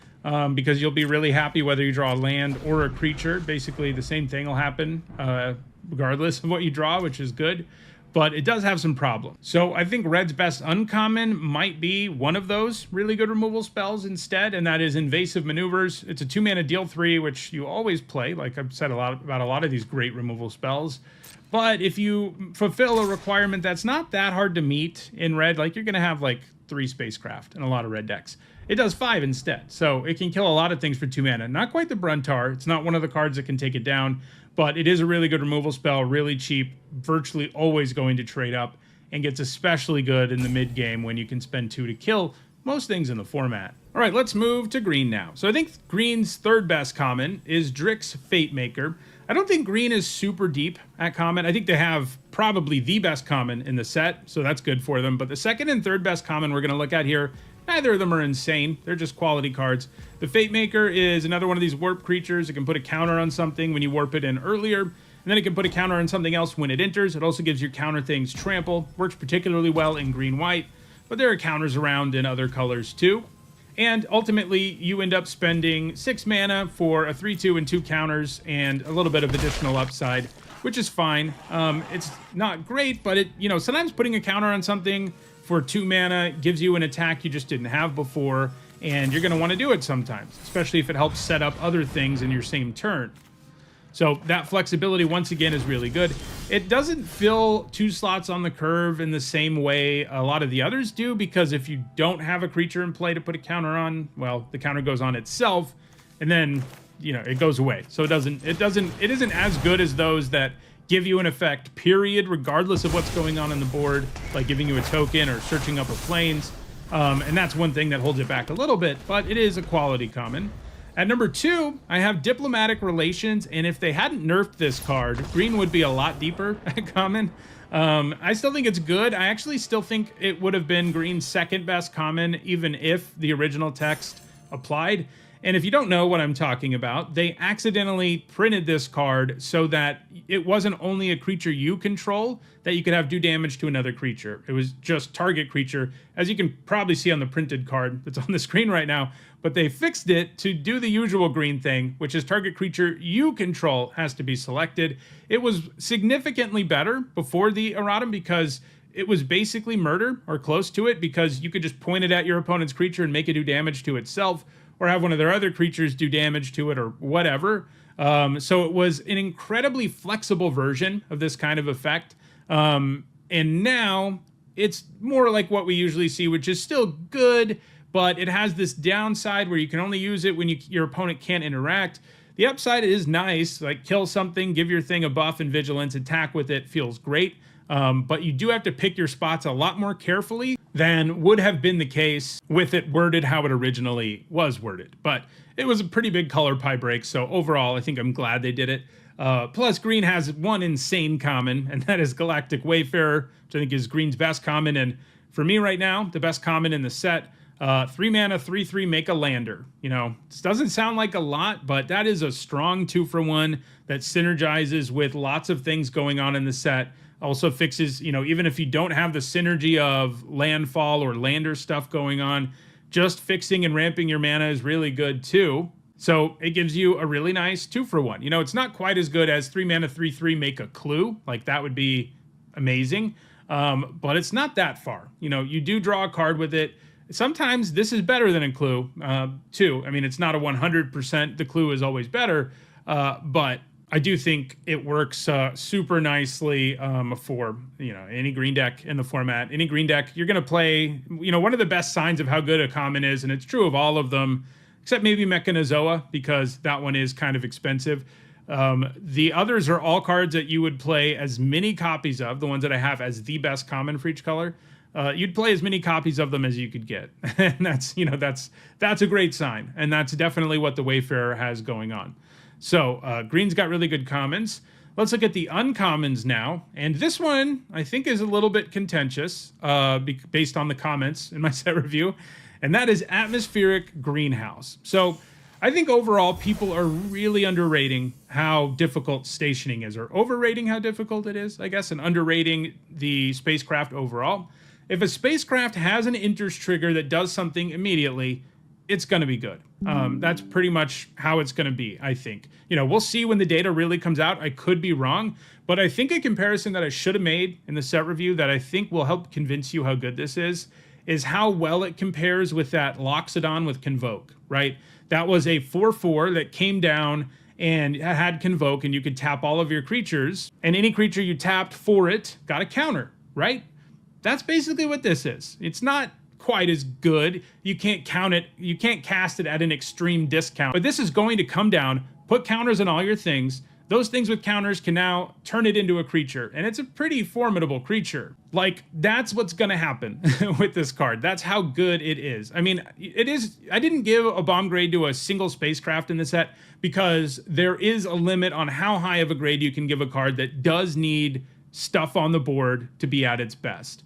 because you'll be really happy whether you draw a land or a creature. Basically, the same thing will happen regardless of what you draw, which is good. But it does have some problems. So I think red's best uncommon might be one of those really good removal spells instead, and that is Invasive Maneuvers. It's a 2 mana deal 3, which you always play. Like I've said about a lot of these great removal spells. But if you fulfill a requirement that's not that hard to meet in red, like you're going to have like 3 spacecraft in a lot of red decks. It does 5 instead, so it can kill a lot of things for 2 mana. Not quite the Bruntar. It's not one of the cards that can take it down, but it is a really good removal spell, really cheap, virtually always going to trade up, and gets especially good in the mid game when you can spend 2 to kill most things in the format. All right, let's move to green now. So I think green's 3rd best common is Drix Fatemaker. I don't think green is super deep at common. I think they have probably the best common in the set, so that's good for them. But the 2nd and 3rd best common we're going to look at here, neither of them are insane. They're just quality cards. The Fatemaker is another one of these warp creatures. It can put a counter on something when you warp it in earlier, and then it can put a counter on something else when it enters. It also gives your counter things trample. Works particularly well in green-white, but there are counters around in other colors too. And ultimately, you end up spending 6 mana for a 3/2 and 2 counters and a little bit of additional upside, which is fine. It's not great, but sometimes putting a counter on something for 2 mana gives you an attack you just didn't have before, and you're going to want to do it sometimes, especially if it helps set up other things in your same turn. So that flexibility, once again, is really good. It doesn't fill 2 slots on the curve in the same way a lot of the others do, because if you don't have a creature in play to put a counter on, well, the counter goes on itself, and then, it goes away. So it isn't as good as those that give you an effect, period, regardless of what's going on the board, like giving you a token or searching up a plains. And that's one thing that holds it back a little bit, but it is a quality common. At number 2, I have Diplomatic Relations, and if they hadn't nerfed this card, green would be a lot deeper at common. I still think it's good. I actually still think it would have been green's 2nd best common, even if the original text applied. And if you don't know what I'm talking about, they accidentally printed this card so that it wasn't only a creature you control that you could have do damage to another creature. It was just target creature, as you can probably see on the printed card that's on the screen right now. But they fixed it to do the usual green thing, which is target creature you control has to be selected. It was significantly better before the erratum because it was basically murder or close to it, because you could just point it at your opponent's creature and make it do damage to itself, or have one of their other creatures do damage to it, or whatever. So it was an incredibly flexible version of this kind of effect. And now it's more like what we usually see, which is still good, but it has this downside where you can only use it when your opponent can't interact. The upside is nice, like kill something, give your thing a buff and vigilance, attack with it, feels great. But you do have to pick your spots a lot more carefully than would have been the case with it worded how it originally was worded. But it was a pretty big color pie break, so overall I think I'm glad they did it. Plus green has one insane common, and that is Galactic Wayfarer, which I think is green's best common, and for me right now, the best common in the set. 3 mana, 3/3, make a lander. You know, this doesn't sound like a lot, but that is a strong 2-for-1 that synergizes with lots of things going on in the set. Also fixes, you know, even if you don't have the synergy of landfall or lander stuff going on, just fixing and ramping your mana is really good too. So it gives you a really nice 2-for-1. You know, it's not quite as good as 3 mana, 3/3, make a clue. Like that would be amazing. But it's not that far. You know, you do draw a card with it. Sometimes this is better than a clue, too. I mean, it's not a 100%. The clue is always better, but I do think it works super nicely for, you know, any green deck in the format. Any green deck, you're going to play, you know, one of the best signs of how good a common is, and it's true of all of them, except maybe Mechanizoa, because that one is kind of expensive. The others are all cards that you would play as many copies of, the ones that I have as the best common for each color. You'd play as many copies of them as you could get. And that's, you know, that's a great sign. And that's definitely what the Wayfarer has going on. So green's got really good commons. Let's look at the uncommons now. And this one, I think, is a little bit contentious based on the comments in my set review. And that is Atmospheric Greenhouse. So I think overall people are really underrating how difficult stationing is, or overrating how difficult it is, I guess, and underrating the spacecraft overall. If a spacecraft has an interest trigger that does something immediately, it's going to be good. That's pretty much how it's going to be, I think. You know, we'll see when the data really comes out. I could be wrong, but I think a comparison that I should have made in the set review that I think will help convince you how good this is how well it compares with that Loxodon with Convoke, right? That was a 4/4 that came down and had Convoke, and you could tap all of your creatures, and any creature you tapped for it got a counter, right? That's basically what this is. It's not quite as good. You can't count it. You can't cast it at an extreme discount. But this is going to come down, put counters on all your things. Those things with counters can now turn it into a creature. And it's a pretty formidable creature. Like, that's what's going to happen with this card. That's how good it is. I mean, it is. I didn't give a bomb grade to a single spacecraft in the set because there is a limit on how high of a grade you can give a card that does need stuff on the board to be at its best.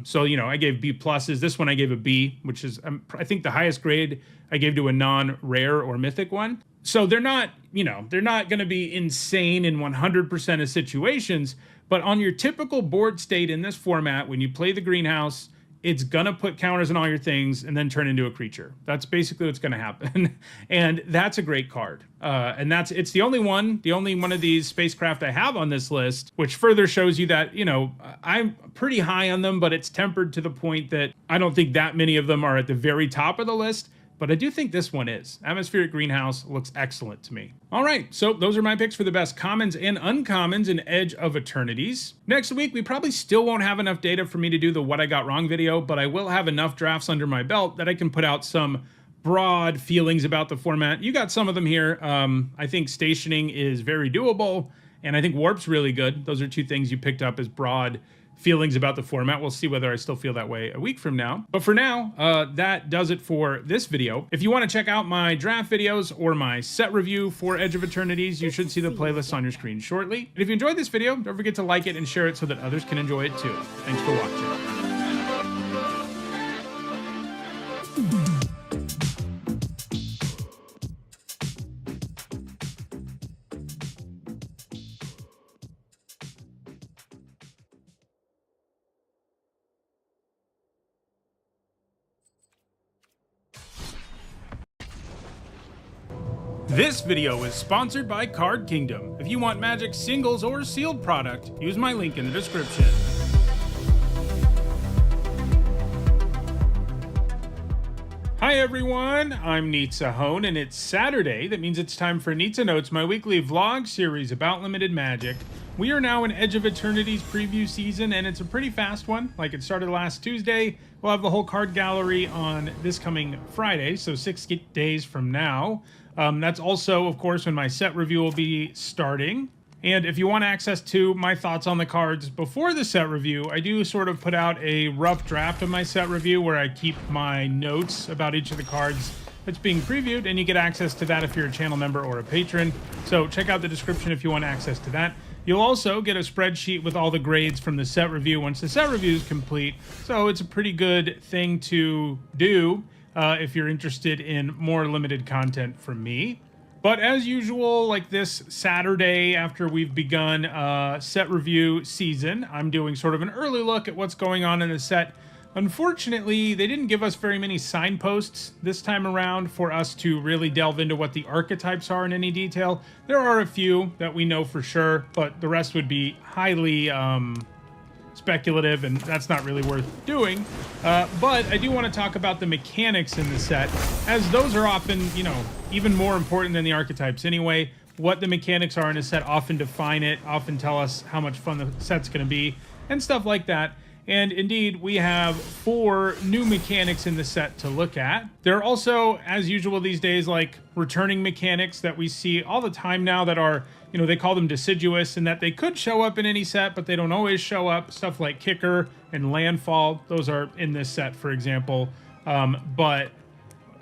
So, you know, I gave B pluses. This one I gave a B, which is, I think, the highest grade I gave to a non-rare or mythic one. So they're not, you know, they're not going to be insane in 100% of situations, but on your typical board state in this format, when you play the greenhouse, it's going to put counters on all your things and then turn into a creature. That's basically what's going to happen. And that's a great card. And it's the only one of these spacecraft I have on this list, which further shows you that, you know, I'm pretty high on them, but it's tempered to the point that I don't think that many of them are at the very top of the list. But I do think this one is. Atmospheric Greenhouse looks excellent to me. All right, so those are my picks for the best commons and uncommons in Edge of Eternities. Next week, we probably still won't have enough data for me to do the What I Got Wrong video, but I will have enough drafts under my belt that I can put out some broad feelings about the format. You got some of them here. I think stationing is very doable, and I think warp's really good. Those are two things you picked up as broad feelings about the format. We'll see whether I still feel that way a week from now. But for now, that does it for this video. If you want to check out my draft videos or my set review for Edge of Eternities, you should see the playlist on your screen shortly. And if you enjoyed this video, don't forget to like it and share it so that others can enjoy it too. Thanks for watching. This video is sponsored by Card Kingdom. If you want Magic singles or sealed product, use my link in the description. Hi everyone, I'm Nitsa Hone, and it's Saturday. That means it's time for Nitsa Notes, my weekly vlog series about limited Magic, We are now in Edge of Eternities preview season, and it's a pretty fast one. Like, it started last Tuesday. We'll have the whole card gallery on this coming Friday, so 6 days from now. That's also, of course, when my set review will be starting. And if you want access to my thoughts on the cards before the set review, I do sort of put out a rough draft of my set review where I keep my notes about each of the cards that's being previewed, and you get access to that if you're a channel member or a patron. So check out the description if you want access to that. You'll also get a spreadsheet with all the grades from the set review once the set review is complete. So it's a pretty good thing to do if you're interested in more limited content from me. But as usual, like this Saturday after we've begun set review season, I'm doing sort of an early look at what's going on in the set. Unfortunately, they didn't give us very many signposts this time around for us to really delve into what the archetypes are in any detail. There are a few that we know for sure, but the rest would be highly speculative, and that's not really worth doing. But I do want to talk about the mechanics in the set, as those are often, you know, even more important than the archetypes anyway. What the mechanics are in a set often define it, often tell us how much fun the set's going to be, and stuff like that. And indeed, we have 4 new mechanics in the set to look at. There are also, as usual these days, like returning mechanics that we see all the time now that are, you know, they call them deciduous, and that they could show up in any set, but they don't always show up. Stuff like Kicker and Landfall, those are in this set, for example. But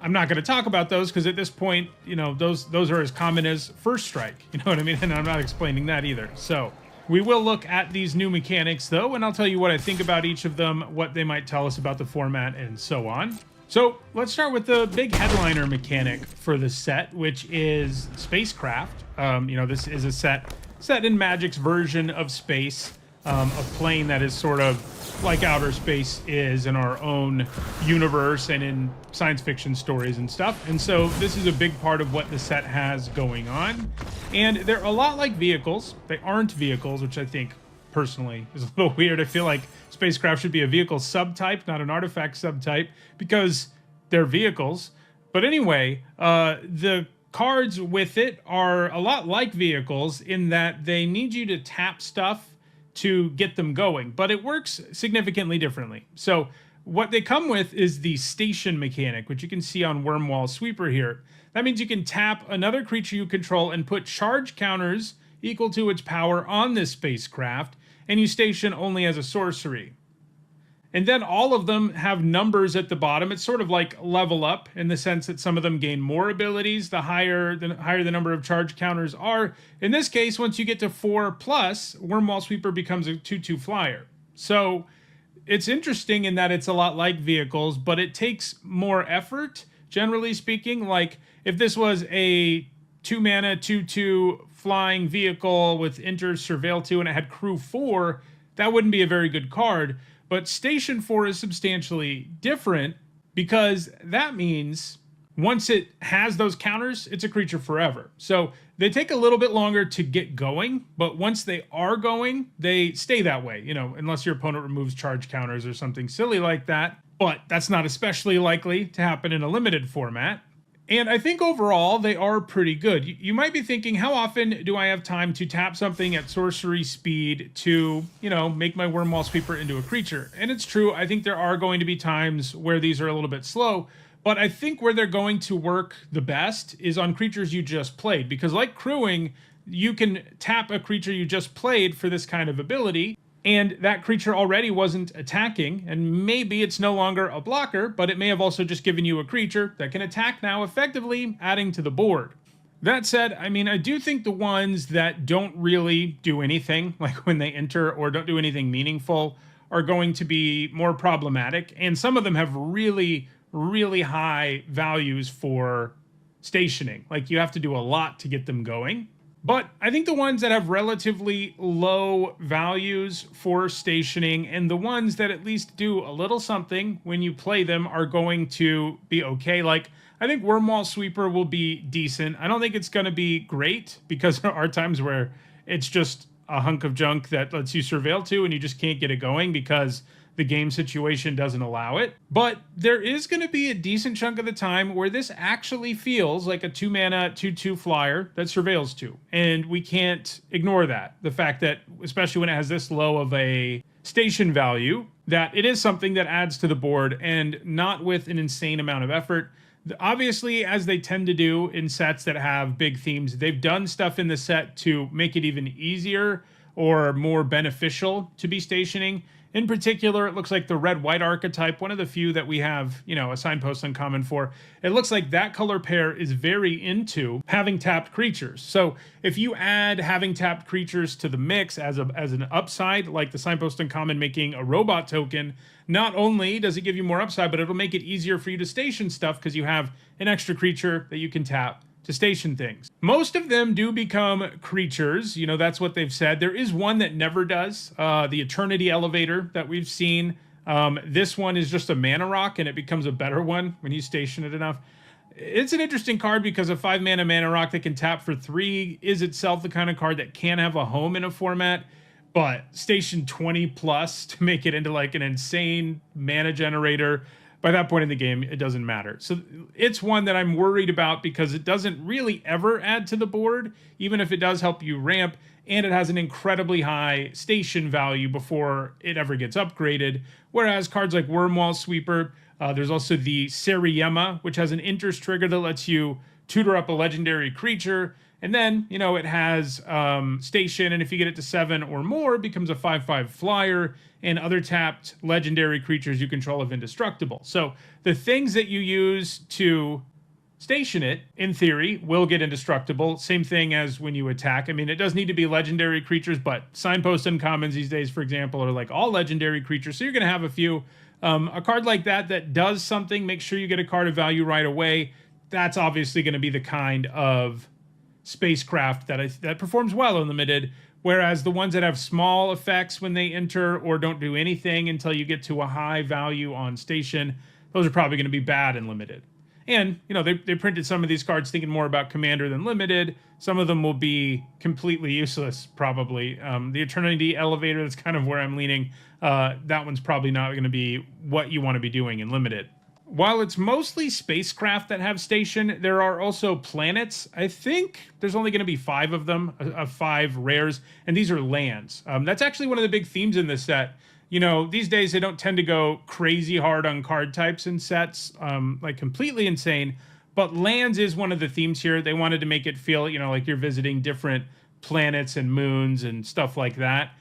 I'm not going to talk about those because at this point, you know, those are as common as First Strike. You know what I mean? And I'm not explaining that either. So we will look at these new mechanics, though, and I'll tell you what I think about each of them, what they might tell us about the format, and so on. So let's start with the big headliner mechanic for the set, which is spacecraft. You know, this is a set in Magic's version of space, a plane that is sort of like outer space is in our own universe and in science fiction stories and stuff. And so this is a big part of what the set has going on. And they're a lot like vehicles. They aren't vehicles, which I think personally is a little weird. I feel like spacecraft should be a vehicle subtype, not an artifact subtype, because they're vehicles. But anyway, the cards with it are a lot like vehicles in that they need you to tap stuff to get them going, but it works significantly differently. So what they come with is the station mechanic, which you can see on Wormwall Sweeper here. That means you can tap another creature you control and put charge counters equal to its power on this spacecraft, and you station only as a sorcery. And then all of them have numbers at the bottom. It's sort of like level up in the sense that some of them gain more abilities the higher the number of charge counters are. In this case, once you get to 4+, Wormwall Sweeper becomes a 2/2 flyer. So it's interesting in that it's a lot like vehicles, but it takes more effort, generally speaking. Like if this was a 2-mana, 2/2 flying vehicle with Enter, Surveil 2, and it had Crew 4, that wouldn't be a very good card. But Station 4 is substantially different because that means once it has those counters, it's a creature forever. So they take a little bit longer to get going, but once they are going, they stay that way, you know, unless your opponent removes charge counters or something silly like that. But that's not especially likely to happen in a limited format. And I think overall, they are pretty good. You might be thinking, how often do I have time to tap something at sorcery speed to, you know, make my Wormwall Sweeper into a creature? And it's true, I think there are going to be times where these are a little bit slow, but I think where they're going to work the best is on creatures you just played. Because like crewing, you can tap a creature you just played for this kind of ability, and that creature already wasn't attacking, and maybe it's no longer a blocker, but it may have also just given you a creature that can attack now, effectively adding to the board. That said, I mean, I do think the ones that don't really do anything, like when they enter, or don't do anything meaningful, are going to be more problematic, and some of them have really, really high values for stationing. Like, you have to do a lot to get them going. But I think the ones that have relatively low values for stationing and the ones that at least do a little something when you play them are going to be okay. Like, I think Wormwall Sweeper will be decent. I don't think it's going to be great because there are times where it's just a hunk of junk that lets you Surveil 2 and you just can't get it going because the game situation doesn't allow it. But there is going to be a decent chunk of the time where this actually feels like a 2-mana 2/2 flyer that surveils 2. And we can't ignore that. The fact that, especially when it has this low of a station value, that it is something that adds to the board, and not with an insane amount of effort. Obviously, as they tend to do in sets that have big themes, they've done stuff in the set to make it even easier or more beneficial to be stationing. In particular, it looks like the red-white archetype, one of the few that we have, you know, a signpost uncommon for. It looks like that color pair is very into having tapped creatures. So if you add having tapped creatures to the mix as an upside, like the signpost uncommon making a robot token, not only does it give you more upside, but it'll make it easier for you to station stuff because you have an extra creature that you can tap to station things. Most of them do become creatures, you know, that's what they've said. There is one that never does, the Eternity Elevator that we've seen. This one is just a mana rock, and it becomes a better one when you station it enough. It's an interesting card because a 5-mana mana rock that can tap for 3 is itself the kind of card that can have a home in a format, but station 20 plus to make it into like an insane mana generator, by that point in the game, it doesn't matter. So it's one that I'm worried about because it doesn't really ever add to the board, even if it does help you ramp, and it has an incredibly high station value before it ever gets upgraded. Whereas cards like Wormwall Sweeper, there's also the Seriema, which has an interest trigger that lets you tutor up a legendary creature. And then, you know, it has station, and if you get it to 7 or more, it becomes a 5/5 flyer, and other tapped legendary creatures you control have indestructible. So the things that you use to station it, in theory, will get indestructible. Same thing as when you attack. I mean, it does need to be legendary creatures, but signpost uncommons these days, for example, are like all legendary creatures. So you're going to have a few. A card like that does something, make sure you get a card of value right away. That's obviously going to be the kind of spacecraft that performs well in limited, whereas the ones that have small effects when they enter or don't do anything until you get to a high value on station, those are probably going to be bad in limited. And, you know, they printed some of these cards thinking more about Commander than limited. Some of them will be completely useless, probably. The Eternity Elevator, that's kind of where I'm leaning. That one's probably not going to be what you want to be doing in limited. While it's mostly spacecraft that have station, there are also planets. I think there's only going to be 5 of them, 5 rares, and these are lands. That's actually one of the big themes in this set. You know, these days they don't tend to go crazy hard on card types in sets, like completely insane, but lands is one of the themes here. They wanted to make it feel, you know, like you're visiting different planets and moons and stuff like that.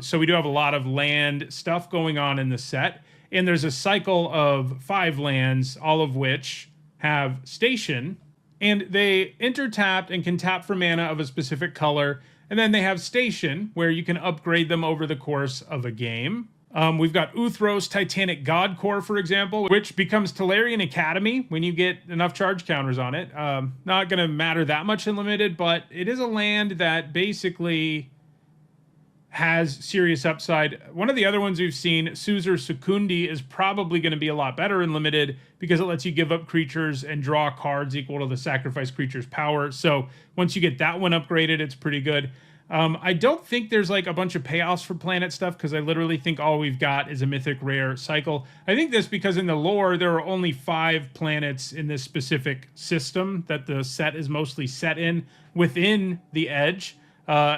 So we do have a lot of land stuff going on in the set. And there's a cycle of 5 lands, all of which have station, and they enter tapped and can tap for mana of a specific color. And then they have station, where you can upgrade them over the course of a game. We've got Uthros Titanic God Core, for example, which becomes Tolarian Academy when you get enough charge counters on it. Not going to matter that much in limited, but it is a land that basically has serious upside. One of the other ones we've seen, Suzur Sukundi, is probably going to be a lot better in limited because it lets you give up creatures and draw cards equal to the sacrifice creature's power. So once you get that one upgraded, it's pretty good. I don't think there's like a bunch of payoffs for planet stuff because I literally think all we've got is a mythic rare cycle. I think this because in the lore, there are only 5 planets in this specific system that the set is mostly set in within the edge.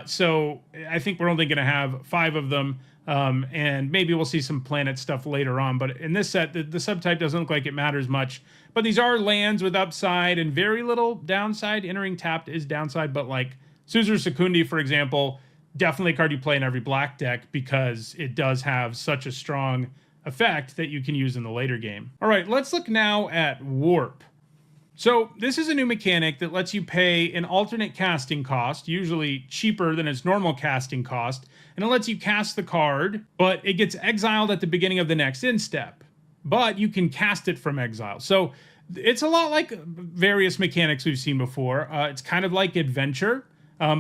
So I think we're only going to have 5 of them, and maybe we'll see some planet stuff later on. But in this set, the subtype doesn't look like it matters much. But these are lands with upside and very little downside. Entering tapped is downside, but like Suzur Sukundi, for example, definitely a card you play in every black deck because it does have such a strong effect that you can use in the later game. All right, let's look now at Warp. So this is a new mechanic that lets you pay an alternate casting cost, usually cheaper than its normal casting cost, and it lets you cast the card, but it gets exiled at the beginning of the next end step. But you can cast it from exile. So it's a lot like various mechanics we've seen before. It's kind of like Adventure.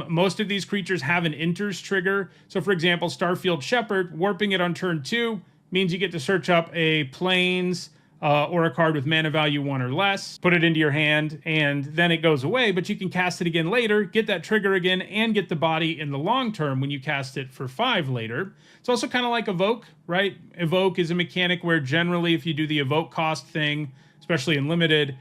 Most of these creatures have an enters trigger. So for example, Starfield Shepherd, warping it on turn 2 means you get to search up a plains or a card with mana value 1 or less, put it into your hand, and then it goes away, but you can cast it again later, get that trigger again, and get the body in the long term when you cast it for 5 later. It's also kind of like Evoke, right? Evoke is a mechanic where generally if you do the Evoke cost thing, especially in Limited,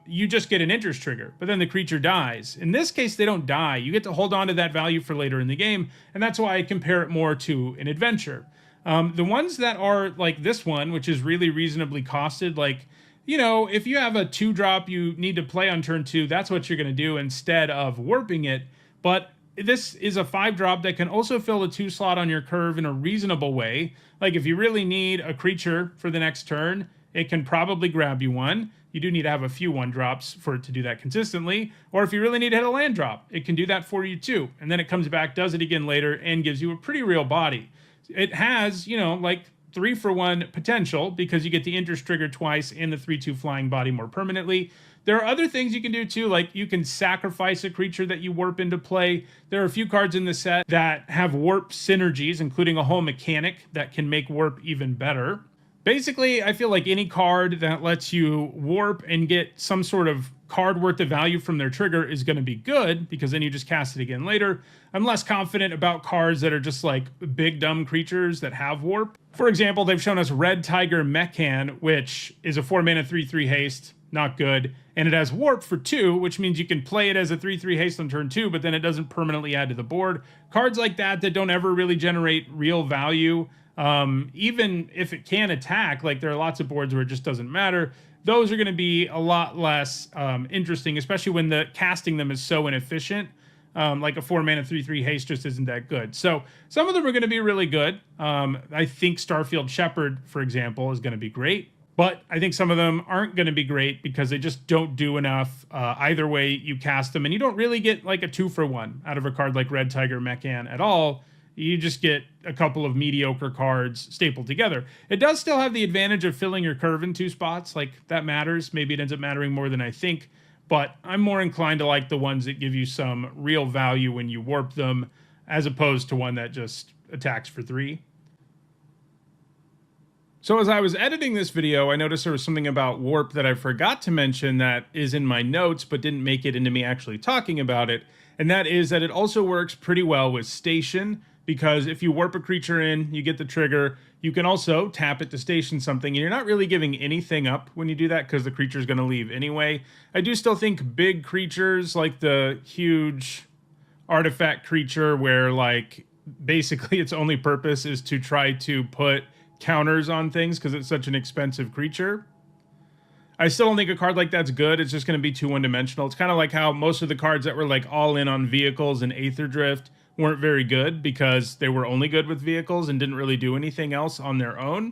you just get an interest trigger, but then the creature dies. In this case, they don't die. You get to hold on to that value for later in the game, and that's why I compare it more to an adventure. The ones that are like this one, which is really reasonably costed, like, you know, if you have a 2-drop you need to play on turn 2, that's what you're going to do instead of warping it. But this is a 5-drop that can also fill the 2 slot on your curve in a reasonable way. Like if you really need a creature for the next turn, it can probably grab you one. You do need to have a few 1-drops for it to do that consistently. Or if you really need to hit a land drop, it can do that for you too. And then it comes back, does it again later, and gives you a pretty real body. It has, you know, like 3-for-1 potential because you get the interest trigger twice and the 3/2 flying body more permanently. There are other things you can do too, like you can sacrifice a creature that you warp into play. There are a few cards in the set that have warp synergies, including a whole mechanic that can make warp even better. Basically, I feel like any card that lets you warp and get some sort of card worth of value from their trigger is going to be good, because then you just cast it again later. I'm less confident about cards that are just like big dumb creatures that have warp. For example, they've shown us Red Tiger Mechan, which is a 4-mana 3/3 haste, not good, and it has warp for 2, which means you can play it as a 3/3 haste on turn 2, but then it doesn't permanently add to the board. Cards like that don't ever really generate real value. Even if it can attack, like there are lots of boards where it just doesn't matter. Those are going to be a lot less interesting, especially when the casting them is so inefficient. Like a 4-mana 3/3 haste just isn't that good. So some of them are going to be really good. I think Starfield Shepherd, for example, is going to be great. But I think some of them aren't going to be great because they just don't do enough. Either way you cast them, and you don't really get like a 2-for-1 out of a card like Red Tiger Mechan at all. You just get a couple of mediocre cards stapled together. It does still have the advantage of filling your curve in 2 spots. Like, that matters. Maybe it ends up mattering more than I think. But I'm more inclined to like the ones that give you some real value when you warp them, as opposed to one that just attacks for 3. So as I was editing this video, I noticed there was something about warp that I forgot to mention that is in my notes, but didn't make it into me actually talking about it. And that is that it also works pretty well with Station, because if you warp a creature in, you get the trigger. You can also tap it to station something, and you're not really giving anything up when you do that because the creature's going to leave anyway. I do still think big creatures, like the huge artifact creature where, like, basically its only purpose is to try to put counters on things because it's such an expensive creature. I still don't think a card like that's good. It's just going to be too one-dimensional. It's kind of like how most of the cards that were, like, all in on vehicles and Aether Drift weren't very good because they were only good with vehicles and didn't really do anything else on their own.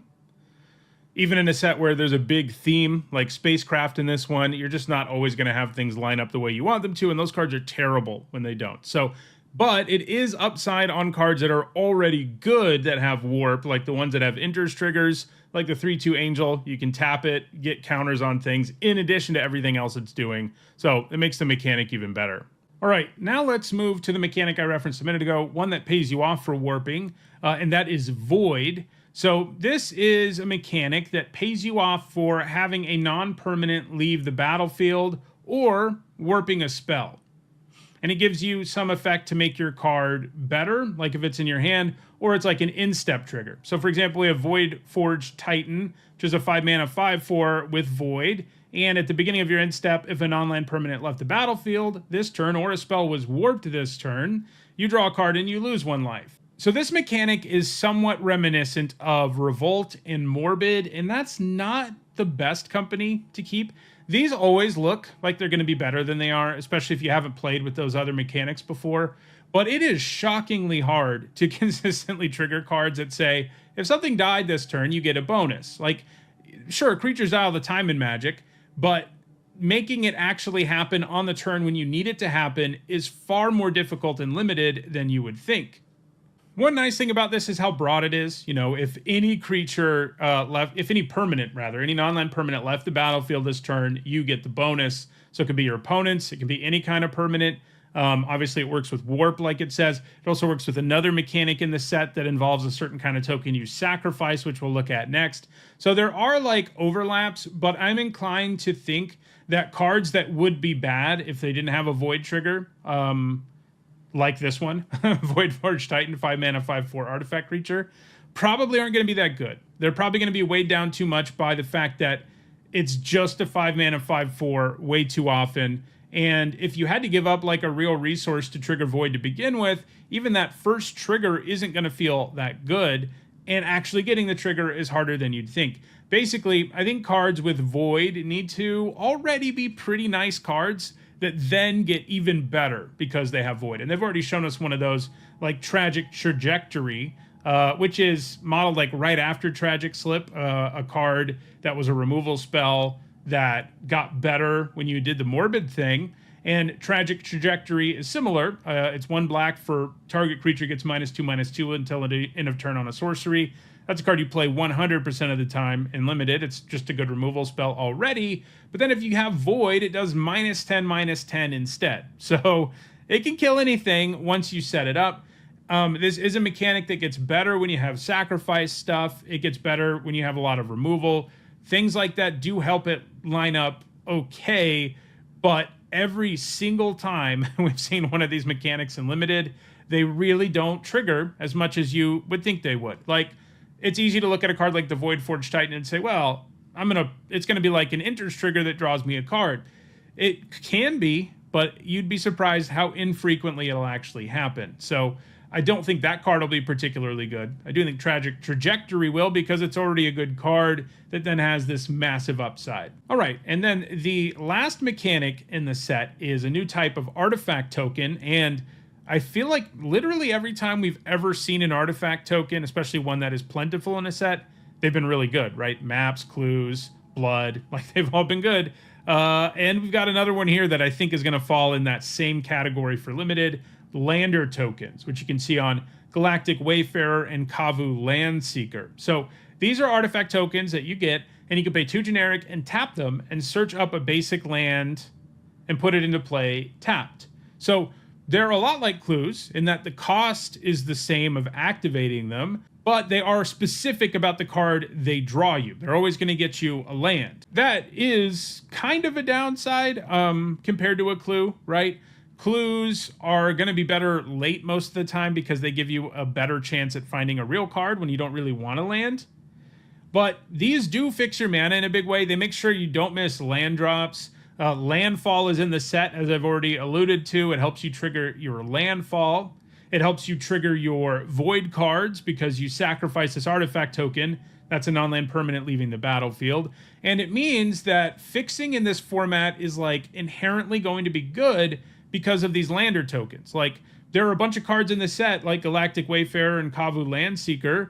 Even in a set where there's a big theme like spacecraft in this one, you're just not always going to have things line up the way you want them to, and those cards are terrible when they don't. So, but it is upside on cards that are already good that have warp, like the ones that have interest triggers, like the 3/2 Angel. You can tap it, get counters on things in addition to everything else it's doing. So it makes the mechanic even better. All right, now let's move to the mechanic I referenced a minute ago, one that pays you off for warping, and that is Void. So this is a mechanic that pays you off for having a non-permanent leave the battlefield or warping a spell. And it gives you some effect to make your card better, like if it's in your hand, or it's like an instep trigger. So for example, we have Void Forged Titan, which is a 5-mana 5/4 with Void. And at the beginning of your end step, if a non-land permanent left the battlefield this turn, or a spell was warped this turn, you draw a card and you lose 1 life. So this mechanic is somewhat reminiscent of Revolt and Morbid, and that's not the best company to keep. These always look like they're going to be better than they are, especially if you haven't played with those other mechanics before. But it is shockingly hard to consistently trigger cards that say, if something died this turn, you get a bonus. Like, sure, creatures die all the time in Magic, but making it actually happen on the turn when you need it to happen is far more difficult and limited than you would think. One nice thing about this is how broad it is. You know, if any creature if any permanent, rather, any non-land permanent left the battlefield this turn, you get the bonus. So it could be your opponents, it could be any kind of permanent. Obviously, it works with warp, like it says. It also works with another mechanic in the set that involves a certain kind of token you sacrifice, which we'll look at next. So there are like overlaps, but I'm inclined to think that cards that would be bad if they didn't have a void trigger, like this one, Void Forge Titan, 5 mana, 5/4 artifact creature, probably aren't going to be that good. They're probably going to be weighed down too much by the fact that it's just a 5 mana, 5/4 way too often. And if you had to give up like a real resource to trigger Void to begin with, even that first trigger isn't going to feel that good. And actually getting the trigger is harder than you'd think. Basically, I think cards with Void need to already be pretty nice cards that then get even better because they have Void. And they've already shown us one of those, like Tragic Trajectory, which is modeled like right after Tragic Slip, a card that was a removal spell that got better when you did the Morbid thing. And Tragic Trajectory is similar. It's 1 black for target creature gets -2/2 until the end of turn on a sorcery. That's a card you play 100% of the time in limited. It's just a good removal spell already. But then if you have Void, it does -10/10 instead. So it can kill anything once you set it up. This is a mechanic that gets better when you have sacrifice stuff. It gets better when you have a lot of removal. Things like that do help it line up okay, but every single time we've seen one of these mechanics in limited, they really don't trigger as much as you would think they would. Like, it's easy to look at a card like the Void Forge Titan and say, well, it's gonna be like an Inter's trigger that draws me a card. It can be, but you'd be surprised how infrequently it'll actually happen. So I don't think that card will be particularly good. I do think Tragic Trajectory will, because it's already a good card that then has this massive upside. All right, and then the last mechanic in the set is a new type of artifact token, and I feel like literally every time we've ever seen an artifact token, especially one that is plentiful in a set, they've been really good, right? Maps, clues, blood, like they've all been good. And we've got another one here that I think is going to fall in that same category for limited, lander tokens, which you can see on Galactic Wayfarer and Kavu Landseeker. So these are artifact tokens that you get, and you can pay 2 generic and tap them and search up a basic land and put it into play tapped. So they're a lot like clues in that the cost is the same of activating them, but they are specific about the card they draw you. They're always going to get you a land. That is kind of a downside compared to a clue, right? Clues are going to be better late most of the time because they give you a better chance at finding a real card when you don't really want to land. But these do fix your mana in a big way. They make sure you don't miss land drops. Landfall is in the set, as I've already alluded to. It helps you trigger your landfall. It helps you trigger your void cards because you sacrifice this artifact token. That's a non-land permanent leaving the battlefield. And it means that fixing in this format is like inherently going to be good because of these lander tokens. Like, there are a bunch of cards in the set like Galactic Wayfarer and Kavu Landseeker,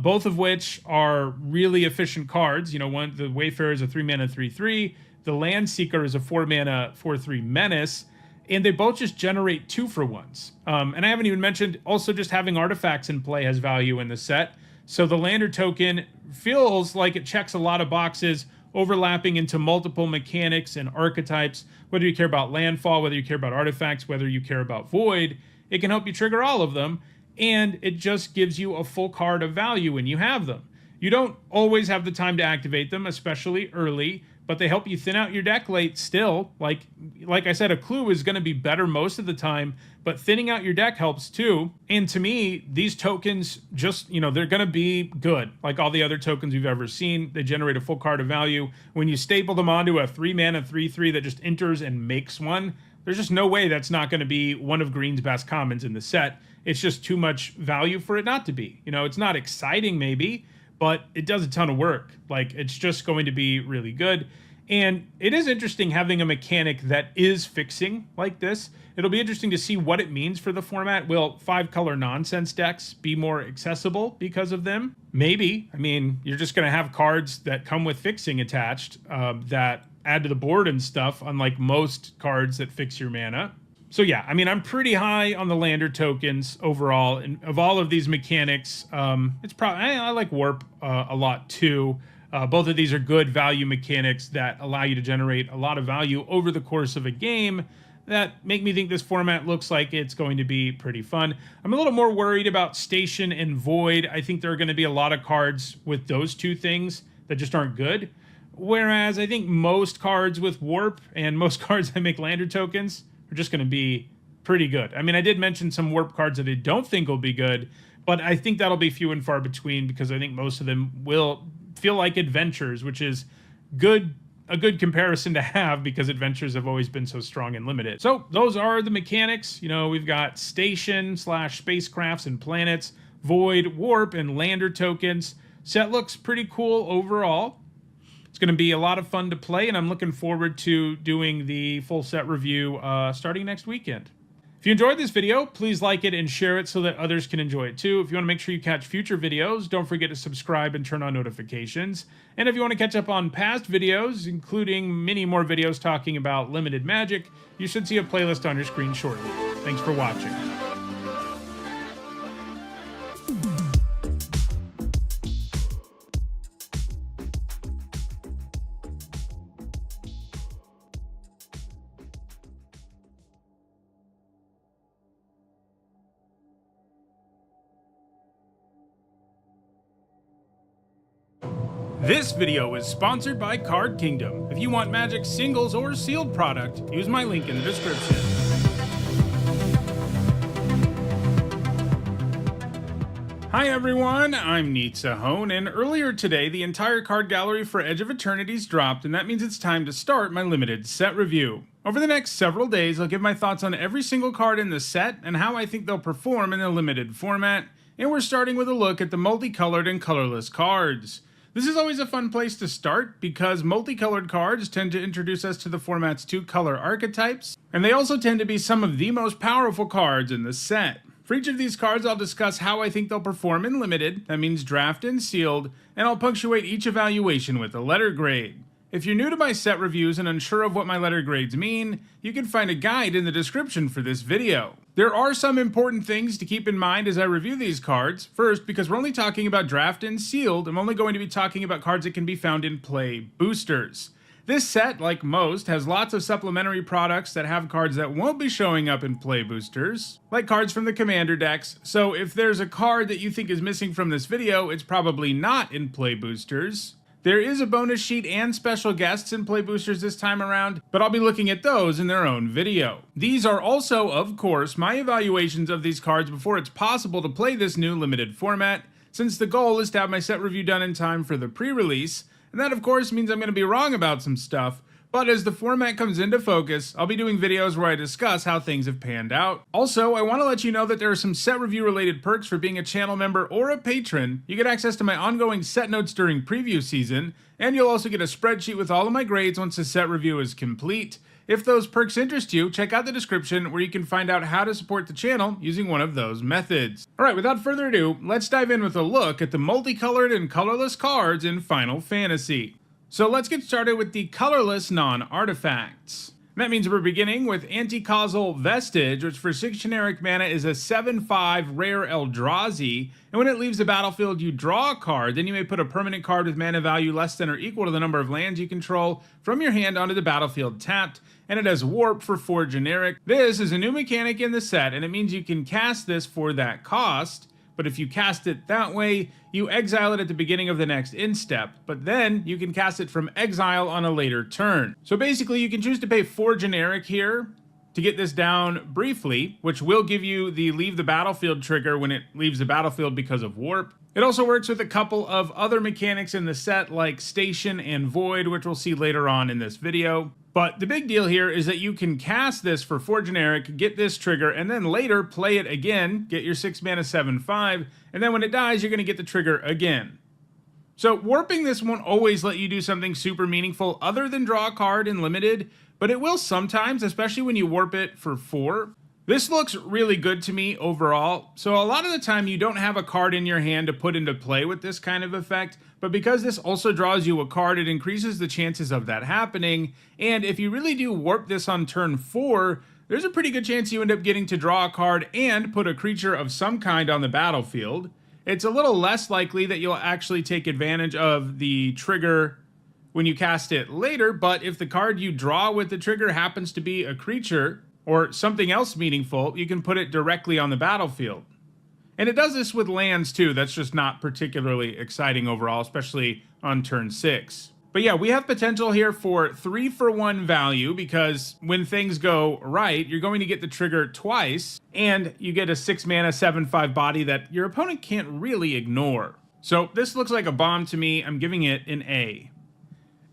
both of which are really efficient cards. You know, the Wayfarer is a 3 mana 3/3. The Landseeker is a 4 mana 4/3 menace, and they both just generate 2-for-1s. And I haven't even mentioned also just having artifacts in play has value in the set. So the lander token feels like it checks a lot of boxes, overlapping into multiple mechanics and archetypes. Whether you care about landfall, whether you care about artifacts, whether you care about void, it can help you trigger all of them, and it just gives you a full card of value when you have them. You don't always have the time to activate them, especially early, but they help you thin out your deck late still. Like I said, a clue is going to be better most of the time, but thinning out your deck helps too. And to me, these tokens just, they're going to be good. Like all the other tokens we've ever seen, they generate a full card of value. When you staple them onto a 3 mana 3/3 that just enters and makes one, there's just no way that's not going to be one of Green's best commons in the set. It's just too much value for it not to be. It's not exciting maybe, but it does a ton of work. Like, it's just going to be really good. And it is interesting having a mechanic that is fixing like this. It'll be interesting to see what it means for the format. Will 5-color nonsense decks be more accessible because of them? Maybe. I mean, you're just going to have cards that come with fixing attached that add to the board and stuff, unlike most cards that fix your mana. So yeah, I mean, I'm pretty high on the lander tokens overall. And of all of these mechanics, it's probably, I like Warp a lot too. Both of these are good value mechanics that allow you to generate a lot of value over the course of a game. that make me think this format looks like it's going to be pretty fun. I'm a little more worried about Station and Void. I think there are going to be a lot of cards with those two things that just aren't good. Whereas I think most cards with Warp and most cards that make Lander tokens are just going to be pretty good. I mean, I did mention some Warp cards that I don't think will be good, but I think that'll be few and far between because I think most of them will feel like adventures, which is a good comparison to have because adventures have always been so strong and limited. So those are the mechanics. You know, we've got Station / spacecrafts and planets, Void, Warp, and Lander tokens. Set looks pretty cool overall. It's going to be a lot of fun to play, and I'm looking forward to doing the full set review starting next weekend. If you enjoyed this video, please like it and share it so that others can enjoy it too. If you want to make sure you catch future videos, don't forget to subscribe and turn on notifications. And if you want to catch up on past videos, including many more videos talking about limited magic, you should see a playlist on your screen shortly. Thanks for watching. This video is sponsored by Card Kingdom. If you want Magic singles or sealed product, use my link in the description. Hi everyone, I'm Sahone, and earlier today the entire card gallery for Edge of Eternities dropped, and that means it's time to start my limited set review. Over the next several days, I'll give my thoughts on every single card in the set and how I think they'll perform in the limited format, and we're starting with a look at the multicolored and colorless cards. This is always a fun place to start because multicolored cards tend to introduce us to the format's two color archetypes, and they also tend to be some of the most powerful cards in the set. For each of these cards, I'll discuss how I think they'll perform in limited, that means draft and sealed, and I'll punctuate each evaluation with a letter grade. If you're new to my set reviews and unsure of what my letter grades mean, you can find a guide in the description for this video. There are some important things to keep in mind as I review these cards. First, because we're only talking about draft and sealed, I'm only going to be talking about cards that can be found in play boosters. This set, like most, has lots of supplementary products that have cards that won't be showing up in play boosters, like cards from the commander decks, so if there's a card that you think is missing from this video, it's probably not in play boosters. There is a bonus sheet and special guests in play boosters this time around, but I'll be looking at those in their own video. These are also, of course, my evaluations of these cards before it's possible to play this new limited format, since the goal is to have my set review done in time for the pre-release, and that of course means I'm going to be wrong about some stuff, but as the format comes into focus, I'll be doing videos where I discuss how things have panned out. Also, I want to let you know that there are some set review related perks for being a channel member or a patron. You get access to my ongoing set notes during preview season, and you'll also get a spreadsheet with all of my grades once the set review is complete. If those perks interest you, check out the description where you can find out how to support the channel using one of those methods. Alright, without further ado, let's dive in with a look at the multicolored and colorless cards in Final Fantasy. So let's get started with the colorless non-artifacts. That means we're beginning with Anti-Causal Vestige, which for 6 generic mana is a 7/5 rare Eldrazi, and when it leaves the battlefield you draw a card, then you may put a permanent card with mana value less than or equal to the number of lands you control from your hand onto the battlefield tapped, and it has Warp for 4 generic. This is a new mechanic in the set, and it means you can cast this for that cost, but if you cast it that way, you exile it at the beginning of the next end step, but then you can cast it from exile on a later turn. So basically you can choose to pay 4 generic here to get this down briefly, which will give you the leave the battlefield trigger when it leaves the battlefield because of Warp. It also works with a couple of other mechanics in the set like Station and Void, which we'll see later on in this video. But the big deal here is that you can cast this for 4 generic, get this trigger, and then later play it again, get your 6 mana 7/5, and then when it dies, you're going to get the trigger again. So warping this won't always let you do something super meaningful other than draw a card in limited, but it will sometimes, especially when you warp it for 4. This looks really good to me overall, so a lot of the time you don't have a card in your hand to put into play with this kind of effect, but because this also draws you a card, it increases the chances of that happening, and if you really do warp this on turn 4, there's a pretty good chance you end up getting to draw a card and put a creature of some kind on the battlefield. It's a little less likely that you'll actually take advantage of the trigger when you cast it later, but if the card you draw with the trigger happens to be a creature, or something else meaningful, you can put it directly on the battlefield. And it does this with lands too. That's just not particularly exciting overall, especially on turn 6. But yeah, we have potential here for 3-for-1 value, because when things go right, you're going to get the trigger twice, and you get a 6-mana 7/5 body that your opponent can't really ignore. So this looks like a bomb to me. I'm giving it an A.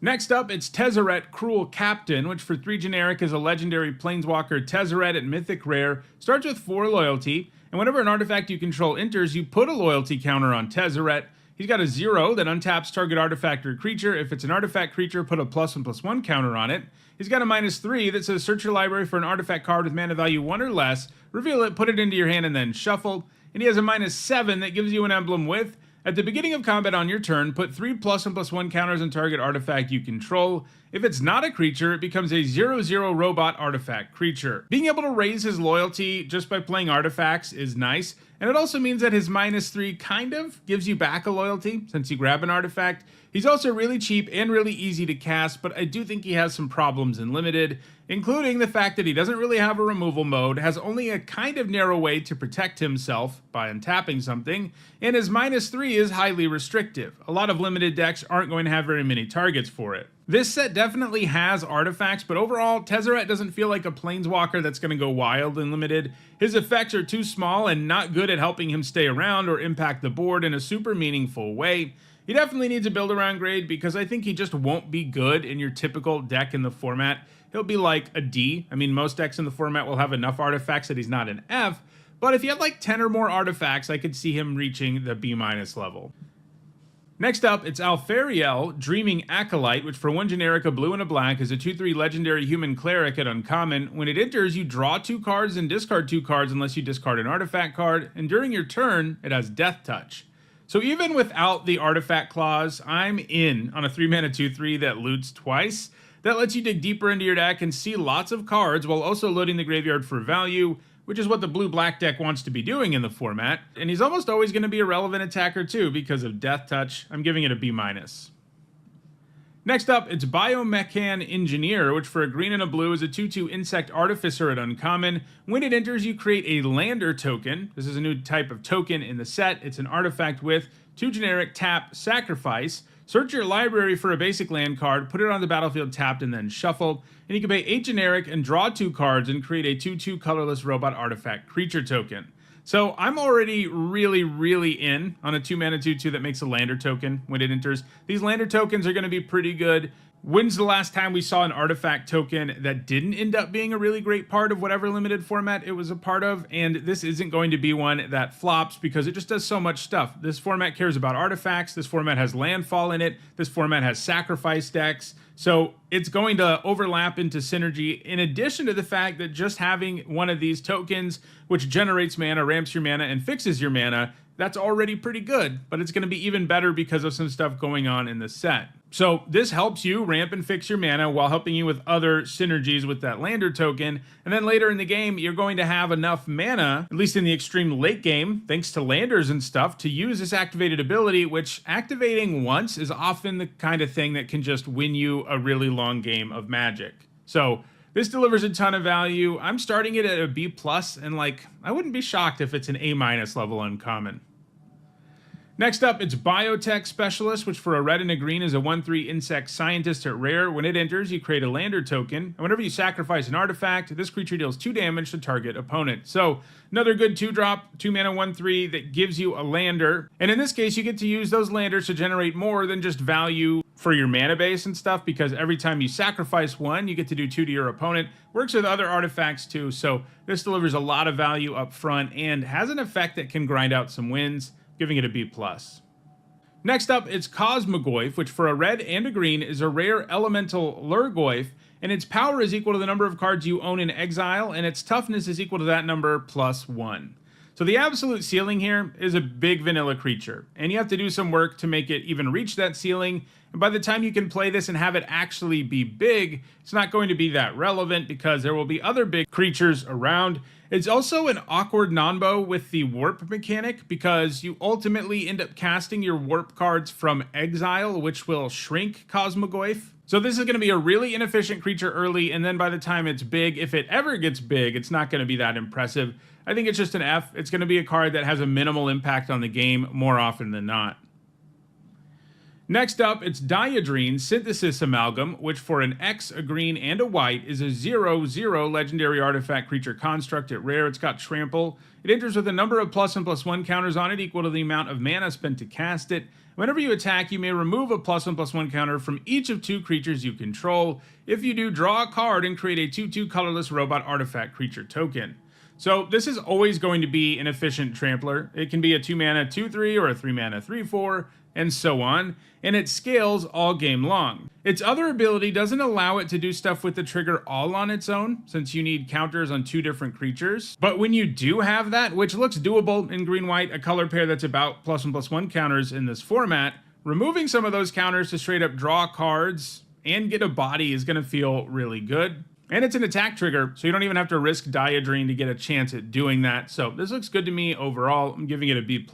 Next up, it's Tezzeret Cruel Captain, which for 3 generic is a legendary Planeswalker Tezzeret at Mythic Rare, starts with 4 loyalty, and whenever an artifact you control enters, you put a loyalty counter on Tezzeret. He's got a 0 that untaps target artifact or creature. If it's an artifact creature, put a +1/+1 counter on it. He's got a -3 that says search your library for an artifact card with mana value 1 or less, reveal it, put it into your hand, and then shuffle. And he has a -7 that gives you an emblem with, at the beginning of combat on your turn, put 3 +1/+1 counters on target artifact you control. If it's not a creature, it becomes a 0/0 robot artifact creature. Being able to raise his loyalty just by playing artifacts is nice, and it also means that his -3 kind of gives you back a loyalty since you grab an artifact. He's also really cheap and really easy to cast, but I do think he has some problems in Limited, including the fact that he doesn't really have a removal mode, has only a kind of narrow way to protect himself by untapping something, and his -3 is highly restrictive. A lot of Limited decks aren't going to have very many targets for it. This set definitely has artifacts, but overall, Tezzeret doesn't feel like a Planeswalker that's going to go wild in Limited. His effects are too small and not good at helping him stay around or impact the board in a super meaningful way. He definitely needs a build around grade, because I think he just won't be good in your typical deck in the format. He'll be like a D. I mean, most decks in the format will have enough artifacts that he's not an F, but if he had like 10 or more artifacts, I could see him reaching the B- level. Next up, it's Alfariel, Dreaming Acolyte, which for 1 generic, a blue and a black, is a 2/3 legendary human cleric at uncommon. When it enters, you draw 2 cards and discard 2 cards unless you discard an artifact card, and during your turn, it has Death Touch. So even without the artifact clause, I'm in on a 3-mana 2/3 that loots twice. That lets you dig deeper into your deck and see lots of cards while also loading the graveyard for value, which is what the blue-black deck wants to be doing in the format. And he's almost always going to be a relevant attacker too because of Death Touch. I'm giving it a B-. Next up, it's Biomechan Engineer, which for a green and a blue is a 2/2 Insect Artificer at uncommon. When it enters, you create a Lander token. This is a new type of token in the set. It's an artifact with 2 generic, tap, sacrifice. Search your library for a basic land card, put it on the battlefield tapped, and then shuffle. And you can pay 8 generic and draw 2 cards and create a 2/2 colorless robot artifact creature token. So I'm already really in on a 2-mana 2/2 that makes a Lander token when it enters. These Lander tokens are going to be pretty good. When's the last time we saw an artifact token that didn't end up being a really great part of whatever Limited format it was a part of? And this isn't going to be one that flops because it just does so much stuff. This format cares about artifacts. This format has landfall in it. This format has sacrifice decks. So it's going to overlap into synergy, in addition to the fact that just having one of these tokens, which generates mana, ramps your mana, and fixes your mana, that's already pretty good, but it's going to be even better because of some stuff going on in the set. So this helps you ramp and fix your mana while helping you with other synergies with that Lander token, and then later in the game, you're going to have enough mana, at least in the extreme late game, thanks to Landers and stuff, to use this activated ability, which activating once is often the kind of thing that can just win you a really long game of Magic. So this delivers a ton of value. I'm starting it at a B+, and I wouldn't be shocked if it's an A- level uncommon. Next up, it's Biotech Specialist, which for a red and a green is a 1/3 Insect Scientist at rare. When it enters, you create a Lander token, and whenever you sacrifice an artifact, this creature deals 2 damage to target opponent. So another good 2-drop, 2-mana 1/3 that gives you a Lander, and in this case, you get to use those Landers to generate more than just value for your mana base and stuff, because every time you sacrifice one, you get to do 2 to your opponent. Works with other artifacts too, so this delivers a lot of value up front and has an effect that can grind out some wins, giving it a B+. Next up, it's Cosmogoyf, which for a red and a green is a rare elemental Lurgoyf, and its power is equal to the number of cards you own in exile, and its toughness is equal to that number +1. So the absolute ceiling here is a big vanilla creature, and you have to do some work to make it even reach that ceiling. And by the time you can play this and have it actually be big, it's not going to be that relevant because there will be other big creatures around. It's also an awkward nombo with the warp mechanic because you ultimately end up casting your warp cards from exile, which will shrink Cosmogoyf. So this is going to be a really inefficient creature early, and then by the time it's big, if it ever gets big, it's not going to be that impressive. I think it's just an F. It's going to be a card that has a minimal impact on the game more often than not. Next up, it's Diadrine Synthesis Amalgam, which for an X, a green, and a white is a 0/0 legendary artifact creature construct at rare. It's got trample. It enters with a number of plus and plus one counters on it equal to the amount of mana spent to cast it. Whenever you attack, you may remove a plus and plus one counter from each of 2 creatures you control. If you do, draw a card and create a 2/2 colorless robot artifact creature token. So this is always going to be an efficient trampler. It can be a 2 mana 2/3 or a 3 mana 3/4 and so on, and it scales all game long. Its other ability doesn't allow it to do stuff with the trigger all on its own, since you need counters on 2 different creatures. But when you do have that, which looks doable in green-white, a color pair that's about plus and plus one counters in this format, removing some of those counters to straight up draw cards and get a body is going to feel really good. And it's an attack trigger, so you don't even have to risk Diadrine to get a chance at doing that. So this looks good to me overall. I'm giving it a B+.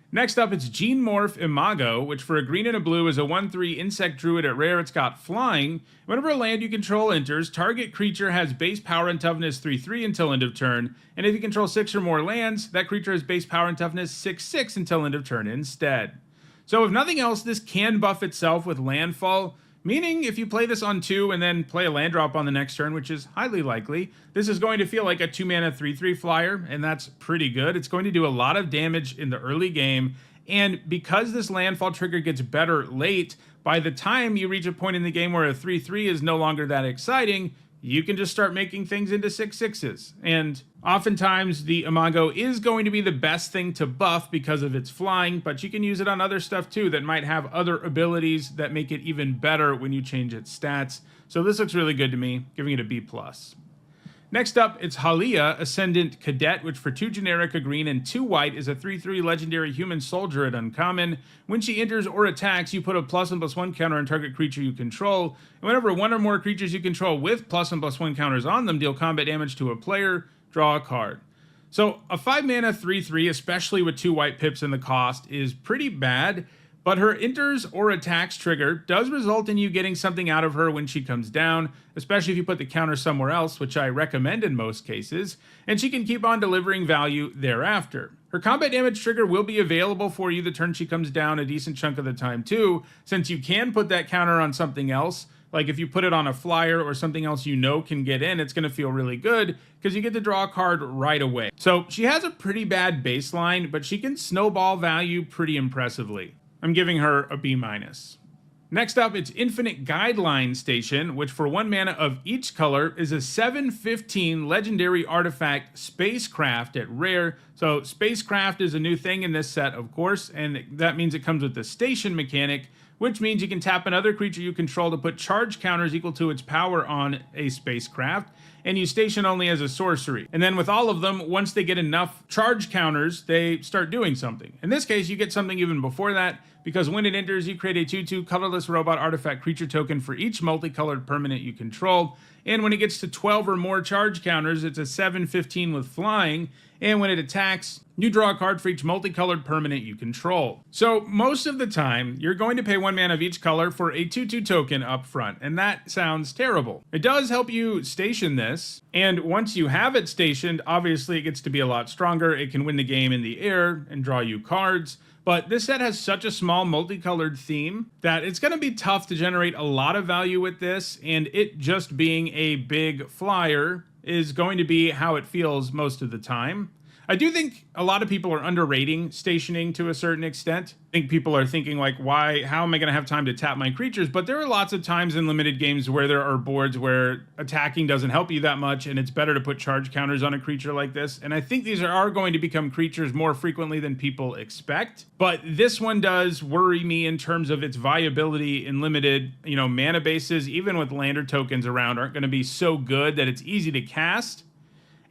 Next up, it's Gene Morph Imago, which for a green and a blue is a 1/3 insect druid at rare. It's got flying. Whenever a land you control enters, target creature has base power and toughness 3/3 until end of turn. And if you control 6 or more lands, that creature has base power and toughness 6/6 until end of turn instead. So if nothing else, this can buff itself with landfall, meaning if you play this on 2 and then play a land drop on the next turn, which is highly likely, this is going to feel like a 2 mana 3/3 flyer, and that's pretty good. It's going to do a lot of damage in the early game, and because this landfall trigger gets better late, by the time you reach a point in the game where a 3/3 is no longer that exciting, you can just start making things into 6/6s. And oftentimes the Imago is going to be the best thing to buff because of its flying, but you can use it on other stuff too that might have other abilities that make it even better when you change its stats. So this looks really good to me, giving it a B+. Next up, it's Halia Ascendant Cadet, which for 2 generic, a green, and 2 white is a 3/3 legendary human soldier at uncommon. When she enters or attacks, you put a plus and plus one counter on target creature you control. And whenever 1 or more creatures you control with plus and plus one counters on them deal combat damage to a player, draw a card. So a 5 mana 3/3, especially with 2 white pips in the cost, is pretty bad. But her enters or attacks trigger does result in you getting something out of her when she comes down, especially if you put the counter somewhere else, which I recommend in most cases, and she can keep on delivering value thereafter. Her combat damage trigger will be available for you the turn she comes down a decent chunk of the time too, since you can put that counter on something else. Like if you put it on a flyer or something else you know can get in, it's going to feel really good because you get to draw a card right away. So she has a pretty bad baseline, but she can snowball value pretty impressively. I'm giving her a B-. Next up, it's Infinite Guideline Station, which for 1 mana of each color is a 7/15 legendary artifact spacecraft at rare. So spacecraft is a new thing in this set, of course, and that means it comes with the station mechanic, which means you can tap another creature you control to put charge counters equal to its power on a spacecraft, and you station only as a sorcery. And then with all of them, once they get enough charge counters, they start doing something. In this case, you get something even before that, because when it enters, you create a 2/2 colorless robot artifact creature token for each multicolored permanent you control. And when it gets to 12 or more charge counters, it's a 7/15 with flying. And when it attacks, you draw a card for each multicolored permanent you control. So most of the time, you're going to pay 1 mana of each color for a 2/2 token up front, and that sounds terrible. It does help you station this, and once you have it stationed, obviously it gets to be a lot stronger. It can win the game in the air and draw you cards. But this set has such a small multicolored theme that it's going to be tough to generate a lot of value with this, and it just being a big flyer is going to be how it feels most of the time. I do think a lot of people are underrating stationing to a certain extent. I think people are thinking like, how am I going to have time to tap my creatures? But there are lots of times in limited games where there are boards where attacking doesn't help you that much, and it's better to put charge counters on a creature like this. And I think these are going to become creatures more frequently than people expect. But this one does worry me in terms of its viability in limited, mana bases, even with lander tokens around, aren't going to be so good that it's easy to cast.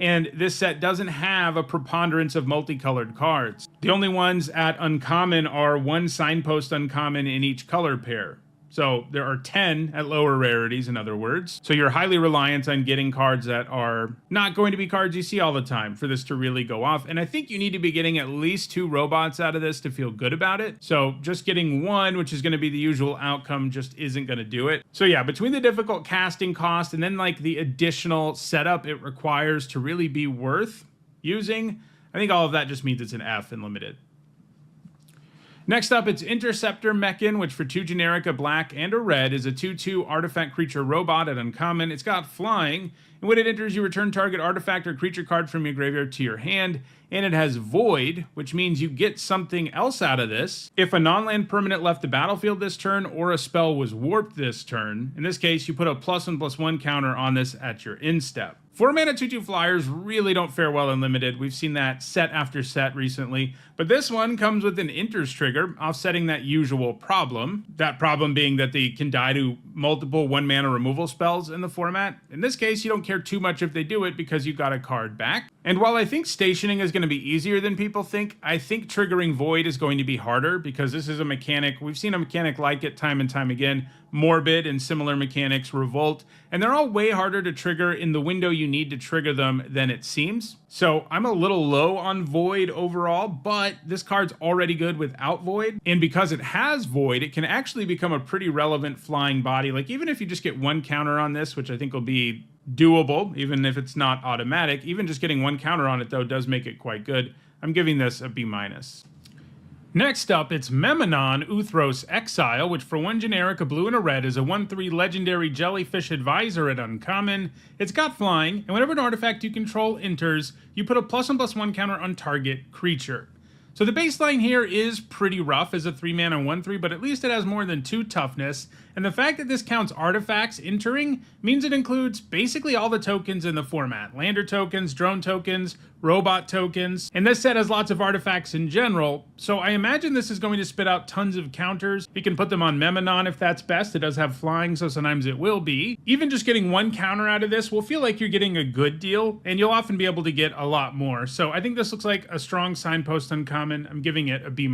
and this set doesn't have a preponderance of multicolored cards. The only ones at uncommon are 1 signpost uncommon in each color pair. So there are 10 at lower rarities, in other words. So you're highly reliant on getting cards that are not going to be cards you see all the time for this to really go off. And I think you need to be getting at least 2 robots out of this to feel good about it. So just getting 1, which is going to be the usual outcome, just isn't going to do it. So yeah, between the difficult casting cost and then like the additional setup it requires to really be worth using, I think all of that just means it's an F in limited. Next up, it's Interceptor Mechan, which for 2 generic, a black, and a red is a 2/2 artifact creature robot at uncommon. It's got flying, and when it enters, you return target artifact or creature card from your graveyard to your hand, and it has Void, which means you get something else out of this. If a non-land permanent left the battlefield this turn, or a spell was warped this turn, in this case, you put a +1/+1 counter on this at your end step. 4-mana 2/2 flyers really don't fare well in limited. We've seen that set after set recently, but this one comes with an enters trigger, offsetting that usual problem. That problem being that they can die to multiple 1-mana removal spells in the format. In this case, you don't care too much if they do it because you got a card back. And while I think stationing is going to be easier than people think, I think triggering Void is going to be harder because this is a mechanic. We've seen a mechanic like it time and time again. Morbid and similar mechanics, Revolt, and they're all way harder to trigger in the window you need to trigger them than it seems. So I'm a little low on Void overall, but this card's already good without Void. And because it has Void, it can actually become a pretty relevant flying body. Like even if you just get 1 counter on this, which I think will be doable, even if it's not automatic, even just getting 1 counter on it though does make it quite good. I'm giving this a B-. Next up, it's Memnon Uthros Exile, which for 1 generic, a blue and a red, is a 1/3 legendary jellyfish advisor at uncommon. It's got flying, and whenever an artifact you control enters, you put a +1/+1 counter on target creature. So the baseline here is pretty rough as a 3-mana 1/3, but at least it has more than 2 toughness, and the fact that this counts artifacts entering means it includes basically all the tokens in the format. Lander tokens, drone tokens, robot tokens, and this set has lots of artifacts in general, so I imagine this is going to spit out tons of counters. You can put them on Memnon if that's best. It does have flying, so sometimes it will be. Even just getting 1 counter out of this will feel like you're getting a good deal, and you'll often be able to get a lot more. So I think this looks like a strong signpost uncommon. I'm giving it a B-.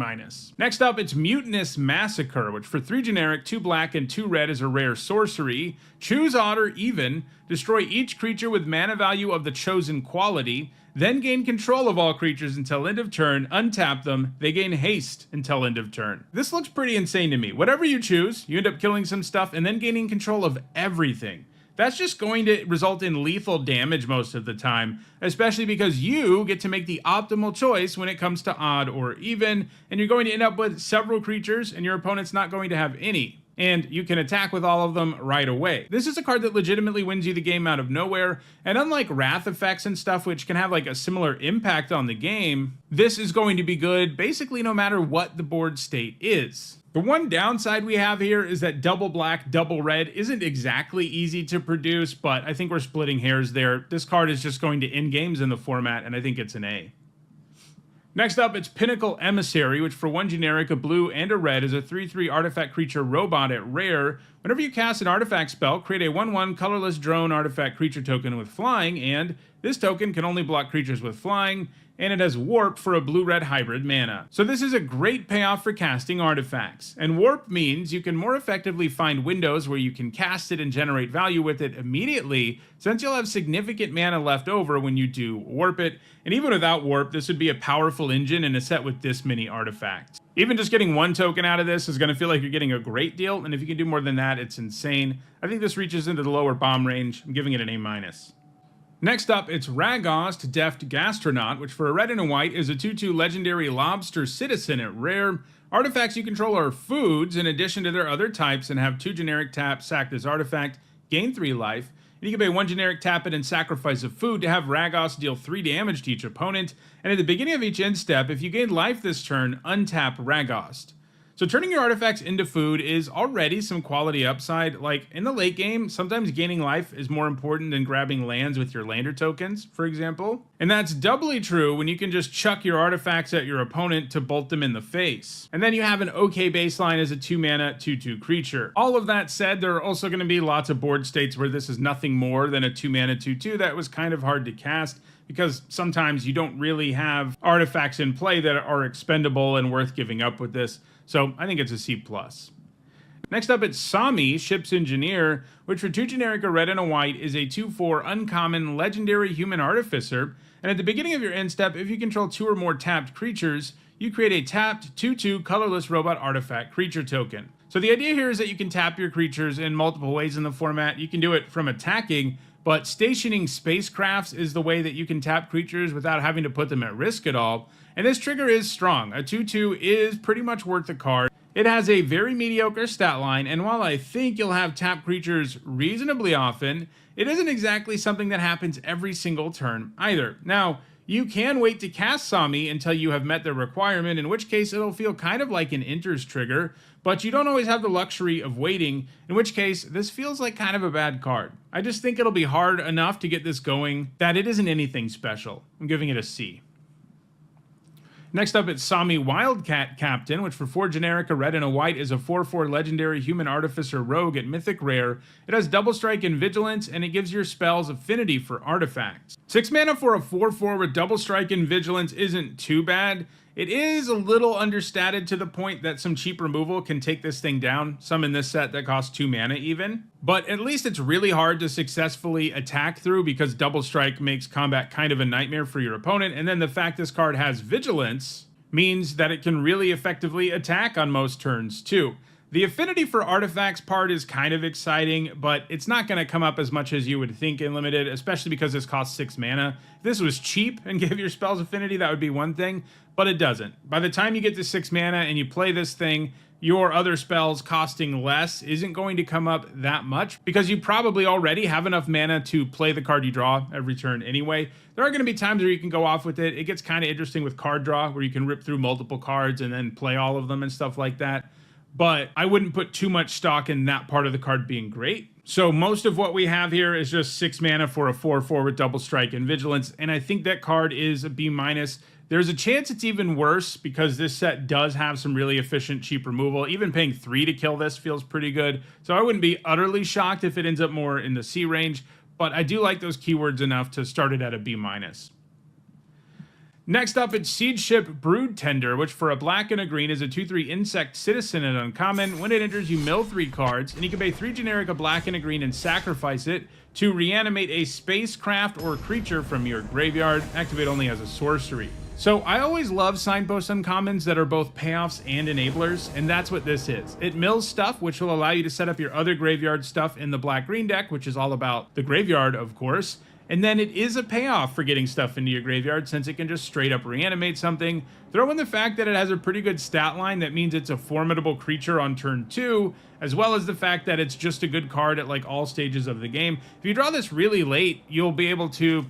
Next up, it's Mutinous Massacre, which for 3 generic, 2 black, and 2 red is a rare sorcery. Choose odd or even, destroy each creature with mana value of the chosen quality, then gain control of all creatures until end of turn, untap them, they gain haste until end of turn. This looks pretty insane to me. Whatever you choose, you end up killing some stuff and then gaining control of everything. That's just going to result in lethal damage most of the time, especially because you get to make the optimal choice when it comes to odd or even, and you're going to end up with several creatures and your opponent's not going to have any. And you can attack with all of them right away. This is a card that legitimately wins you the game out of nowhere, and unlike Wrath effects and stuff, which can have like a similar impact on the game, this is going to be good basically no matter what the board state is. The one downside we have here is that double black, double red isn't exactly easy to produce, but I think we're splitting hairs there. This card is just going to end games in the format, and I think it's an A. Next up, it's Pinnacle Emissary, which for 1 generic, a blue, and a red is a 3/3 artifact creature robot at rare. Whenever you cast an artifact spell, create a 1/1 colorless drone artifact creature token with flying, and this token can only block creatures with flying, and it has Warp for a blue-red hybrid mana. So this is a great payoff for casting artifacts. And Warp means you can more effectively find windows where you can cast it and generate value with it immediately, since you'll have significant mana left over when you do Warp it. And even without Warp, this would be a powerful engine in a set with this many artifacts. Even just getting 1 token out of this is going to feel like you're getting a great deal, and if you can do more than that, it's insane. I think this reaches into the lower bomb range. I'm giving it an A-. Next up, it's Ragost Deft Gastronaut, which for a red and a white is a 2/2 legendary lobster citizen at rare. Artifacts you control are foods in addition to their other types and have 2 generic taps, sack this artifact, gain 3 life. And you can pay 1 generic, tap it, and sacrifice a food to have Ragost deal 3 damage to each opponent. And at the beginning of each end step, if you gain life this turn, untap Ragost. So turning your artifacts into food is already some quality upside. Like in the late game, sometimes gaining life is more important than grabbing lands with your lander tokens, for example. And that's doubly true when you can just chuck your artifacts at your opponent to bolt them in the face. And then you have an okay baseline as a 2-mana 2/2 creature. All of that said, there are also going to be lots of board states where this is nothing more than a 2-mana 2/2 that was kind of hard to cast. because sometimes you don't really have artifacts in play that are expendable and worth giving up with this. So I think it's a C+. Next up, it's Sami, Ship's Engineer, which for 2 generic, a red and a white, is a 2/4 uncommon legendary human artificer. And at the beginning of your end step, if you control 2 or more tapped creatures, you create a tapped 2/2 colorless robot artifact creature token. So the idea here is that you can tap your creatures in multiple ways in the format. You can do it from attacking, but stationing spacecrafts is the way that you can tap creatures without having to put them at risk at all. And this trigger is strong. A 2/2 is pretty much worth the card. It has a very mediocre stat line, and while I think you'll have tapped creatures reasonably often, it isn't exactly something that happens every single turn either. Now, you can wait to cast Sami until you have met the requirement, in which case it'll feel kind of like an enters trigger, but you don't always have the luxury of waiting, in which case this feels like kind of a bad card. I just think it'll be hard enough to get this going that it isn't anything special. I'm giving it a C. Next up, it's Sami Wildcat Captain, which for 4 generic, a red and a white, is a 4/4 legendary human artificer rogue at Mythic Rare. It has double strike and vigilance, and it gives your spells affinity for artifacts. 6 mana for a 4/4 with double strike and vigilance isn't too bad. It is a little understated to the point that some cheap removal can take this thing down, some in this set that cost 2 mana even. But at least it's really hard to successfully attack through because double strike makes combat kind of a nightmare for your opponent, and then the fact this card has vigilance means that it can really effectively attack on most turns too. The affinity for artifacts part is kind of exciting, but it's not going to come up as much as you would think in limited, especially because this costs 6 mana. If this was cheap and gave your spells affinity, that would be one thing, but it doesn't. By the time you get to 6 mana and you play this thing, your other spells costing less isn't going to come up that much because you probably already have enough mana to play the card you draw every turn anyway. There are going to be times where you can go off with it. It gets kind of interesting with card draw where you can rip through multiple cards and then play all of them and stuff like that. But I wouldn't put too much stock in that part of the card being great. So most of what we have here is just 6 mana for a 4/4 with double strike and vigilance, and I think that card is a B-. There's a chance it's even worse because this set does have some really efficient cheap removal. Even paying 3 to kill this feels pretty good. So I wouldn't be utterly shocked if it ends up more in the C range, but I do like those keywords enough to start it at a B-. Next up, it's Siege Ship Brood Tender, which for a black and a green is a 2/3 insect citizen and uncommon. When it enters, you mill 3 cards, and you can pay 3 generic, a black and a green, and sacrifice it to reanimate a spacecraft or creature from your graveyard. Activate only as a sorcery. So I always love signpost uncommons that are both payoffs and enablers, and that's what this is. It mills stuff, which will allow you to set up your other graveyard stuff in the black-green deck, which is all about the graveyard, of course. And then it is a payoff for getting stuff into your graveyard since it can just straight up reanimate something. Throw in the fact that it has a pretty good stat line that means it's a formidable creature on turn 2, as well as the fact that it's just a good card at like all stages of the game. If you draw this really late, you'll be able to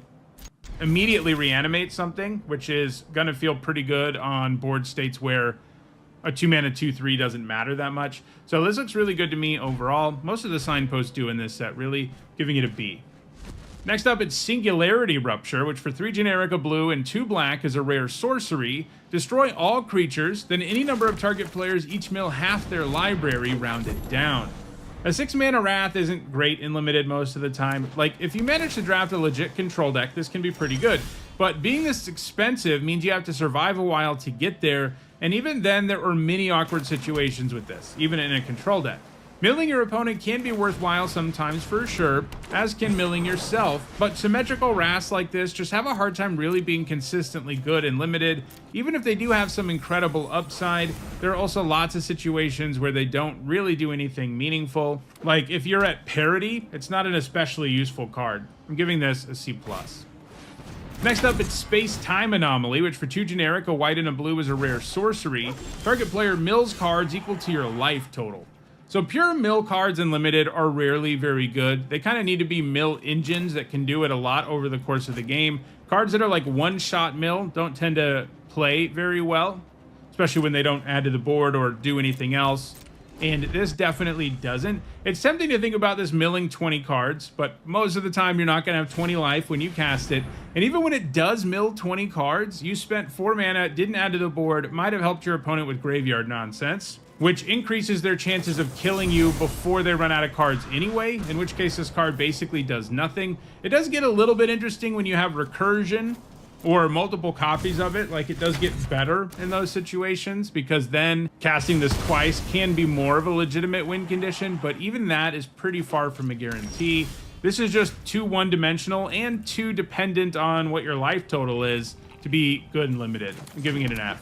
immediately reanimate something, which is going to feel pretty good on board states where a 2 mana 2/3 doesn't matter that much. So this looks really good to me overall. Most of the signposts do in this set, really, giving it a B. Next up, it's Singularity Rupture, which for 3 generic, a blue, and 2 black is a rare sorcery. Destroy all creatures, then any number of target players each mill half their library rounded down. A 6 mana Wrath isn't great in limited most of the time. Like, if you manage to draft a legit control deck, this can be pretty good. But being this expensive means you have to survive a while to get there, and even then there are many awkward situations with this, even in a control deck. Milling your opponent can be worthwhile sometimes for sure, as can milling yourself, but symmetrical Wraths like this just have a hard time really being consistently good and limited. Even if they do have some incredible upside, there are also lots of situations where they don't really do anything meaningful. Like if you're at parity, it's not an especially useful card. I'm giving this a C+. Next up, it's Space-Time Anomaly, which for 2 generic, a white and a blue is a rare sorcery. Target player mills cards equal to your life total. So pure mill cards in limited are rarely very good. They kind of need to be mill engines that can do it a lot over the course of the game. Cards that are like one-shot mill don't tend to play very well, especially when they don't add to the board or do anything else. And this definitely doesn't. It's tempting to think about this milling 20 cards, but most of the time you're not going to have 20 life when you cast it. And even when it does mill 20 cards, you spent 4 mana, didn't add to the board, might have helped your opponent with graveyard nonsense. which increases their chances of killing you before they run out of cards anyway, in which case this card basically does nothing. It does get a little bit interesting when you have recursion or multiple copies of it. Like, it does get better in those situations, because then casting this twice can be more of a legitimate win condition, but even that is pretty far from a guarantee. This is just too one-dimensional and too dependent on what your life total is to be good and limited. I'm giving it an F.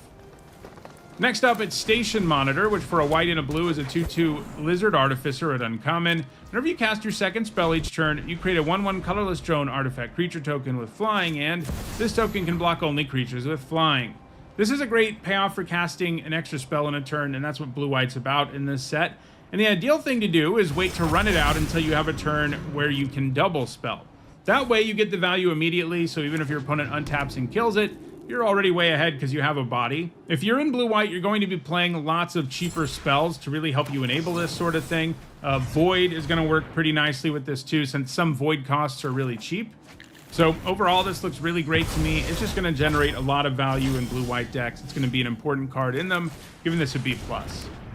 Next up, it's Station Monitor, which for a white and a blue is a 2/2 Lizard Artificer at uncommon. Whenever you cast your second spell each turn, you create a 1/1 colorless drone artifact creature token with flying, and this token can block only creatures with flying. This is a great payoff for casting an extra spell in a turn, and that's what blue-white's about in this set. And the ideal thing to do is wait to run it out until you have a turn where you can double spell. That way you get the value immediately, so even if your opponent untaps and kills it, you're already way ahead because you have a body. If you're in blue-white, you're going to be playing lots of cheaper spells to really help you enable this sort of thing. Void is going to work pretty nicely with this too, since some Void costs are really cheap. So overall, this looks really great to me. It's just going to generate a lot of value in blue-white decks. It's going to be an important card in them, giving this a B+.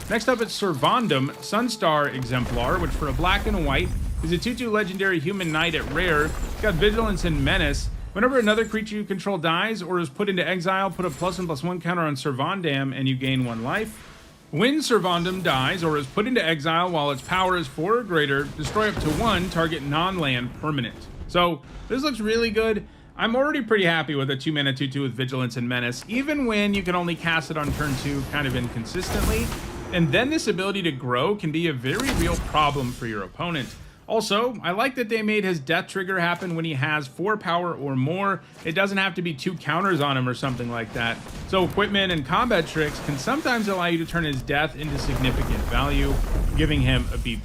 Next up, it's Servandum, Sunstar Exemplar, which for a black and a white is a 2/2 legendary human knight at rare. It's got Vigilance and Menace. Whenever another creature you control dies or is put into exile, put a +1/+1 counter on Servandam and you gain 1 life. When Servandam dies or is put into exile while its power is 4 or greater, destroy up to 1 target non-land permanent. So this looks really good. I'm already pretty happy with a 2-mana 2/2 with Vigilance and Menace, even when you can only cast it on turn 2 kind of inconsistently. And then this ability to grow can be a very real problem for your opponent. Also, I like that they made his death trigger happen when he has 4 power or more. It doesn't have to be 2 counters on him or something like that. So equipment and combat tricks can sometimes allow you to turn his death into significant value, giving him a B+.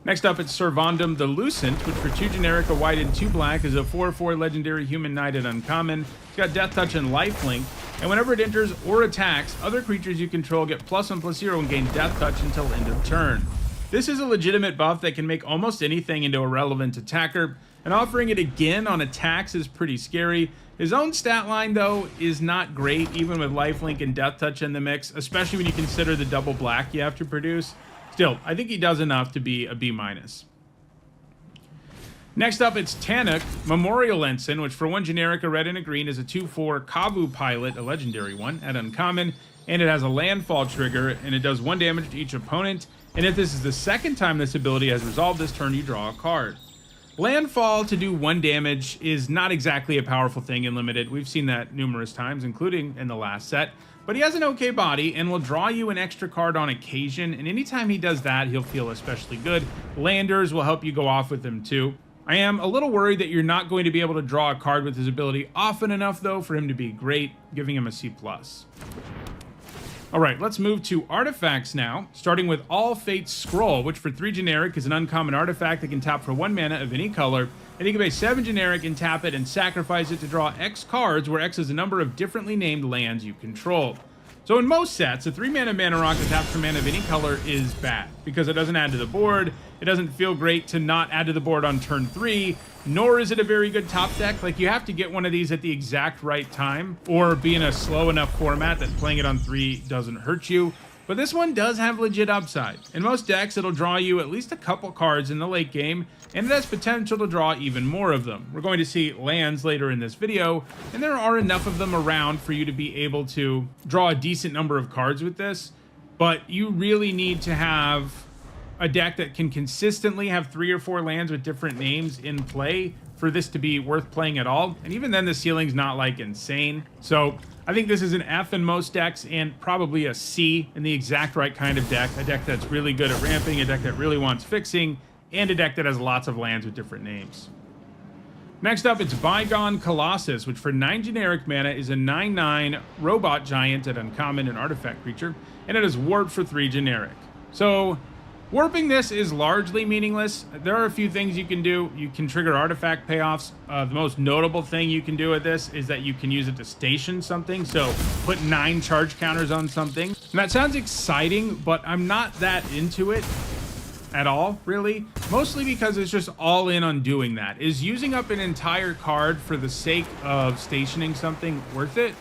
Next up, it's Servandum the Lucent, which for 2 generic, a white, and 2 black is a 4/4 legendary human knight at uncommon. It's got Death Touch and Lifelink, and whenever it enters or attacks, other creatures you control get +1/+0 and gain Death Touch until end of turn. This is a legitimate buff that can make almost anything into a relevant attacker, and offering it again on attacks is pretty scary. His own stat line, though, is not great, even with Lifelink and Death Touch in the mix, especially when you consider the double black you have to produce. Still, I think he does enough to be a B-. Next up, it's Tanuk, Memorial Ensign, which for 1 generic, a red and a green is a 2/4 Kavu Pilot, a legendary one, at uncommon, and it has a landfall trigger, and it does 1 damage to each opponent. And if this is the second time this ability has resolved this turn, you draw a card. Landfall to do 1 damage is not exactly a powerful thing in Limited. We've seen that numerous times, including in the last set. But he has an okay body and will draw you an extra card on occasion, and anytime he does that, he'll feel especially good. Landers will help you go off with him too. I am a little worried that you're not going to be able to draw a card with his ability often enough, though, for him to be great, giving him a C+. All right, let's move to artifacts now, starting with All Fate's Scroll, which for 3 generic is an uncommon artifact that can tap for 1 mana of any color, and you can pay 7 generic and tap it and sacrifice it to draw X cards, where X is a number of differently named lands you control. So in most sets, a 3-mana mana rock that taps for mana of any color is bad, because it doesn't add to the board, it doesn't feel great to not add to the board on turn 3, nor is it a very good top deck. Like, you have to get one of these at the exact right time, or be in a slow enough format that playing it on 3 doesn't hurt you. But this one does have legit upside. In most decks, it'll draw you at least a couple cards in the late game, and it has potential to draw even more of them. We're going to see lands later in this video, and there are enough of them around for you to be able to draw a decent number of cards with this, but you really need to have a deck that can consistently have 3 or 4 lands with different names in play for this to be worth playing at all. And even then, the ceiling's not like insane. So I think this is an F in most decks, and probably a C in the exact right kind of deck. A deck that's really good at ramping, a deck that really wants fixing, and a deck that has lots of lands with different names. Next up, it's Bygone Colossus, which for 9 generic mana is a 9/9 robot giant at uncommon, an artifact creature, and it is warped for 3 generic. So warping this is largely meaningless. There are a few things you can do. You can trigger artifact payoffs. The most notable thing you can do with this is that you can use it to station something. So put 9 charge counters on something. And that sounds exciting, but I'm not that into it at all, really. Mostly because it's just all in on doing that. Is using up an entire card for the sake of stationing something worth it?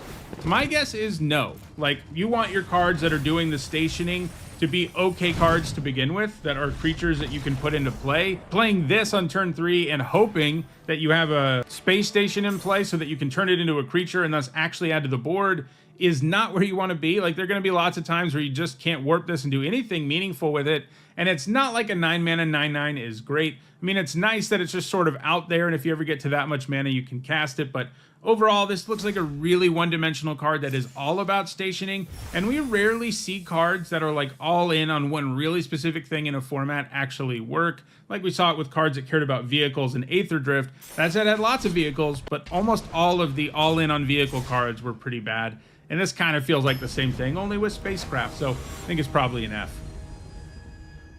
My guess is no. Like, you want your cards that are doing the stationing to be okay cards to begin with, that are creatures that you can put into play. Playing this on turn 3 and hoping that you have a space station in play so that you can turn it into a creature and thus actually add to the board is not where you want to be. Like, there are going to be lots of times where you just can't warp this and do anything meaningful with it. And it's not like a 9-mana 9/9 is great. I mean, it's nice that it's just sort of out there, and if you ever get to that much mana, you can cast it. But overall, this looks like a really one-dimensional card that is all about stationing. And we rarely see cards that are like all in on one really specific thing in a format actually work. Like we saw it with cards that cared about vehicles and Aether Drift. That said, it had lots of vehicles, but almost all of the all-in on vehicle cards were pretty bad. And this kind of feels like the same thing, only with spacecraft, so I think it's probably an F.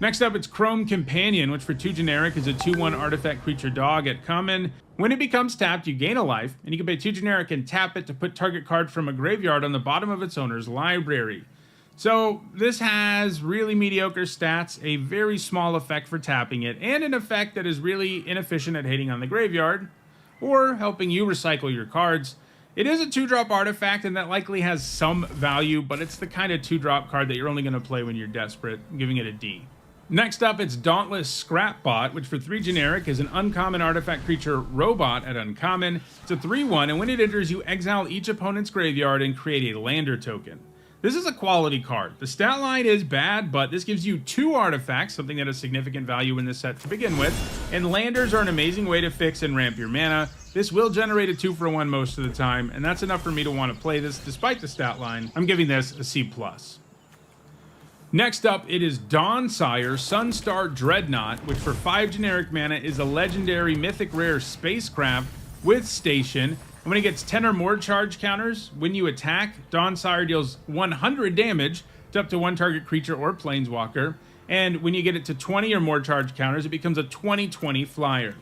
Next up, it's Chrome Companion, which for 2 generic is a 2/1 artifact creature dog at common. When it becomes tapped, you gain a life, and you can pay 2 generic and tap it to put target card from a graveyard on the bottom of its owner's library. So this has really mediocre stats, a very small effect for tapping it, and an effect that is really inefficient at hitting on the graveyard, or helping you recycle your cards. It is a 2-drop artifact, and that likely has some value, but it's the kind of 2-drop card that you're only going to play when you're desperate. I'm giving it a D. Next up, it's Dauntless Scrapbot, which for 3 generic is an uncommon artifact creature robot at uncommon. It's a 3/1, and when it enters, you exile each opponent's graveyard and create a lander token. This is a quality card. The stat line is bad, but this gives you 2 artifacts, something that has significant value in this set to begin with, and landers are an amazing way to fix and ramp your mana. This will generate a 2-for-1 most of the time, and that's enough for me to want to play this despite the stat line. I'm giving this a C+. Next up, it is Dawnsire Sunstar Dreadnought, which for 5 generic mana is a legendary mythic rare spacecraft with station. And when it gets 10 or more charge counters, when you attack, Dawnsire deals 100 damage to up to 1 target creature or planeswalker. And when you get it to 20 or more charge counters, it becomes a 20/20 flyer.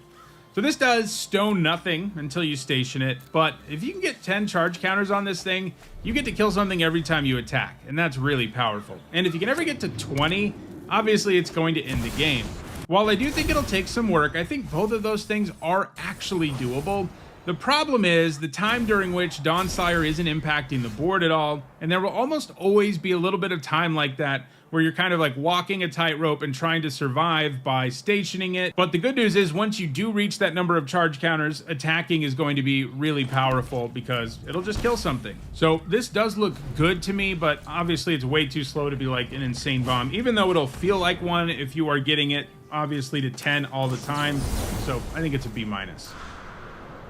So this does stone nothing until you station it, but if you can get 10 charge counters on this thing, you get to kill something every time you attack, and that's really powerful. And if you can ever get to 20, obviously it's going to end the game. While I do think it'll take some work, I think both of those things are actually doable. The problem is the time during which Dawnsire isn't impacting the board at all, and there will almost always be a little bit of time like that where you're kind of like walking a tightrope and trying to survive by stationing it. But the good news is once you do reach that number of charge counters, attacking is going to be really powerful because it'll just kill something. So this does look good to me, but obviously it's way too slow to be like an insane bomb, even though it'll feel like one if you are getting it obviously to 10 all the time. So I think it's a B-.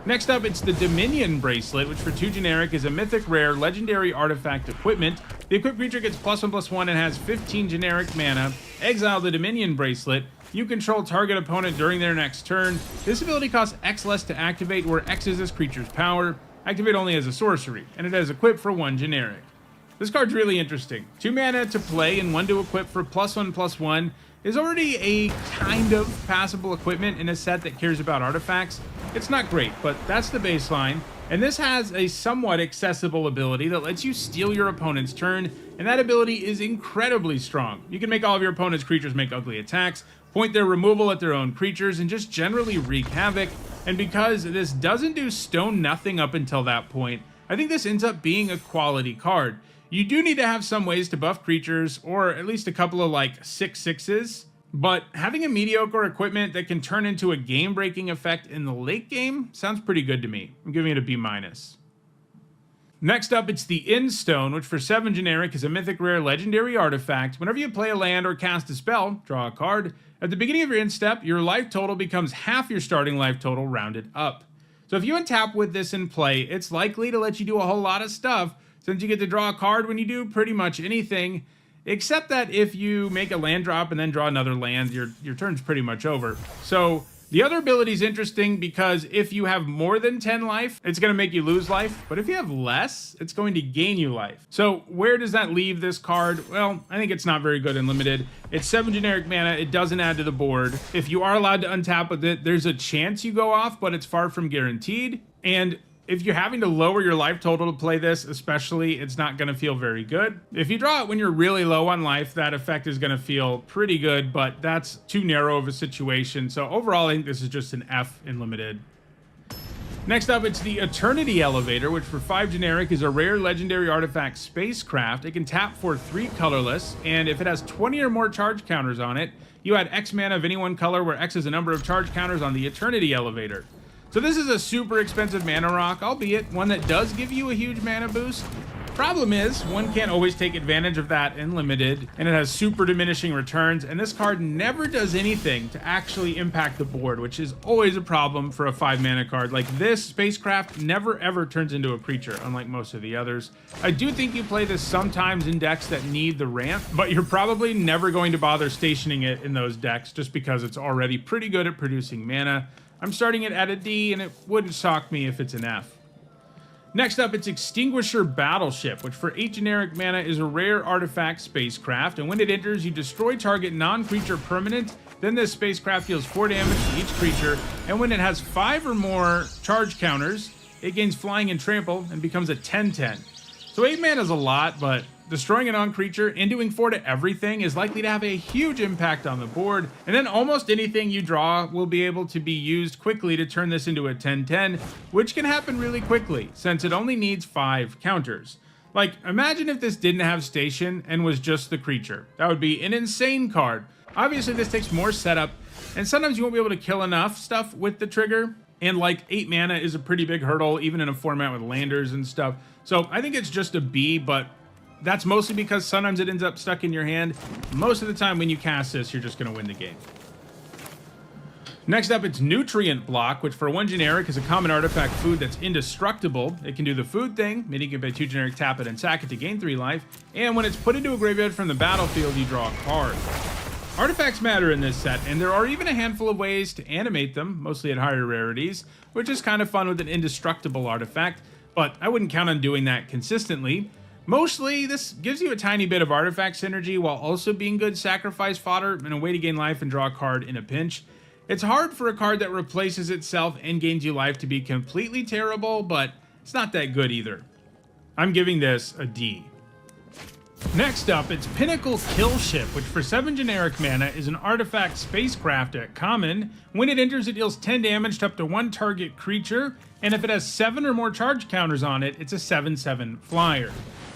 Next up, it's the Dominion Bracelet, which for 2 generic is a mythic rare legendary artifact equipment. The equipped creature gets +1/+1 and has 15 generic mana. Exile the Dominion Bracelet. You control target opponent during their next turn. This ability costs X less to activate, where X is this creature's power. Activate only as a sorcery, and it has equipped for 1 generic. This card's really interesting. 2 mana to play and 1 to equip for +1/+1 is already a kind of passable equipment in a set that cares about artifacts. It's not great, but that's the baseline. And this has a somewhat accessible ability that lets you steal your opponent's turn, and that ability is incredibly strong. You can make all of your opponent's creatures make ugly attacks, point their removal at their own creatures, and just generally wreak havoc. And because this doesn't do stone nothing up until that point, I think this ends up being a quality card. You do need to have some ways to buff creatures, or at least a couple of like 6/6s, but having a mediocre equipment that can turn into a game-breaking effect in the late game sounds pretty good to me. I'm giving it a B-. Next up, it's the Instone, which for 7 generic is a mythic rare legendary artifact. Whenever you play a land or cast a spell, draw a card. At the beginning of your end step, your life total becomes half your starting life total rounded up. So if you untap with this in play, it's likely to let you do a whole lot of stuff, since you get to draw a card when you do pretty much anything, except that if you make a land drop and then draw another land, your turn's pretty much over. So the other ability is interesting because if you have more than 10 life, it's going to make you lose life. But if you have less, it's going to gain you life. So where does that leave this card? Well, I think it's not very good in limited. It's 7 generic mana. It doesn't add to the board. If you are allowed to untap with it, there's a chance you go off, but it's far from guaranteed. And if you're having to lower your life total to play this, especially, it's not going to feel very good. If you draw it when you're really low on life, that effect is going to feel pretty good, but that's too narrow of a situation. So overall, I think this is just an F in limited. Next up, it's the Eternity Elevator, which for 5 generic is a rare legendary artifact spacecraft. It can tap for 3 colorless, and if it has 20 or more charge counters on it, you add X mana of any one color, where X is the number of charge counters on the Eternity Elevator. So this is a super expensive mana rock, albeit one that does give you a huge mana boost. Problem is, one can't always take advantage of that in limited, and it has super diminishing returns, and this card never does anything to actually impact the board, which is always a problem for a 5 mana card. Like this, Spacecraft never ever turns into a creature, unlike most of the others. I do think you play this sometimes in decks that need the ramp, but you're probably never going to bother stationing it in those decks just because it's already pretty good at producing mana. I'm starting it at a D, and it wouldn't shock me if it's an F. Next up, it's Extinguisher Battleship, which for 8 generic mana is a rare artifact spacecraft, and when it enters, you destroy target non-creature permanent. Then this spacecraft deals 4 damage to each creature, and when it has 5 or more charge counters, it gains flying and trample and becomes a 10/10. So 8 mana is a lot, but destroying a non-creature and doing 4 to everything is likely to have a huge impact on the board, and then almost anything you draw will be able to be used quickly to turn this into a 10/10, which can happen really quickly, since it only needs 5 counters. Like, imagine if this didn't have station and was just the creature. That would be an insane card. Obviously, this takes more setup, and sometimes you won't be able to kill enough stuff with the trigger, and like 8 mana is a pretty big hurdle, even in a format with landers and stuff. So I think it's just a B, but that's mostly because sometimes it ends up stuck in your hand. Most of the time when you cast this, you're just going to win the game. Next up, it's Nutrient Block, which for 1 generic is a common artifact food that's indestructible. It can do the food thing, meaning you can pay 2 generic, tap it, and sack it to gain 3 life. And when it's put into a graveyard from the battlefield, you draw a card. Artifacts matter in this set, and there are even a handful of ways to animate them, mostly at higher rarities, which is kind of fun with an indestructible artifact, but I wouldn't count on doing that consistently. Mostly, this gives you a tiny bit of artifact synergy while also being good sacrifice fodder and a way to gain life and draw a card in a pinch. It's hard for a card that replaces itself and gains you life to be completely terrible, but it's not that good either. I'm giving this a D. Next up, it's Pinnacle Killship, which for 7 generic mana is an artifact spacecraft at common. When it enters, it deals 10 damage to up to 1 target creature, and if it has 7 or more charge counters on it, it's a 7/7 flyer.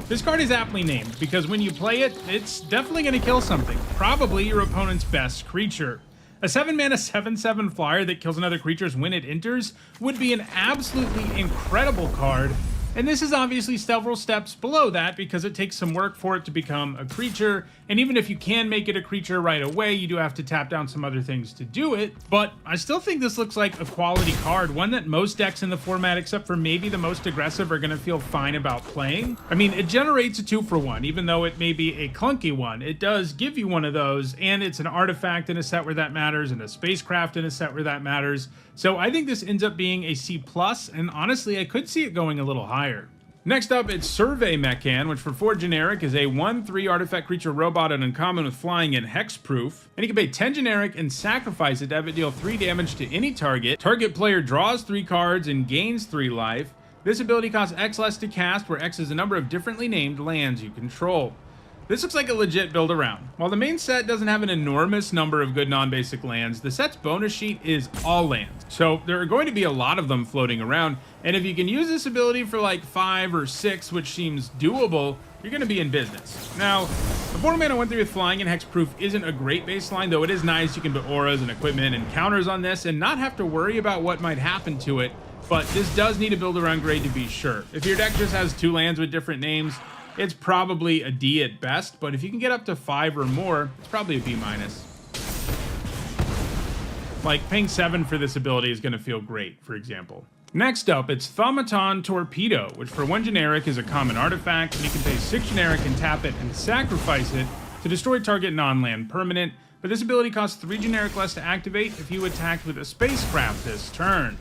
This card is aptly named because when you play it, it's definitely going to kill something, probably your opponent's best creature. A 7 mana 7/7 flyer that kills another creature when it enters would be an absolutely incredible card, and this is obviously several steps below that because it takes some work for it to become a creature, and even if you can make it a creature right away, you do have to tap down some other things to do it. But I still think this looks like a quality card, one that most decks in the format, except for maybe the most aggressive, are going to feel fine about playing. I mean, it generates a 2-for-1, even though it may be a clunky one. It does give you one of those, and it's an artifact in a set where that matters, and a spacecraft in a set where that matters. So I think this ends up being a C+, and honestly, I could see it going a little higher. Next up, it's Survey Mechan, which for 4 generic is a 1/3 artifact creature robot at uncommon with flying and hexproof. And you can pay 10 generic and sacrifice it to have it deal 3 damage to any target. Target player draws 3 cards and gains 3 life. This ability costs X less to cast, where X is the number of differently named lands you control. This looks like a legit build around. While the main set doesn't have an enormous number of good non-basic lands, the set's bonus sheet is all lands. So there are going to be a lot of them floating around, and if you can use this ability for like 5 or 6, which seems doable, you're going to be in business. Now, the 4 mana 1/3 with flying and hexproof isn't a great baseline, though it is nice. You can put auras and equipment and counters on this and not have to worry about what might happen to it, but this does need a build around grade to be sure. If your deck just has 2 lands with different names, it's probably a D at best, but if you can get up to 5 or more, it's probably a B-. Like, paying 7 for this ability is going to feel great, for example. Next up, it's Thaumaton Torpedo, which for 1 generic is a common artifact, and you can pay 6 generic and tap it and sacrifice it to destroy target non-land permanent, but this ability costs 3 generic less to activate if you attacked with a spacecraft this turn.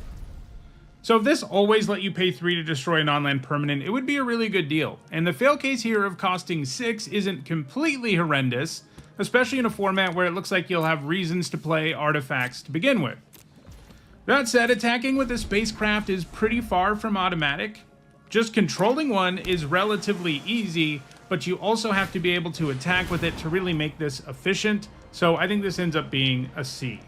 So if this always let you pay 3 to destroy a non-land permanent, it would be a really good deal. And the fail case here of costing 6 isn't completely horrendous, especially in a format where it looks like you'll have reasons to play artifacts to begin with. That said, attacking with a spacecraft is pretty far from automatic. Just controlling one is relatively easy, but you also have to be able to attack with it to really make this efficient, so I think this ends up being a C.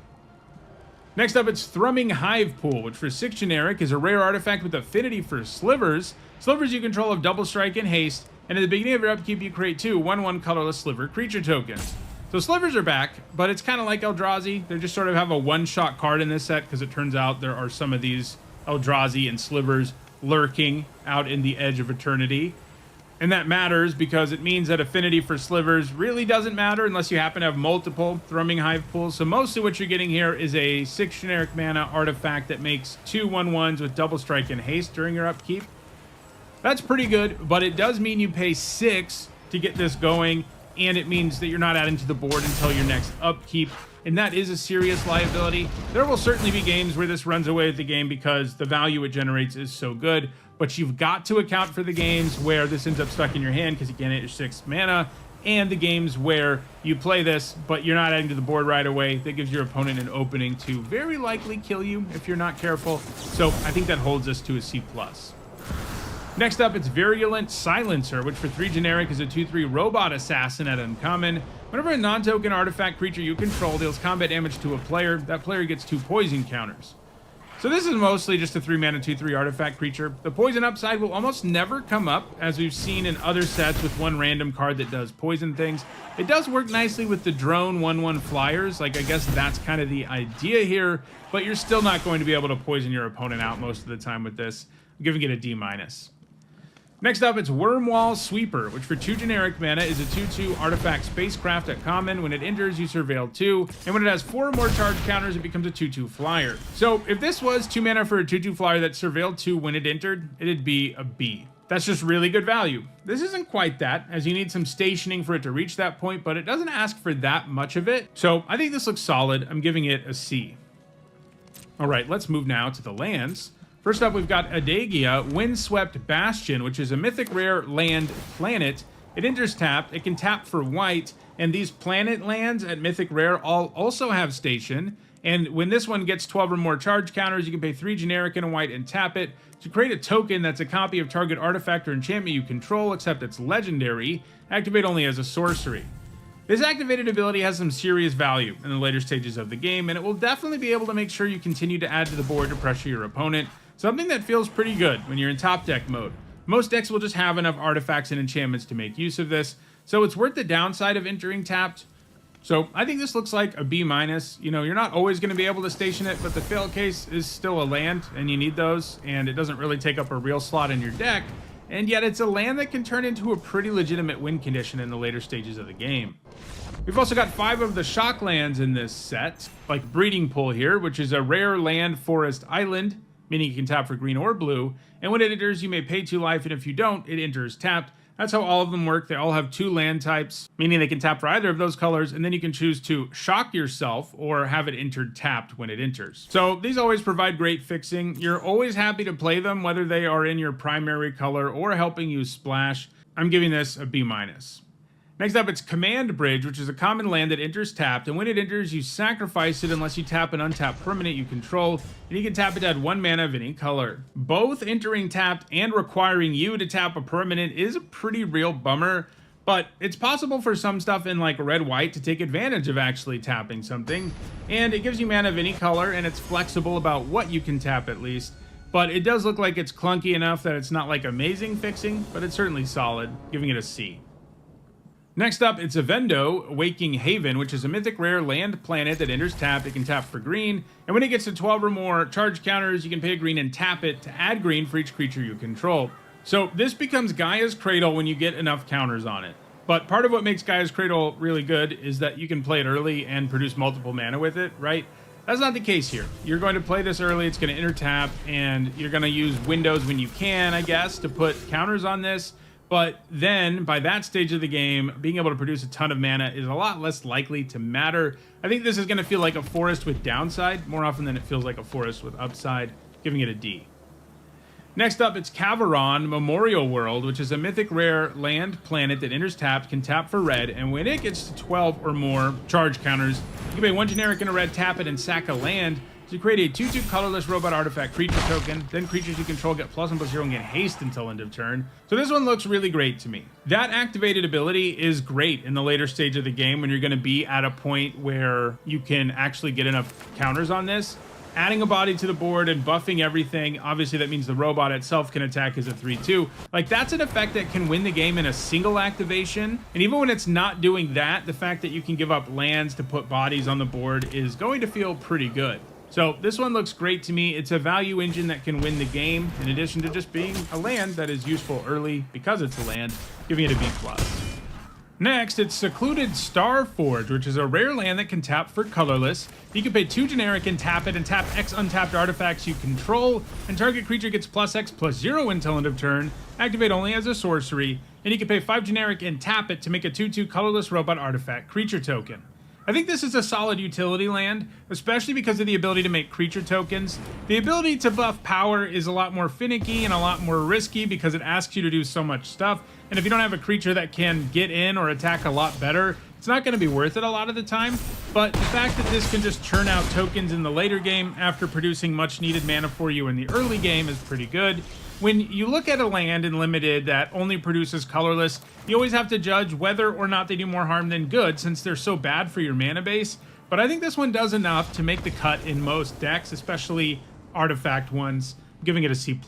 Next up, it's Thrumming Hive Pool, which for 6 generic is a rare artifact with affinity for slivers. Slivers you control have double strike and haste, and at the beginning of your upkeep you create 2 1/1 colorless sliver creature tokens. So slivers are back, but it's kind of like Eldrazi. They just sort of have a one-shot card in this set because it turns out there are some of these Eldrazi and slivers lurking out in the edge of eternity. And that matters because it means that affinity for slivers really doesn't matter unless you happen to have multiple Thrumming Hive Pools. So mostly what you're getting here is a 6 generic mana artifact that makes 2 1/1s with double strike and haste during your upkeep. That's pretty good, but it does mean you pay 6 to get this going, and it means that you're not adding to the board until your next upkeep, and that is a serious liability. There will certainly be games where this runs away with the game because the value it generates is so good, but you've got to account for the games where this ends up stuck in your hand because you can't hit your 6 mana, and the games where you play this, but you're not adding to the board right away. That gives your opponent an opening to very likely kill you if you're not careful. So I think that holds us to a C+. Next up, it's Virulent Silencer, which for 3 generic is a 2/3 robot assassin at uncommon. Whenever a non-token artifact creature you control deals combat damage to a player, that player gets 2 poison counters. So this is mostly just a 3 mana 2/3 artifact creature. The poison upside will almost never come up, as we've seen in other sets with one random card that does poison things. It does work nicely with the drone 1/1 flyers, like I guess that's kind of the idea here, but you're still not going to be able to poison your opponent out most of the time with this. I'm giving it a D-. Next up, it's Wormwall Sweeper, which for 2 generic mana is a 2/2 artifact spacecraft at common. When it enters, you surveil 2, and when it has 4 or more charge counters, it becomes a 2/2 flyer. So if this was 2 mana for a 2/2 flyer that surveilled 2 when it entered, it'd be a B. That's just really good value. This isn't quite that, as you need some stationing for it to reach that point, but it doesn't ask for that much of it. So I think this looks solid. I'm giving it a C. All right, let's move now to the lands. First up, we've got Adagia, Windswept Bastion, which is a mythic rare land planet. It enters tapped, it can tap for white, and these planet lands at mythic rare all also have station. And when this one gets 12 or more charge counters, you can pay 3 generic and a white and tap it to create a token that's a copy of target artifact or enchantment you control, except it's legendary. Activate only as a sorcery. This activated ability has some serious value in the later stages of the game, and it will definitely be able to make sure you continue to add to the board to pressure your opponent. Something that feels pretty good when you're in top deck mode. Most decks will just have enough artifacts and enchantments to make use of this, so it's worth the downside of entering tapped. So I think this looks like a B-. You know, you're not always going to be able to station it, but the fail case is still a land, and you need those, and it doesn't really take up a real slot in your deck, and yet it's a land that can turn into a pretty legitimate win condition in the later stages of the game. We've also got 5 of the shock lands in this set, like Breeding Pool here, which is a rare land forest island, meaning you can tap for green or blue, and when it enters, you may pay 2 life, and if you don't, it enters tapped. That's how all of them work. They all have 2 land types, meaning they can tap for either of those colors, and then you can choose to shock yourself or have it entered tapped when it enters. So these always provide great fixing. You're always happy to play them, whether they are in your primary color or helping you splash. I'm giving this a B-. Next up, it's Command Bridge, which is a common land that enters tapped, and when it enters, you sacrifice it unless you tap an untapped permanent you control, and you can tap it to add 1 mana of any color. Both entering tapped and requiring you to tap a permanent is a pretty real bummer, but it's possible for some stuff in like red-white to take advantage of actually tapping something, and it gives you mana of any color, and it's flexible about what you can tap at least, but it does look like it's clunky enough that it's not like amazing fixing, but it's certainly solid, giving it a C. Next up, it's Avendo, Waking Haven, which is a mythic rare land planet that enters tapped. It can tap for green, and when it gets to 12 or more charge counters, you can pay a green and tap it to add green for each creature you control. So this becomes Gaia's Cradle when you get enough counters on it. But part of what makes Gaia's Cradle really good is that you can play it early and produce multiple mana with it, right? That's not the case here. You're going to play this early, it's going to enter tap, and you're going to use windows when you can, I guess, to put counters on this. But then, by that stage of the game, being able to produce a ton of mana is a lot less likely to matter. I think this is going to feel like a forest with downside, more often than it feels like a forest with upside, giving it a D. Next up, it's Caveron, Memorial World, which is a mythic rare land planet that enters tapped, can tap for red, and when it gets to 12 or more charge counters, you can pay 1 generic and a red, tap it, and sack a land to create a 2/2 colorless robot artifact creature token. Then creatures you control get +1/+0 and get haste until end of turn. So this one looks really great to me. That activated ability is great in the later stage of the game when you're going to be at a point where you can actually get enough counters on this. Adding a body to the board and buffing everything, obviously that means the robot itself can attack as a 3/2. Like, that's an effect that can win the game in a single activation. And even when it's not doing that, the fact that you can give up lands to put bodies on the board is going to feel pretty good. So this one looks great to me. It's a value engine that can win the game, in addition to just being a land that is useful early because it's a land, giving it a B+. Next, it's Secluded Starforge, which is a rare land that can tap for colorless. You can pay 2 generic and tap it, and tap X untapped artifacts you control, and target creature gets +X/+0 until end of turn, activate only as a sorcery, and you can pay 5 generic and tap it to make a 2/2 colorless robot artifact creature token. I think this is a solid utility land, especially because of the ability to make creature tokens. The ability to buff power is a lot more finicky and a lot more risky because it asks you to do so much stuff, and if you don't have a creature that can get in or attack a lot better, it's not going to be worth it a lot of the time. But the fact that this can just churn out tokens in the later game after producing much needed mana for you in the early game is pretty good. When you look at a land in Limited that only produces colorless, you always have to judge whether or not they do more harm than good, since they're so bad for your mana base. But I think this one does enough to make the cut in most decks, especially artifact ones, giving it a C+.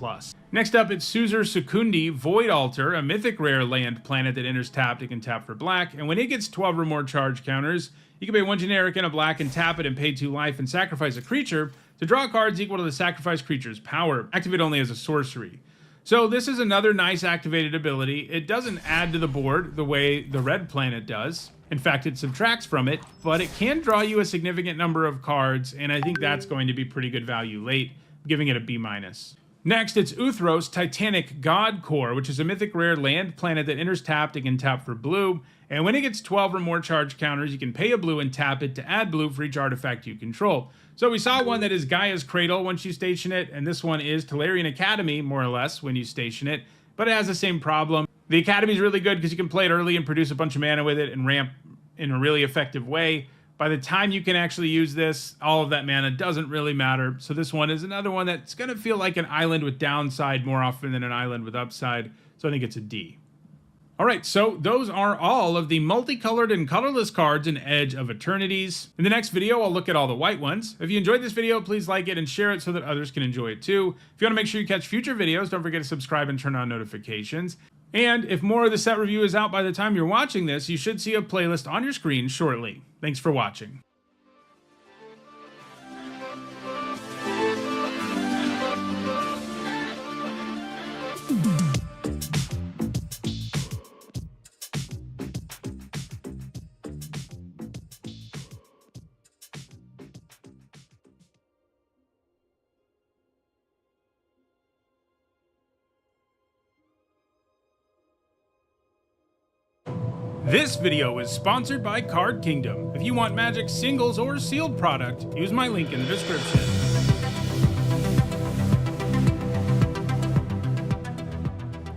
Next up, it's Suzur Sukundi Void Altar, a mythic rare land planet that enters tapped. It can tap for black, and when it gets 12 or more charge counters, you can pay 1 generic and a black and tap it and pay 2 life and sacrifice a creature to draw cards equal to the sacrificed creature's power. Activate only as a sorcery. So this is another nice activated ability. It doesn't add to the board the way the red planet does. In fact, it subtracts from it, but it can draw you a significant number of cards, and I think that's going to be pretty good value late, giving it a B-. Next, it's Uthros Titanic God Core, which is a mythic rare land planet that enters tapped. It can tap for blue, and when it gets 12 or more charge counters, you can pay a blue and tap it to add blue for each artifact you control. So we saw one that is Gaia's Cradle once you station it, and this one is Tolarian Academy, more or less, when you station it, but it has the same problem. The Academy is really good because you can play it early and produce a bunch of mana with it and ramp in a really effective way. By the time you can actually use this, all of that mana doesn't really matter. So this one is another one that's going to feel like an island with downside more often than an island with upside. So I think it's a D. All right, so those are all of the multicolored and colorless cards in Edge of Eternities. In the next video, I'll look at all the white ones. If you enjoyed this video, please like it and share it so that others can enjoy it too. If you want to make sure you catch future videos, don't forget to subscribe and turn on notifications. And if more of the set review is out by the time you're watching this, you should see a playlist on your screen shortly. Thanks for watching. This video is sponsored by Card Kingdom. If you want Magic singles or sealed product, use my link in the description.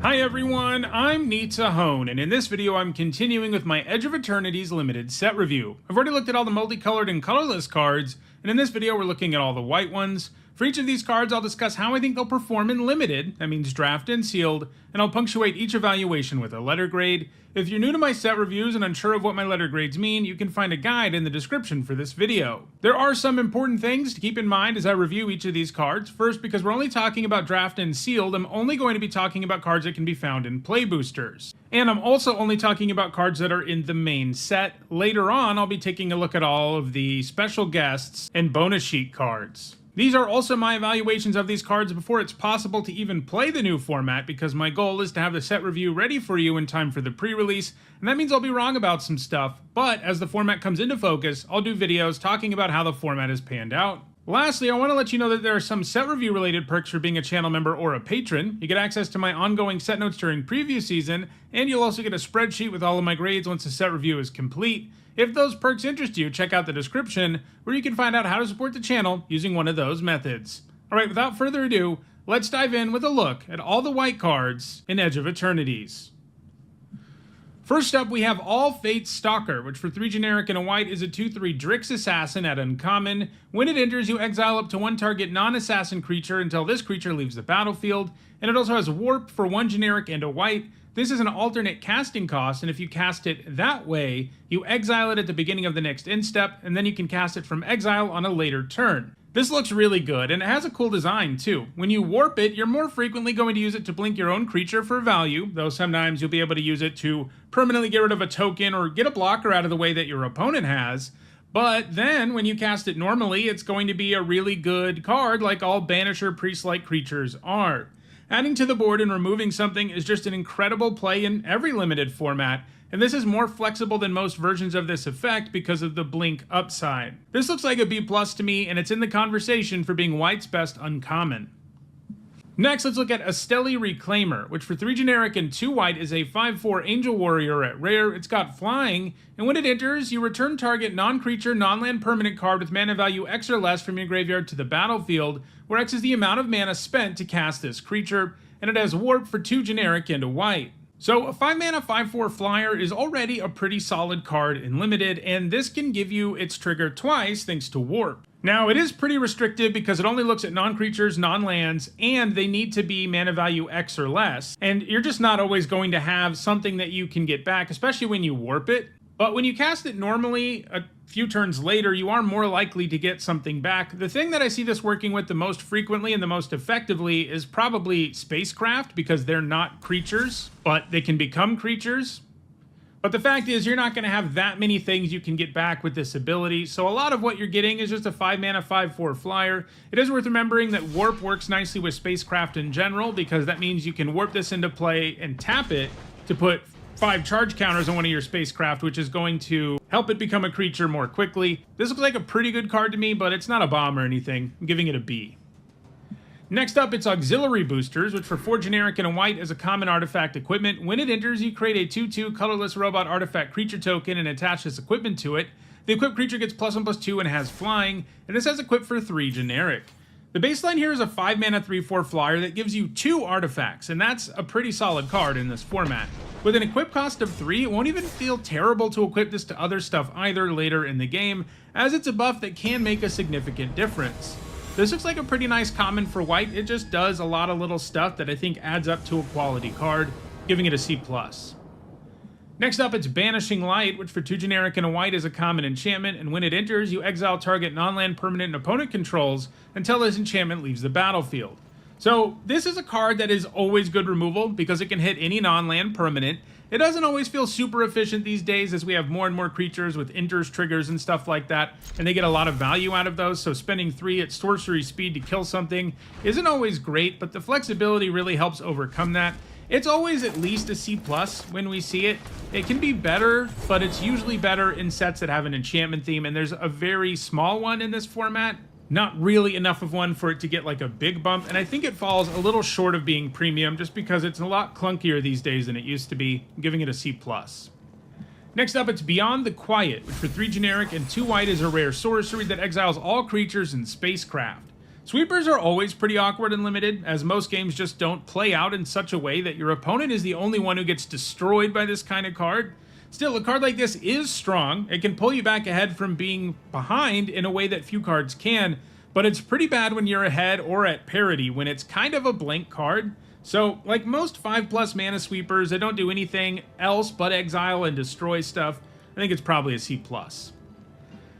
Hi everyone, I'm Nita Hone, and in this video I'm continuing with my Edge of Eternities limited set review. I've already looked at all the multicolored and colorless cards, and in this video we're looking at all the white ones. For each of these cards, I'll discuss how I think they'll perform in limited, that means draft and sealed, and I'll punctuate each evaluation with a letter grade. If you're new to my set reviews and unsure of what my letter grades mean, you can find a guide in the description for this video. There are some important things to keep in mind as I review each of these cards. First, because we're only talking about draft and sealed, I'm only going to be talking about cards that can be found in play boosters. And I'm also only talking about cards that are in the main set. Later on, I'll be taking a look at all of the special guests and bonus sheet cards. These are also my evaluations of these cards before it's possible to even play the new format, because my goal is to have the set review ready for you in time for the pre-release, and that means I'll be wrong about some stuff, but as the format comes into focus, I'll do videos talking about how the format is panned out. Lastly, I want to let you know that there are some set review related perks for being a channel member or a patron. You get access to my ongoing set notes during preview season, and you'll also get a spreadsheet with all of my grades once the set review is complete. If those perks interest you, check out the description, where you can find out how to support the channel using one of those methods. Alright, without further ado, let's dive in with a look at all the white cards in Edge of Eternities. First up, we have All Fate's Stalker, which for 3 generic and a white is a 2/3 Drix Assassin at uncommon. When it enters, you exile up to 1 target non-assassin creature until this creature leaves the battlefield, and it also has Warp for 1 generic and a white. This is an alternate casting cost, and if you cast it that way, you exile it at the beginning of the next end step, and then you can cast it from exile on a later turn. This looks really good, and it has a cool design too. When you warp it, you're more frequently going to use it to blink your own creature for value, though sometimes you'll be able to use it to permanently get rid of a token or get a blocker out of the way that your opponent has. But then, when you cast it normally, it's going to be a really good card like all Banisher Priest-like creatures are. Adding to the board and removing something is just an incredible play in every limited format, and this is more flexible than most versions of this effect because of the blink upside. This looks like a B+ to me, and it's in the conversation for being white's best uncommon. Next, let's look at Esteli Reclaimer, which for 3 generic and 2 white is a 5/4 Angel Warrior at rare. It's got flying, and when it enters, you return target non-creature, non-land permanent card with mana value X or less from your graveyard to the battlefield, where X is the amount of mana spent to cast this creature, and it has Warp for 2 generic and a white. So a 5 mana 5/4 flyer is already a pretty solid card in limited, and this can give you its trigger twice thanks to Warp. Now, it is pretty restrictive because it only looks at non-creatures, non-lands, and they need to be mana value X or less. And you're just not always going to have something that you can get back, especially when you warp it. But when you cast it normally, a few turns later, you are more likely to get something back. The thing that I see this working with the most frequently and the most effectively is probably Spacecraft, because they're not creatures, but they can become creatures. But the fact is, you're not going to have that many things you can get back with this ability, so a lot of what you're getting is just a 5 mana 5/4 flyer. It is worth remembering that Warp works nicely with Spacecraft in general, because that means you can warp this into play and tap it to put 5 charge counters on one of your Spacecraft, which is going to help it become a creature more quickly. This looks like a pretty good card to me, but it's not a bomb or anything. I'm giving it a B. Next up, it's Auxiliary Boosters, which for 4 generic and a white is a common artifact equipment. When it enters, you create a 2/2 colorless robot artifact creature token and attach this equipment to it. The equipped creature gets +1/+2 and has flying, and this has equipped for 3 generic. The baseline here is a 5 mana 3/4 flyer that gives you 2 artifacts, and that's a pretty solid card in this format. With an equip cost of 3, it won't even feel terrible to equip this to other stuff either later in the game, as it's a buff that can make a significant difference. This looks like a pretty nice common for white. It just does a lot of little stuff that I think adds up to a quality card, giving it a C+. Next up, it's Banishing Light, which for 2 generic and a white is a common enchantment, and when it enters, you exile target non-land permanent an opponent controls until this enchantment leaves the battlefield. So this is a card that is always good removal because it can hit any non-land permanent. It doesn't always feel super efficient these days as we have more and more creatures with enters, triggers, and stuff like that, and they get a lot of value out of those, so spending 3 at sorcery speed to kill something isn't always great, but the flexibility really helps overcome that. It's always at least a C+ when we see it. It can be better, but it's usually better in sets that have an enchantment theme, and there's a very small one in this format. Not really enough of one for it to get like a big bump, and I think it falls a little short of being premium just because it's a lot clunkier these days than it used to be, giving it a C+. Next up, it's Beyond the Quiet, which for 3 generic and 2 white is a rare sorcery that exiles all creatures in Spacecraft. Sweepers are always pretty awkward and limited, as most games just don't play out in such a way that your opponent is the only one who gets destroyed by this kind of card. Still, a card like this is strong. It can pull you back ahead from being behind in a way that few cards can, but it's pretty bad when you're ahead or at parity when it's kind of a blank card. So, like most 5+ mana sweepers that don't do anything else but exile and destroy stuff, I think it's probably a C+.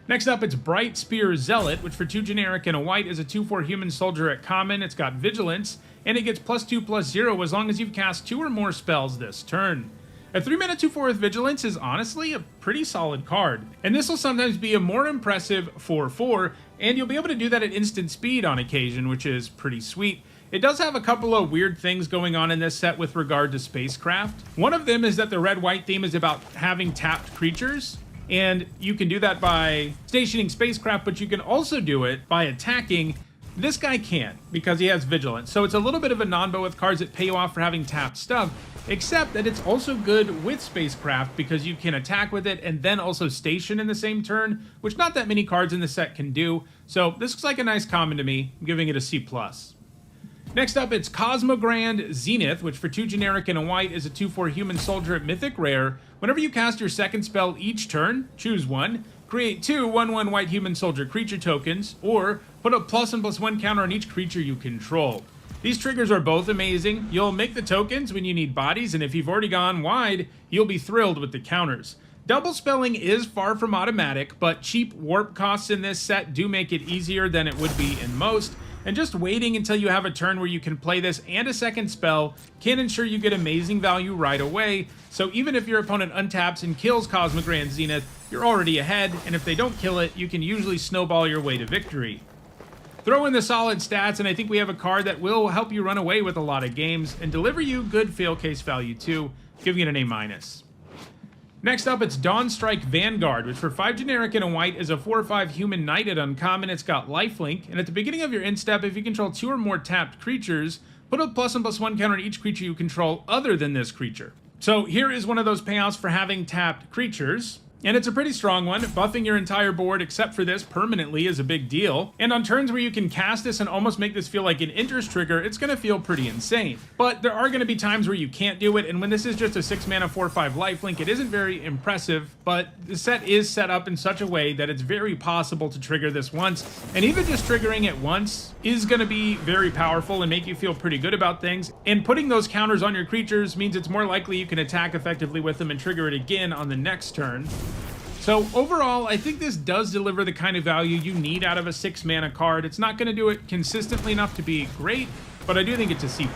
Next up, it's Bright Spear Zealot, which for 2 generic and a white is a 2/4 human soldier at common. It's got vigilance, and it gets +2/+0 as long as you've cast 2 or more spells this turn. A 3 mana 2/4 with vigilance is honestly a pretty solid card, and this will sometimes be a more impressive 4/4, and you'll be able to do that at instant speed on occasion, which is pretty sweet. It does have a couple of weird things going on in this set with regard to Spacecraft. One of them is that the red-white theme is about having tapped creatures, and you can do that by stationing Spacecraft, but you can also do it by attacking. This guy can't, because he has vigilance, so it's a little bit of a non-bo with cards that pay you off for having tapped stuff, except that it's also good with Spacecraft because you can attack with it and then also station in the same turn, which not that many cards in the set can do, so this looks like a nice common to me. I'm giving it a C+. Next up, it's Cosmogrand Zenith, which for 2 generic and a white is a 2/4 human soldier at Mythic rare. Whenever you cast your second spell each turn, choose one, create 2 1/1 white human soldier creature tokens, or put a +1/+1 counter on each creature you control. These triggers are both amazing. You'll make the tokens when you need bodies, and if you've already gone wide, you'll be thrilled with the counters. Double spelling is far from automatic, but cheap warp costs in this set do make it easier than it would be in most, and just waiting until you have a turn where you can play this and a second spell can ensure you get amazing value right away, so even if your opponent untaps and kills Cosmogrand Zenith, you're already ahead, and if they don't kill it, you can usually snowball your way to victory. Throw in the solid stats, and I think we have a card that will help you run away with a lot of games and deliver you good fail case value too, giving it an A-. Next up, it's Dawnstrike Vanguard, which for 5 generic and a white is a 4/5 human knight at uncommon. It's got lifelink, and at the beginning of your end step, if you control 2 or more tapped creatures, put a +1/+1 counter on each creature you control other than this creature. So here is one of those payouts for having tapped creatures. And it's a pretty strong one. Buffing your entire board except for this permanently is a big deal. And on turns where you can cast this and almost make this feel like an interest trigger, it's going to feel pretty insane. But there are going to be times where you can't do it, and when this is just a 6 mana 4/5 lifelink, it isn't very impressive, but the set is set up in such a way that it's very possible to trigger this once, and even just triggering it once is going to be very powerful and make you feel pretty good about things. And putting those counters on your creatures means it's more likely you can attack effectively with them and trigger it again on the next turn. So overall, I think this does deliver the kind of value you need out of a 6 mana card. It's not going to do it consistently enough to be great, but I do think it's a C+.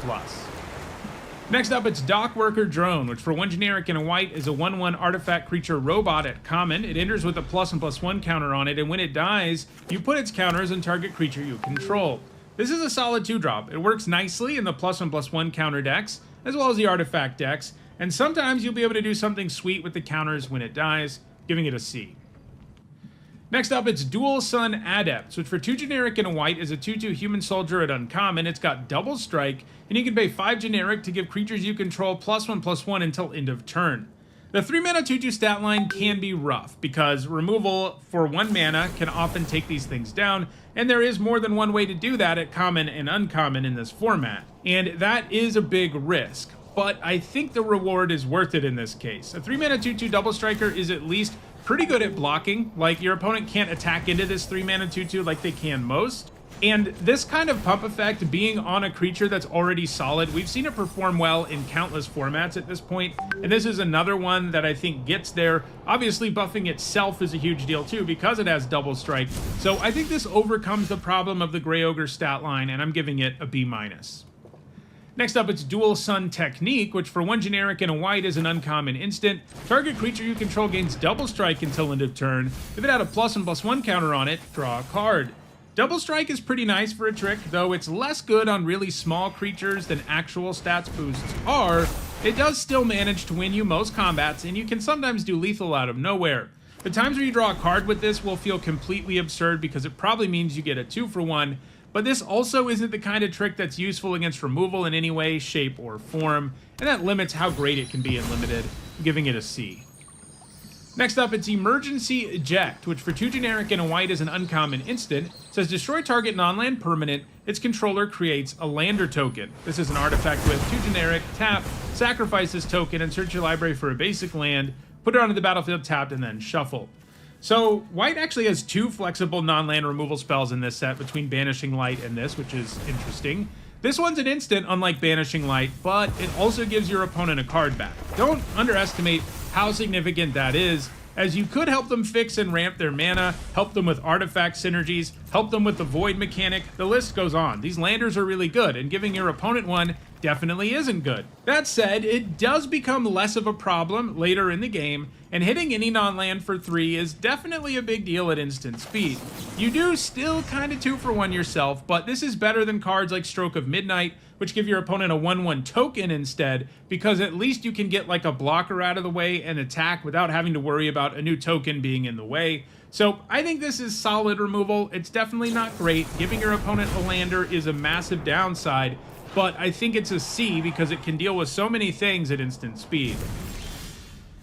Next up, it's Dockworker Drone, which for 1 generic and a white is a 1/1 artifact creature robot at common. It enters with a +1/+1 counter on it, and when it dies, you put its counters on target creature you control. This is a solid 2-drop. It works nicely in the +1/+1 counter decks, as well as the artifact decks, and sometimes you'll be able to do something sweet with the counters when it dies, giving it a C. Next up, it's Dual Sun Adepts, which for 2 generic and a white is a 2/2 human soldier at uncommon. It's got double strike, and you can pay 5 generic to give creatures you control +1/+1 until end of turn. The 3 mana 2/2 stat line can be rough, because removal for 1 mana can often take these things down, and there is more than one way to do that at common and uncommon in this format. And that is a big risk, but I think the reward is worth it in this case. A 3 mana 2/2 double striker is at least pretty good at blocking. Like, your opponent can't attack into this 3 mana 2/2 like they can most. And this kind of pump effect being on a creature that's already solid, we've seen it perform well in countless formats at this point, and this is another one that I think gets there. Obviously, buffing itself is a huge deal too because it has double strike, so I think this overcomes the problem of the Grey Ogre stat line, and I'm giving it a B-. Next up, it's Dual Sun Technique, which for 1 generic and a white is an uncommon instant. Target creature you control gains double strike until end of turn. If it had a +1/+1 counter on it, draw a card. Double strike is pretty nice for a trick, though it's less good on really small creatures than actual stats boosts are. It does still manage to win you most combats, and you can sometimes do lethal out of nowhere. The times where you draw a card with this will feel completely absurd because it probably means you get a 2-for-1, but this also isn't the kind of trick that's useful against removal in any way, shape, or form, and that limits how great it can be in Limited, giving it a C. Next up, it's Emergency Eject, which for 2 generic and a white is an uncommon instant. It says destroy target non-land permanent. Its controller creates a lander token. This is an artifact with 2 generic, tap, sacrifice this token, and search your library for a basic land, put it onto the battlefield tapped, and then shuffle. So, white actually has 2 flexible non-land removal spells in this set between Banishing Light and this, which is interesting. This one's an instant, unlike Banishing Light, but it also gives your opponent a card back. Don't underestimate how significant that is, as you could help them fix and ramp their mana, help them with artifact synergies, help them with the void mechanic, the list goes on. These landers are really good, and giving your opponent one definitely isn't good. That said, it does become less of a problem later in the game, and hitting any non-land for 3 is definitely a big deal at instant speed. You do still kind of 2-for-1 yourself, but this is better than cards like Stroke of Midnight, which give your opponent a 1/1 token instead, because at least you can get like a blocker out of the way and attack without having to worry about a new token being in the way. So I think this is solid removal. It's definitely not great. Giving your opponent a lander is a massive downside, but I think it's a C because it can deal with so many things at instant speed.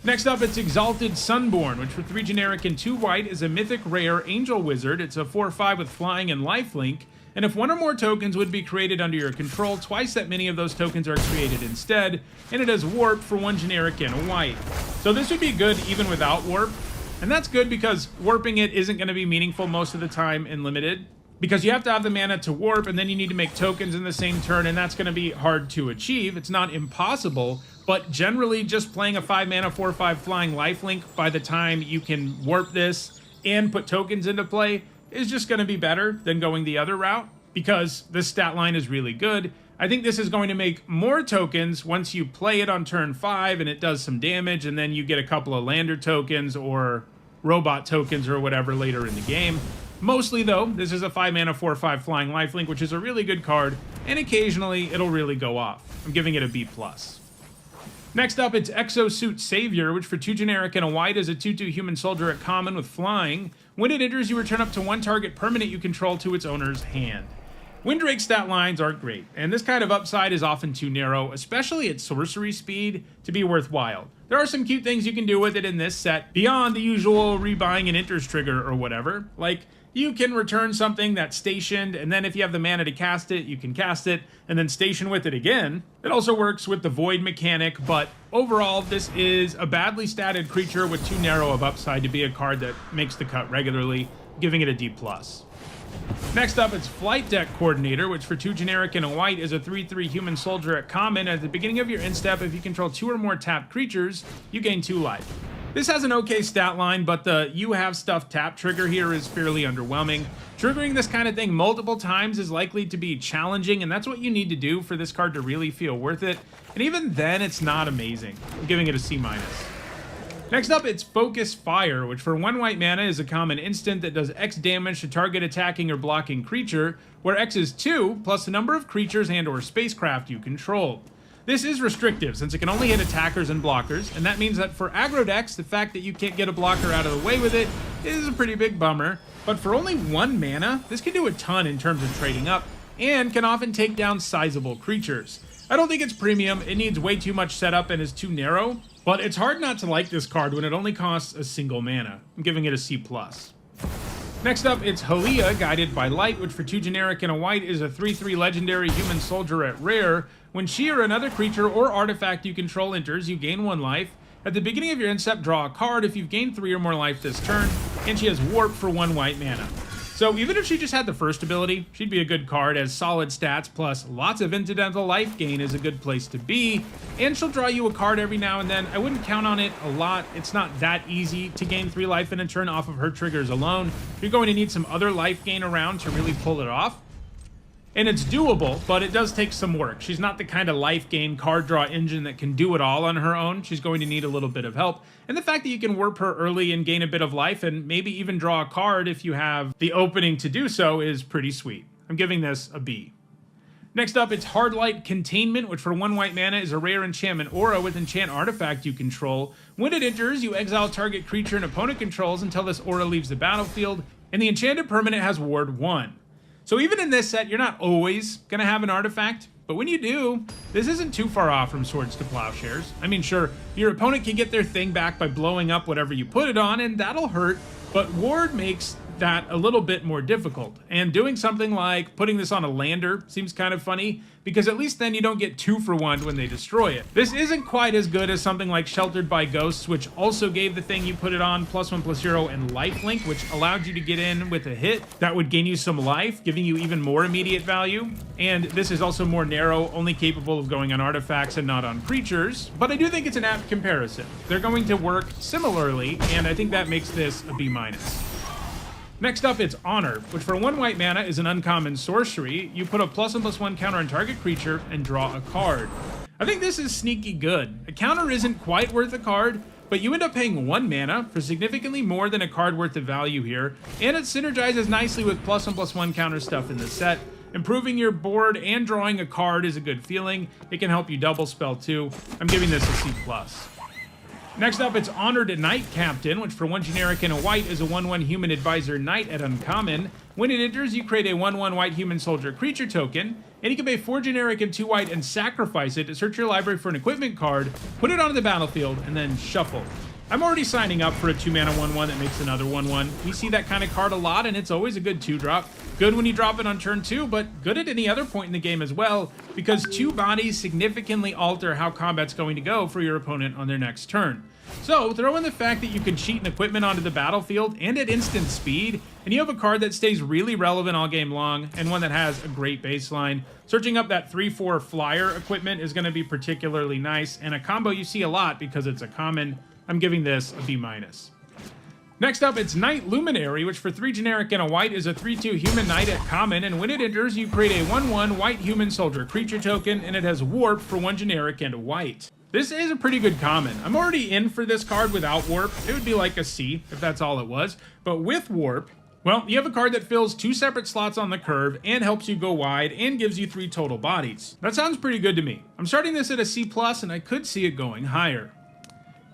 Next up, it's Exalted Sunborn, which for 3 generic and 2 white is a mythic rare angel wizard. It's a 4/5 with flying and lifelink. and if one or more tokens would be created under your control, twice that many of those tokens are created instead, and it has warp for 1 generic and a white. So this would be good even without warp, and that's good because warping it isn't going to be meaningful most of the time in limited, because you have to have the mana to warp, and then you need to make tokens in the same turn, and that's going to be hard to achieve. It's not impossible, but generally just playing a 5 mana 4/5 flying lifelink by the time you can warp this and put tokens into play is just going to be better than going the other route, because this stat line is really good. I think this is going to make more tokens once you play it on turn 5 and it does some damage, and then you get a couple of lander tokens or robot tokens or whatever later in the game. Mostly, though, this is a 5 mana 4/5 flying lifelink, which is a really good card, and occasionally it'll really go off. I'm giving it a B+. Next up, it's Exosuit Savior, which for 2 generic and a white is a 2/2 human soldier at common with flying. When it enters, you return up to 1 target permanent you control to its owner's hand. Windrake stat lines aren't great, and this kind of upside is often too narrow, especially at sorcery speed, to be worthwhile. There are some cute things you can do with it in this set, beyond the usual rebuying an enters trigger or whatever. Like, you can return something that's stationed, and then if you have the mana to cast it, you can cast it, and then station with it again. It also works with the void mechanic, but overall, this is a badly statted creature with too narrow of upside to be a card that makes the cut regularly, giving it a D+. Next up, it's Flight Deck Coordinator, which for 2 generic and a white is a 3/3 human soldier at common. At the beginning of your end step, if you control 2 or more tapped creatures, you gain 2 life. This has an okay stat line, but the you have stuff tap trigger here is fairly underwhelming. Triggering this kind of thing multiple times is likely to be challenging, and that's what you need to do for this card to really feel worth it. And even then, it's not amazing. I'm giving it a C-. Next up, it's Focus Fire, which for 1 white mana is a common instant that does X damage to target attacking or blocking creature, where X is 2, plus the number of creatures and or spacecraft you control. This is restrictive, since it can only hit attackers and blockers, and that means that for aggro decks, the fact that you can't get a blocker out of the way with it is a pretty big bummer. But for only 1 mana, this can do a ton in terms of trading up, and can often take down sizable creatures. I don't think it's premium, it needs way too much setup and is too narrow, but it's hard not to like this card when it only costs a single mana. I'm giving it a C+. Next up, it's Halia, Guided by Light, which for 2 generic and a white is a 3/3 legendary human soldier at rare. When she or another creature or artifact you control enters, you gain 1 life. At the beginning of your end step, draw a card if you've gained 3 or more life this turn, and she has warp for 1 white mana. So even if she just had the first ability, she'd be a good card, as solid stats plus lots of incidental life gain is a good place to be, and she'll draw you a card every now and then. I wouldn't count on it a lot. It's not that easy to gain 3 life in a turn off of her triggers alone. You're going to need some other life gain around to really pull it off. And it's doable, but it does take some work. She's not the kind of life gain card draw engine that can do it all on her own. She's going to need a little bit of help. And the fact that you can warp her early and gain a bit of life and maybe even draw a card if you have the opening to do so is pretty sweet. I'm giving this a B. Next up, it's Hardlight Containment, which for 1 white mana is a rare enchantment aura with enchant artifact you control. When it enters, you exile target creature an opponent controls until this aura leaves the battlefield, and the enchanted permanent has ward 1. So even in this set, you're not always going to have an artifact, but when you do, this isn't too far off from Swords to Plowshares. I mean, sure, your opponent can get their thing back by blowing up whatever you put it on, and that'll hurt, but ward makes that a little bit more difficult. And doing something like putting this on a lander seems kind of funny, because at least then you don't get 2 for 1 when they destroy it. This isn't quite as good as something like Sheltered by Ghosts, which also gave the thing you put it on +1/+0 and lifelink, which allowed you to get in with a hit that would gain you some life, giving you even more immediate value. And this is also more narrow, only capable of going on artifacts and not on creatures, but I do think it's an apt comparison. They're going to work similarly, and I think that makes this a B-. Next up, it's Honor, which for 1 white mana is an uncommon sorcery. You put a +1/+1 counter on target creature and draw a card. I think this is sneaky good. A counter isn't quite worth a card, but you end up paying 1 mana for significantly more than a card worth of value here, and it synergizes nicely with +1/+1 counter stuff in the set. Improving your board and drawing a card is a good feeling. It can help you double spell too. I'm giving this a C+. Next up, it's Honored Knight Captain, which for 1 generic and a white is a 1/1 human advisor knight at uncommon. When it enters, you create a 1/1 white human soldier creature token, and you can pay 4 generic and 2 white and sacrifice it to search your library for an equipment card, put it onto the battlefield, and then shuffle. I'm already signing up for a 2-mana 1/1 that makes another 1/1. We see that kind of card a lot, and it's always a good 2-drop. Good when you drop it on turn 2, but good at any other point in the game as well, because 2 bodies significantly alter how combat's going to go for your opponent on their next turn. So throw in the fact that you can cheat an equipment onto the battlefield and at instant speed, and you have a card that stays really relevant all game long, and one that has a great baseline. Searching up that 3/4 flyer equipment is going to be particularly nice, and a combo you see a lot because it's a common. I'm giving this a B-. Next up, it's Knight Luminary, which for 3 generic and a white is a 3/2 human knight at common, and when it enters, you create a 1/1 white human soldier creature token, and it has warp for 1 generic and a white. This is a pretty good common. I'm already in for this card without warp. It would be like a C if that's all it was, but with warp, well, you have a card that fills 2 separate slots on the curve and helps you go wide and gives you 3 total bodies. That sounds pretty good to me. I'm starting this at a C+, and I could see it going higher.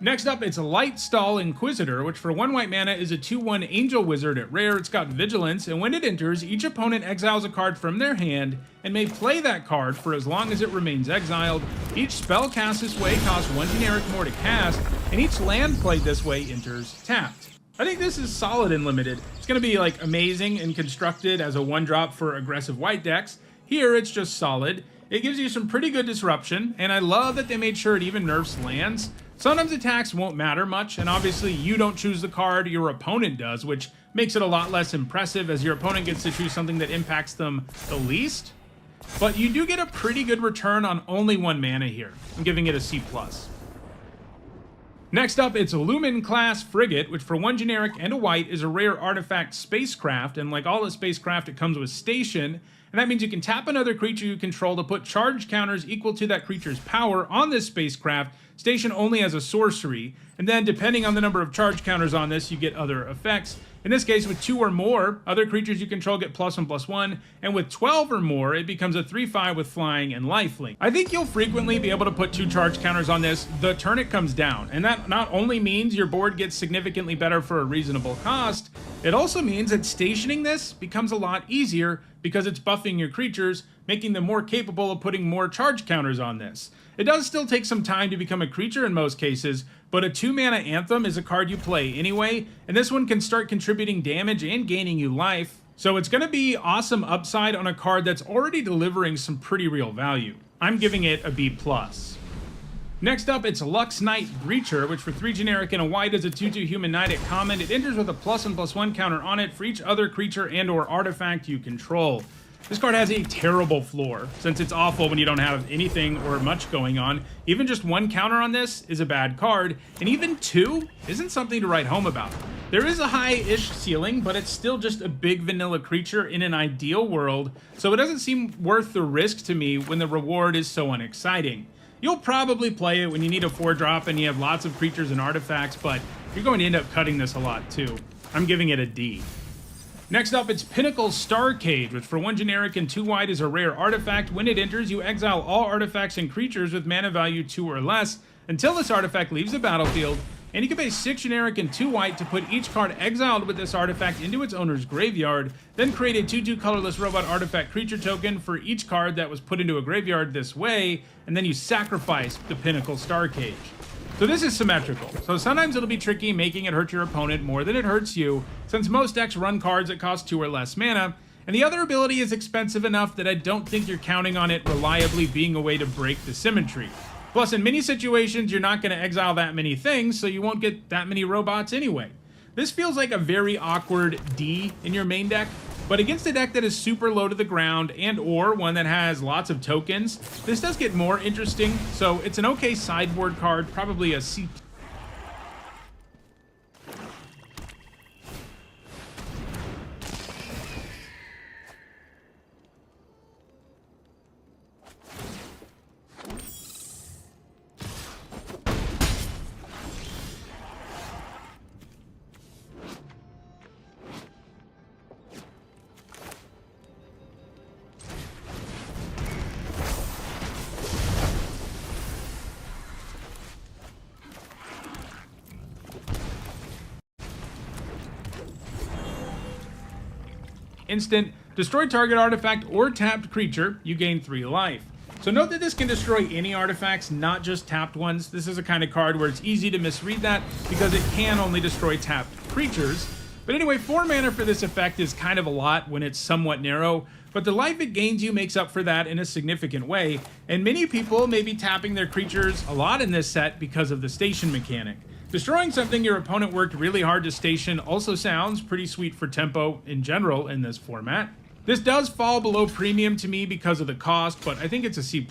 Next up, it's Lightstall Inquisitor, which for 1 white mana is a 2/1 Angel Wizard at rare. It's got Vigilance, and when it enters, each opponent exiles a card from their hand and may play that card for as long as it remains exiled. Each spell cast this way costs 1 generic more to cast, and each land played this way enters tapped. I think this is solid in limited. It's going to be like amazing and constructed as a 1-drop for aggressive white decks. Here, it's just solid. It gives you some pretty good disruption, and I love that they made sure it even nerfs lands. Sometimes attacks won't matter much, and obviously you don't choose the card, your opponent does, which makes it a lot less impressive as your opponent gets to choose something that impacts them the least. But you do get a pretty good return on only 1 mana here. I'm giving it a C+. Next up, it's Lumen Class Frigate, which for 1 generic and a white is a rare artifact spacecraft, and like all the spacecraft, it comes with Station, and that means you can tap another creature you control to put charge counters equal to that creature's power on this spacecraft. Station only has a sorcery, and then depending on the number of charge counters on this, you get other effects. In this case, with 2 or more, other creatures you control get +1/+1, and with 12 or more, it becomes a 3/5 with flying and lifelink. I think you'll frequently be able to put 2 charge counters on this the turn it comes down, and that not only means your board gets significantly better for a reasonable cost, it also means that stationing this becomes a lot easier because it's buffing your creatures, making them more capable of putting more charge counters on this. It does still take some time to become a creature in most cases, but a 2-mana Anthem is a card you play anyway, and this one can start contributing damage and gaining you life, so it's going to be awesome upside on a card that's already delivering some pretty real value. I'm giving it a B+. Next up, it's Lux Knight Breacher, which for 3 generic and a white is a 2/2 human knight at common. It enters with a +1/+1 counter on it for each other creature and or artifact you control. This card has a terrible floor, since it's awful when you don't have anything or much going on. Even just 1 counter on this is a bad card, and even 2 isn't something to write home about. There is a high-ish ceiling, but it's still just a big vanilla creature in an ideal world, so it doesn't seem worth the risk to me when the reward is so unexciting. You'll probably play it when you need a 4-drop and you have lots of creatures and artifacts, but you're going to end up cutting this a lot too. I'm giving it a D. Next up, it's Pinnacle Starcade, which for 1 generic and 2 white is a rare artifact. When it enters, you exile all artifacts and creatures with mana value 2 or less until this artifact leaves the battlefield, and you can pay 6 generic and 2 white to put each card exiled with this artifact into its owner's graveyard, then create a 2/2 colorless robot artifact creature token for each card that was put into a graveyard this way, and then you sacrifice the Pinnacle Starcade. So this is symmetrical, so sometimes it'll be tricky making it hurt your opponent more than it hurts you, since most decks run cards that cost 2 or less mana, and the other ability is expensive enough that I don't think you're counting on it reliably being a way to break the symmetry. Plus, in many situations, you're not going to exile that many things, so you won't get that many robots anyway. This feels like a very awkward D in your main deck, but against a deck that is super low to the ground and or one that has lots of tokens, this does get more interesting, so it's an okay sideboard card, probably a C+. Instant, destroy target artifact or tapped creature, you gain 3 life. So note that this can destroy any artifacts, not just tapped ones. This is a kind of card where it's easy to misread that because it can only destroy tapped creatures. But anyway, 4 mana for this effect is kind of a lot when it's somewhat narrow, but the life it gains you makes up for that in a significant way, and many people may be tapping their creatures a lot in this set because of the station mechanic. Destroying something your opponent worked really hard to station also sounds pretty sweet for tempo in general in this format. This does fall below premium to me because of the cost, but I think it's a C+.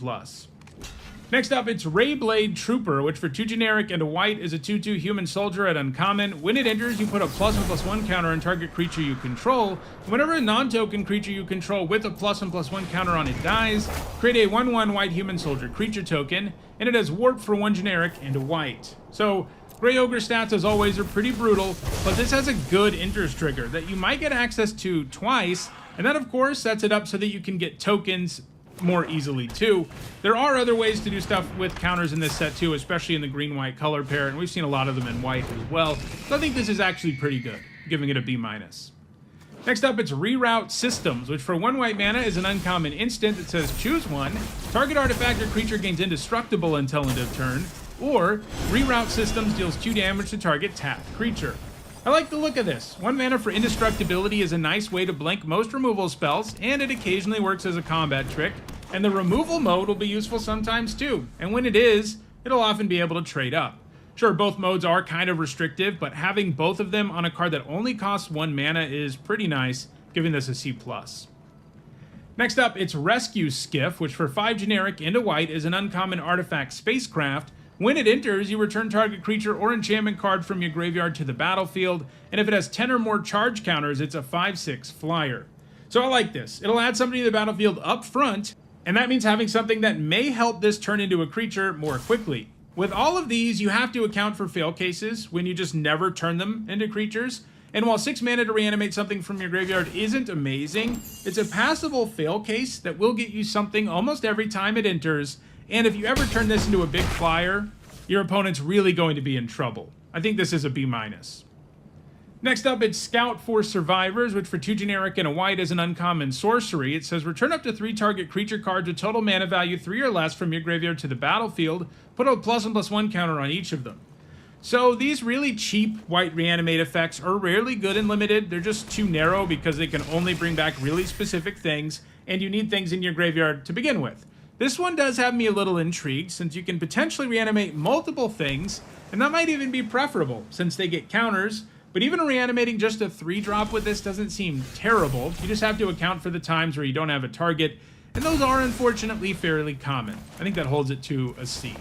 Next up, it's Rayblade Trooper, which for 2 generic and a white is a 2/2 human soldier at uncommon. When it enters, you put a +1/+1 counter on target creature you control. Whenever a non-token creature you control with a +1/+1 counter on it dies, create a 1/1 white human soldier creature token, and it has warp for 1 generic and a white. So, Grey Ogre stats, as always, are pretty brutal, but this has a good enters trigger that you might get access to twice, and that, of course, sets it up so that you can get tokens more easily too. There are other ways to do stuff with counters in this set too, especially in the green-white color pair, and we've seen a lot of them in white as well. So I think this is actually pretty good, giving it a B-. Next up, it's Reroute Systems, which for 1 white mana is an uncommon instant that says choose one, target artifact or creature gains indestructible until end of turn, or Reroute Systems deals 2 damage to target tapped creature. I like the look of this. 1 mana for indestructibility is a nice way to blank most removal spells, and it occasionally works as a combat trick, and the removal mode will be useful sometimes too, and when it is, it'll often be able to trade up. Sure, both modes are kind of restrictive, but having both of them on a card that only costs 1 mana is pretty nice, giving this a C+. Next up, it's Rescue Skiff, which for 5 generic and a white is an uncommon artifact spacecraft. When it enters, you return target creature or enchantment card from your graveyard to the battlefield, and if it has 10 or more charge counters, it's a 5/6 flyer. So I like this. It'll add something to the battlefield up front, and that means having something that may help this turn into a creature more quickly. With all of these, you have to account for fail cases when you just never turn them into creatures, and while 6 mana to reanimate something from your graveyard isn't amazing, it's a passable fail case that will get you something almost every time it enters. And if you ever turn this into a big flyer, your opponent's really going to be in trouble. I think this is a B-. Next up, it's Scout for Survivors, which for 2 generic and a white is an uncommon sorcery. It says return up to 3 target creature cards with total mana value 3 or less from your graveyard to the battlefield. Put a +1/+1 counter on each of them. So these really cheap white reanimate effects are rarely good and limited. They're just too narrow because they can only bring back really specific things, and you need things in your graveyard to begin with. This one does have me a little intrigued, since you can potentially reanimate multiple things, and that might even be preferable, since they get counters, but even reanimating just a 3-drop with this doesn't seem terrible. You just have to account for the times where you don't have a target, and those are unfortunately fairly common. I think that holds it to a C.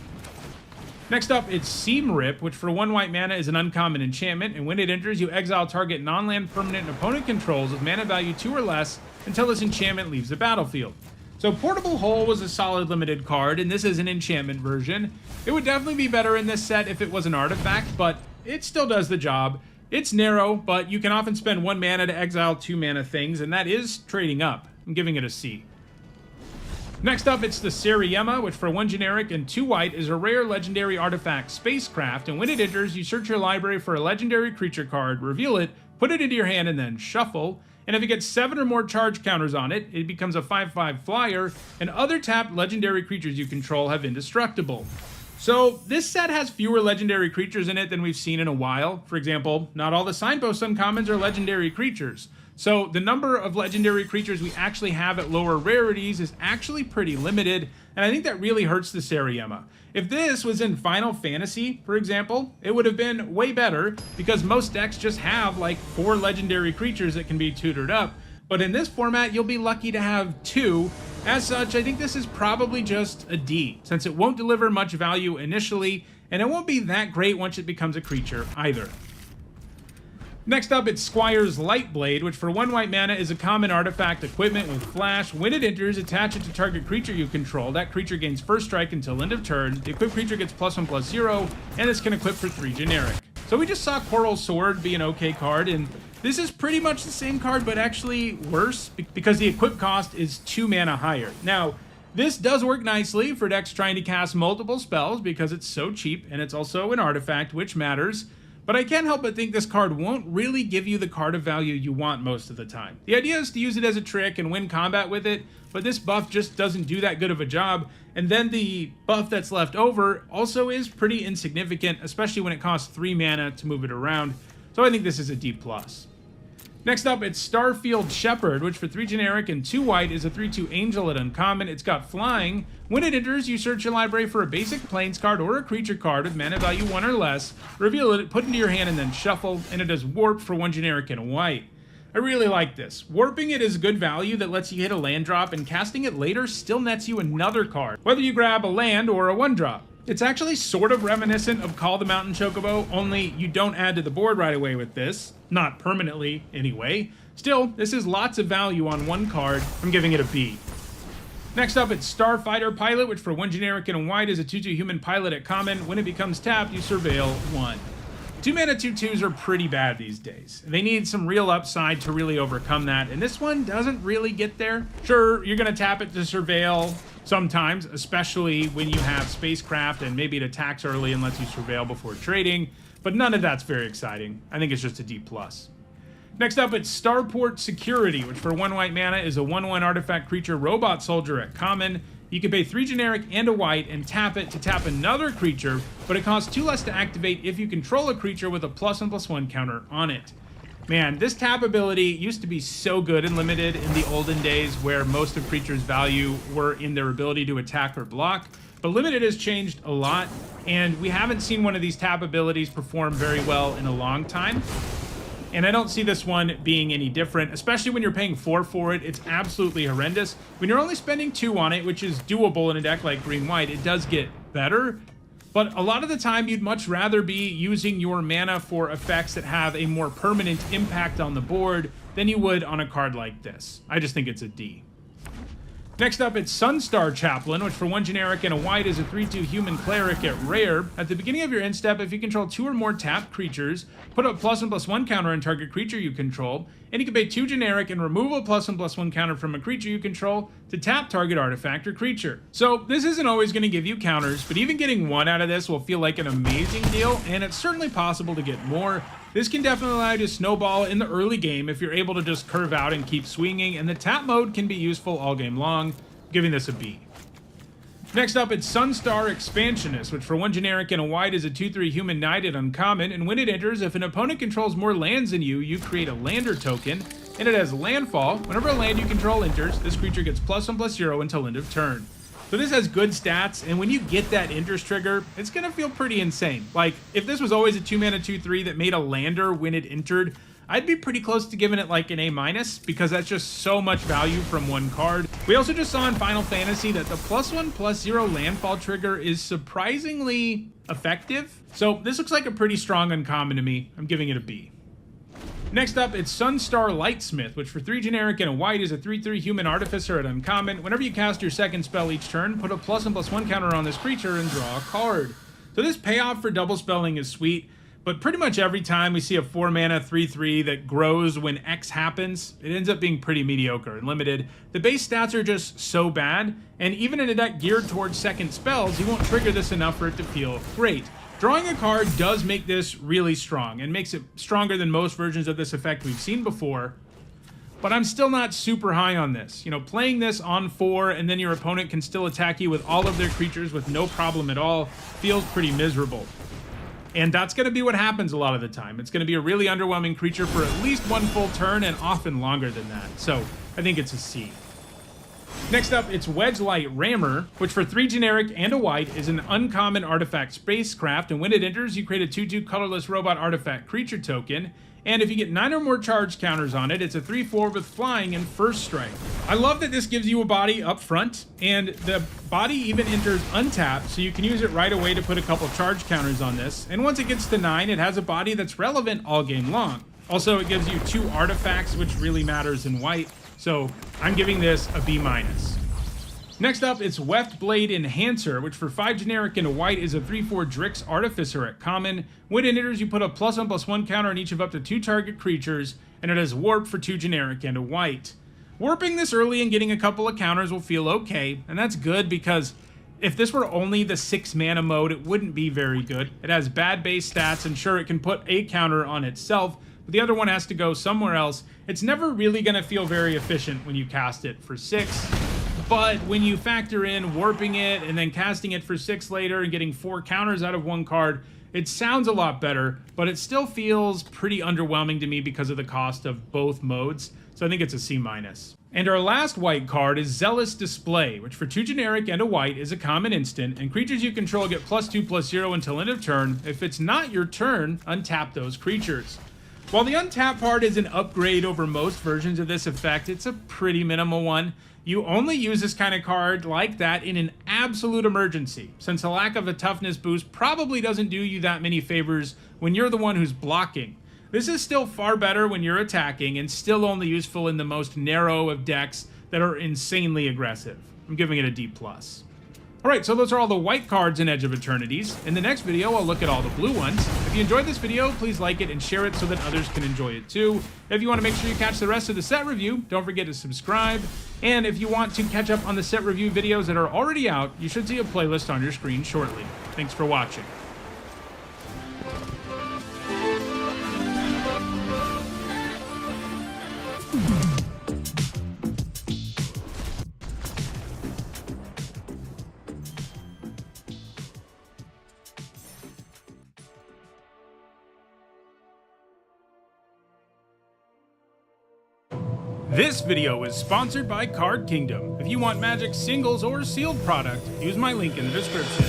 Next up, it's Seam Rip, which for 1 white mana is an uncommon enchantment, and when it enters, you exile target non-land permanent opponent controls with mana value 2 or less until this enchantment leaves the battlefield. So Portable Hole was a solid limited card, and this is an enchantment version. It would definitely be better in this set if it was an artifact, but it still does the job. It's narrow, but you can often spend 1 mana to exile 2 mana things, and that is trading up. I'm giving it a C. Next up, it's the Seriema, which for 1 generic and 2 white is a rare legendary artifact spacecraft, and when it enters, you search your library for a legendary creature card, reveal it, put it into your hand, and then shuffle. And if it gets 7 or more charge counters on it, it becomes a 5/5 flyer, and other tapped legendary creatures you control have indestructible. So this set has fewer legendary creatures in it than we've seen in a while. For example, not all the Signpost uncommons are legendary creatures. So the number of legendary creatures we actually have at lower rarities is actually pretty limited, and I think that really hurts the Seriema. If this was in Final Fantasy, for example, it would have been way better because most decks just have like 4 legendary creatures that can be tutored up. But in this format, you'll be lucky to have 2. As such, I think this is probably just a D, since it won't deliver much value initially, and it won't be that great once it becomes a creature either. Next up, it's Squire's Lightblade, which for 1 white mana is a common artifact equipment with flash. When it enters, attach it to target creature you control. That creature gains first strike until end of turn. The equipped creature gets +1/+0, and this can equip for 3 generic. So we just saw Coral Sword be an okay card, and this is pretty much the same card, but actually worse, because the equip cost is 2 mana higher. Now, this does work nicely for decks trying to cast multiple spells because it's so cheap, and it's also an artifact, which matters. but I can't help but think this card won't really give you the card of value you want most of the time. The idea is to use it as a trick and win combat with it, but this buff just doesn't do that good of a job, and then the buff that's left over also is pretty insignificant, especially when it costs 3 mana to move it around, so I think this is a D+. Next up, it's Starfield Shepherd, which for 3 generic and 2 white is a 3/2 angel at uncommon. It's got flying. When it enters, you search your library for a basic plains card or a creature card with mana value 1 or less, reveal it, put it into your hand, and then shuffle, and it has warp for 1 generic and a white. I really like this. Warping it is good value that lets you hit a land drop, and casting it later still nets you another card, whether you grab a land or a 1-drop. It's actually sort of reminiscent of Call the Mountain Chocobo, only you don't add to the board right away with this. Not permanently, anyway. Still, this is lots of value on 1 card. I'm giving it a B. Next up, it's Starfighter Pilot, which for 1 generic and a white is a 2/2 human pilot at common. When it becomes tapped, you surveil 1. 2 mana 2/2s are pretty bad these days. They need some real upside to really overcome that, and this one doesn't really get there. Sure, you're going to tap it to surveil sometimes, especially when you have spacecraft and maybe it attacks early and lets you surveil before trading, but none of that's very exciting. I think it's just a D+. Next up, it's Starport Security, which for 1 white mana is a 1/1 artifact creature robot soldier at common. You can pay 3 generic and a white and tap it to tap another creature, but it costs 2 less to activate if you control a creature with a +1/+1 counter on it. Man, this tap ability used to be so good and limited in the olden days where most of creatures' value were in their ability to attack or block, but limited has changed a lot, and we haven't seen one of these tap abilities perform very well in a long time. And I don't see this one being any different, especially when you're paying 4 for it. It's absolutely horrendous. When you're only spending 2 on it, which is doable in a deck like green-white, it does get better. But a lot of the time, you'd much rather be using your mana for effects that have a more permanent impact on the board than you would on a card like this. I just think it's a D. Next up, it's Sunstar Chaplain, which for 1 generic and a white is a 3/2 human cleric at rare. At the beginning of your end step, if you control 2 or more tapped creatures, put a +1/+1 counter on target creature you control, and you can pay 2 generic and remove a +1/+1 counter from a creature you control to tap target artifact or creature. So this isn't always going to give you counters, but even getting 1 out of this will feel like an amazing deal, and it's certainly possible to get more. This can definitely allow you to snowball in the early game if you're able to just curve out and keep swinging, and the tap mode can be useful all game long, giving this a B. Next up, it's Sunstar Expansionist, which for 1 generic and a white is a 2/3 human knight at uncommon, and when it enters, if an opponent controls more lands than you, you create a lander token, and it has landfall. Whenever a land you control enters, this creature gets +1/+0 until end of turn. So this has good stats, and when you get that enters trigger, it's going to feel pretty insane. Like, if this was always a 2 mana 2/3 that made a lander when it entered, I'd be pretty close to giving it like an A-, because that's just so much value from 1 card. We also just saw in Final Fantasy that the +1/+0 landfall trigger is surprisingly effective. So this looks like a pretty strong uncommon to me. I'm giving it a B. Next up, it's Sunstar Lightsmith, which for 3 generic and a white is a 3/3 human artificer at uncommon. Whenever you cast your second spell each turn, put a +1/+1 counter on this creature and draw a card. So this payoff for double spelling is sweet, but pretty much every time we see a 4 mana 3/3 that grows when X happens, it ends up being pretty mediocre and limited. The base stats are just so bad, and even in a deck geared towards second spells, you won't trigger this enough for it to feel great. Drawing a card does make this really strong, and makes it stronger than most versions of this effect we've seen before, but I'm still not super high on this. You know, playing this on 4 and then your opponent can still attack you with all of their creatures with no problem at all feels pretty miserable. And that's going to be what happens a lot of the time. It's going to be a really underwhelming creature for at least 1 full turn and often longer than that. So I think it's a C. Next up, it's Wedgelight Rammer, which for 3 generic and a white is an uncommon artifact spacecraft, and when it enters, you create a 2/2 colorless robot artifact creature token, and if you get 9 or more charge counters on it, it's a 3/4 with flying and first strike. I love that this gives you a body up front, and the body even enters untapped, so you can use it right away to put a couple charge counters on this, and once it gets to 9, it has a body that's relevant all game long. Also, it gives you 2 artifacts, which really matters in white, so I'm giving this a B-. Next up, it's Weft Blade Enhancer, which for 5 generic and a white is a 3/4 Drix Artificer at common. When it enters, you put a +1/+1 counter on each of up to 2 target creatures, and it has Warp for 2 generic and a white. Warping this early and getting a couple of counters will feel okay, and that's good because If this were only the 6 mana mode, it wouldn't be very good. It has bad base stats, and sure, it can put a counter on itself, but the other one has to go somewhere else. It's never really going to feel very efficient when you cast it for 6, but when you factor in warping it and then casting it for 6 later and getting 4 counters out of 1 card, it sounds a lot better, but it still feels pretty underwhelming to me because of the cost of both modes, so I think it's a C-. And our last white card is Zealous Display, which for 2 generic and a white is a common instant, and creatures you control get +2/+0 until end of turn. If it's not your turn, untap those creatures. While the untap part is an upgrade over most versions of this effect, it's a pretty minimal one. You only use this kind of card like that in an absolute emergency, since the lack of a toughness boost probably doesn't do you that many favors when you're the one who's blocking. This is still far better when you're attacking, and still only useful in the most narrow of decks that are insanely aggressive. I'm giving it a D+. Alright, so those are all the white cards in Edge of Eternities. In the next video, I'll look at all the blue ones. If you enjoyed this video, please like it and share it so that others can enjoy it too. If you want to make sure you catch the rest of the set review, don't forget to subscribe. And if you want to catch up on the set review videos that are already out, you should see a playlist on your screen shortly. Thanks for watching. This video is sponsored by Card Kingdom. If you want Magic singles or sealed product, use my link in the description.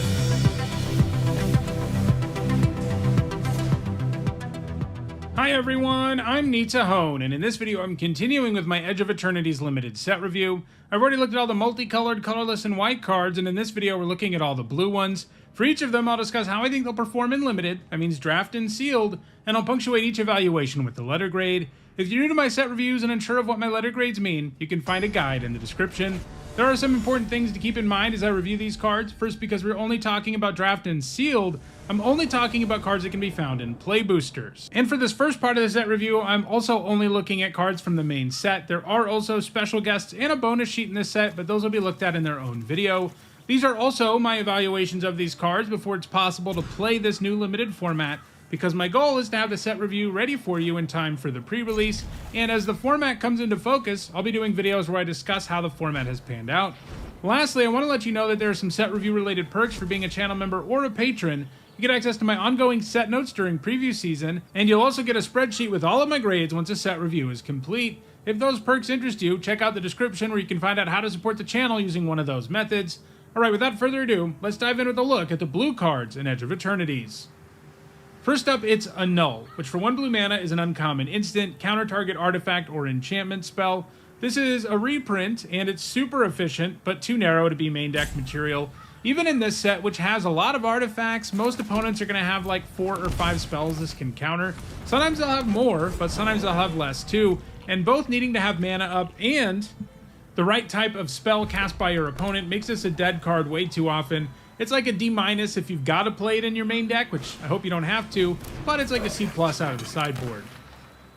Hi everyone, I'm Nita Hone, and in this video I'm continuing with my Edge of Eternities limited set review. I've already looked at all the multicolored, colorless, and white cards, and in this video we're looking at all the blue ones. For each of them, I'll discuss how I think they'll perform in limited, that means draft and sealed, and I'll punctuate each evaluation with the letter grade. If you're new to my set reviews and unsure of what my letter grades mean, you can find a guide in the description. There are some important things to keep in mind as I review these cards. First, because we're only talking about draft and sealed, I'm only talking about cards that can be found in play boosters. And for this first part of the set review, I'm also only looking at cards from the main set. There are also special guests and a bonus sheet in this set, but those will be looked at in their own video. These are also my evaluations of these cards before it's possible to play this new limited format, because my goal is to have the set review ready for you in time for the pre-release, and as the format comes into focus, I'll be doing videos where I discuss how the format has panned out. Lastly, I want to let you know that there are some set review related perks for being a channel member or a patron. You get access to my ongoing set notes during preview season, and you'll also get a spreadsheet with all of my grades once a set review is complete. If those perks interest you, check out the description where you can find out how to support the channel using one of those methods. Alright, without further ado, let's dive in with a look at the blue cards in Edge of Eternities. First up, it's Annul, which for 1 blue mana is an uncommon instant, counter target artifact or enchantment spell. This is a reprint, and it's super efficient, but too narrow to be main deck material. Even in this set, which has a lot of artifacts, most opponents are going to have like 4 or 5 spells this can counter. Sometimes they'll have more, but sometimes they'll have less too, and both needing to have mana up and the right type of spell cast by your opponent makes this a dead card way too often. It's like a D- if you've got to play it in your main deck, which I hope you don't have to, but it's like a C+ out of the sideboard.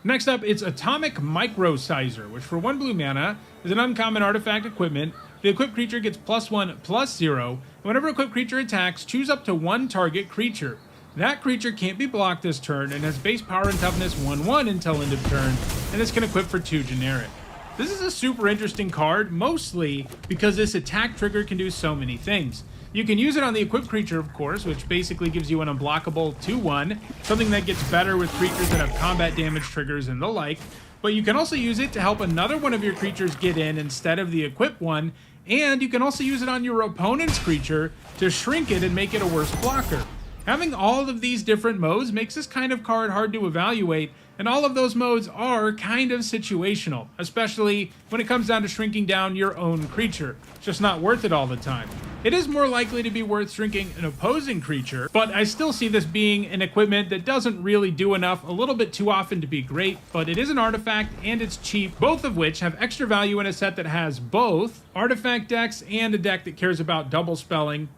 Next up, it's Atomic Microsizer, which for 1 blue mana is an uncommon artifact equipment. The equipped creature gets +1/+0, and whenever equipped creature attacks, choose up to 1 target creature. That creature can't be blocked this turn and has base power and toughness 1/1 until end of turn, and this can equip for 2 generic. This is a super interesting card, mostly because this attack trigger can do so many things. You can use it on the equipped creature, of course, which basically gives you an unblockable 2/1, something that gets better with creatures that have combat damage triggers and the like. But you can also use it to help another one of your creatures get in instead of the equipped one, and you can also use it on your opponent's creature to shrink it and make it a worse blocker. Having all of these different modes makes this kind of card hard to evaluate, and all of those modes are kind of situational, especially when it comes down to shrinking down your own creature. It's just not worth it all the time. It is more likely to be worth shrinking an opposing creature, but I still see this being an equipment that doesn't really do enough a little bit too often to be great, but it is an artifact and it's cheap, both of which have extra value in a set that has both artifact decks and a deck that cares about double spelling.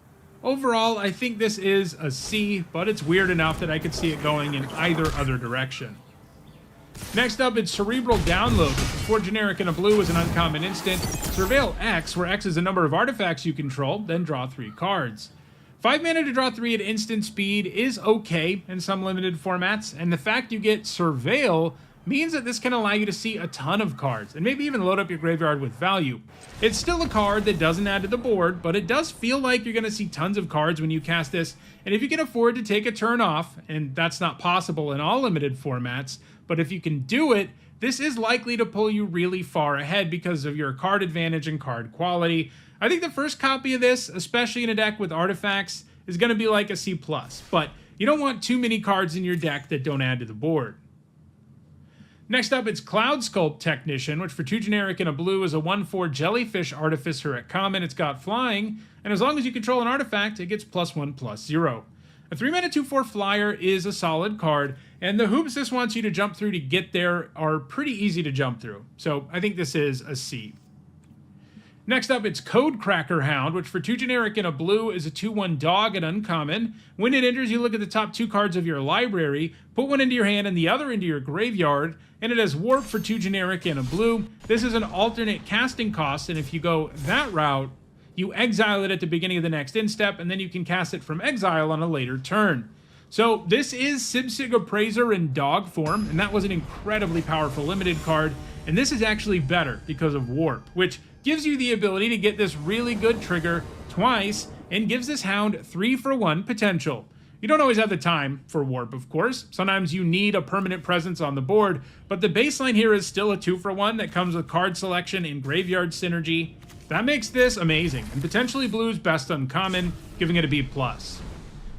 Overall, I think this is a C, but it's weird enough that I could see it going in either other direction. Next up, it's Cerebral Download, which before generic and a blue is an uncommon instant. Surveil X, where X is the number of artifacts you control, then draw 3 cards. 5 mana to draw 3 at instant speed is okay in some limited formats, and the fact you get Surveil means that this can allow you to see a ton of cards, and maybe even load up your graveyard with value. It's still a card that doesn't add to the board, but it does feel like you're going to see tons of cards when you cast this, and if you can afford to take a turn off, and that's not possible in all limited formats, but if you can do it, this is likely to pull you really far ahead because of your card advantage and card quality. I think the first copy of this, especially in a deck with artifacts, is going to be like a C+, but you don't want too many cards in your deck that don't add to the board. Next up, it's Cloud Sculpt Technician, which for 2 generic and a blue is a 1/4 Jellyfish Artificer at common. It's got flying, and as long as you control an artifact, it gets +1/+0. A 3 mana 2/4 flyer is a solid card, and the hoops this wants you to jump through to get there are pretty easy to jump through, so I think this is a C. Next up, it's Code Cracker Hound, which for 2 generic and a blue is a 2/1 dog at uncommon. When it enters, you look at the top 2 cards of your library, put one into your hand and the other into your graveyard, and it has Warp for 2 generic and a blue. This is an alternate casting cost, and if you go that route, you exile it at the beginning of the next instep, and then you can cast it from exile on a later turn. So this is Sibsig Appraiser in dog form, and that was an incredibly powerful limited card, and this is actually better because of Warp, which gives you the ability to get this really good trigger twice, and gives this hound 3-for-1 potential. You don't always have the time for Warp, of course. Sometimes you need a permanent presence on the board, but the baseline here is still a 2-for-1 that comes with card selection and graveyard synergy. That makes this amazing, and potentially blue's best uncommon, giving it a B+.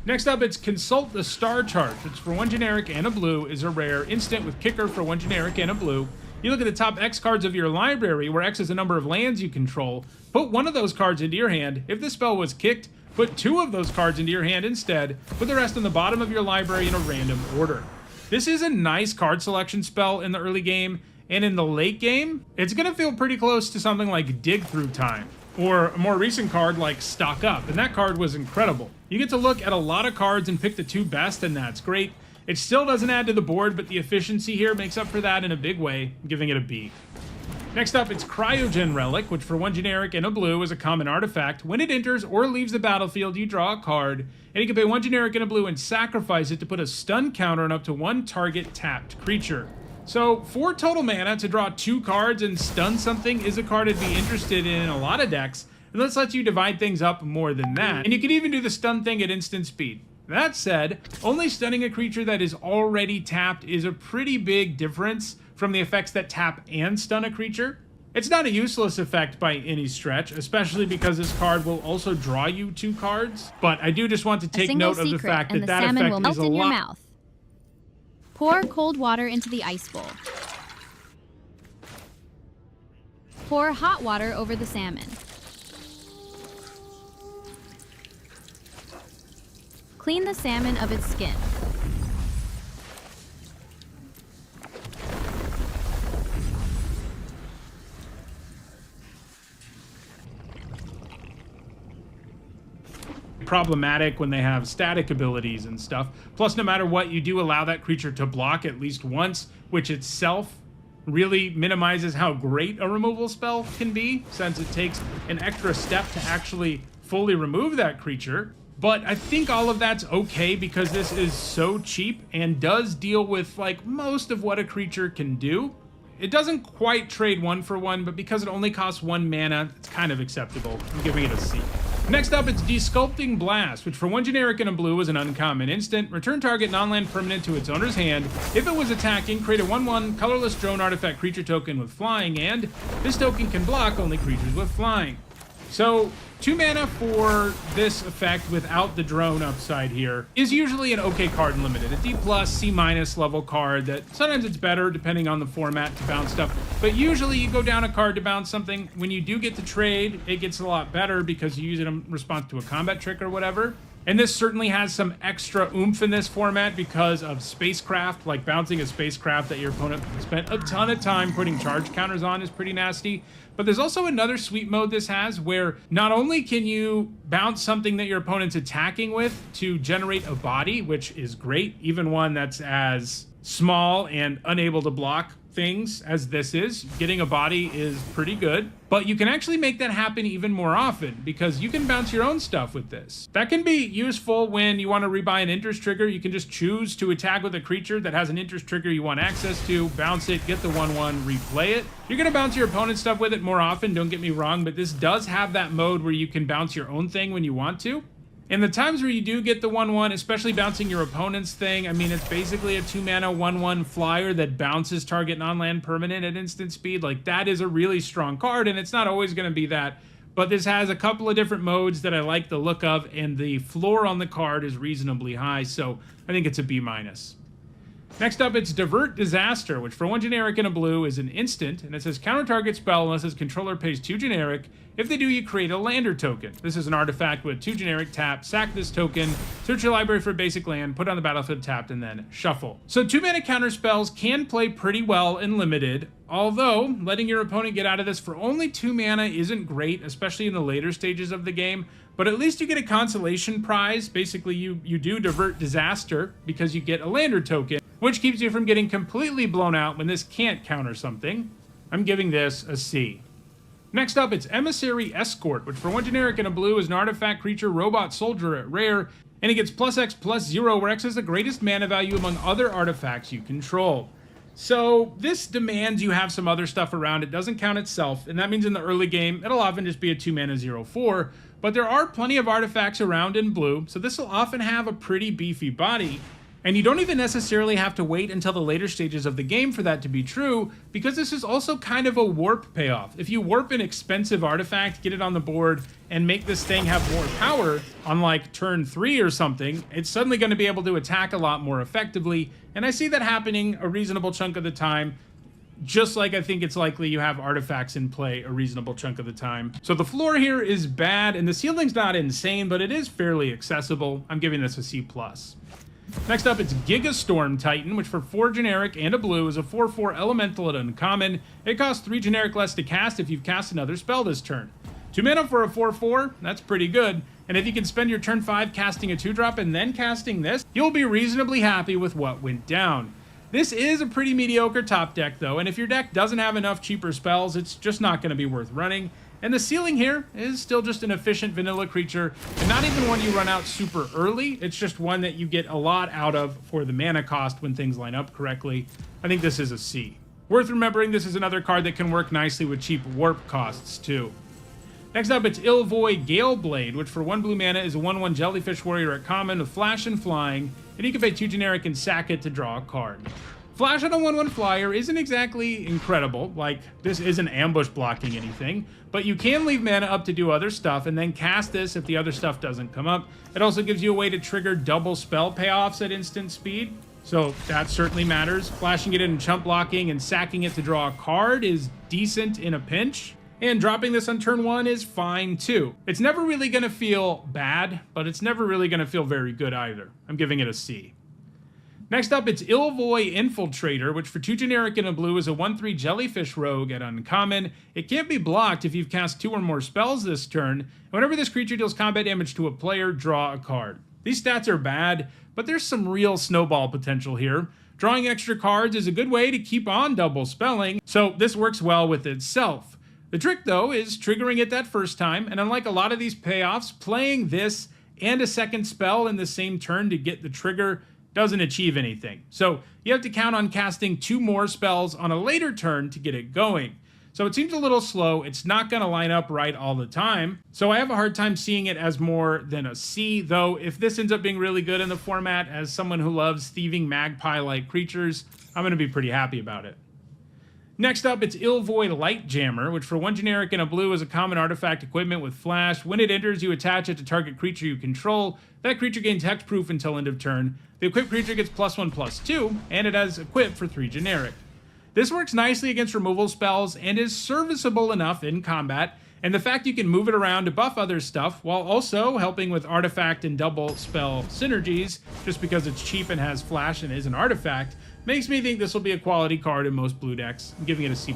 Next up, it's Consult the Star Chart, which for 1 generic and a blue is a rare instant with kicker for 1 generic and a blue. You look at the top X cards of your library, where X is the number of lands you control. Put one of those cards into your hand. If the spell was kicked, put 2 of those cards into your hand instead. Put the rest on the bottom of your library in a random order. This is a nice card selection spell in the early game, and in the late game, it's going to feel pretty close to something like Dig Through Time, or a more recent card like Stock Up, and that card was incredible. You get to look at a lot of cards and pick the 2 best, and that's great. It still doesn't add to the board, but the efficiency here makes up for that in a big way, giving it a B. Next up, it's Cryogen Relic, which for 1 generic and a blue is a common artifact. When it enters or leaves the battlefield, you draw a card, and you can pay 1 generic and a blue and sacrifice it to put a stun counter on up to 1 target tapped creature. So 4 total mana to draw 2 cards and stun something is a card I'd be interested in a lot of decks, and this lets you divide things up more than that. And you can even do the stun thing at instant speed. That said, only stunning a creature that is already tapped is a pretty big difference from the effects that tap and stun a creature. It's not a useless effect by any stretch, especially because this card will also draw you 2 cards, but I do just want to take note of the fact that that effect will melt is a in your lot. mouth. Pour cold water into the ice bowl. Pour hot water over the salmon. Clean the salmon of its skin. Problematic when they have static abilities and stuff. Plus, no matter what, you do allow that creature to block at least once, which itself really minimizes how great a removal spell can be, since it takes an extra step to actually fully remove that creature. But I think all of that's okay because this is so cheap and does deal with like most of what a creature can do. It doesn't quite trade 1-for-1, but because it only costs 1 mana, it's kind of acceptable. I'm giving it a C. Next up, it's Desculpting Blast, which for 1 generic and a blue is an uncommon instant. Return target non-land permanent to its owner's hand. If it was attacking, create a 1/1 colorless drone artifact creature token with flying, and this token can block only creatures with flying. So 2 mana for this effect without the drone upside here is usually an okay card in limited. A D+, C- level card that sometimes it's better depending on the format to bounce stuff, but usually you go down a card to bounce something. When you do get to trade, it gets a lot better because you use it in response to a combat trick or whatever. And this certainly has some extra oomph in this format because of spacecraft, like bouncing a spacecraft that your opponent spent a ton of time putting charge counters on is pretty nasty. But there's also another sweet mode this has where not only can you bounce something that your opponent's attacking with to generate a body, which is great, even one that's as small and unable to block things as this is. Getting a body is pretty good, but you can actually make that happen even more often because you can bounce your own stuff with this. That can be useful when you want to rebuy an interest trigger. You can just choose to attack with a creature that has an interest trigger you want access to, bounce it, get the 1/1, replay it. You're going to bounce your opponent's stuff with it more often, don't get me wrong, but this does have that mode where you can bounce your own thing when you want to. And the times where you do get the 1/1, especially bouncing your opponent's thing, I mean, it's basically a 2-mana 1/1 flyer that bounces target non-land permanent at instant speed. Like, that is a really strong card, and it's not always going to be that. But this has a couple of different modes that I like the look of, and the floor on the card is reasonably high, so I think it's a B-. Next up, it's Divert Disaster, which for 1 generic and a blue is an instant, and it says counter target spell unless its controller pays 2 generic. If they do, you create a lander token. This is an artifact with 2 generic, tap, sack this token, search your library for a basic land, put it on the battlefield tapped, and then shuffle. So 2-mana counter spells can play pretty well in limited, although letting your opponent get out of this for only 2 mana isn't great, especially in the later stages of the game. But at least you get a consolation prize. Basically, you do Divert Disaster because you get a lander token, which keeps you from getting completely blown out when this can't counter something. I'm giving this a C. Next up, it's Emissary Escort, which for 1 generic and a blue is an artifact creature robot soldier at rare, and it gets +X/+0, where X is the greatest mana value among other artifacts you control. So this demands you have some other stuff around. It doesn't count itself, and that means in the early game, it'll often just be a 2-mana 0/4, but there are plenty of artifacts around in blue, so this will often have a pretty beefy body. And you don't even necessarily have to wait until the later stages of the game for that to be true, because this is also kind of a warp payoff. If you warp an expensive artifact, get it on the board, and make this thing have more power, on like turn 3 or something, it's suddenly going to be able to attack a lot more effectively, and I see that happening a reasonable chunk of the time, just like I think it's likely you have artifacts in play a reasonable chunk of the time. So the floor here is bad, and the ceiling's not insane, but it is fairly accessible. I'm giving this a C+. Next up, it's Gigastorm Titan, which for 4 generic and a blue is a 4/4 elemental at uncommon. It costs 3 generic less to cast if you've cast another spell this turn. 2 mana for a 4/4, that's pretty good. And if you can spend your turn 5 casting a 2-drop and then casting this, you'll be reasonably happy with what went down. This is a pretty mediocre top deck though, and if your deck doesn't have enough cheaper spells, it's just not going to be worth running. And the ceiling here is still just an efficient vanilla creature, and not even one you run out super early. It's just one that you get a lot out of for the mana cost when things line up correctly. I think this is a C. Worth remembering, this is another card that can work nicely with cheap warp costs too. Next up, it's Ilvoy Galeblade, which for 1 blue mana is a 1/1 jellyfish warrior at common with flash and flying, and you can pay 2 generic and sack it to draw a card. Flash on a 1/1 flyer isn't exactly incredible, like this isn't ambush blocking anything, but you can leave mana up to do other stuff and then cast this if the other stuff doesn't come up. It also gives you a way to trigger double spell payoffs at instant speed, so that certainly matters. Flashing it in and chump blocking and sacking it to draw a card is decent in a pinch, and dropping this on turn 1 is fine too. It's never really going to feel bad, but it's never really going to feel very good either. I'm giving it a C. Next up, it's Ilvoy Infiltrator, which for 2 generic and a blue is a 1/3 jellyfish rogue at uncommon. It can't be blocked if you've cast 2 or more spells this turn, and whenever this creature deals combat damage to a player, draw a card. These stats are bad, but there's some real snowball potential here. Drawing extra cards is a good way to keep on double spelling, so this works well with itself. The trick, though, is triggering it that first time, and unlike a lot of these payoffs, playing this and a second spell in the same turn to get the trigger doesn't achieve anything. So you have to count on casting 2 more spells on a later turn to get it going. So it seems a little slow. It's not going to line up right all the time. So I have a hard time seeing it as more than a C, though if this ends up being really good in the format, as someone who loves thieving magpie-like creatures, I'm going to be pretty happy about it. Next up, it's Ilvoy Lightjammer, which for 1 generic and a blue is a common artifact equipment with flash. When it enters, you attach it to target creature you control. That creature gains hexproof until end of turn. The equipped creature gets +1/+2, and it has equip for 3 generic. This works nicely against removal spells and is serviceable enough in combat, and the fact you can move it around to buff other stuff while also helping with artifact and double spell synergies, just because it's cheap and has flash and is an artifact, makes me think this will be a quality card in most blue decks. I'm giving it a C+.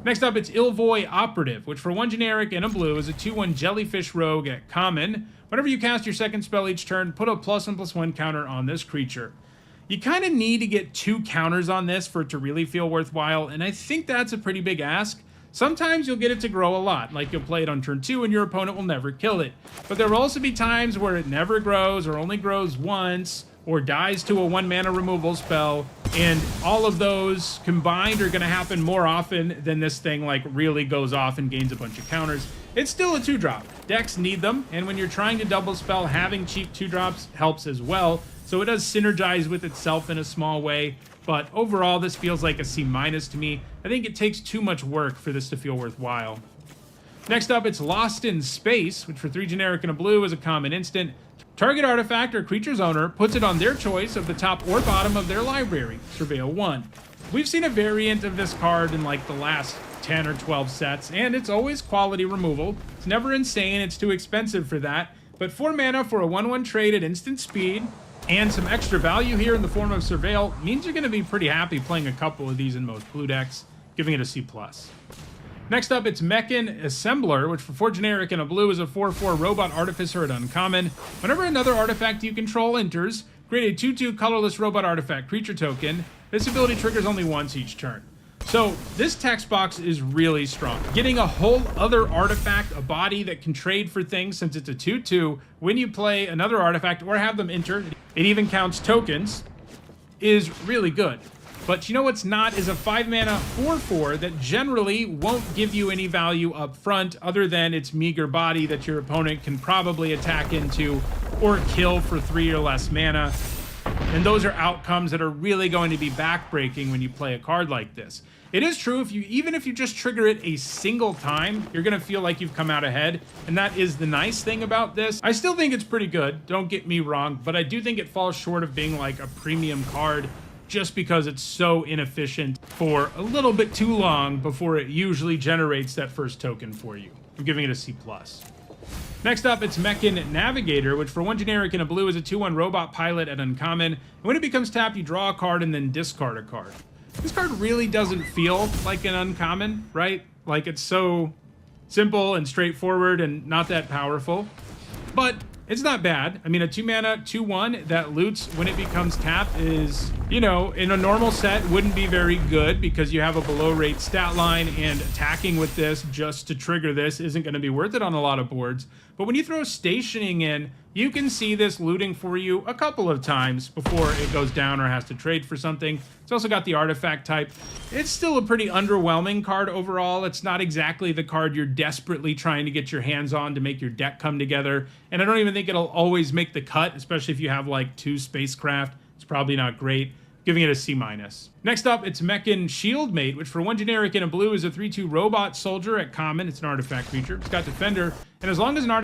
Next up, it's Ilvoy Operative, which for 1 generic and a blue is a 2/1 jellyfish rogue at common. Whenever you cast your second spell each turn, put a +1/+1 counter on this creature. You kind of need to get 2 counters on this for it to really feel worthwhile, and I think that's a pretty big ask. Sometimes you'll get it to grow a lot, like you'll play it on turn 2 and your opponent will never kill it. But there will also be times where it never grows or only grows once or dies to a 1-mana removal spell, and all of those combined are going to happen more often than this thing like really goes off and gains a bunch of counters. It's still a 2-drop. Decks need them, and when you're trying to double spell, having cheap 2-drops helps as well. So it does synergize with itself in a small way, but overall this feels like a C- to me. I think it takes too much work for this to feel worthwhile. Next up, it's Lost in Space, which for 3 generic and a blue is a common instant. Target artifact or creature's owner puts it on their choice of the top or bottom of their library. Surveil 1. We've seen a variant of this card in like the last 10 or 12 sets, and it's always quality removal. It's never insane, it's too expensive for that, but 4 mana for a 1/1 trade at instant speed, and some extra value here in the form of Surveil means you're going to be pretty happy playing a couple of these in most blue decks, giving it a C+. Next up, it's Mechan Assembler, which for 4 generic and a blue is a 4/4 robot artificer at uncommon. Whenever another artifact you control enters, create a 2/2 colorless robot artifact creature token. This ability triggers only once each turn. So this text box is really strong. Getting a whole other artifact, a body that can trade for things since it's a 2/2, when you play another artifact or have them enter, it even counts tokens, is really good. But you know what's not is a 5 mana 4/4 that generally won't give you any value up front other than its meager body that your opponent can probably attack into or kill for 3 or less mana. And those are outcomes that are really going to be backbreaking when you play a card like this. It is true, even if you just trigger it a single time, you're going to feel like you've come out ahead, and that is the nice thing about this. I still think it's pretty good, don't get me wrong, but I do think it falls short of being like a premium card just because it's so inefficient for a little bit too long before it usually generates that first token for you. I'm giving it a C+. Next up, it's Mechan Navigator, which for 1 generic and a blue is a 2/1 robot pilot at uncommon. And when it becomes tapped, you draw a card and then discard a card. This card really doesn't feel like an uncommon, right? Like it's so simple and straightforward and not that powerful. But it's not bad. I mean, a 2 mana 2/1 that loots when it becomes tapped is, you know, in a normal set wouldn't be very good because you have a below rate stat line, and attacking with this just to trigger this isn't going to be worth it on a lot of boards. But when you throw stationing in, you can see this looting for you a couple of times before it goes down or has to trade for something. It's also got the artifact type. It's still a pretty underwhelming card overall. It's not exactly the card you're desperately trying to get your hands on to make your deck come together. And I don't even think it'll always make the cut, especially if you have like 2 spacecraft. It's probably not great. Giving it a C-. Next up, it's Mechan Shieldmate, which for 1 generic and a blue is a 3/2 robot soldier at common. It's an artifact creature. It's got Defender, and as long as an artifact